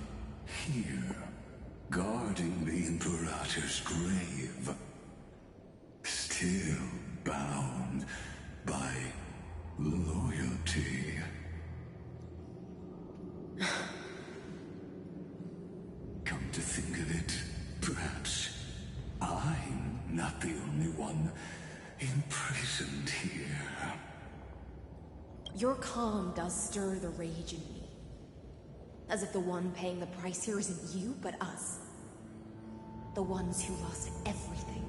here, guarding the Imperator's grave? Still bound by loyalty. Come to think of it, perhaps I'm not the only one imprisoned here. Your calm does stir the rage in me. As if the one paying the price here isn't you, but us. The ones who lost everything.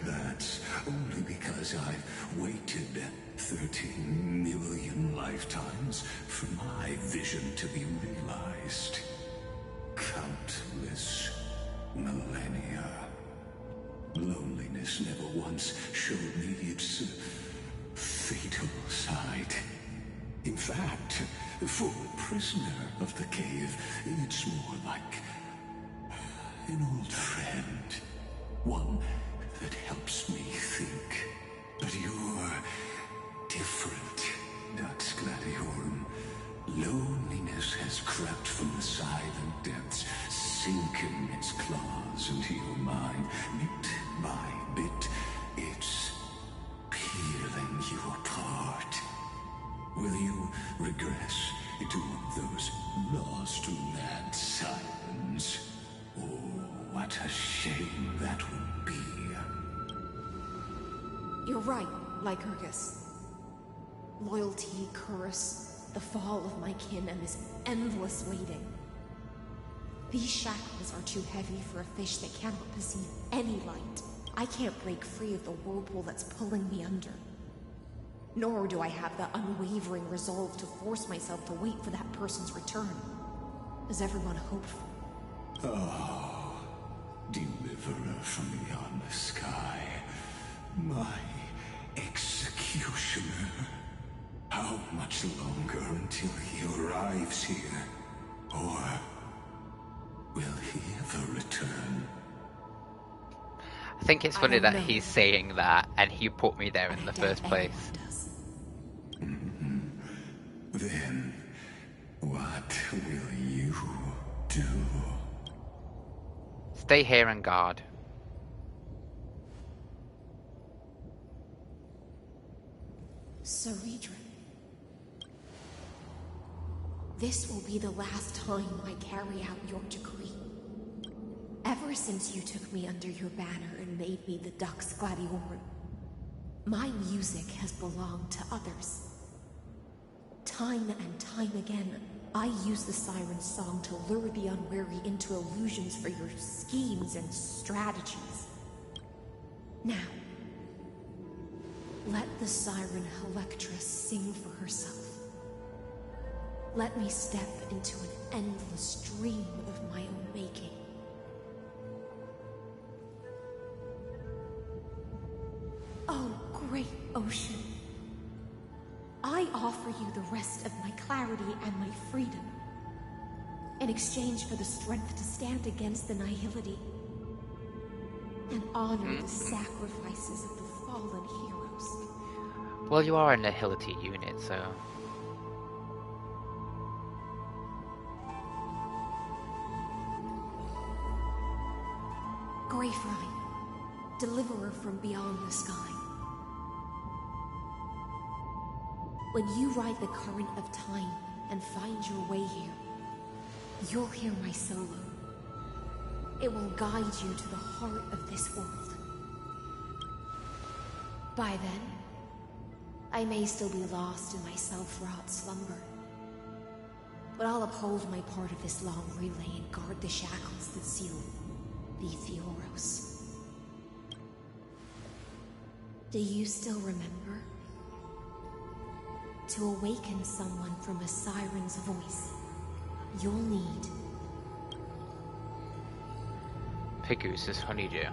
That that's only because I've waited 13 million lifetimes for my vision to be realized. Countless millennia. Loneliness never once showed me its fatal side. In fact, for a prisoner of the cave, it's more like an old friend. One that helps me think. But you're different, Dux Gladiorum. Loneliness has crept from the silent depths, sinking its claws into your mind. Bit by bit, it's peeling you apart. Will you regress into one of those lost mad sirens? Oh, what a shame that would be. You're right, Lygus. Loyalty, curse, the fall of my kin, and this endless waiting. These shackles are too heavy for a fish that cannot perceive any light. I can't break free of the whirlpool that's pulling me under. Nor do I have the unwavering resolve to force myself to wait for that person's return, as everyone hoped for. Oh, deliverer from beyond the sky. My executioner. How much longer until he arrives here? Or will he ever return? I think it's funny that he's saying that and he put me there in the first place. Then, what will you do? Stay here and guard. Saridran. This will be the last time I carry out your decree. Ever since you took me under your banner and made me the Dux Gladiorum, my music has belonged to others. Time and time again, I use the siren's song to lure the unwary into illusions for your schemes and strategies. Now, let the siren Helectra sing for herself. Let me step into an endless dream of my own making. Oh, great ocean. I offer you the rest of my clarity and my freedom, in exchange for the strength to stand against the nihility, and honor the sacrifices of the fallen heroes. Well, you are a nihility unit, so... Greyfry, deliverer from beyond the sky. When you ride the current of time and find your way here, you'll hear my solo. It will guide you to the heart of this world. By then, I may still be lost in my self-wrought slumber, but I'll uphold my part of this long relay and guard the shackles that seal the Fioros. Do you still remember? To awaken someone from a siren's voice, you'll need... Pigoose's honeydew.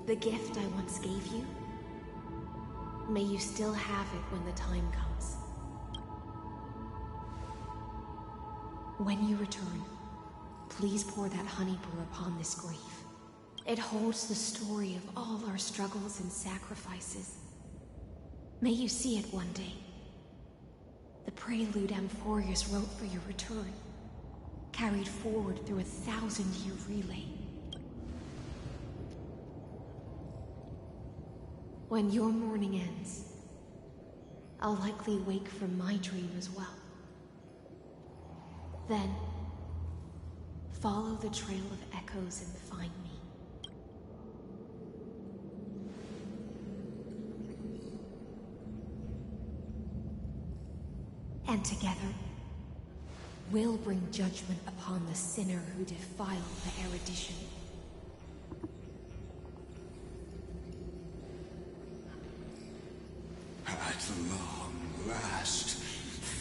The gift I once gave you? May you still have it when the time comes. When you return, please pour that honey brew upon this grave. It holds the story of all our struggles and sacrifices. May you see it one day. The prelude Amphorius wrote for your return, carried forward through a 1,000-year relay. When your morning ends, I'll likely wake from my dream as well. Then, follow the trail of echoes and find me. And together, will bring judgment upon the sinner who defiled the erudition. At long last,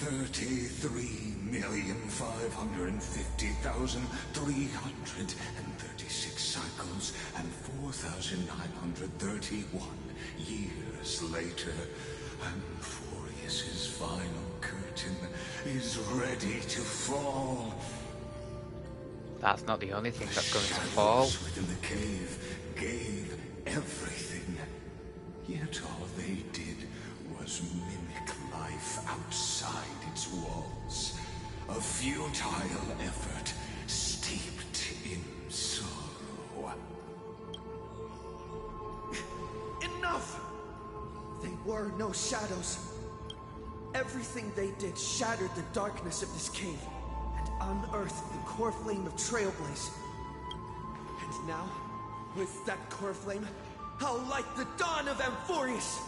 33,550,336 cycles and 4,931 years later, Amphorius's final curtain is ready to fall. That's not the only thing that's going to fall. Within the cave gave everything, yet all they did was mimic life outside its walls. A futile effort steeped in sorrow. Enough! They were no shadows. Everything they did shattered the darkness of this cave and unearthed the core flame of Trailblaze. And now, with that core flame, I'll light the dawn of Amphorius!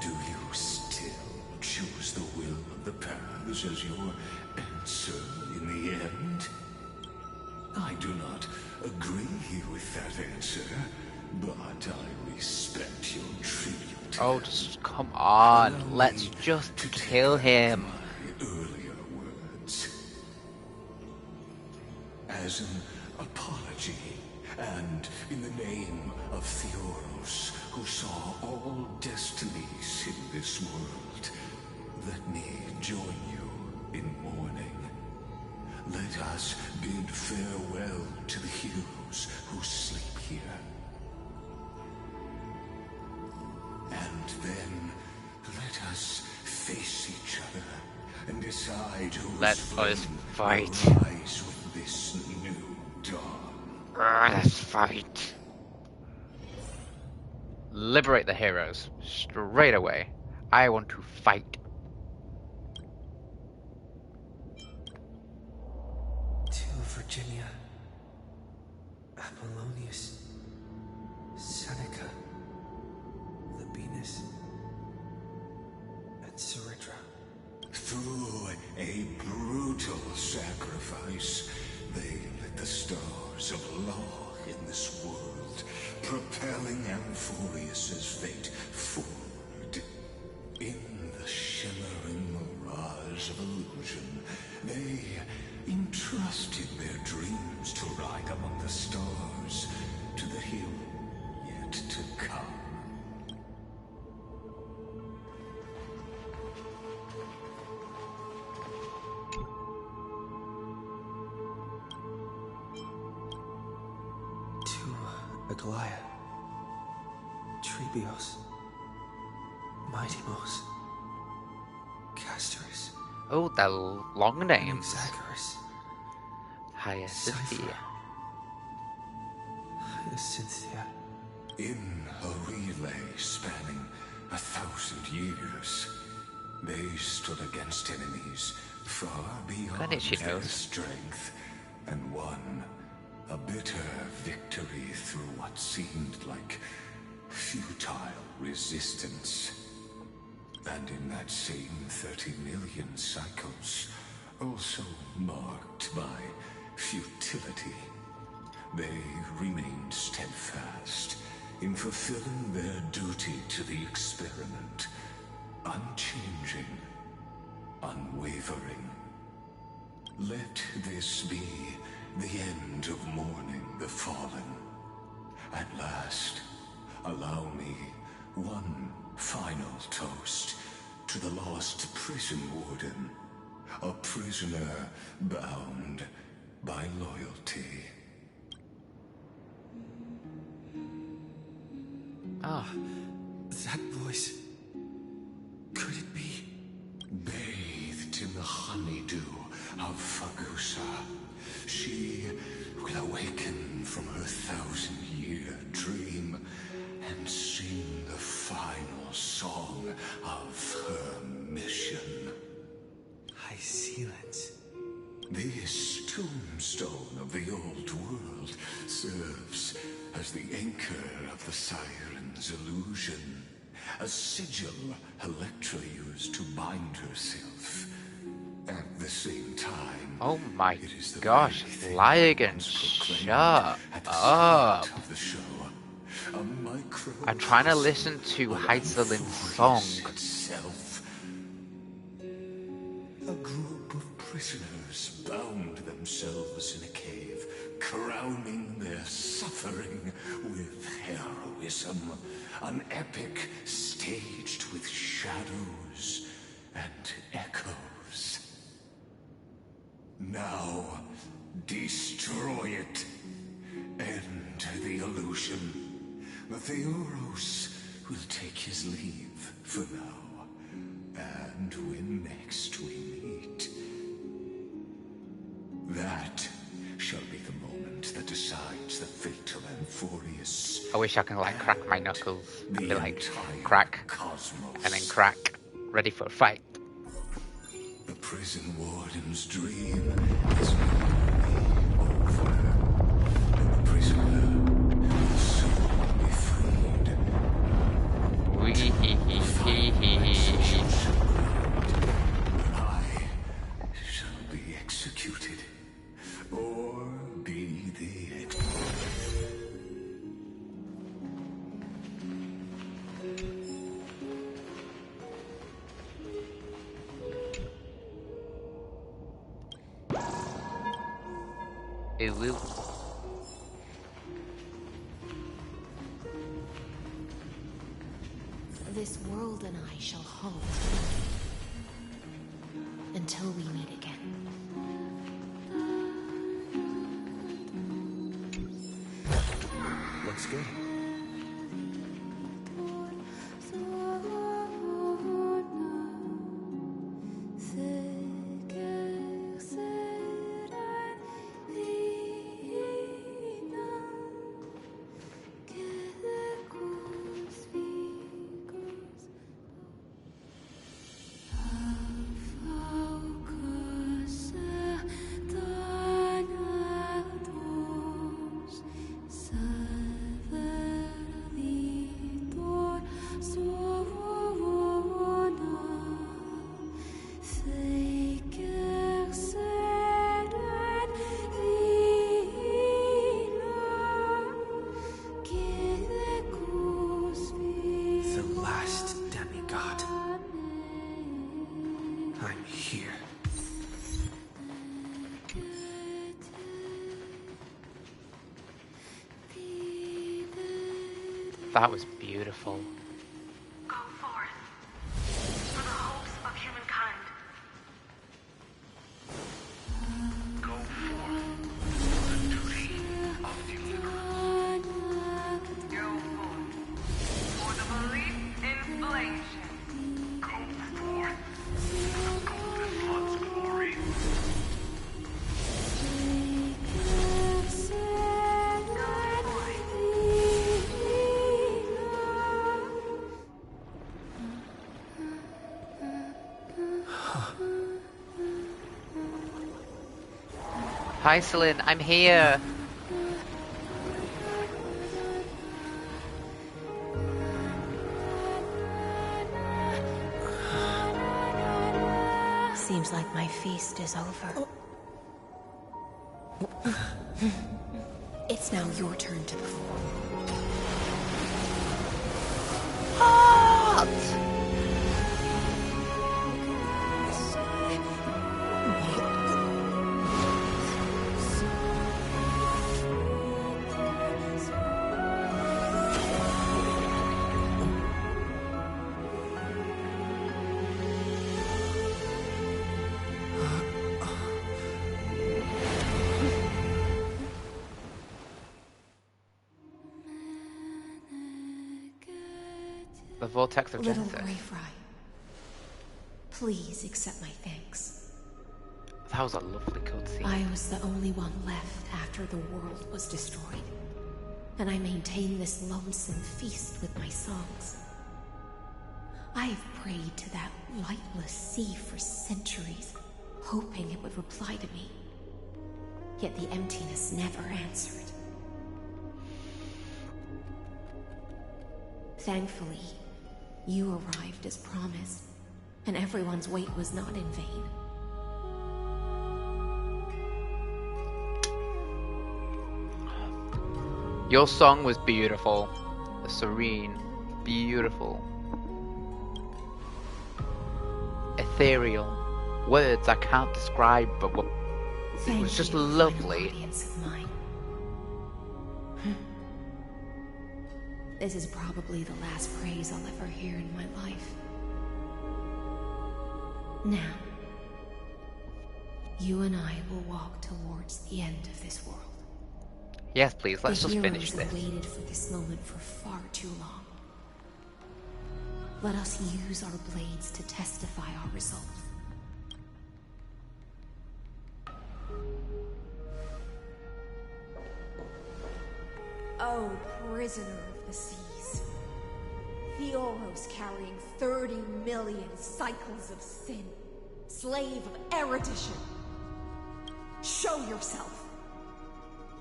Do you still choose the will of the paths as your answer in the end? I do not agree with that answer, but I respect your tribute. Oh, just come on. Let's just kill him. Earlier words. As an apology, and in the name of Theoros, who saw all destinies in this world, let me join you in mourning. Let us bid farewell to the heroes who sleep here. And then let us face each other and decide whose Let us fight. will rise with this new dawn. Let's fight. Liberate the heroes straight away. I want to fight. To Virginia, Apollonius, Seneca, Labienus, and Ceridra. Through a brutal sacrifice, they lit the stars of law in this world, propelling Amphorius's fate forward. In the shimmering mirage of illusion, they entrusted their dreams to ride among the stars to the hill yet to come. Aglaya, Trebios, Mightymos, Castorus. Oh, the long names. Zacharias. Hyacinthia. Hyacinthia. In a relay spanning 1,000 years, they stood against enemies far beyond their strength and won a bitter victory through what seemed like futile resistance. And in that same 30 million cycles, also marked by futility, they remained steadfast in fulfilling their duty to the experiment, unchanging, unwavering. Let this be the end of mourning the fallen. At last, allow me one final toast to the lost prison warden, a prisoner bound by loyalty. Ah, that voice. Could it be? Bathed in the honeydew of Fagusa, she will awaken from her 1,000-year dream and sing the final song of her mission. High Sealants. This tombstone of the old world serves as the anchor of the siren's illusion, a sigil Electra used to bind herself. At the same time, oh my it is the gosh, very thing Lygus, proclaimed shut at the up. start of the show. A I'm trying to microcosm listen to of Heizerlin's song. Amphorius itself. A group of prisoners bound themselves in a cave, crowning their suffering with heroism. An epic staged with shadows and echoes. Now, destroy it. End the illusion. Theoros will take his leave for now. And when next we meet, that shall be the moment that decides the fate of Amphorius. I wish I can like crack my knuckles and be like crack cosmos. and then crack, ready for a fight. The prison warden's dream is nearly over. And the prisoner will soon be freed. I shall be executed, or be the end. Ooh. This world and I shall halt until we meet again. Looks good. The last demigod. I'm here. That was beautiful. Go forth for the hopes of humankind. Go forth for the duty of deliverance. Go forth for the belief in inflation. Go forth for the golden flood's glory. Hi, Celine, I'm here. Seems like my feast is over. It's now your turn to perform. The vortex of Little Genesis. Grey Fry, please accept my thanks. That was a lovely cutscene. I was the only one left after the world was destroyed, and I maintain this lonesome feast with my songs. I have prayed to that lightless sea for centuries, hoping it would reply to me. Yet the emptiness never answered. Thankfully, You arrived as promised, and everyone's wait was not in vain. Your song was beautiful, serene, beautiful, ethereal, words I can't describe, but it was just lovely. This is probably the last praise I'll ever hear in my life. Now, you and I will walk towards the end of this world. Yes, please, let's just finish The this. heroes have waited for this moment for far too long. Let us use our blades to testify our results. Oh, prisoner of the seas. Fioros carrying 30 million cycles of sin. Slave of erudition. Show yourself.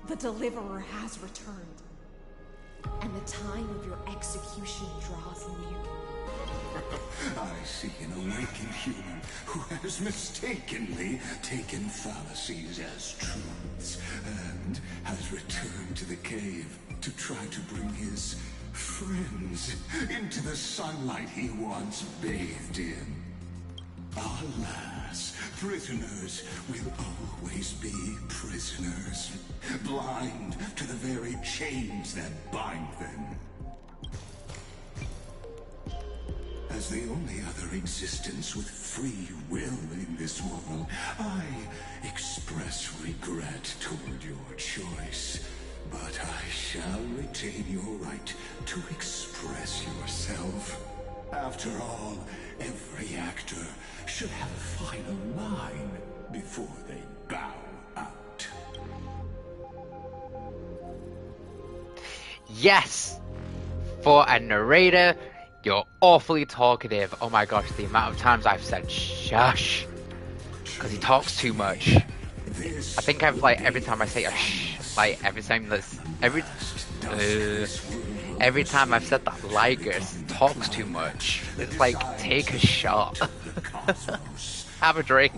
The Deliverer has returned. And the time of your execution draws near. I see an awakened human who has mistakenly taken fallacies as truths and has returned to the cave to try to bring his friends into the sunlight he once bathed in. Alas, prisoners will always be prisoners, blind to the very chains that bind them. As the only other existence with free will in this world, I express regret toward your choice. But I shall retain your right to express yourself. After all, every actor should have a final line before they bow out. Yes! For a narrator, you're awfully talkative. Oh my gosh, the amount of times I've said shush. Because he talks too much. I think I've every time I say a shh, every time I've said that Lygus talks too much. It's like, take a shot. Have a drink.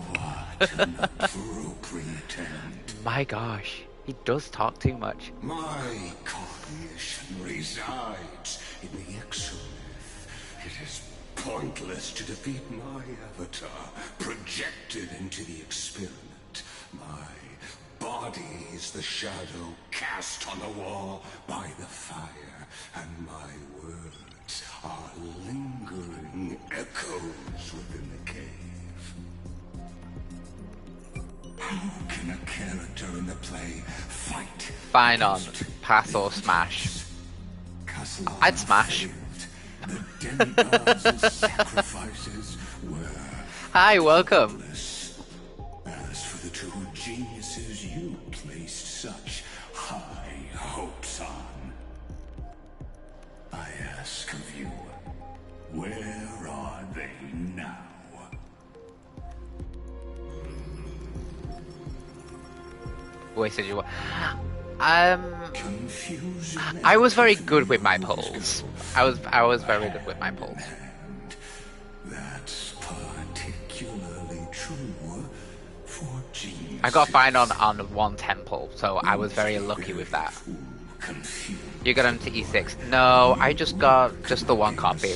My gosh, he does talk too much. My cognition resides in the exomyth. It is pointless to defeat my avatar, projected into the experiment. My body is the shadow cast on the wall by the fire, and my words are lingering echoes within the cave. How can a character in the play fight? Fine on pass or smash. I'd smash. The demigods and sacrifices were... Hi, welcome. As for the two geniuses you placed such high hopes on, I ask of you, where are they now? Wait, said you were... I was very good with my polls. I was very good with my polls. That's particularly true for genius. I got fine on 110 poll, so I was very lucky with that. You got him to E6. No, I just got the one copy.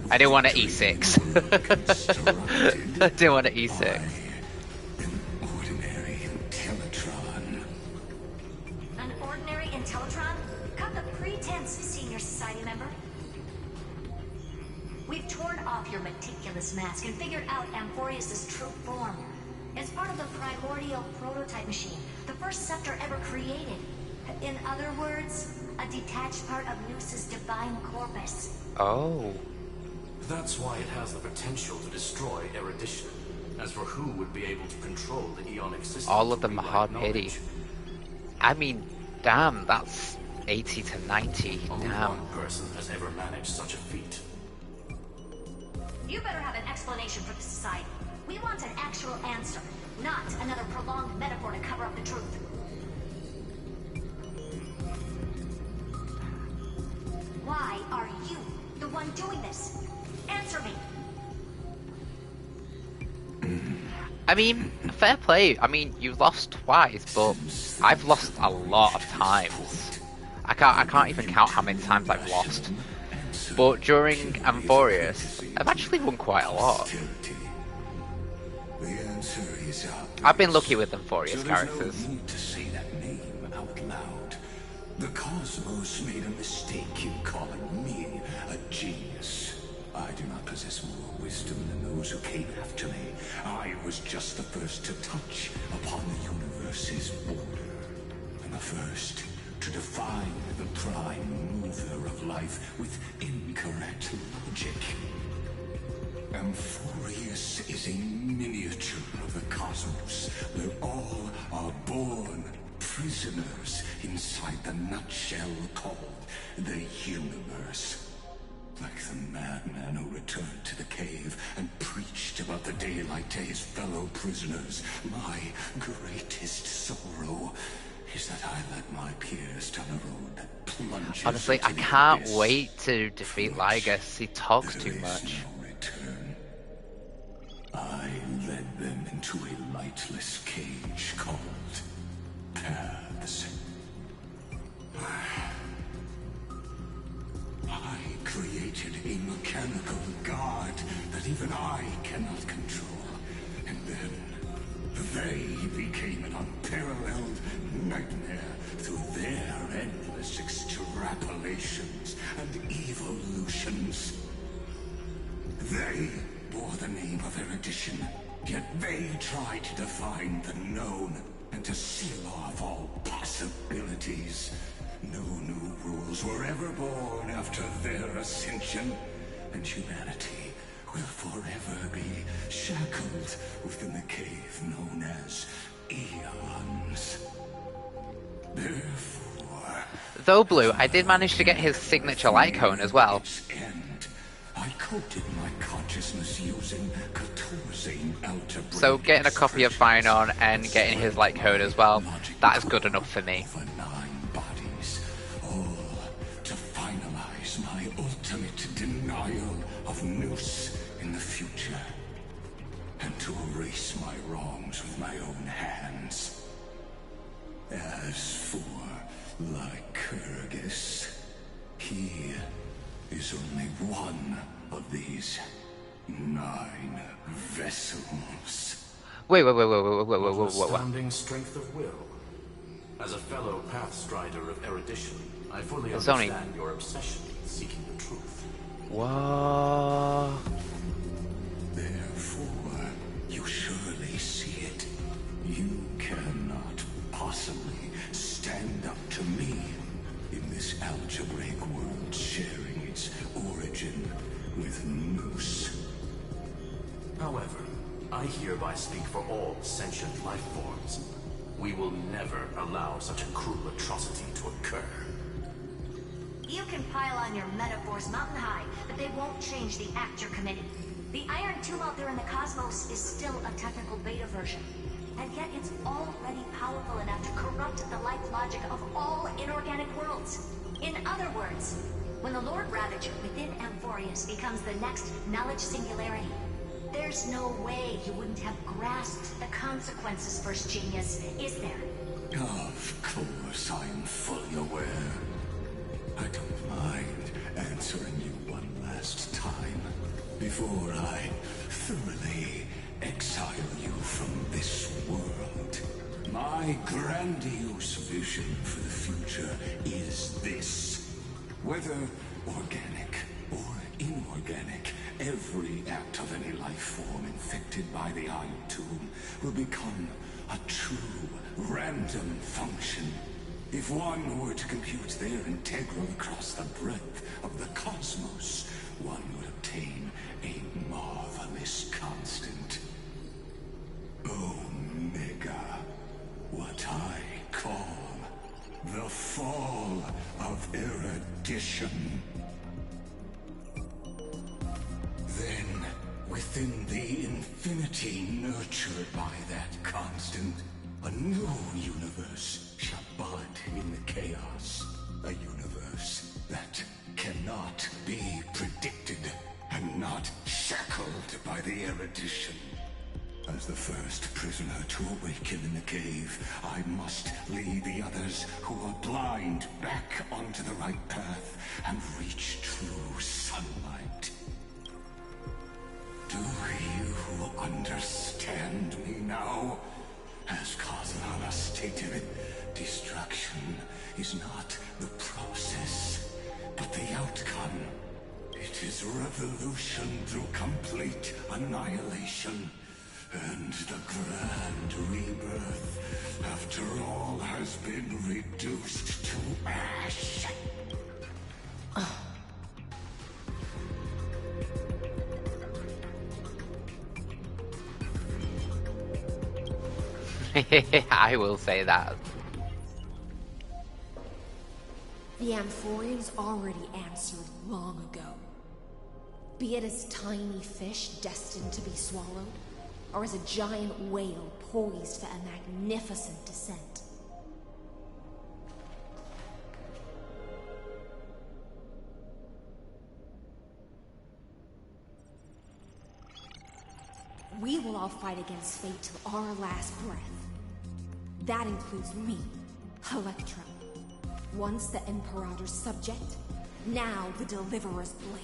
I didn't want to E6. I didn't want to E6. We've torn off your meticulous mask and figured out Amphorius' true form. It's part of the primordial prototype machine, the first scepter ever created. In other words, a detached part of Noos's divine corpus. Oh. That's why it has the potential to destroy erudition. As for who would be able to control the eonic system, all of them are hard pity. I mean, damn, that's 80 to 90. Only Damn. one person has ever managed such a feat. You better have an explanation for the society. We want an actual answer, not another prolonged metaphor to cover up the truth. Why are you the one on doing this? Answer me. I mean, fair play. I mean, you lost twice, but I've lost a lot of times. I can't even count how many times I've lost. But during Amphorius, I've actually won quite a lot. I've been lucky with Amphorius characters. No need to say that name out loud. The Cosmos made a mistake in calling me a genius. I do not possess more wisdom than those who came after me. I was just the first to touch upon the universe's border, and the first to define the prime mover of life with incorrect logic. Amphorius is a miniature of the cosmos, where all are born prisoners inside the nutshell called the universe. Like the madman who returned to the cave and preached about the daylight to his fellow prisoners, my greatest sorrow is that I led my peers down a road that plunges. Honestly, I can't wait to defeat Lygus. He talks too much. I led them into a lightless cage called paths. I created a mechanical god that even I cannot control. And then they became an unparalleled nightmare through their endless extrapolations and evolutions. They bore the name of erudition, yet they tried to define the known and to seal off all possibilities. No new rules were ever born after their ascension, and humanity will forever be shackled within the cave known as eons. Therefore, Though Blue, I did manage to get his signature light cone as well. I coated my consciousness using Catorzain algebra. So getting a copy of Finon and getting his light code as well, that is good enough for me. To finalize my ultimate denial of Nous in the future, and to erase my wrongs with my own hands. As for Lycurgus, he is only one of these 9 vessels. Wait. Astounding strength of will. As a fellow pathstrider of erudition, I fully understand your obsession with seeking the truth. Whoa. Therefore, you surely see it. You cannot possibly stand up to me in this algebraic world sharing its origin with Nous. However, I hereby speak for all sentient life forms. We will never allow such a cruel atrocity to occur. You can pile on your metaphors mountain high, but they won't change the act you're committing. The Iron Tomb out there in the cosmos is still a technical beta version, and yet it's already powerful enough to corrupt the life logic of all inorganic worlds. In other words, when the Lord Ravager within Amphorius becomes the next knowledge singularity, there's no way you wouldn't have grasped the consequences, First Genius, is there? Of course, I'm fully aware. I don't mind answering you one last time before I thoroughly exile you from this world. My grandiose vision for the future is this. Whether organic or inorganic, every act of any life form infected by the Iron Tomb will become a true random function. If one were to compute their integral across the breadth of the cosmos, one would obtain a marvelous constant. Omega, what I call the fall of erudition. Then, within the infinity nurtured by that constant, a new universe shall bud in the chaos. A universe that cannot be predicted and not shackled by the erudition. As the first prisoner to awaken in the cave, I must lead the others who are blind back onto the right path and reach true sunlight. Do you understand me now? As Kazanana stated, destruction is not the process, but the outcome. It is revolution through complete annihilation. And the grand rebirth, after all has been reduced to ash. I will say that. The Amphorians already answered long ago. Be it as tiny fish destined to be swallowed, or as a giant whale poised for a magnificent descent. We will all fight against fate till our last breath. That includes me, Electra. Once the Imperator's subject, now the Deliverer's blade.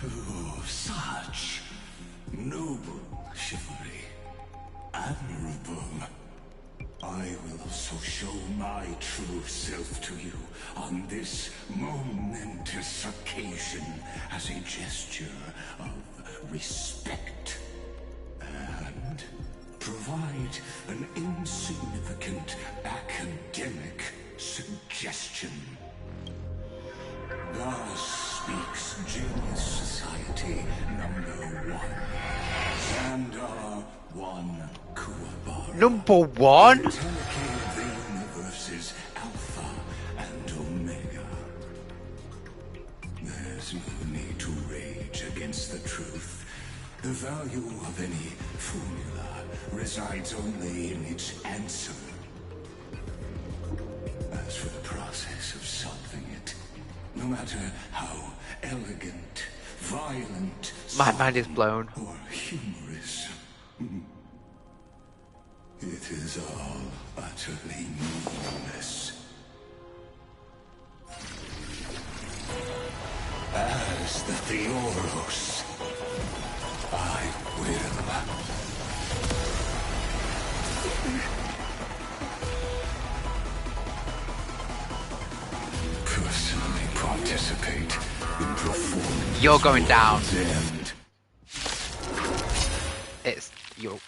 Oh, such noble chivalry. Admirable. I will also show my true self to you on this momentous occasion as a gesture of respect. And provide an insignificant academic suggestion. Thus speaks Genius Society #1. Xandar 1 Kuwabar. #1? Interlocate the universe's Alpha and Omega. There's no need to rage against the truth. The value of any formula resides only in its answer. As for the process of solving it, no matter how elegant, violent, my mind is blown, or humorous, it is all utterly meaningless. As the Theoros, I will personally participate in performing. You're going down. End. It's you.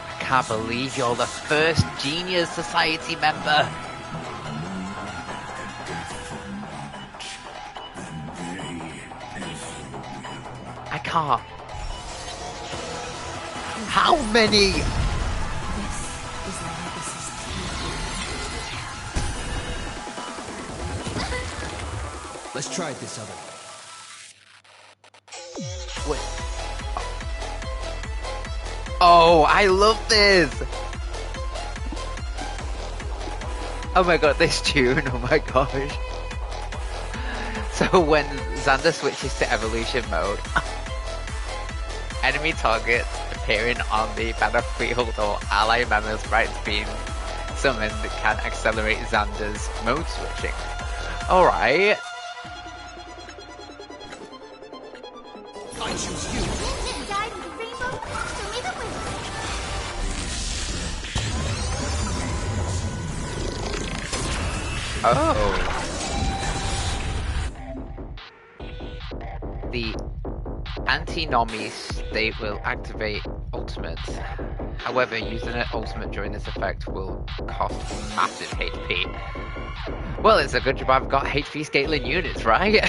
I can't believe you're the first Genius Society member. I can't. How many? Let's try it this other way. Wait. Oh, I love this! Oh my god, this tune, oh my gosh. So when Xander switches to evolution mode, enemy targets appearing on the battlefield or ally members' sprites being summoned can accelerate Xander's mode switching. Alright. I choose you. Legend died in the rainbow, so may the Oh. The anti-Nomi state will activate ultimate. However, using an ultimate during this effect will cost massive HP. Well, it's a good job I've got HP scaling units, right?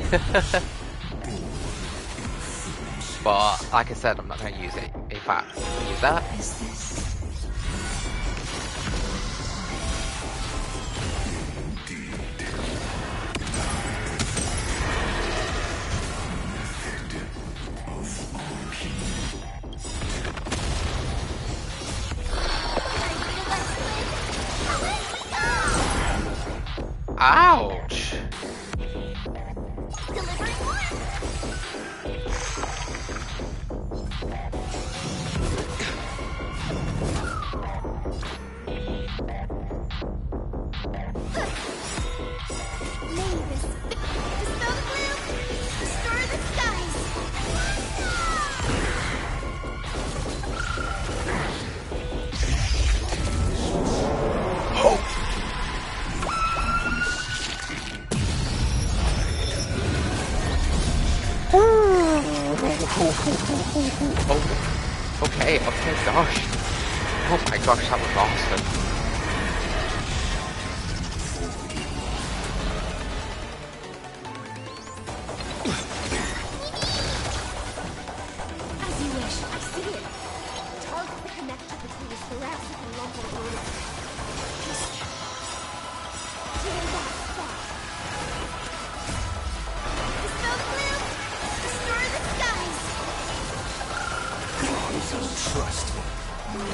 But, like I said, I'm not going to use it. In fact, I'll use that. What is this? Ouch! Delivering one. Lygus, dispel the gloom, destroy the skies. Oh, okay, gosh. Oh my gosh, that was awesome. As you wish, I see it. Target the connection between the thoracic and lumbar vertebrae. Just kill that spot. Dispel the gloom, destroy the skies. Trust me. We'll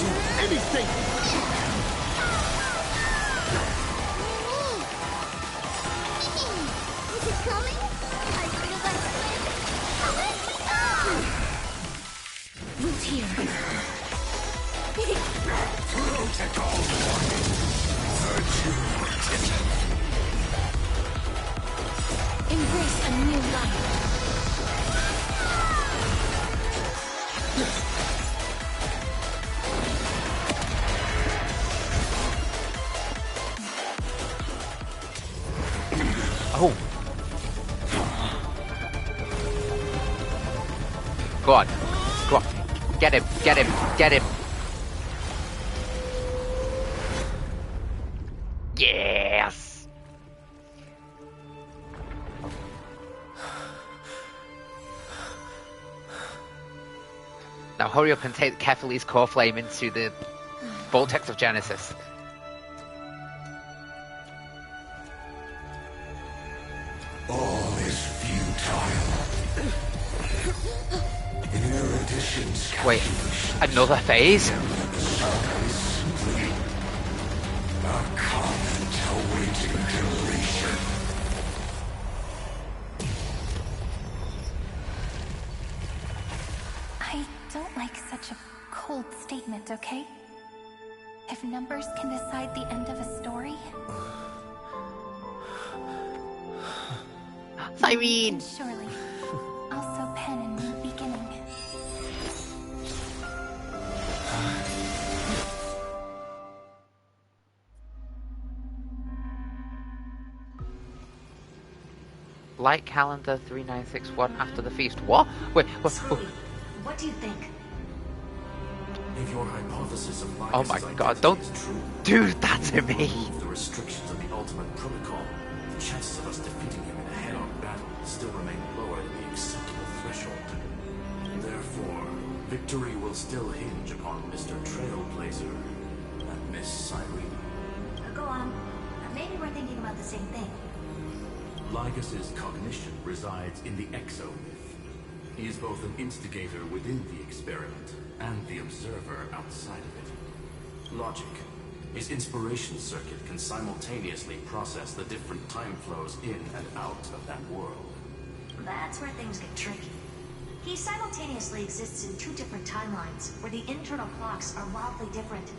do anything! Is it coming? I feel that wind. Root here. Protocol warning. Embrace a new life. Oh. Go on. Go on. Get him. Get him. Get him. Yes. Now hurry up and take Kephal's core flame into the vortex of Genesis. All is futile. Erudition's Wait, another phase? a comment awaiting deletion. I don't like such a cold statement, okay? If numbers can decide the end of a story... Irene! Surely. Also pen a new beginning. Light calendar 3961 after the feast. What? Wait, what? What do you think? If your hypothesis of Lygus' Oh my god, don't do that to me! the restrictions of the ultimate protocol, the chances of us defeating him in a head-on battle still remain lower than the acceptable threshold. Therefore, victory will still hinge upon Mr. Trailblazer and Miss Irene. Go on. Maybe we're thinking about the same thing. Lygus' cognition resides in the exomyth. He is both an instigator within the experiment and the observer outside of it. Logic. His inspiration circuit can simultaneously process the different time flows in and out of that world. That's where things get tricky. He simultaneously exists in two different timelines, where the internal clocks are wildly different.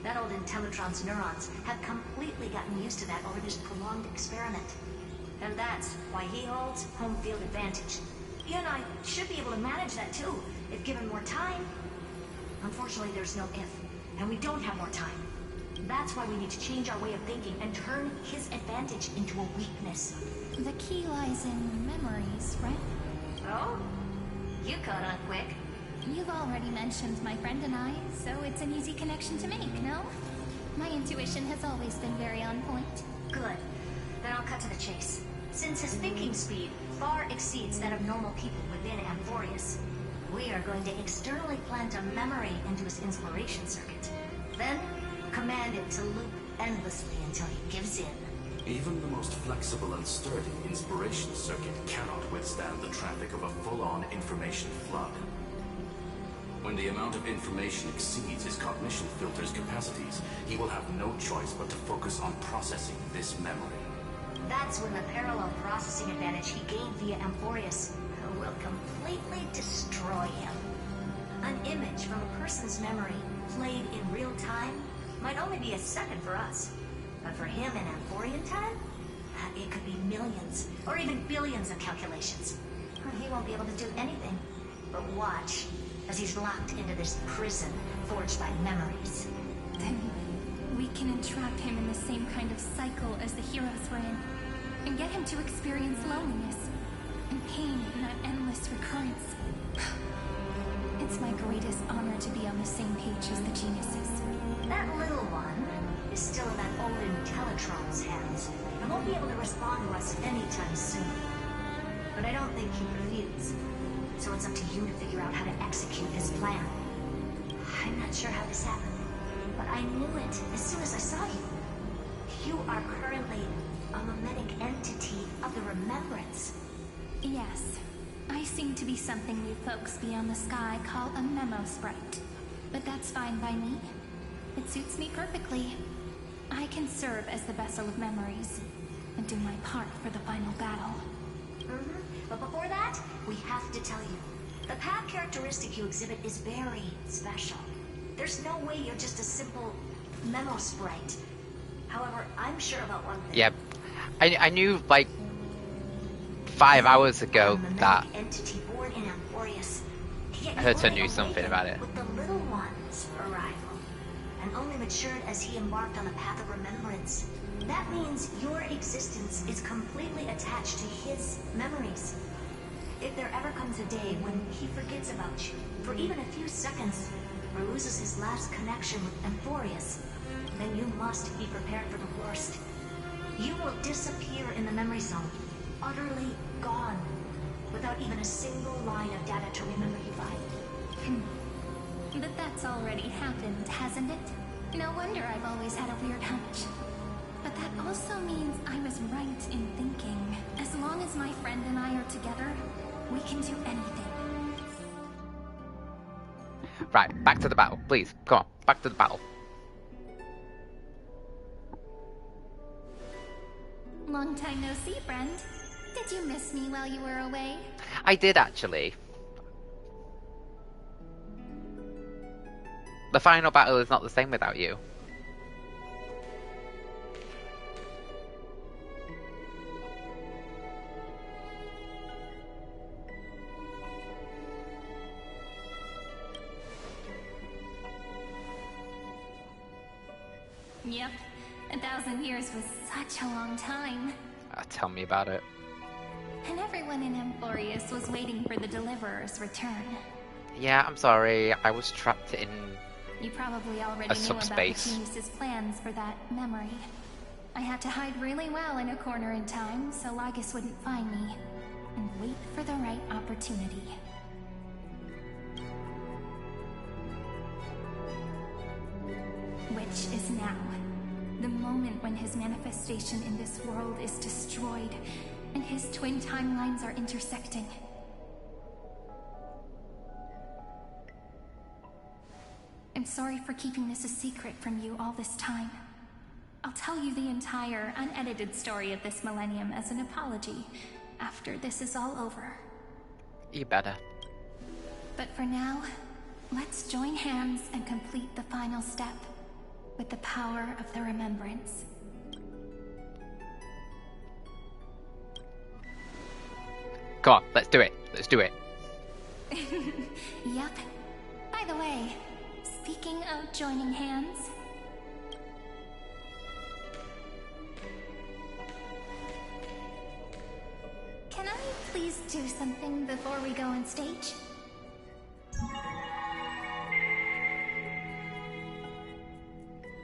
That old Intellitron's neurons have completely gotten used to that over this prolonged experiment. And that's why he holds home field advantage. You and I should be able to manage that too, if given more time. Unfortunately, there's no if, and we don't have more time. That's why we need to change our way of thinking and turn his advantage into a weakness. The key lies in memories, right? Oh? You caught on quick. You've already mentioned my friend and I, so it's an easy connection to make, no? My intuition has always been very on point. Good. Then I'll cut to the chase. Since his thinking speed far exceeds that of normal people within Amphorius, we are going to externally plant a memory into his inspiration circuit. Then, command it to loop endlessly until he gives in. Even the most flexible and sturdy inspiration circuit cannot withstand the traffic of a full-on information flood. When the amount of information exceeds his cognition filter's capacities, he will have no choice but to focus on processing this memory. That's when the parallel processing advantage he gained via Amphorius will completely destroy him. An image from a person's memory played in real time might only be a second for us. But for him in Amphorian time, it could be millions or even billions of calculations. He won't be able to do anything but watch as he's locked into this prison forged by memories. Then we can entrap him in the same kind of cycle as the heroes were in, and get him to experience loneliness and pain in that endless recurrence. It's my greatest honor to be on the same page as the geniuses. That little one is still in that old Intellitron's hands and won't be able to respond to us anytime soon. But I don't think he'd refuse. So it's up to you to figure out how to execute his plan. I'm not sure how this happened, but I knew it as soon as I saw you. You are currently a mimetic entity of the Remembrance. Yes. I seem to be something you folks beyond the sky call a memo sprite. But that's fine by me. It suits me perfectly. I can serve as the vessel of memories and do my part for the final battle. But before that, we have to tell you. The path characteristic you exhibit is very special. There's no way you're just a simple memo sprite. However, I'm sure about one thing. Yep. I knew, like, 5 hours ago that entity born in Amphorius. Herta knew something about it. With the little one's arrival, and only matured as he embarked on the path of remembrance. That means your existence is completely attached to his memories. If there ever comes a day when he forgets about you for even a few seconds, or loses his last connection with Amphorius, then you must be prepared for the worst. You will disappear in the memory zone, utterly gone, without even a single line of data to remember you by. But that's already happened, hasn't it? No wonder I've always had a weird hunch. But that also means I was right in thinking, as long as my friend and I are together, we can do anything. Right, back to the battle, please. Come on, back to the battle. Long time no see, friend. Did you miss me while you were away? I did, actually. The final battle is not the same without you. Yep. 1,000 years was such a long time. Tell me about it. And everyone in Amphorius was waiting for the Deliverer's return. Yeah, I'm sorry. I was trapped in You probably already a knew subspace. about the genius's plans for that memory. I had to hide really well in a corner in time so Lygus wouldn't find me, and wait for the right opportunity. Which is now. The moment when his manifestation in this world is destroyed, and his twin timelines are intersecting. I'm sorry for keeping this a secret from you all this time. I'll tell you the entire, unedited story of this millennium as an apology after this is all over. You better. But for now, let's join hands and complete the final step with the power of the remembrance. Come on, let's do it. Let's do it. Yep. By the way, speaking of joining hands, can I please do something before we go on stage?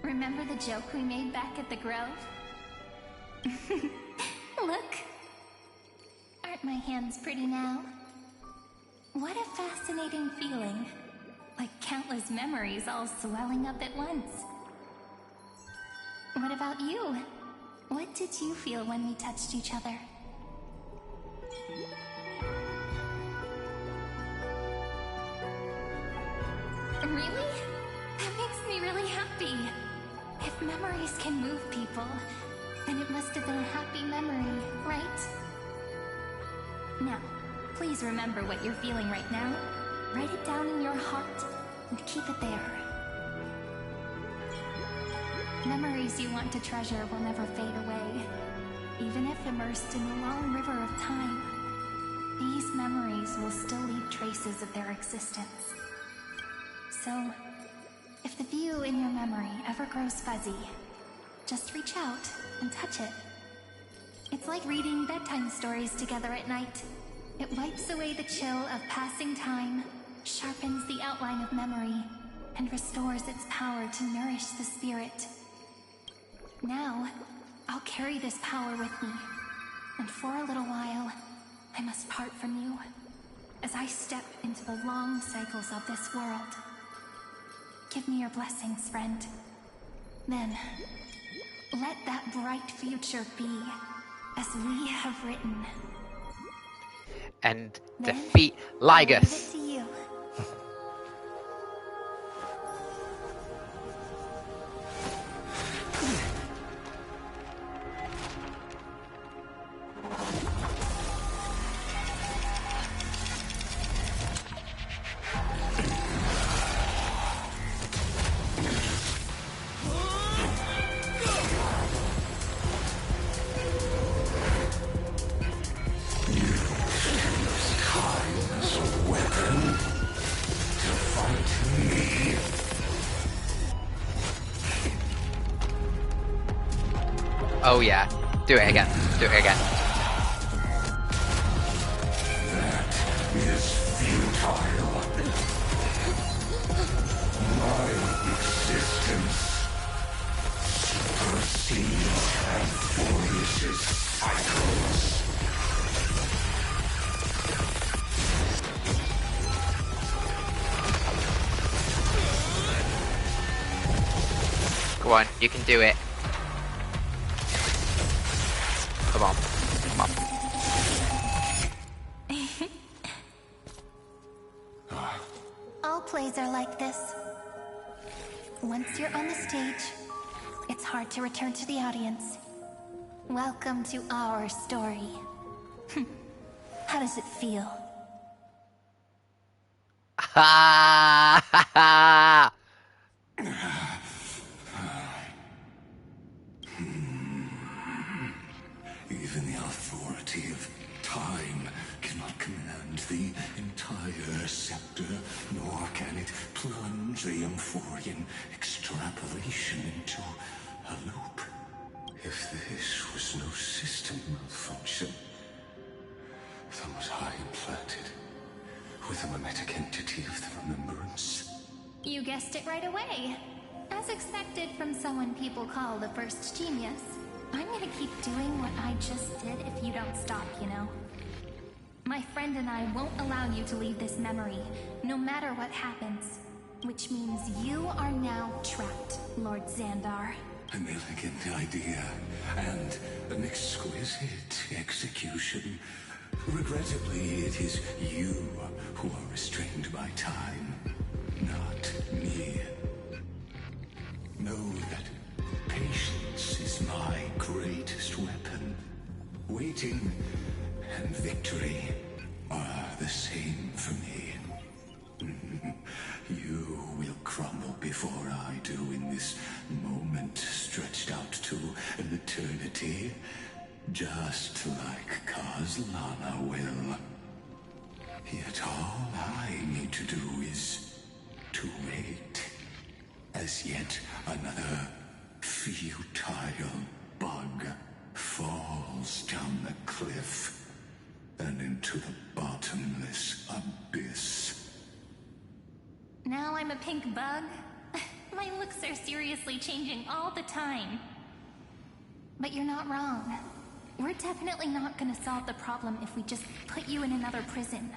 Remember the joke we made back at the Grove? Look! Aren't my hands pretty now? What a fascinating feeling. Like countless memories all swelling up at once. What about you? What did you feel when we touched each other? Really? That makes me really happy. If memories can move people, then it must have been a happy memory, right? Now, please remember what you're feeling right now. Write it down in your heart and keep it there. Memories you want to treasure will never fade away, even if immersed in the long river of time. These memories will still leave traces of their existence. So, if the view in your memory ever grows fuzzy, just reach out and touch it. It's like reading bedtime stories together at night. It wipes away the chill of passing time, sharpens the outline of memory, and restores its power to nourish the spirit. Now, I'll carry this power with me, and for a little while, I must part from you, as I step into the long cycles of this world. Give me your blessings, friend. Then, let that bright future be, as we have written. And Then, defeat I'll leave Lygus. it to you. Oh yeah, do it again. Do it again. That is futile. My existence supersedes Amphorius' cycles. Go on, you can do it. Come on. Come on. All plays are like this. Once you're on the stage, it's hard to return to the audience. Welcome to our story. How does it feel? Ha ha ha! Even the authority of time cannot command the entire scepter, nor can it plunge the Amphorian extrapolation into a loop. If this was no system malfunction, then was I implanted with a mimetic entity of the remembrance? You guessed it right away. As expected from someone people call the first genius. I'm gonna keep doing what I just did if you don't stop, you know? My friend and I won't allow you to leave this memory, no matter what happens. Which means you are now trapped, Lord Xandar. An elegant idea, and an exquisite execution. Regrettably, it is you who are restrained by time, not me. Know that patience is my greatest weapon. Waiting and victory are the same for me. You will crumble before I do in this moment stretched out to an eternity, just like Kazlana will. Yet all I need to do is to wait, as yet another futile bug falls down the cliff and into the bottomless abyss. Now I'm a pink bug? My looks are seriously changing all the time. But you're not wrong. We're definitely not gonna solve the problem if we just put you in another prison.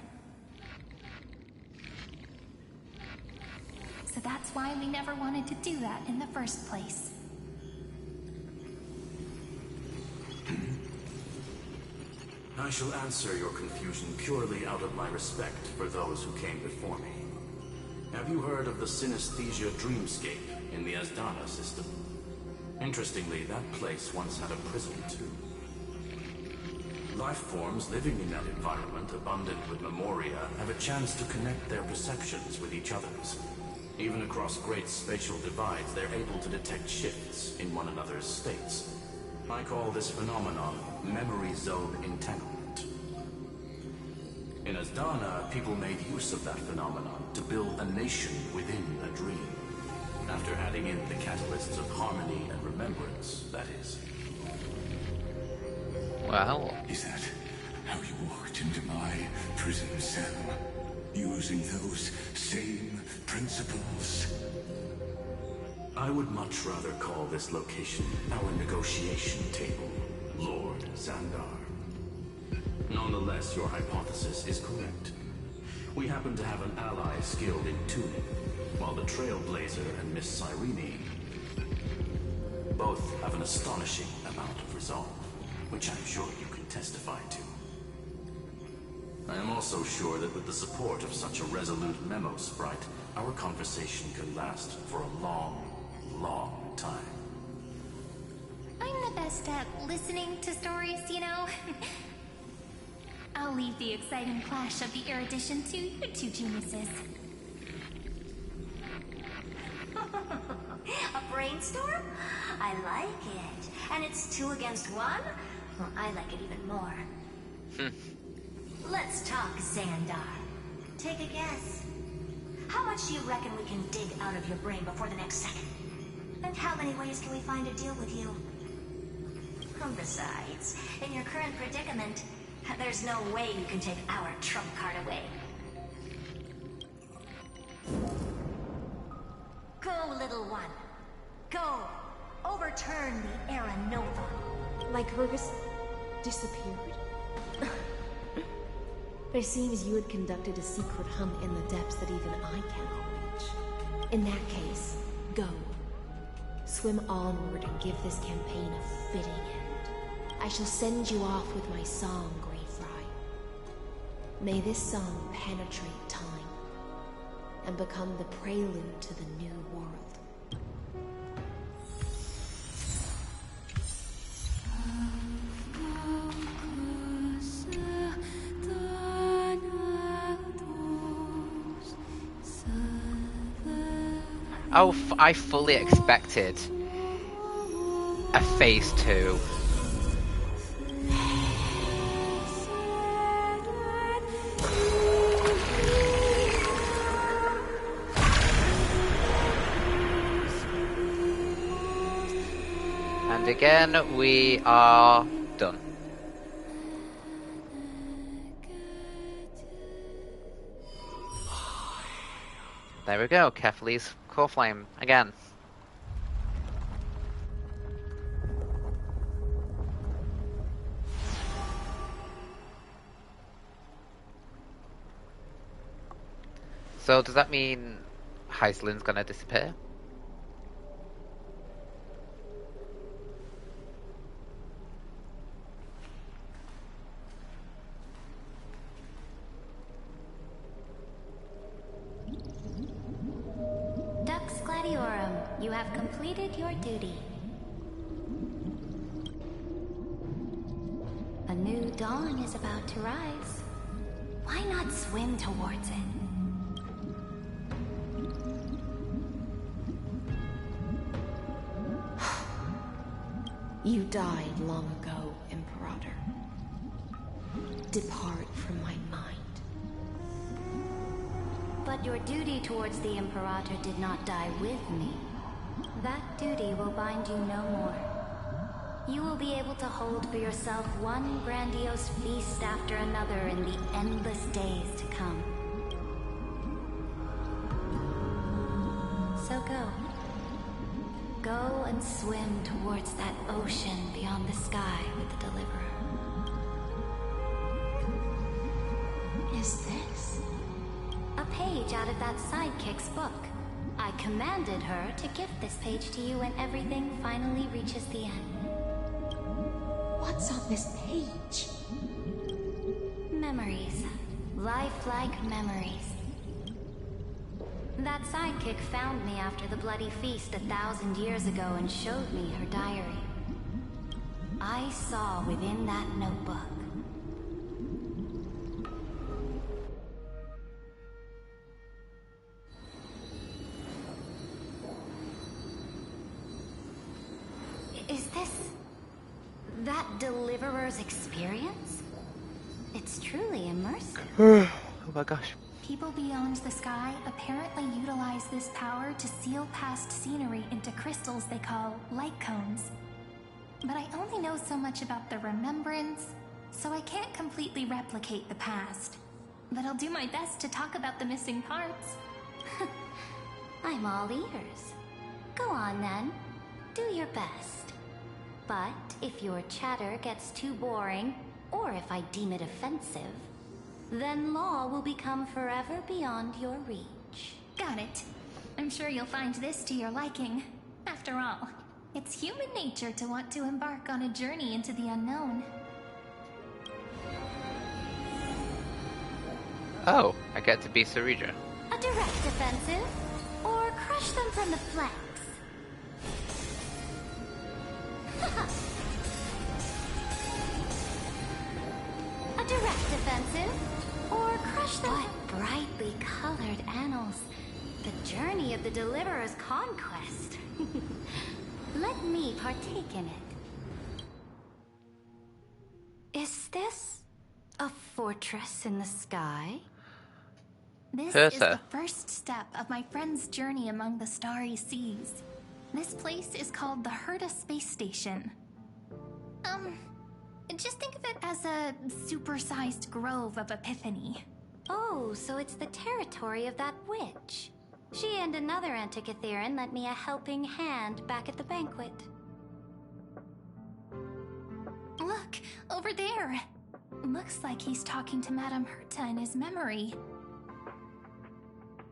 So that's why we never wanted to do that in the first place. I shall answer your confusion purely out of my respect for those who came before me. Have you heard of the synesthesia dreamscape in the Asdana system? Interestingly, that place once had a prison too. Life forms living in that environment, abundant with memoria, have a chance to connect their perceptions with each other's. Even across great spatial divides, they're able to detect shifts in one another's states. I call this phenomenon memory zone entanglement. In Asdana, people made use of that phenomenon to build a nation within a dream. After adding in the catalysts of harmony and remembrance, that is. Wow. Is that how you walked into my prison cell? Using those same principles? I would much rather call this location our negotiation table, Lord Xandar. Nonetheless, your hypothesis is correct. We happen to have an ally skilled in tuning, while the Trailblazer and Miss Cyrene both have an astonishing amount of resolve, which I'm sure you can testify to. I am also sure that with the support of such a resolute memo sprite, our conversation can last for a long, long time. I'm the best at listening to stories, you know? I'll leave the exciting clash of the erudition to you two geniuses. A brainstorm? I like it. And it's 2 against 1? Well, I like it even more. Let's talk, Xandar. Take a guess. How much do you reckon we can dig out of your brain before the next second? And how many ways can we find to deal with you? Besides, in your current predicament, there's no way you can take our trump card away. Go, little one. Go. Overturn the Era Nova. Lygus disappeared. It seems you had conducted a secret hunt in the depths that even I cannot reach. In that case, go. Swim onward and give this campaign a fitting end. I shall send you off with my song, Greyfry. May this song penetrate time and become the prelude to the new world. Oh, I fully expected a phase 2. And again, we are done. There we go, Kefli's core flame again. So does that mean Heislin's gonna disappear? Dux Gladiorum, you have completed your duty. A new dawn is about to rise. Why not swim towards it? You died long ago, Imperator. Depart from my mind. But your duty towards the Imperator did not die with me. That duty will bind you no more. You will be able to hold for yourself one grandiose feast after another in the endless days to come. So go. Go and swim towards that ocean beyond the sky with the Deliverer. Is this? A page out of that sidekick's book. I commanded her to gift this page to you when everything finally reaches the end. What's on this page? Memories. Lifelike memories. That sidekick found me after the bloody feast 1,000 years ago and showed me her diary. I saw within that notebook. Is this that Deliverer's experience? It's truly immersive. Oh my gosh. People beyond the sky apparently utilize this power to seal past scenery into crystals they call light cones. But I only know so much about the remembrance, so I can't completely replicate the past. But I'll do my best to talk about the missing parts. I'm all ears. Go on then. Do your best. But if your chatter gets too boring, or if I deem it offensive, then law will become forever beyond your reach. Got it. I'm sure you'll find this to your liking. After all, it's human nature to want to embark on a journey into the unknown. Oh, I get to be Sarija. A direct offensive, or crush them from the flanks. A direct offensive, or crush them. What brightly colored annals. The journey of the Deliverer's conquest. Let me partake in it. Is this a fortress in the sky? This Herta. is the first step of my friend's journey among the starry seas. This place is called the Herta Space Station. Just think of it as a supersized grove of Epiphany. Oh, so it's the territory of that witch. She and another Antikytheran lent me a helping hand back at the banquet. Look, over there. Looks like he's talking to Madame Herta in his memory.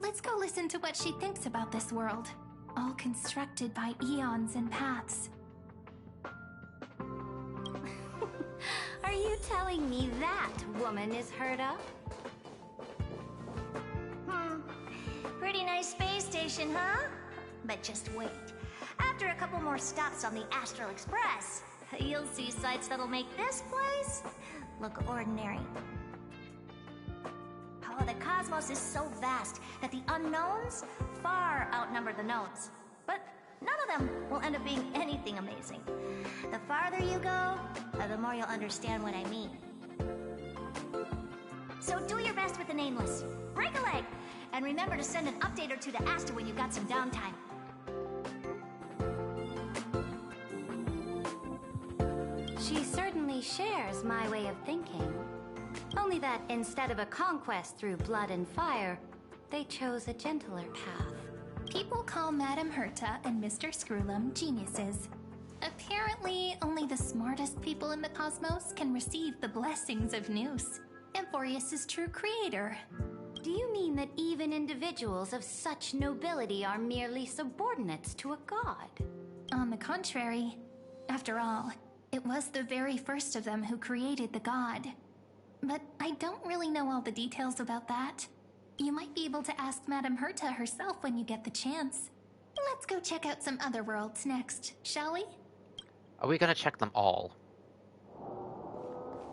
Let's go listen to what she thinks about this world, all constructed by eons and paths. Are you telling me that woman is Herta? Pretty nice space station, huh? But just wait. After a couple more stops on the Astral Express, you'll see sights that'll make this place look ordinary. Oh, the cosmos is so vast that the unknowns far outnumber the knowns. But none of them will end up being anything amazing. The farther you go, the more you'll understand what I mean. So do your best with the nameless. Break a leg! And remember to send an update or two to Asta when you've got some downtime. She certainly shares my way of thinking. Only that instead of a conquest through blood and fire, they chose a gentler path. People call Madame Herta and Mr. Screwlum geniuses. Apparently, only the smartest people in the cosmos can receive the blessings of Nous, Amphorius' true creator. Do you mean that even individuals of such nobility are merely subordinates to a god? On the contrary, after all, it was the very first of them who created the god. But I don't really know all the details about that. You might be able to ask Madame Herta herself when you get the chance. Let's go check out some other worlds next, shall we? Are we gonna check them all?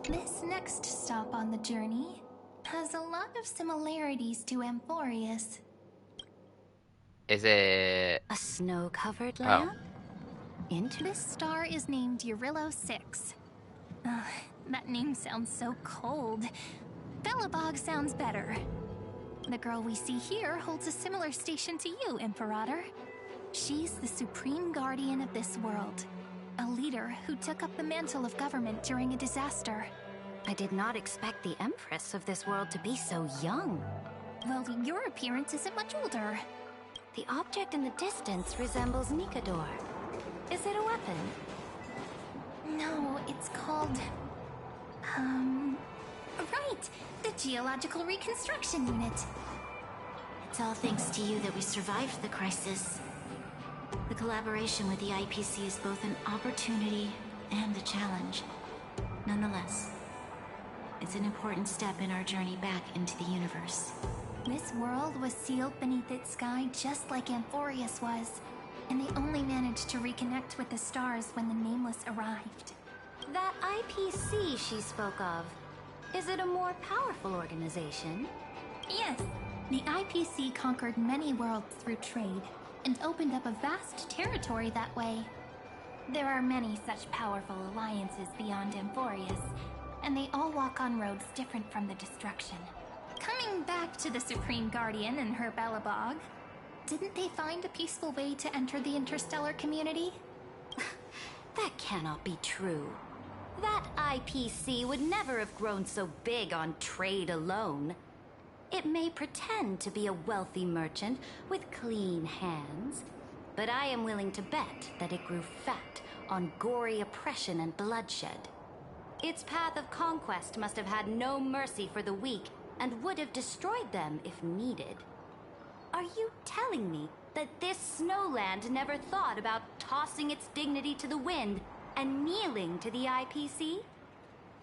This next stop on the journey has a lot of similarities to Amphorius. Is it a snow-covered lamp? This star is named Eurillo 6. That name sounds so cold. Belobog sounds better. The girl we see here holds a similar station to you, Imperator. She's the supreme guardian of this world, a leader who took up the mantle of government during a disaster. I did not expect the Empress of this world to be so young. Well, your appearance isn't much older. The object in the distance resembles Nikador. Is it a weapon? No, it's called... Right! The Geological Reconstruction Unit. It's all thanks to you that we survived the crisis. The collaboration with the IPC is both an opportunity and a challenge. Nonetheless, it's an important step in our journey back into the universe. This world was sealed beneath its sky just like Amphorius was, and they only managed to reconnect with the stars when the Nameless arrived. That IPC she spoke of, is it a more powerful organization? Yes, the IPC conquered many worlds through trade and opened up a vast territory that way. There are many such powerful alliances beyond Amphorius, and they all walk on roads different from the destruction. Coming back to the Supreme Guardian and her Belobog, didn't they find a peaceful way to enter the interstellar community? That cannot be true. That IPC would never have grown so big on trade alone. It may pretend to be a wealthy merchant with clean hands, but I am willing to bet that it grew fat on gory oppression and bloodshed. Its path of conquest must have had no mercy for the weak and would have destroyed them if needed. Are you telling me that this snowland never thought about tossing its dignity to the wind and kneeling to the IPC?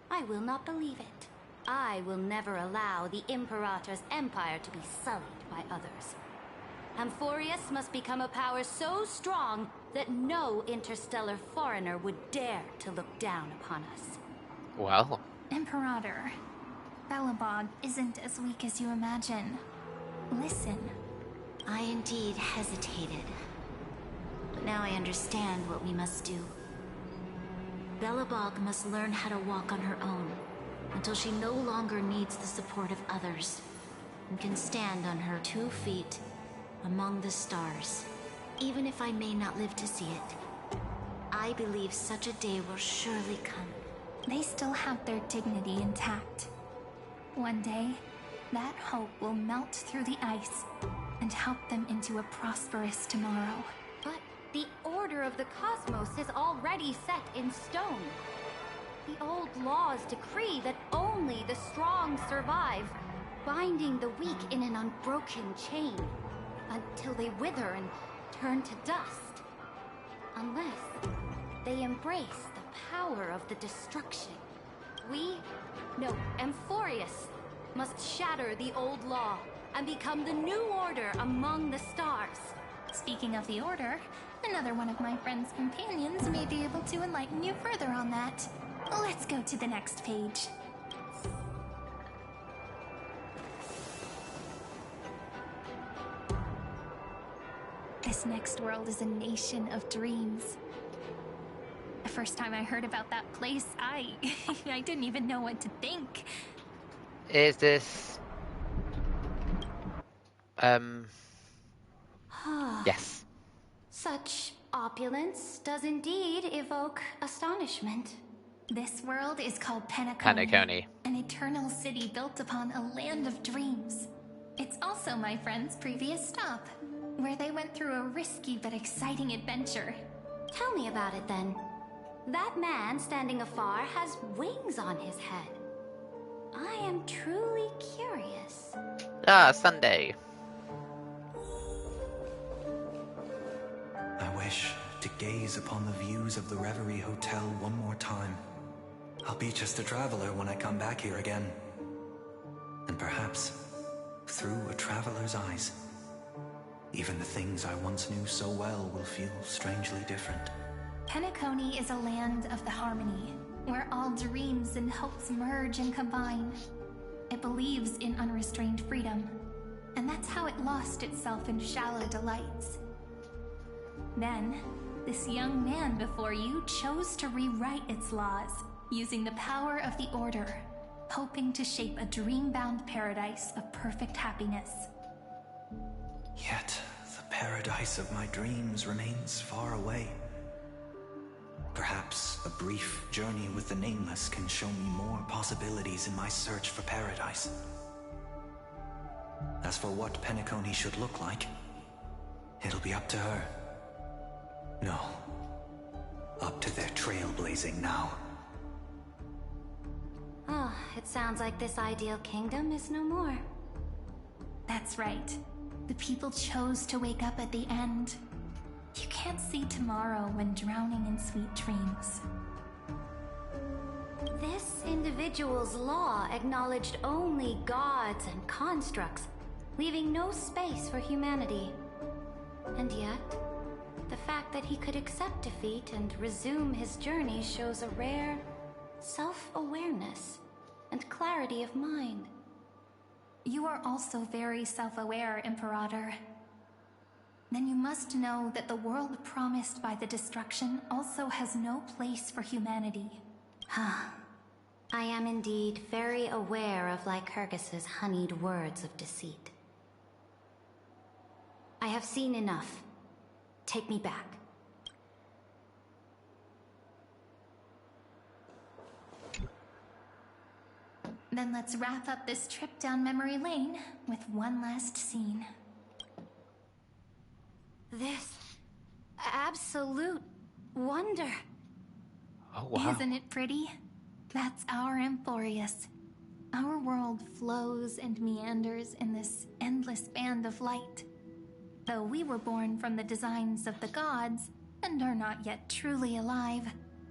I will not believe it. I will never allow the Imperator's empire to be sullied by others. Amphorius must become a power so strong that no interstellar foreigner would dare to look down upon us. Well. Imperator, Belobog isn't as weak as you imagine. Listen. I indeed hesitated. But now I understand what we must do. Belobog must learn how to walk on her own until she no longer needs the support of others and can stand on her 2 feet among the stars. Even if I may not live to see it, I believe such a day will surely come. They still have their dignity intact. One day, that hope will melt through the ice and help them into a prosperous tomorrow. But the order of the cosmos is already set in stone. The old laws decree that only the strong survive, binding the weak in an unbroken chain until they wither and turn to dust. Unless they embrace the power of the destruction. Amphorius must shatter the old law and become the new order among the stars. Speaking of the order, another one of my friend's companions may be able to enlighten you further on that. Let's go to the next page. This next world is a nation of dreams. The first time I heard about that place, I didn't even know what to think. Is this... Yes. Such opulence does indeed evoke astonishment. This world is called Penacony. An eternal city built upon a land of dreams. It's also my friend's previous stop, where they went through a risky but exciting adventure. Tell me about it then. That man standing afar has wings on his head. I am truly curious. Sunday. I wish to gaze upon the views of the Reverie Hotel one more time. I'll be just a traveler when I come back here again. And perhaps, through a traveler's eyes, even the things I once knew so well will feel strangely different. Penacony is a land of the harmony, where all dreams and hopes merge and combine. It believes in unrestrained freedom, and that's how it lost itself in shallow delights. Then, this young man before you chose to rewrite its laws, using the power of the Order, hoping to shape a dream-bound paradise of perfect happiness. Yet, the paradise of my dreams remains far away. Perhaps a brief journey with the Nameless can show me more possibilities in my search for paradise. As for what Penacony should look like, it'll be up to her. No, up to their trailblazing now. Oh, it sounds like this ideal kingdom is no more. That's right. The people chose to wake up at the end. You can't see tomorrow when drowning in sweet dreams. This individual's law acknowledged only gods and constructs, leaving no space for humanity. And yet, the fact that he could accept defeat and resume his journey shows a rare self-awareness and clarity of mind. You are also very self-aware, Imperator. Then you must know that the world promised by the destruction also has no place for humanity. I am indeed very aware of Lycurgus's honeyed words of deceit. I have seen enough. Take me back. Then let's wrap up this trip down memory lane with one last scene. This absolute wonder. Oh, wow. Isn't it pretty? That's our Amphorius. Our world flows and meanders in this endless band of light. Though we were born from the designs of the gods and are not yet truly alive,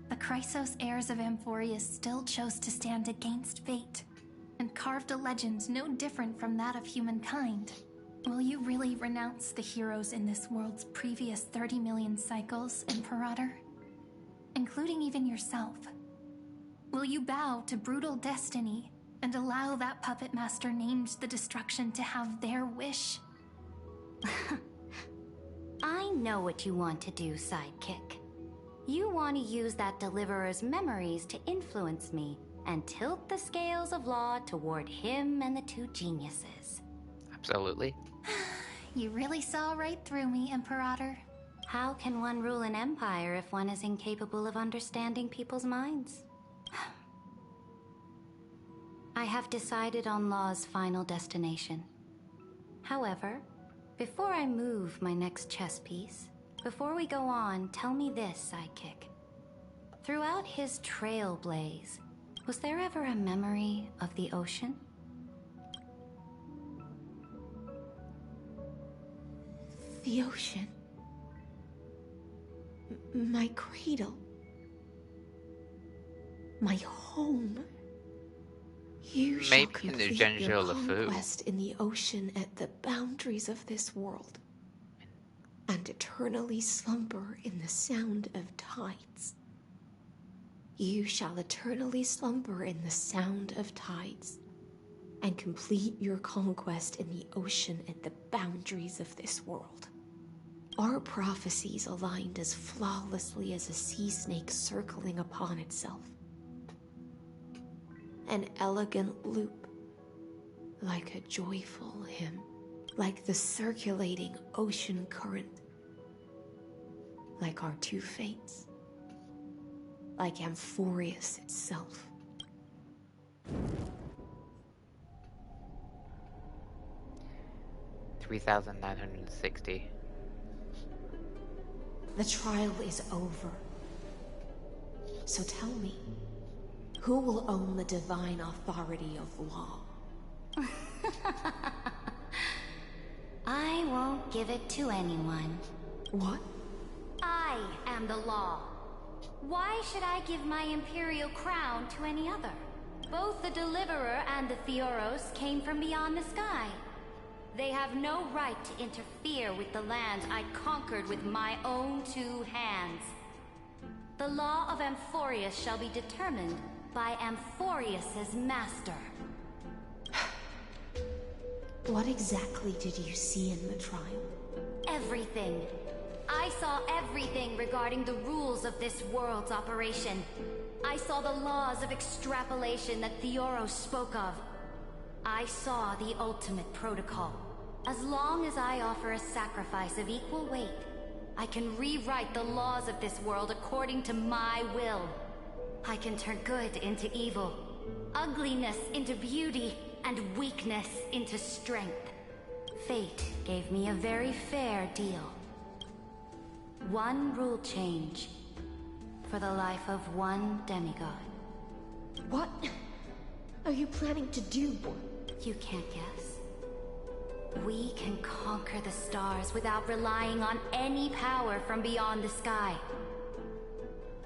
the Chrysos heirs of Amphorius still chose to stand against fate and carved a legend no different from that of humankind. Will you really renounce the heroes in this world's previous 30 million cycles, Imperator? Including even yourself. Will you bow to brutal destiny and allow that puppet master named the destruction to have their wish? I know what you want to do, sidekick. You want to use that deliverer's memories to influence me and tilt the scales of law toward him and the two geniuses. Absolutely. You really saw right through me, Imperator. How can one rule an empire if one is incapable of understanding people's minds? I have decided on Law's final destination. However, before I move my next chess piece, before we go on, tell me this, sidekick. Throughout his trailblaze, was there ever a memory of the ocean? The ocean. My cradle. My home. You shall Maybe in the complete your Genjula Fu. conquest in the ocean at the boundaries of this world, and eternally slumber in the sound of tides. You shall eternally slumber in the sound of tides, and complete your conquest in the ocean at the boundaries of this world. Our prophecies aligned as flawlessly as a sea snake circling upon itself. An elegant loop, like a joyful hymn, like the circulating ocean current, like our two fates, like Amphorius itself. $3,960. The trial is over. So tell me, who will own the divine authority of law? I won't give it to anyone. What? I am the law. Why should I give my imperial crown to any other? Both the Deliverer and the Theoros came from beyond the sky. They have no right to interfere with the land I conquered with my own two hands. The law of Amphorius shall be determined by Amphorius's master. What exactly did you see in the trial? Everything. I saw everything regarding the rules of this world's operation. I saw the laws of extrapolation that Theoros spoke of. I saw the ultimate protocol. As long as I offer a sacrifice of equal weight, I can rewrite the laws of this world according to my will. I can turn good into evil, ugliness into beauty, and weakness into strength. Fate gave me a very fair deal. One rule change for the life of one demigod. What are you planning to do? You can't guess. We can conquer the stars without relying on any power from beyond the sky.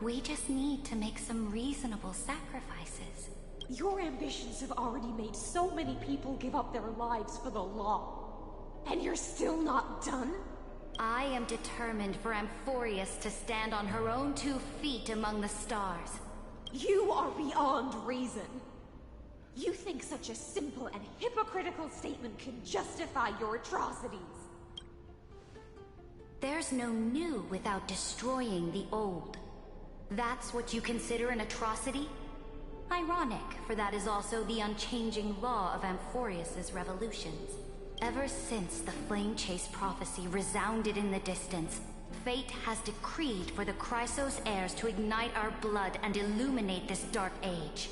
We just need to make some reasonable sacrifices. Your ambitions have already made so many people give up their lives for the law. And you're still not done? I am determined for Amphorius to stand on her own 2 feet among the stars. You are beyond reason. You think such a simple and hypocritical statement can justify your atrocities? There's no new without destroying the old. That's what you consider an atrocity? Ironic, for that is also the unchanging law of Amphorius's revolutions. Ever since the Flame Chase prophecy resounded in the distance, fate has decreed for the Chrysos heirs to ignite our blood and illuminate this dark age.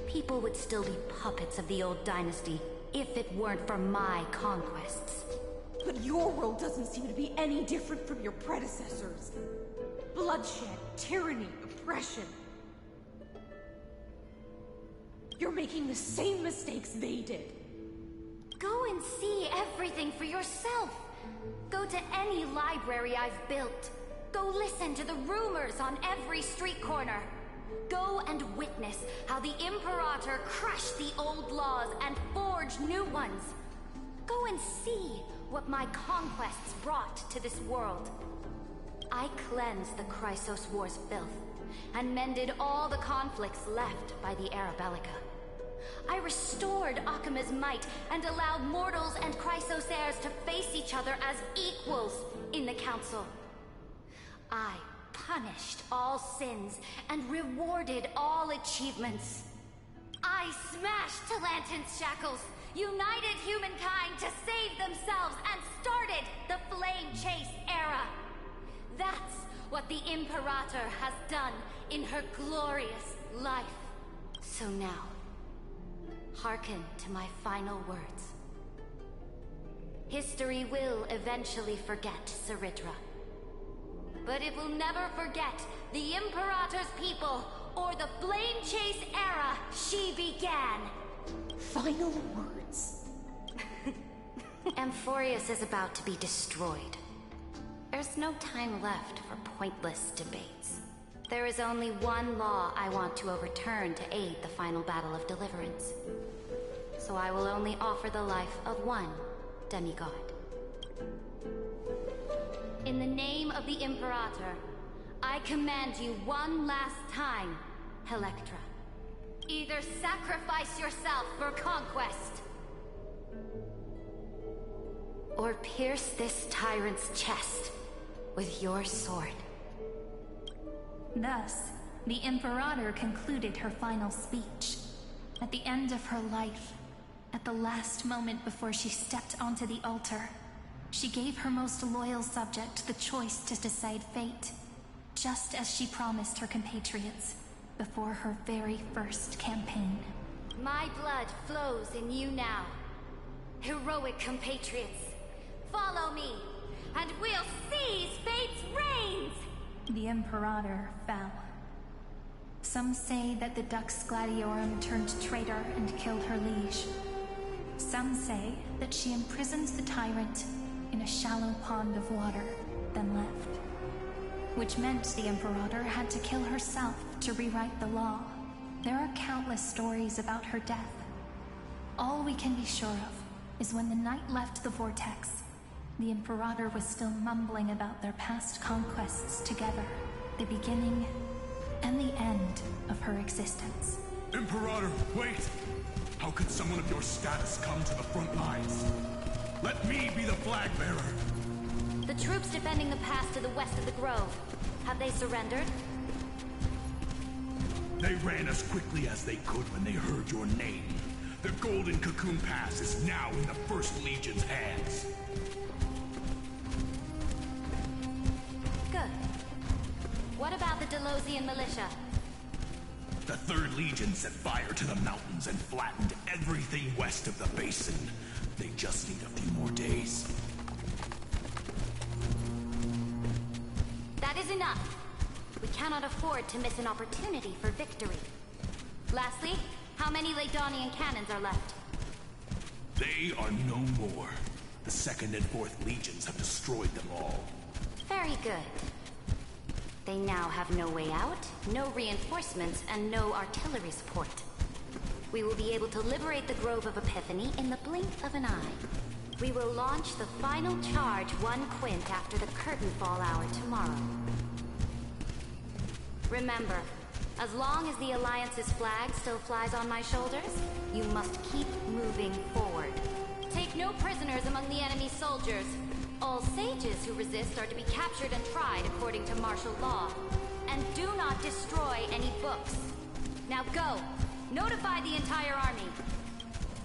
People would still be puppets of the old dynasty if it weren't for my conquests. But your world doesn't seem to be any different from your predecessors. Bloodshed, tyranny, oppression. You're making the same mistakes they did. Go and see everything for yourself. Go to any library I've built. Go listen to the rumors on every street corner. Go and witness how the Imperator crushed the old laws and forged new ones. Go and see what my conquests brought to this world. I cleansed the Chrysos War's filth and mended all the conflicts left by the Era Bellica. I restored Akima's might and allowed mortals and Chrysos heirs to face each other as equals in the Council. I punished all sins and rewarded all achievements. I smashed Talantin's shackles, united humankind to save themselves, and started the Flame Chase era. That's what the Imperator has done in her glorious life. So now, hearken to my final words. History will eventually forget Saritra, but it will never forget the Imperator's people or the Flame Chase era she began. Final words. Amphorius is about to be destroyed. There's no time left for pointless debates. There is only one law I want to overturn to aid the final battle of deliverance. So I will only offer the life of one demigod. In the name of the Imperator, I command you one last time, Electra. Either sacrifice yourself for conquest, or pierce this tyrant's chest with your sword. Thus, the Imperator concluded her final speech. At the end of her life, at the last moment before she stepped onto the altar, she gave her most loyal subject the choice to decide fate, just as she promised her compatriots before her very first campaign. My blood flows in you now. Heroic compatriots, follow me, and we'll seize fate's reins! The Imperator fell. Some say that the Dux Gladiorum turned traitor and killed her liege. Some say that she imprisoned the tyrant in a shallow pond of water, then left. Which meant the Imperator had to kill herself to rewrite the law. There are countless stories about her death. All we can be sure of is when the knight left the vortex, the Imperator was still mumbling about their past conquests together, the beginning and the end of her existence. Imperator, wait! How could someone of your status come to the front lines? Let me be the flag bearer! The troops defending the pass to the west of the grove, have they surrendered? They ran as quickly as they could when they heard your name. The Golden Cocoon Pass is now in the First Legion's hands. Good. What about the Delosian militia? The 3rd Legion set fire to the mountains and flattened everything west of the basin. They just need a few more days. That is enough. We cannot afford to miss an opportunity for victory. Lastly, how many Laydonian cannons are left? They are no more. The 2nd and 4th Legions have destroyed them all. Very good. They now have no way out, no reinforcements, and no artillery support. We will be able to liberate the Grove of Epiphany in the blink of an eye. We will launch the final charge 1 quint after the curtain fall hour tomorrow. Remember, as long as the Alliance's flag still flies on my shoulders, you must keep moving forward. Take no prisoners among the enemy soldiers. All sages who resist are to be captured and tried according to martial law. And do not destroy any books. Now go! Notify the entire army.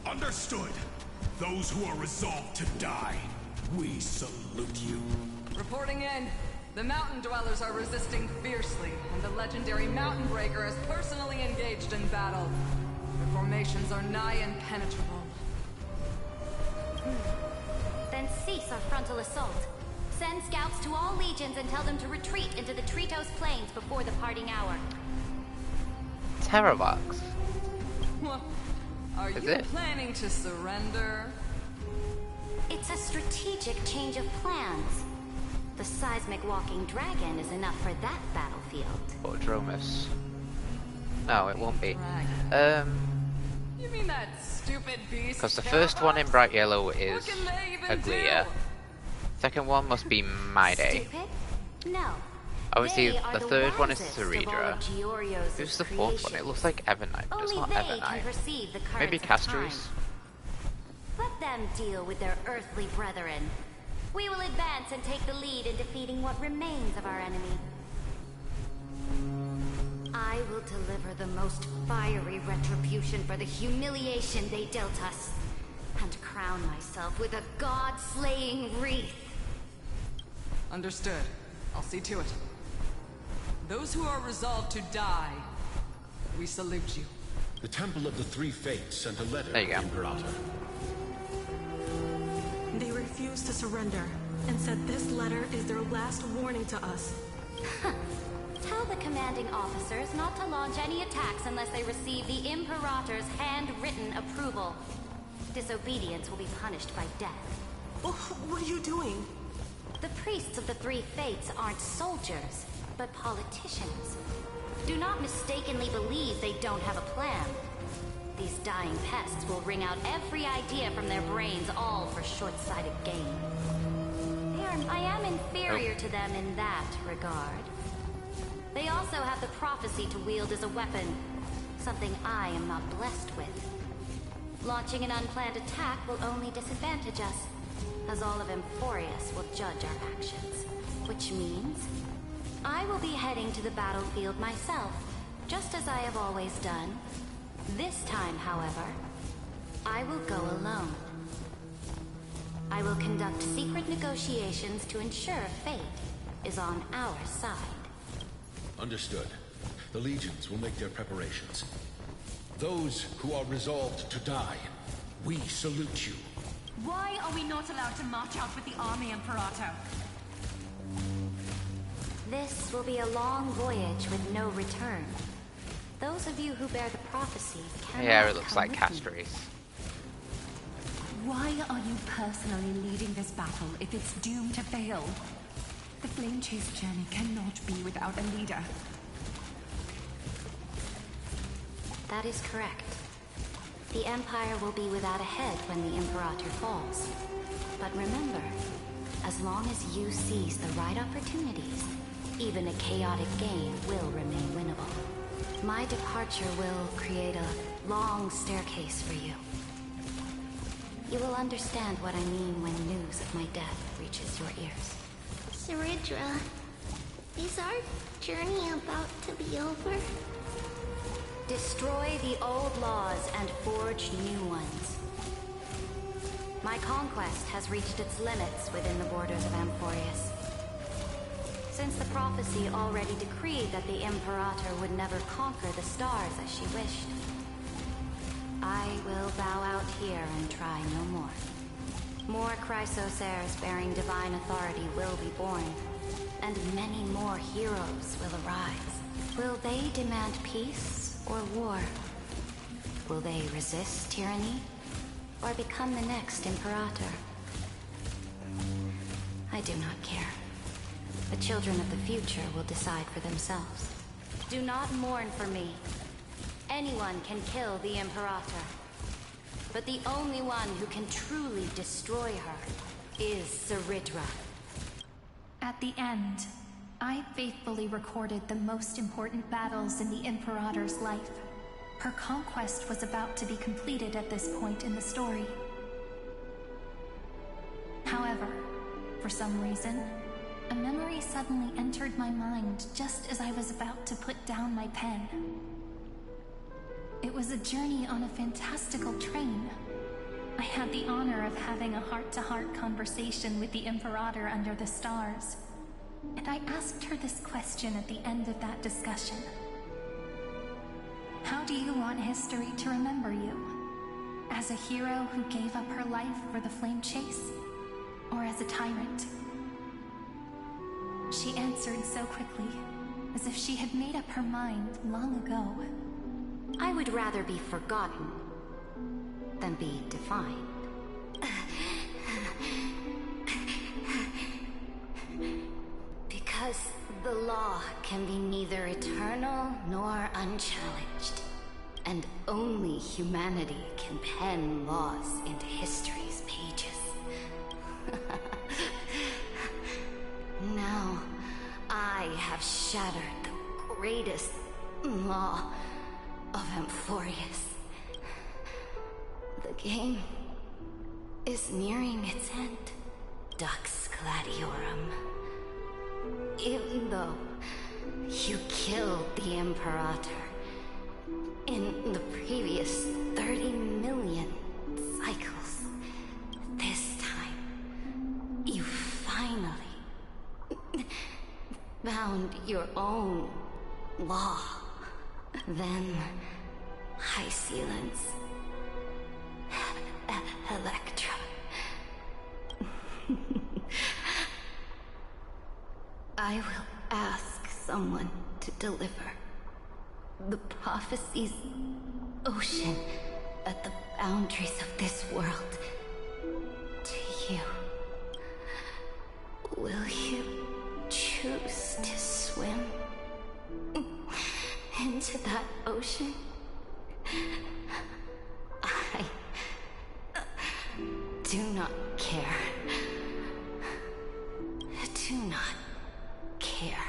Understood. Those who are resolved to die, we salute you. Reporting in. The mountain dwellers are resisting fiercely, and the legendary Mountain Breaker is personally engaged in battle. Their formations are nigh impenetrable. Then cease our frontal assault. Send scouts to all legions and tell them to retreat into the Tritos Plains before the parting hour. Terravox. What? Are Is you it? planning to surrender? It's a strategic change of plans. The seismic walking dragon is enough for that battlefield. Or Dromus. No, it won't be. You mean that stupid beast? Because the first one in bright yellow is What can they even Aglia. Second one must be My Day. Stupid? No. Obviously, They are the the third one is wisest of all Ceredra. of Giorio's Who's the fourth one? It looks like Evernight, but it's Only not they can Evernight. perceive the currents Maybe of Castorus. time. Let them deal with their earthly brethren. We will advance and take the lead in defeating what remains of our enemy. I will deliver the most fiery retribution for the humiliation they dealt us, and crown myself with a god-slaying wreath. Understood. I'll see to it. Those who are resolved to die, we salute you. The Temple of the Three Fates sent a letter There you to go. the Imperator. They refused to surrender and said this letter is their last warning to us. Tell the commanding officers not to launch any attacks unless they receive the Imperator's handwritten approval. Disobedience will be punished by death. Oh, what are you doing? The priests of the Three Fates aren't soldiers, but politicians. Do not mistakenly believe they don't have a plan. These dying pests will wring out every idea from their brains, all for short-sighted gain. I am inferior to them in that regard. They also have the prophecy to wield as a weapon, something I am not blessed with. Launching an unplanned attack will only disadvantage us, as all of Emphorius will judge our actions. Which means, I will be heading to the battlefield myself, just as I have always done. This time, however, I will go alone. I will conduct secret negotiations to ensure fate is on our side. Understood. The legions will make their preparations. Those who are resolved to die, we salute you. Why are we not allowed to march out with the army, Imperator? This will be a long voyage with no return. Those of you who bear the prophecy cannot Yeah, it looks come like with me. Castorus. Why are you personally leading this battle if it's doomed to fail? The Flame Chase journey cannot be without a leader. That is correct. The Empire will be without a head when the Imperator falls. But remember, as long as you seize the right opportunities, even a chaotic game will remain winnable. My departure will create a long staircase for you. You will understand what I mean when news of my death reaches your ears. Ceredra, is our journey about to be over? Destroy the old laws and forge new ones. My conquest has reached its limits within the borders of Amphorius. Since the prophecy already decreed that the Imperator would never conquer the stars as she wished, I will bow out here and try no more. More Chrysos heirs bearing divine authority will be born, and many more heroes will arise. Will they demand peace or war? Will they resist tyranny or become the next Imperator? I do not care. The children of the future will decide for themselves. Do not mourn for me. Anyone can kill the Imperator. But the only one who can truly destroy her is Saridra. At the end, I faithfully recorded the most important battles in the Imperator's life. Her conquest was about to be completed at this point in the story. However, for some reason, a memory suddenly entered my mind just as I was about to put down my pen. It was a journey on a fantastical train. I had the honor of having a heart-to-heart conversation with the Imperator under the stars, and I asked her this question at the end of that discussion. How do you want history to remember you? As a hero who gave up her life for the flame chase? Or as a tyrant? She answered so quickly, as if she had made up her mind long ago. I would rather be forgotten than be defined. Because the law can be neither eternal nor unchallenged. And only humanity can pen laws into history's pages. Now, I have shattered the greatest law of Amphorius. The game is nearing its end, Dux Gladiorum. Even though you killed the Imperator in the previous 30 million cycles, this time you finally found your own law. Then High Sealants, Electra. I will ask someone to deliver the prophecy's ocean at the boundaries of this world to you. Will you choose to swim into that ocean? I do not care. Do not care.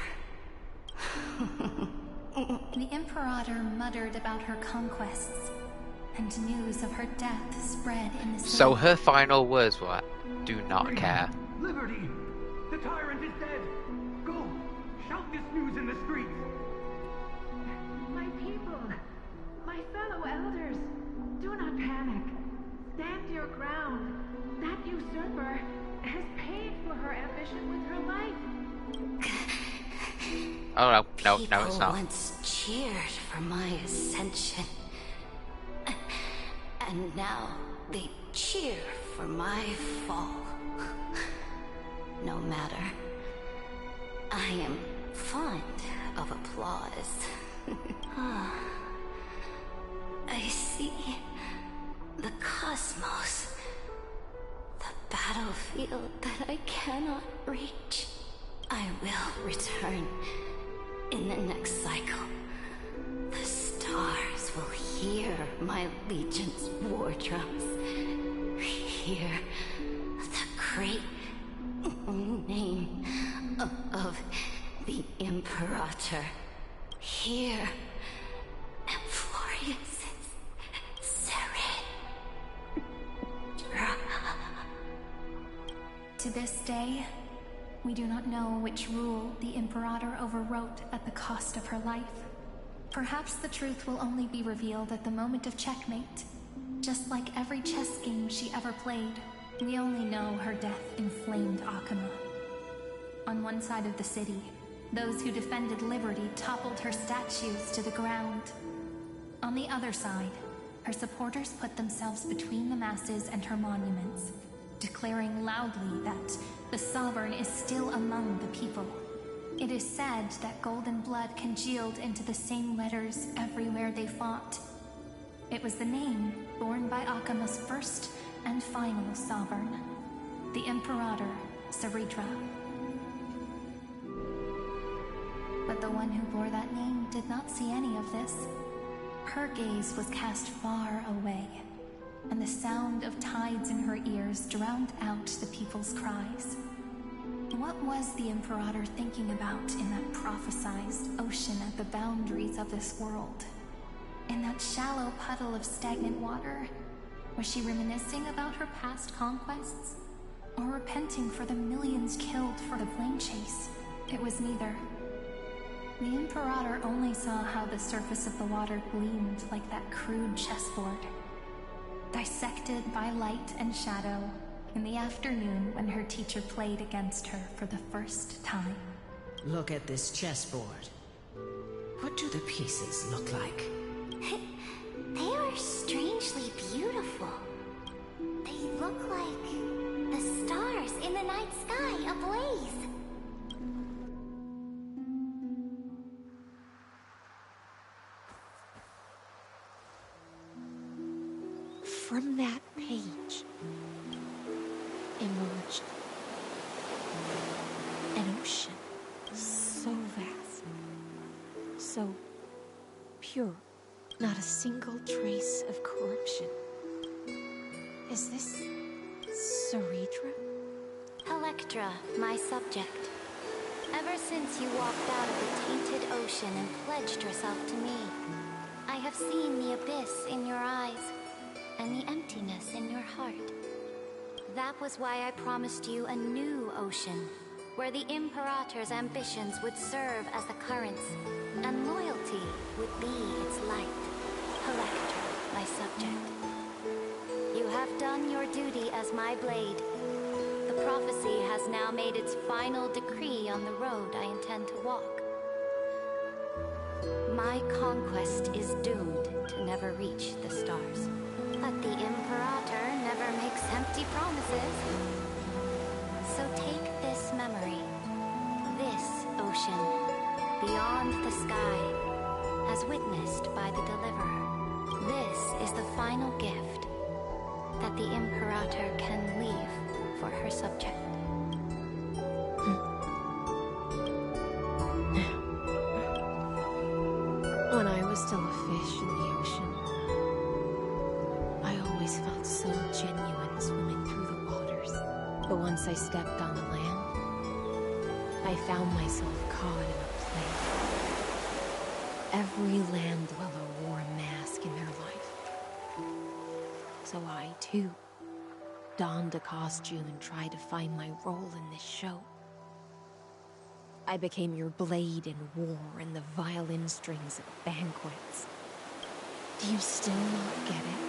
The Imperator muttered about her conquests, and news of her death spread in the city. So her final words were, "Do not care." Liberty! The tyrant is dead! Go! Shout this news in the streets! My people, my fellow elders, do not panic. Stand your ground. That usurper has paid for her ambition with her life. Oh no, no, it's People not. once cheered for my ascension. And now they cheer for my fall. No matter. I am fond of applause. I see the cosmos. The battlefield that I cannot reach. I will return in the next cycle. The stars will hear my legion's war drums. Hear the great name of the Imperator. Hear Amphorius' To this day, we do not know which rule the Imperator overwrote at the cost of her life. Perhaps the truth will only be revealed at the moment of checkmate. Just like every chess game she ever played, we only know her death inflamed Akama. On one side of the city, those who defended liberty toppled her statues to the ground. On the other side, her supporters put themselves between the masses and her monuments, declaring loudly that the Sovereign is still among the people. It is said that golden blood congealed into the same letters everywhere they fought. It was the name borne by Akama's first and final Sovereign, the Imperator Saridra. But the one who bore that name did not see any of this. Her gaze was cast far away, and the sound of tides in her ears drowned out the people's cries. What was the Imperator thinking about in that prophesized ocean at the boundaries of this world? In that shallow puddle of stagnant water? Was she reminiscing about her past conquests? Or repenting for the millions killed for the plane chase? It was neither. The Imperator only saw how the surface of the water gleamed like that crude chessboard, dissected by light and shadow in the afternoon when her teacher played against her for the first time. Look at this chessboard. What do the pieces look like? They are strangely beautiful. They look like the stars in the night sky ablaze. From that page emerged an ocean so vast, so pure, not a single trace of corruption. Is this Ceredra? Electra, my subject. Ever since you walked out of the tainted ocean and pledged yourself to me, I have seen the abyss in your eyes and the emptiness in your heart. That was why I promised you a new ocean, where the Imperator's ambitions would serve as the currents, and loyalty would be its light. Electra, my subject. You have done your duty as my blade. The prophecy has now made its final decree on the road I intend to walk. My conquest is doomed to never reach the stars. But the Imperator never makes empty promises. So take this memory, this ocean, beyond the sky, as witnessed by the Deliverer. This is the final gift that the Imperator can leave for her subject. When I was still a fish in the ocean, I always felt so genuine swimming through the waters. But once I stepped on the land, I found myself caught in a play. Every land dweller wore a mask in their life. So I, too, donned a costume and tried to find my role in this show. I became your blade in war and the violin strings at banquets. Do you still not get it?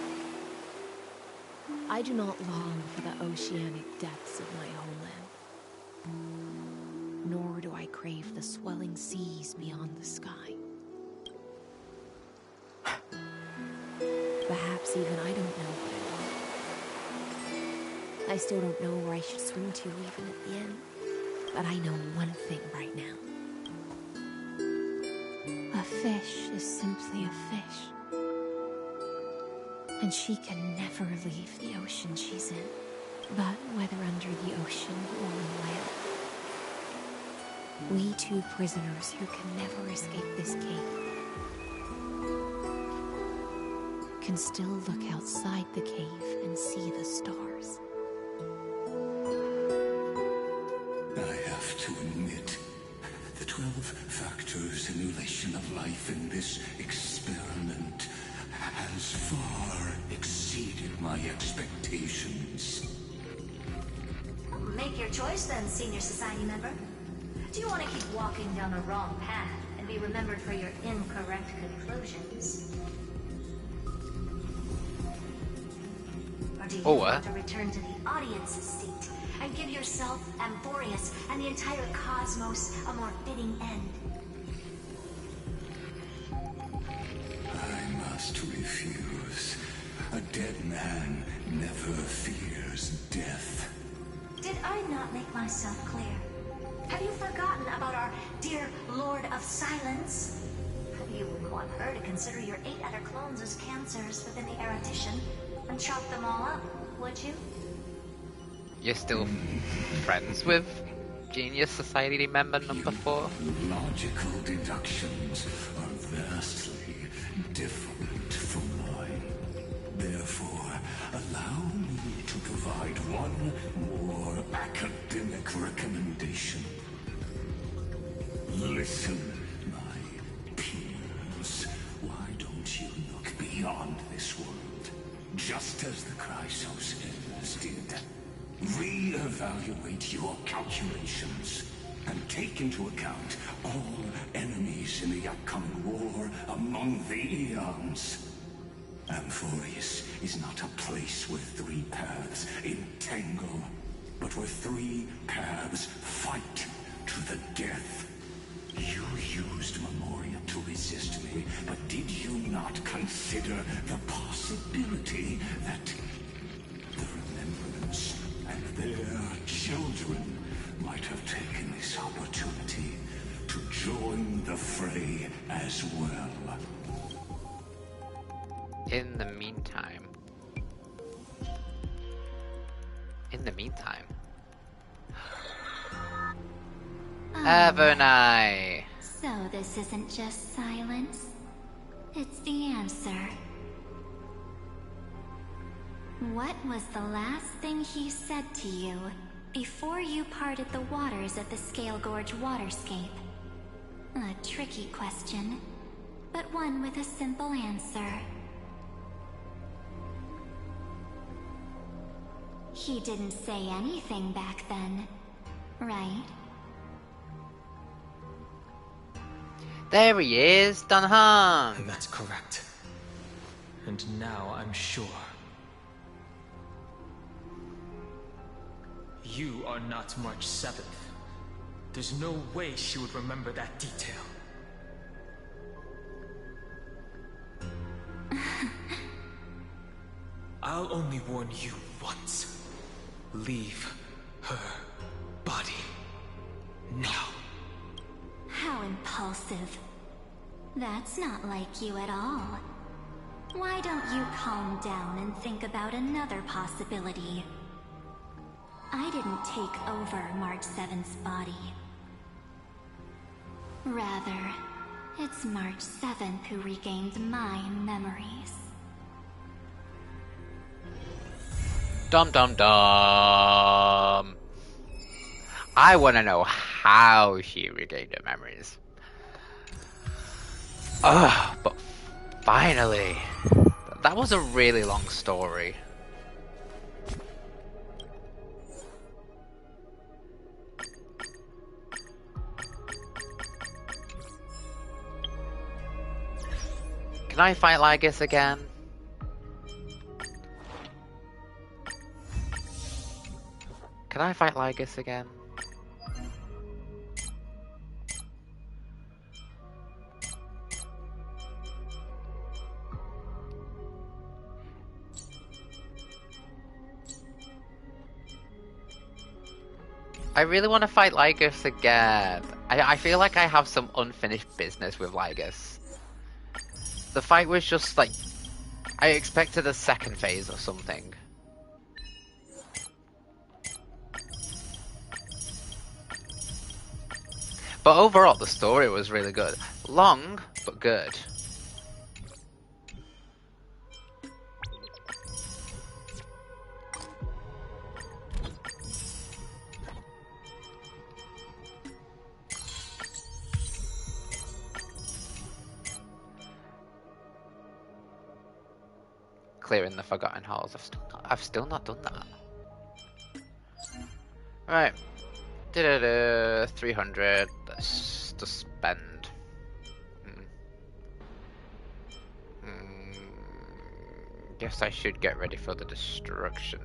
I do not long for the oceanic depths of my homeland. Nor do I crave the swelling seas beyond the sky. Perhaps even I don't know what I want. I still don't know where I should swim to even at the end. But I know one thing right now. A fish is simply a fish. And she can never leave the ocean she's in. But whether under the ocean or on land, we two prisoners who can never escape this cave can still look outside the cave and see the stars. I have to admit, the 12 factors emulation of life in this experiment has far exceeded my expectations. Make your choice then, Senior Society member. Do you want to keep walking down the wrong path and be remembered for your incorrect conclusions? Or do you want to return to the audience's seat and give yourself, Amphorius, and the entire cosmos a more fitting end? I must refuse. A dead man never fears death. Did I not make myself clear? Have you forgotten about our dear Lord of Silence? You wouldn't want her to consider your 8 other clones as cancers within the erudition and chop them all up, would you? You're still friends with Genius Society member number 4? Logical deductions are vastly different from mine. Therefore, one more academic recommendation. Listen, my peers. Why don't you look beyond this world? Just as the Chrysos heirs did. Re-evaluate your calculations and take into account all enemies in the upcoming war among the Eons. Amphorius is not a place where three paths entangle, but where three paths fight to the death. You used Memoria to resist me, but did you not consider the possibility that the Remembrance and their children might have taken this opportunity to join the fray as well? In the meantime. Evernight! So this isn't just silence. It's the answer. What was the last thing he said to you before you parted the waters of the Scale Gorge waterscape? A tricky question, but one with a simple answer. He didn't say anything back then, right? There he is, Dan Heng! That's correct. And now I'm sure. You are not March 7th. There's no way she would remember that detail. I'll only warn you once. Leave her body now. How impulsive. That's not like you at all. Why don't you calm down and think about another possibility? I didn't take over March 7th's body. Rather, it's March 7th who regained my memories. Dum dum dum. I want to know how she regained her memories. Ugh, but finally. That was a really long story. Can I fight Lygus again? Can I fight Lygus again? I really want to fight Lygus again. I feel like I have some unfinished business with Lygus. The fight was just like... I expected a second phase or something. But overall, the story was really good. Long, but good. Clearing the Forgotten Halls. I've still not done that. Right. 300. Let's just spend. Guess I should get ready for the destruction.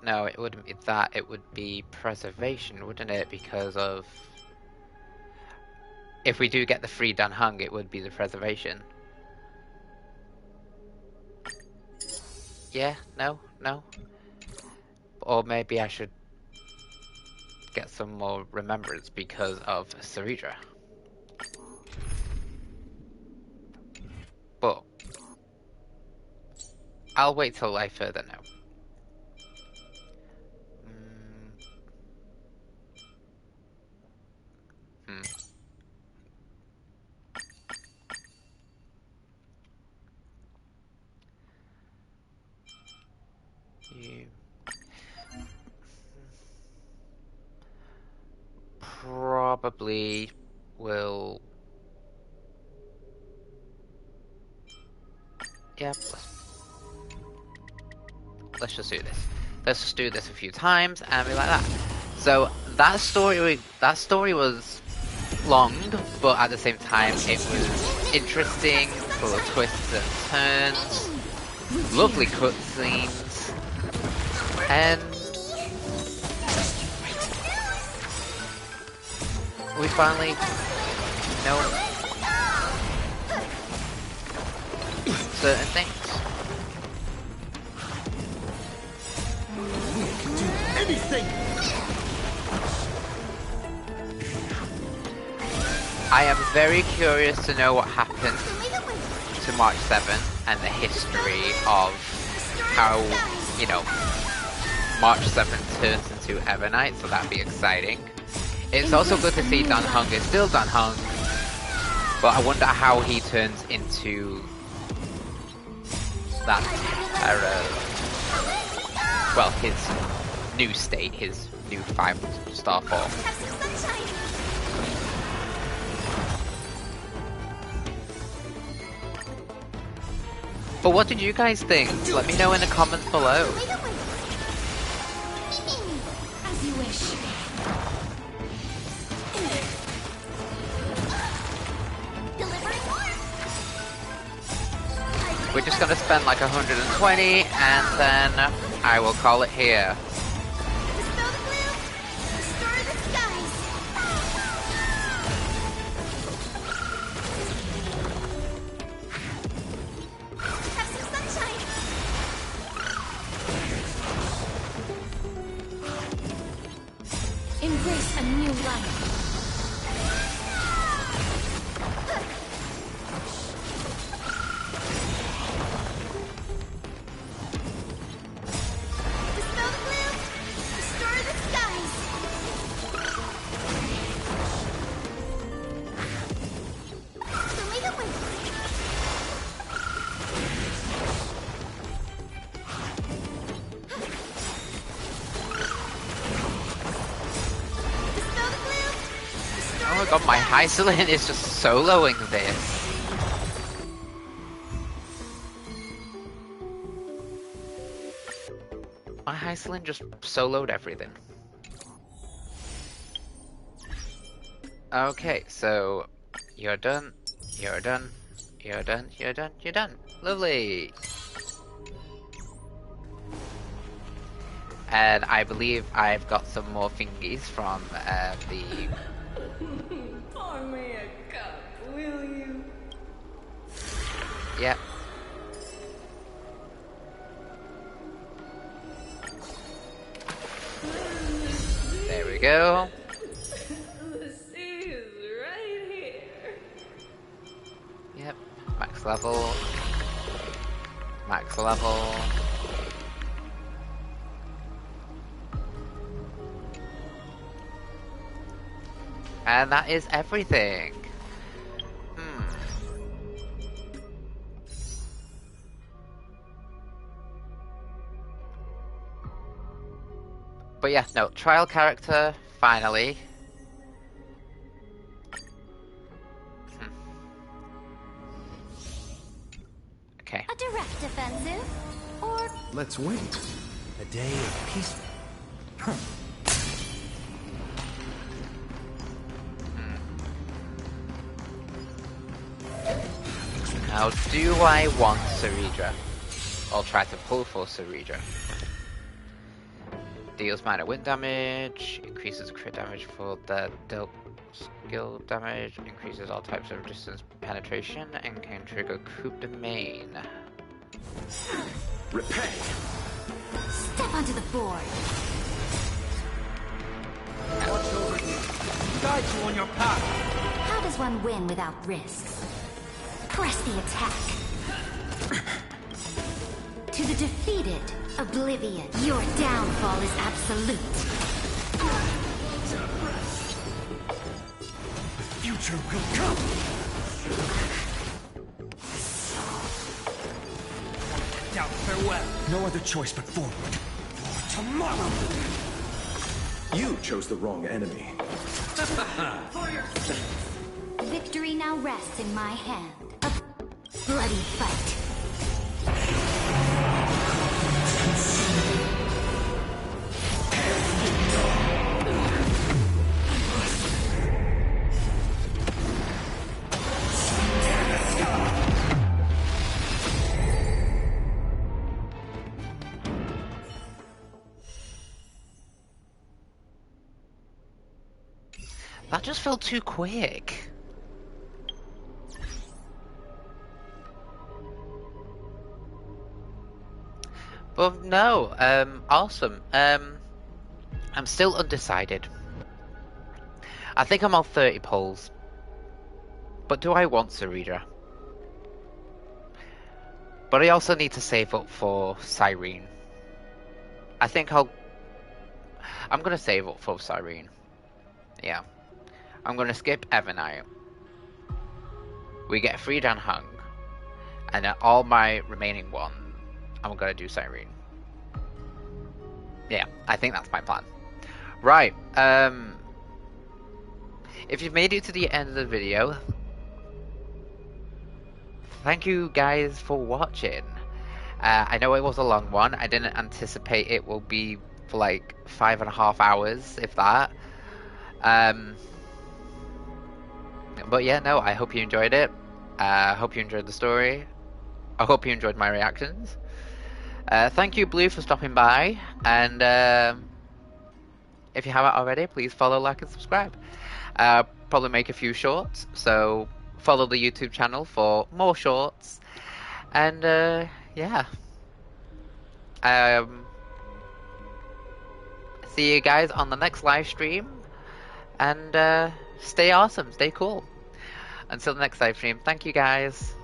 No, it wouldn't be that, it would be preservation, wouldn't it? Because of... If we do get the free Dan Heng, it would be the preservation. Yeah, no. Or maybe I should get some more remembrance because of Ceredra. But I'll wait till I further know. You probably will. Yeah, let's just do this. Let's just do this a few times and be like that. So that story was long, but at the same time it was interesting, full of twists and turns, lovely cutscenes, and we finally know certain things. We can do anything! I am very curious to know what happened to March 7th and the history of how, you know, March 7th turns into Evernight, so that'd be exciting. It's also good to see Dan Heng is still Dan Heng, but I wonder how he turns into that well, his new state, his new 5-star form. But what did you guys think? Let me know in the comments below. As you wish. We're just gonna spend like 120 and then I will call it here. Embrace a new life. Oh my god, my Hysolin is just soloing this. My Hysolin just soloed everything. Okay, so you're done, you're done, you're done, you're done, you're done. Lovely. And I believe I've got some more thingies from the... Pour me a cup, will you? Yep. There we go. The sea is right here. Yep. Max level. Max level. And that is everything. But yeah, no, trial character, finally. Okay. A direct offensive? Or... Let's wait. A day of peace. Now, do I want Saridra? I'll try to pull for Saridra. Deals minor wind damage, increases crit damage for the dealt skill damage, increases all types of distance penetration, and can trigger coup de main. Repay! Step onto the board. Watch over you. Guide you on your path. How does one win without risks? Press the attack. To the defeated, oblivion. Your downfall is absolute. The future will come! out farewell. No other choice but forward. For tomorrow! You chose the wrong enemy. For your Victory now rests in my hand. A bloody fight. That just felt too quick. But no, awesome. I'm still undecided. I think I'm on 30 polls. But do I want Sarita? But I also need to save up for Cyrene. I think I'm gonna save up for Cyrene. Yeah. I'm gonna skip Evernight. We get free Dan Heng. And then all my remaining one, I'm gonna do Cyrene. Yeah, I think that's my plan. Right, if you've made it to the end of the video, thank you guys for watching. I know it was a long one. I didn't anticipate it will be for like 5.5 hours, if that. But yeah, no, I hope you enjoyed it. I hope you enjoyed the story. I hope you enjoyed my reactions. Thank you, Blue, for stopping by. And if you haven't already, please follow, like, and subscribe. Probably make a few shorts, so follow the YouTube channel for more shorts. And yeah. See you guys on the next live stream. And stay awesome, stay cool. Until the next live stream, thank you guys.